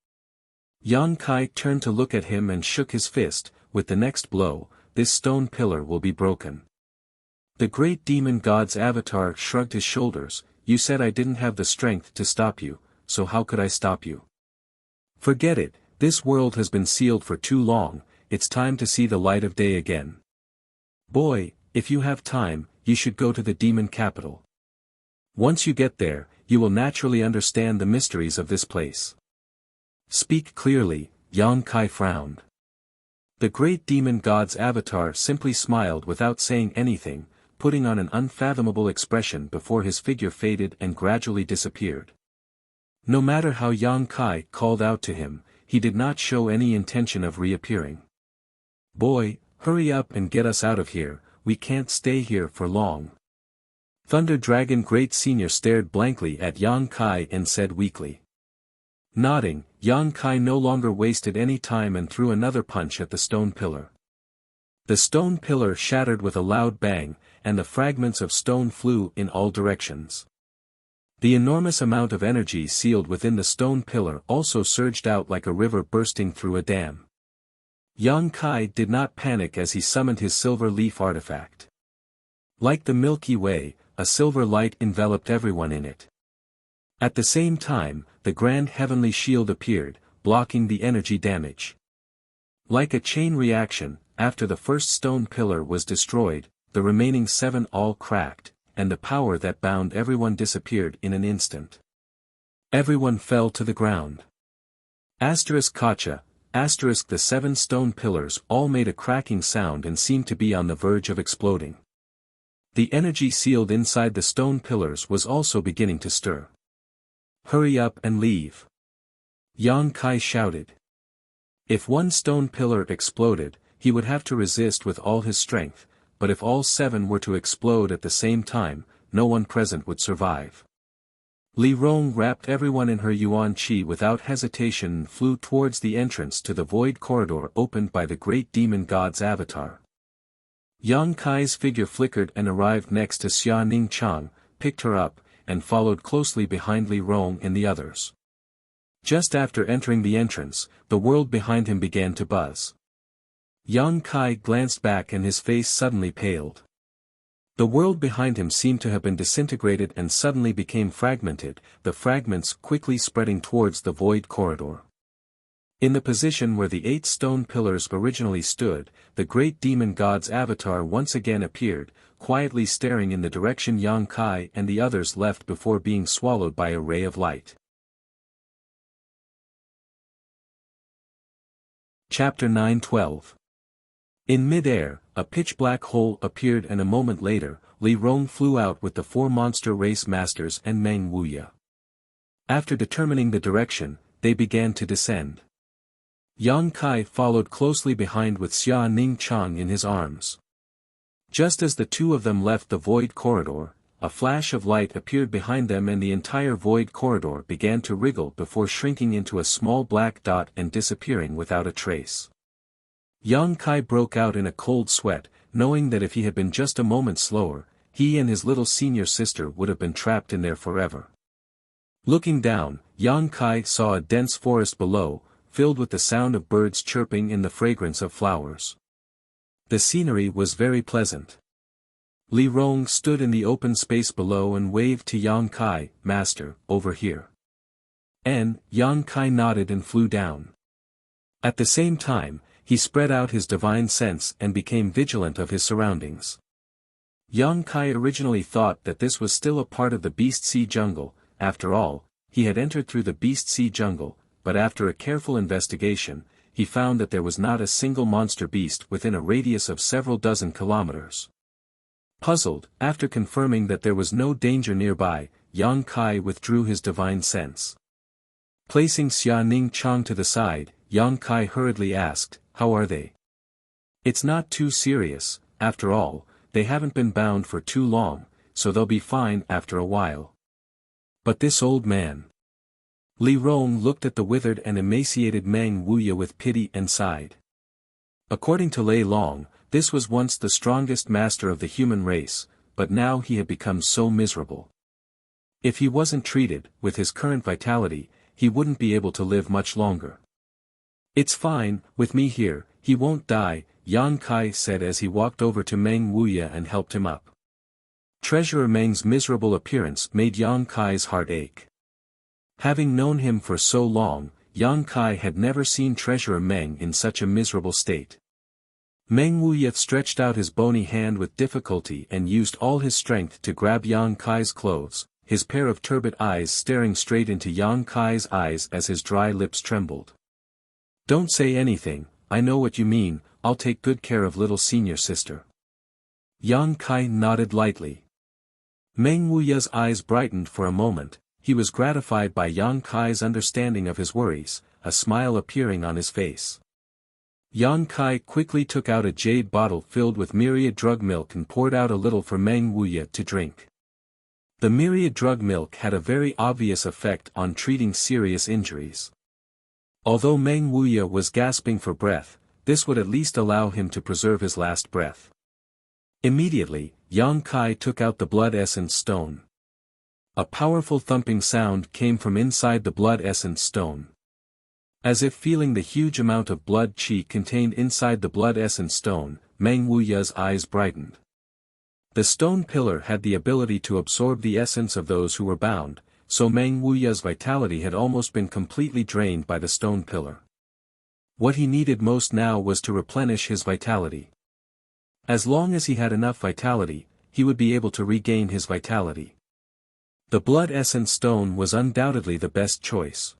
Speaker 1: Yang Kai turned to look at him and shook his fist. With the next blow, this stone pillar will be broken. The great demon god's avatar shrugged his shoulders. "You said I didn't have the strength to stop you, so how could I stop you? Forget it, this world has been sealed for too long, it's time to see the light of day again. Boy, if you have time, you should go to the demon capital. Once you get there, you will naturally understand the mysteries of this place." "Speak clearly," Yang Kai frowned. The great demon god's avatar simply smiled without saying anything, putting on an unfathomable expression before his figure faded and gradually disappeared. No matter how Yang Kai called out to him, he did not show any intention of reappearing. "Boy, hurry up and get us out of here, we can't stay here for long." Thunder Dragon Great Senior stared blankly at Yang Kai and said weakly. Nodding, Yang Kai no longer wasted any time and threw another punch at the stone pillar. The stone pillar shattered with a loud bang, and the fragments of stone flew in all directions. The enormous amount of energy sealed within the stone pillar also surged out like a river bursting through a dam. Yang Kai did not panic as he summoned his silver leaf artifact. Like the Milky Way, a silver light enveloped everyone in it. At the same time, the grand heavenly shield appeared, blocking the energy damage. Like a chain reaction, after the first stone pillar was destroyed, the remaining 7 all cracked, and the power that bound everyone disappeared in an instant. Everyone fell to the ground. Kacha, the 7 stone pillars all made a cracking sound and seemed to be on the verge of exploding. The energy sealed inside the stone pillars was also beginning to stir. "Hurry up and leave," Yang Kai shouted. If one stone pillar exploded, he would have to resist with all his strength, but if all 7 were to explode at the same time, no one present would survive. Li Rong wrapped everyone in her yuan qi without hesitation and flew towards the entrance to the void corridor opened by the great demon god's avatar. Yang Kai's figure flickered and arrived next to Xia Ning Chang, picked her up, and followed closely behind Li Rong and the others. Just after entering the entrance, the world behind him began to buzz. Yang Kai glanced back and his face suddenly paled. The world behind him seemed to have been disintegrated and suddenly became fragmented, the fragments quickly spreading towards the void corridor. In the position where the 8 stone pillars originally stood, the great demon god's avatar once again appeared, quietly staring in the direction Yang Kai and the others left before being swallowed by a ray of light. Chapter 9:12. In mid-air, a pitch-black hole appeared and a moment later, Li Rong flew out with the 4 monster race masters and Meng Wuya. After determining the direction, they began to descend. Yang Kai followed closely behind with Xia Ning Chang in his arms. Just as the 2 of them left the void corridor, a flash of light appeared behind them and the entire void corridor began to wriggle before shrinking into a small black dot and disappearing without a trace. Yang Kai broke out in a cold sweat, knowing that if he had been just a moment slower, he and his little senior sister would have been trapped in there forever. Looking down, Yang Kai saw a dense forest below, filled with the sound of birds chirping and the fragrance of flowers. The scenery was very pleasant. Li Rong stood in the open space below and waved to Yang Kai, "Master, over here." Yang Kai nodded and flew down. At the same time, he spread out his divine sense and became vigilant of his surroundings. Yang Kai originally thought that this was still a part of the Beast Sea jungle. After all, he had entered through the Beast Sea jungle, but after a careful investigation, he found that there was not a single monster beast within a radius of several dozen kilometers. Puzzled, after confirming that there was no danger nearby, Yang Kai withdrew his divine sense. Placing Xia Ning Chang to the side, Yang Kai hurriedly asked, "How are they?" "It's not too serious, after all, they haven't been bound for too long, so they'll be fine after a while." "But this old man." Li Rong looked at the withered and emaciated Meng Wuya with pity and sighed. According to Lei Long, this was once the strongest master of the human race, but now he had become so miserable. If he wasn't treated, with his current vitality, he wouldn't be able to live much longer. "It's fine, with me here, he won't die," Yang Kai said as he walked over to Meng Wuya and helped him up. Treasurer Meng's miserable appearance made Yang Kai's heart ache. Having known him for so long, Yang Kai had never seen Treasurer Meng in such a miserable state. Meng Wuya stretched out his bony hand with difficulty and used all his strength to grab Yang Kai's clothes, his pair of turbid eyes staring straight into Yang Kai's eyes as his dry lips trembled. "Don't say anything, I know what you mean, I'll take good care of little senior sister." Yang Kai nodded lightly. Meng Wuya's eyes brightened for a moment, he was gratified by Yang Kai's understanding of his worries, a smile appearing on his face. Yang Kai quickly took out a jade bottle filled with myriad drug milk and poured out a little for Meng Wuya to drink. The myriad drug milk had a very obvious effect on treating serious injuries. Although Meng Wuya was gasping for breath, this would at least allow him to preserve his last breath. Immediately, Yang Kai took out the blood essence stone. A powerful thumping sound came from inside the blood essence stone. As if feeling the huge amount of blood qi contained inside the blood essence stone, Meng Wuya's eyes brightened. The stone pillar had the ability to absorb the essence of those who were bound, so Meng Wuya's vitality had almost been completely drained by the stone pillar. What he needed most now was to replenish his vitality. As long as he had enough vitality, he would be able to regain his vitality. The blood essence stone was undoubtedly the best choice.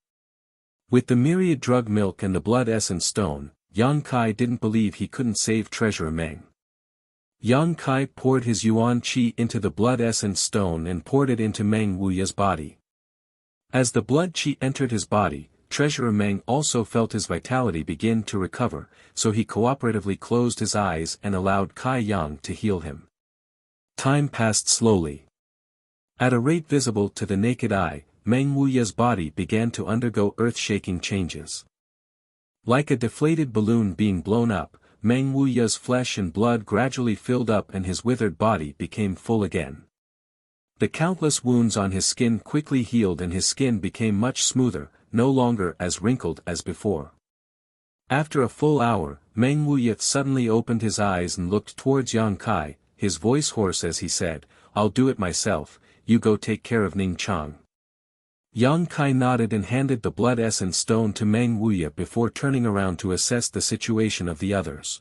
Speaker 1: With the myriad drug milk and the blood essence stone, Yang Kai didn't believe he couldn't save Treasurer Meng. Yang Kai poured his yuan qi into the blood essence stone and poured it into Meng Wuya's body. As the blood qi entered his body, Treasurer Meng also felt his vitality begin to recover, so he cooperatively closed his eyes and allowed Kai Yang to heal him. Time passed slowly. At a rate visible to the naked eye, Meng Wuya's body began to undergo earth-shaking changes. Like a deflated balloon being blown up, Meng Wuya's flesh and blood gradually filled up and his withered body became full again. The countless wounds on his skin quickly healed and his skin became much smoother, no longer as wrinkled as before. After a full hour, Meng Wuya suddenly opened his eyes and looked towards Yang Kai, his voice hoarse as he said, "I'll do it myself, you go take care of Ning Chang." Yang Kai nodded and handed the blood essence stone to Meng Wuya before turning around to assess the situation of the others.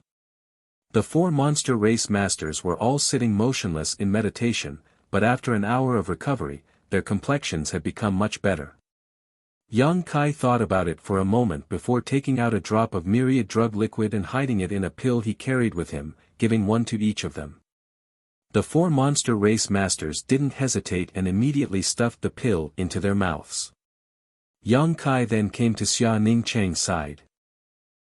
Speaker 1: The four monster race masters were all sitting motionless in meditation, but after an hour of recovery, their complexions had become much better. Yang Kai thought about it for a moment before taking out a drop of myriad drug liquid and hiding it in a pill he carried with him, giving one to each of them. The four monster race masters didn't hesitate and immediately stuffed the pill into their mouths. Yang Kai then came to Xia Ning Chang's side.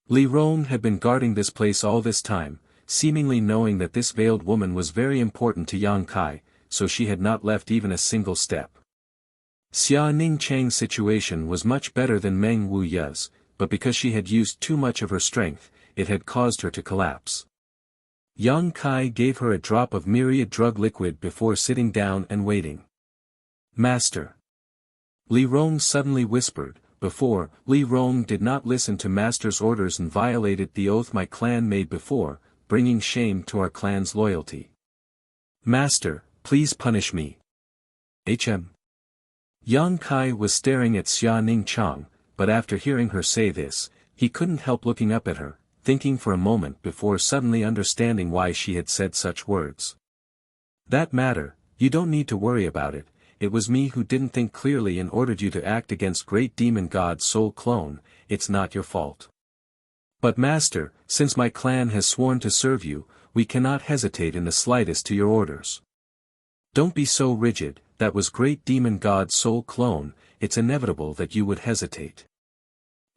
Speaker 1: Li Rong had been guarding this place all this time, seemingly knowing that this veiled woman was very important to Yang Kai, so she had not left even a single step. Xia Ning Chang's situation was much better than Meng Wuya's, but because she had used too much of her strength, it had caused her to collapse. Yang Kai gave her a drop of myriad drug liquid before sitting down and waiting. "Master." Li Rong suddenly whispered, before, Li Rong did not listen to master's orders and violated the oath my clan made before, bringing shame to our clan's loyalty. Master, please punish me. Yang Kai was staring at Xia Ning Chang, but after hearing her say this, he couldn't help looking up at her, thinking for a moment before suddenly understanding why she had said such words. That matter, you don't need to worry about it. It was me who didn't think clearly and ordered you to act against great demon god Soul Clone. It's not your fault. But master, since my clan has sworn to serve you, we cannot hesitate in the slightest to your orders. Don't be so rigid. That was great demon god Soul Clone. It's inevitable that you would hesitate.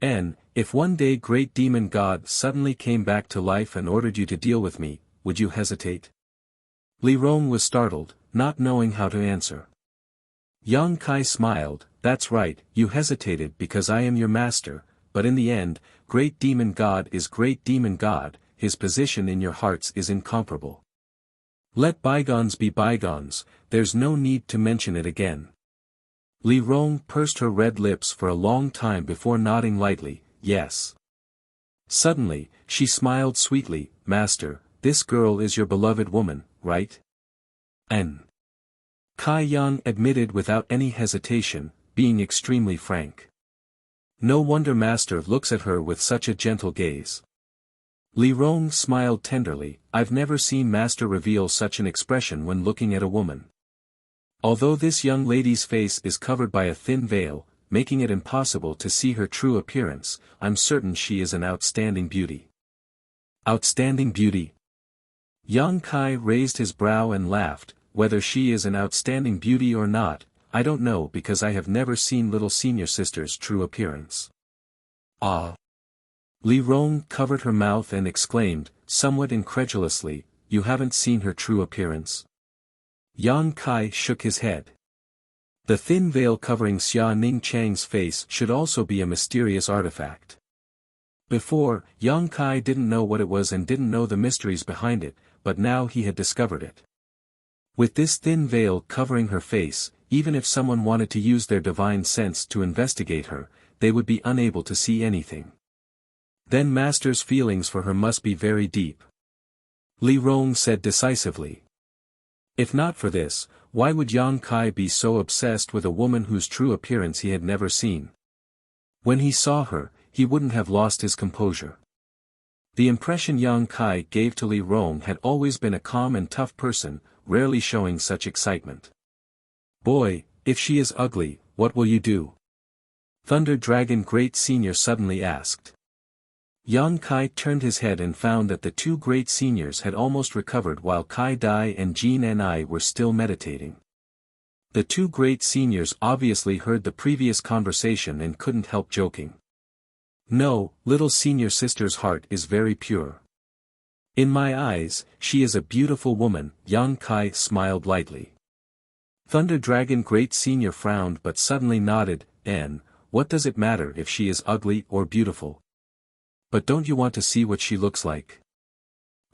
Speaker 1: If one day great demon god suddenly came back to life and ordered you to deal with me, would you hesitate? Li Rong was startled, not knowing how to answer. Yang Kai smiled. That's right, you hesitated because I am your master, but in the end, great demon god is great demon god, his position in your hearts is incomparable. Let bygones be bygones, there's no need to mention it again. Li Rong pursed her red lips for a long time before nodding lightly, yes. Suddenly, she smiled sweetly, Master, this girl is your beloved woman, right? Kai Yang admitted without any hesitation, being extremely frank. No wonder Master looks at her with such a gentle gaze. Li Rong smiled tenderly. I've never seen Master reveal such an expression when looking at a woman. Although this young lady's face is covered by a thin veil, making it impossible to see her true appearance, I'm certain she is an outstanding beauty. Outstanding beauty? Yang Kai raised his brow and laughed. Whether she is an outstanding beauty or not, I don't know because I have never seen little senior sister's true appearance. Ah! Li Rong covered her mouth and exclaimed, somewhat incredulously, you haven't seen her true appearance? Yang Kai shook his head. The thin veil covering Xia Ning Chang's face should also be a mysterious artifact. Before, Yang Kai didn't know what it was and didn't know the mysteries behind it, but now he had discovered it. With this thin veil covering her face, even if someone wanted to use their divine sense to investigate her, they would be unable to see anything. Then Master's feelings for her must be very deep. Li Rong said decisively. If not for this, why would Yang Kai be so obsessed with a woman whose true appearance he had never seen? When he saw her, he wouldn't have lost his composure. The impression Yang Kai gave to Li Rong had always been a calm and tough person, rarely showing such excitement. Boy, if she is ugly, what will you do? Thunder Dragon Great Senior suddenly asked. Yang Kai turned his head and found that the two great seniors had almost recovered while Kai Dai and Jin and I were still meditating. The two great seniors obviously heard the previous conversation and couldn't help joking. No, little senior sister's heart is very pure. In my eyes, she is a beautiful woman, Yang Kai smiled lightly. Thunder Dragon Great Senior frowned but suddenly nodded, what does it matter if she is ugly or beautiful? But don't you want to see what she looks like?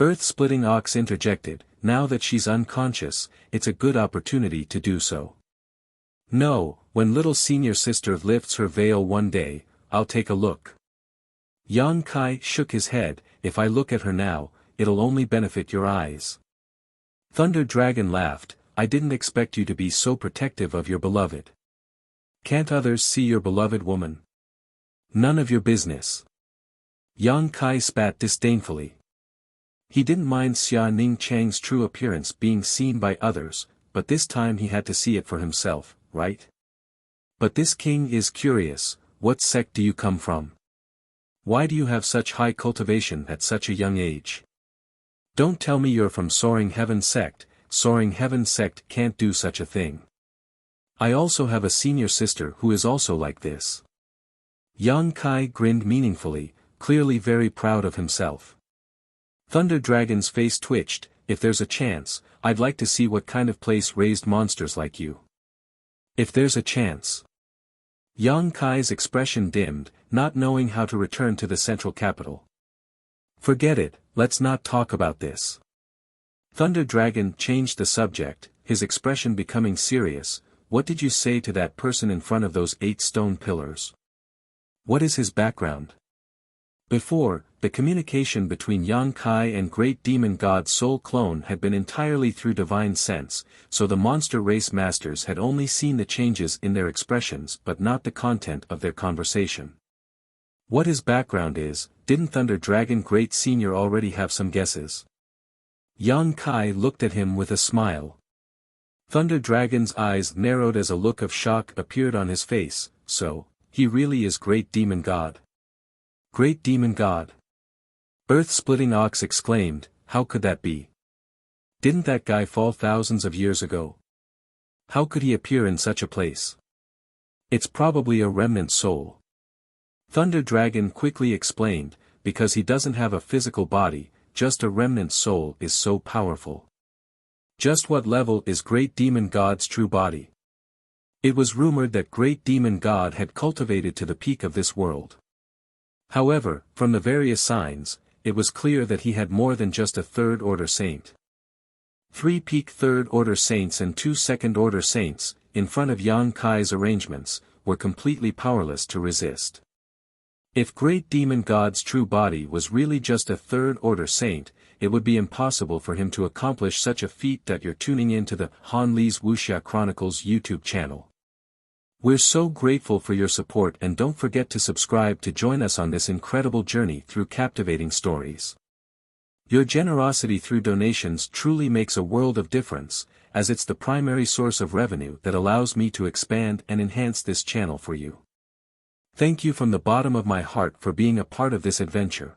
Speaker 1: Earth-splitting Ox interjected, now that she's unconscious, it's a good opportunity to do so. No, when little senior sister lifts her veil one day, I'll take a look. Yang Kai shook his head, if I look at her now, it'll only benefit your eyes. Thunder Dragon laughed, I didn't expect you to be so protective of your beloved. Can't others see your beloved woman? None of your business. Yang Kai spat disdainfully. He didn't mind Xia Ning Chang's true appearance being seen by others, but this time he had to see it for himself, right? But this king is curious, what sect do you come from? Why do you have such high cultivation at such a young age? Don't tell me you're from Soaring Heaven sect. Soaring Heaven sect can't do such a thing. I also have a senior sister who is also like this. Yang Kai grinned meaningfully, clearly very proud of himself. Thunder Dragon's face twitched, if there's a chance, I'd like to see what kind of place raised monsters like you. If there's a chance. Yang Kai's expression dimmed, not knowing how to return to the central capital. Forget it, let's not talk about this. Thunder Dragon changed the subject, his expression becoming serious. What did you say to that person in front of those 8 stone pillars? What is his background? Before, the communication between Yang Kai and Great Demon God Soul Clone had been entirely through divine sense, so the monster race masters had only seen the changes in their expressions but not the content of their conversation. What his background is, didn't Thunder Dragon Great Senior already have some guesses? Yang Kai looked at him with a smile. Thunder Dragon's eyes narrowed as a look of shock appeared on his face. So, he really is Great Demon God. Great Demon God. Earth-splitting Ox exclaimed, how could that be? Didn't that guy fall thousands of years ago? How could he appear in such a place? It's probably a remnant soul. Thunder Dragon quickly explained, because he doesn't have a physical body, just a remnant soul is so powerful. Just what level is Great Demon God's true body? It was rumored that Great Demon God had cultivated to the peak of this world. However, from the various signs, it was clear that he had more than just a third-order saint. 3 peak third-order saints and 2 second-order saints, in front of Yang Kai's arrangements, were completely powerless to resist. If Great Demon God's true body was really just a third-order saint, it would be impossible for him to accomplish such a feat. That you're tuning in to the Han Lee's Wuxia Chronicles YouTube channel. We're so grateful for your support, and don't forget to subscribe to join us on this incredible journey through captivating stories. Your generosity through donations truly makes a world of difference, as it's the primary source of revenue that allows me to expand and enhance this channel for you. Thank you from the bottom of my heart for being a part of this adventure.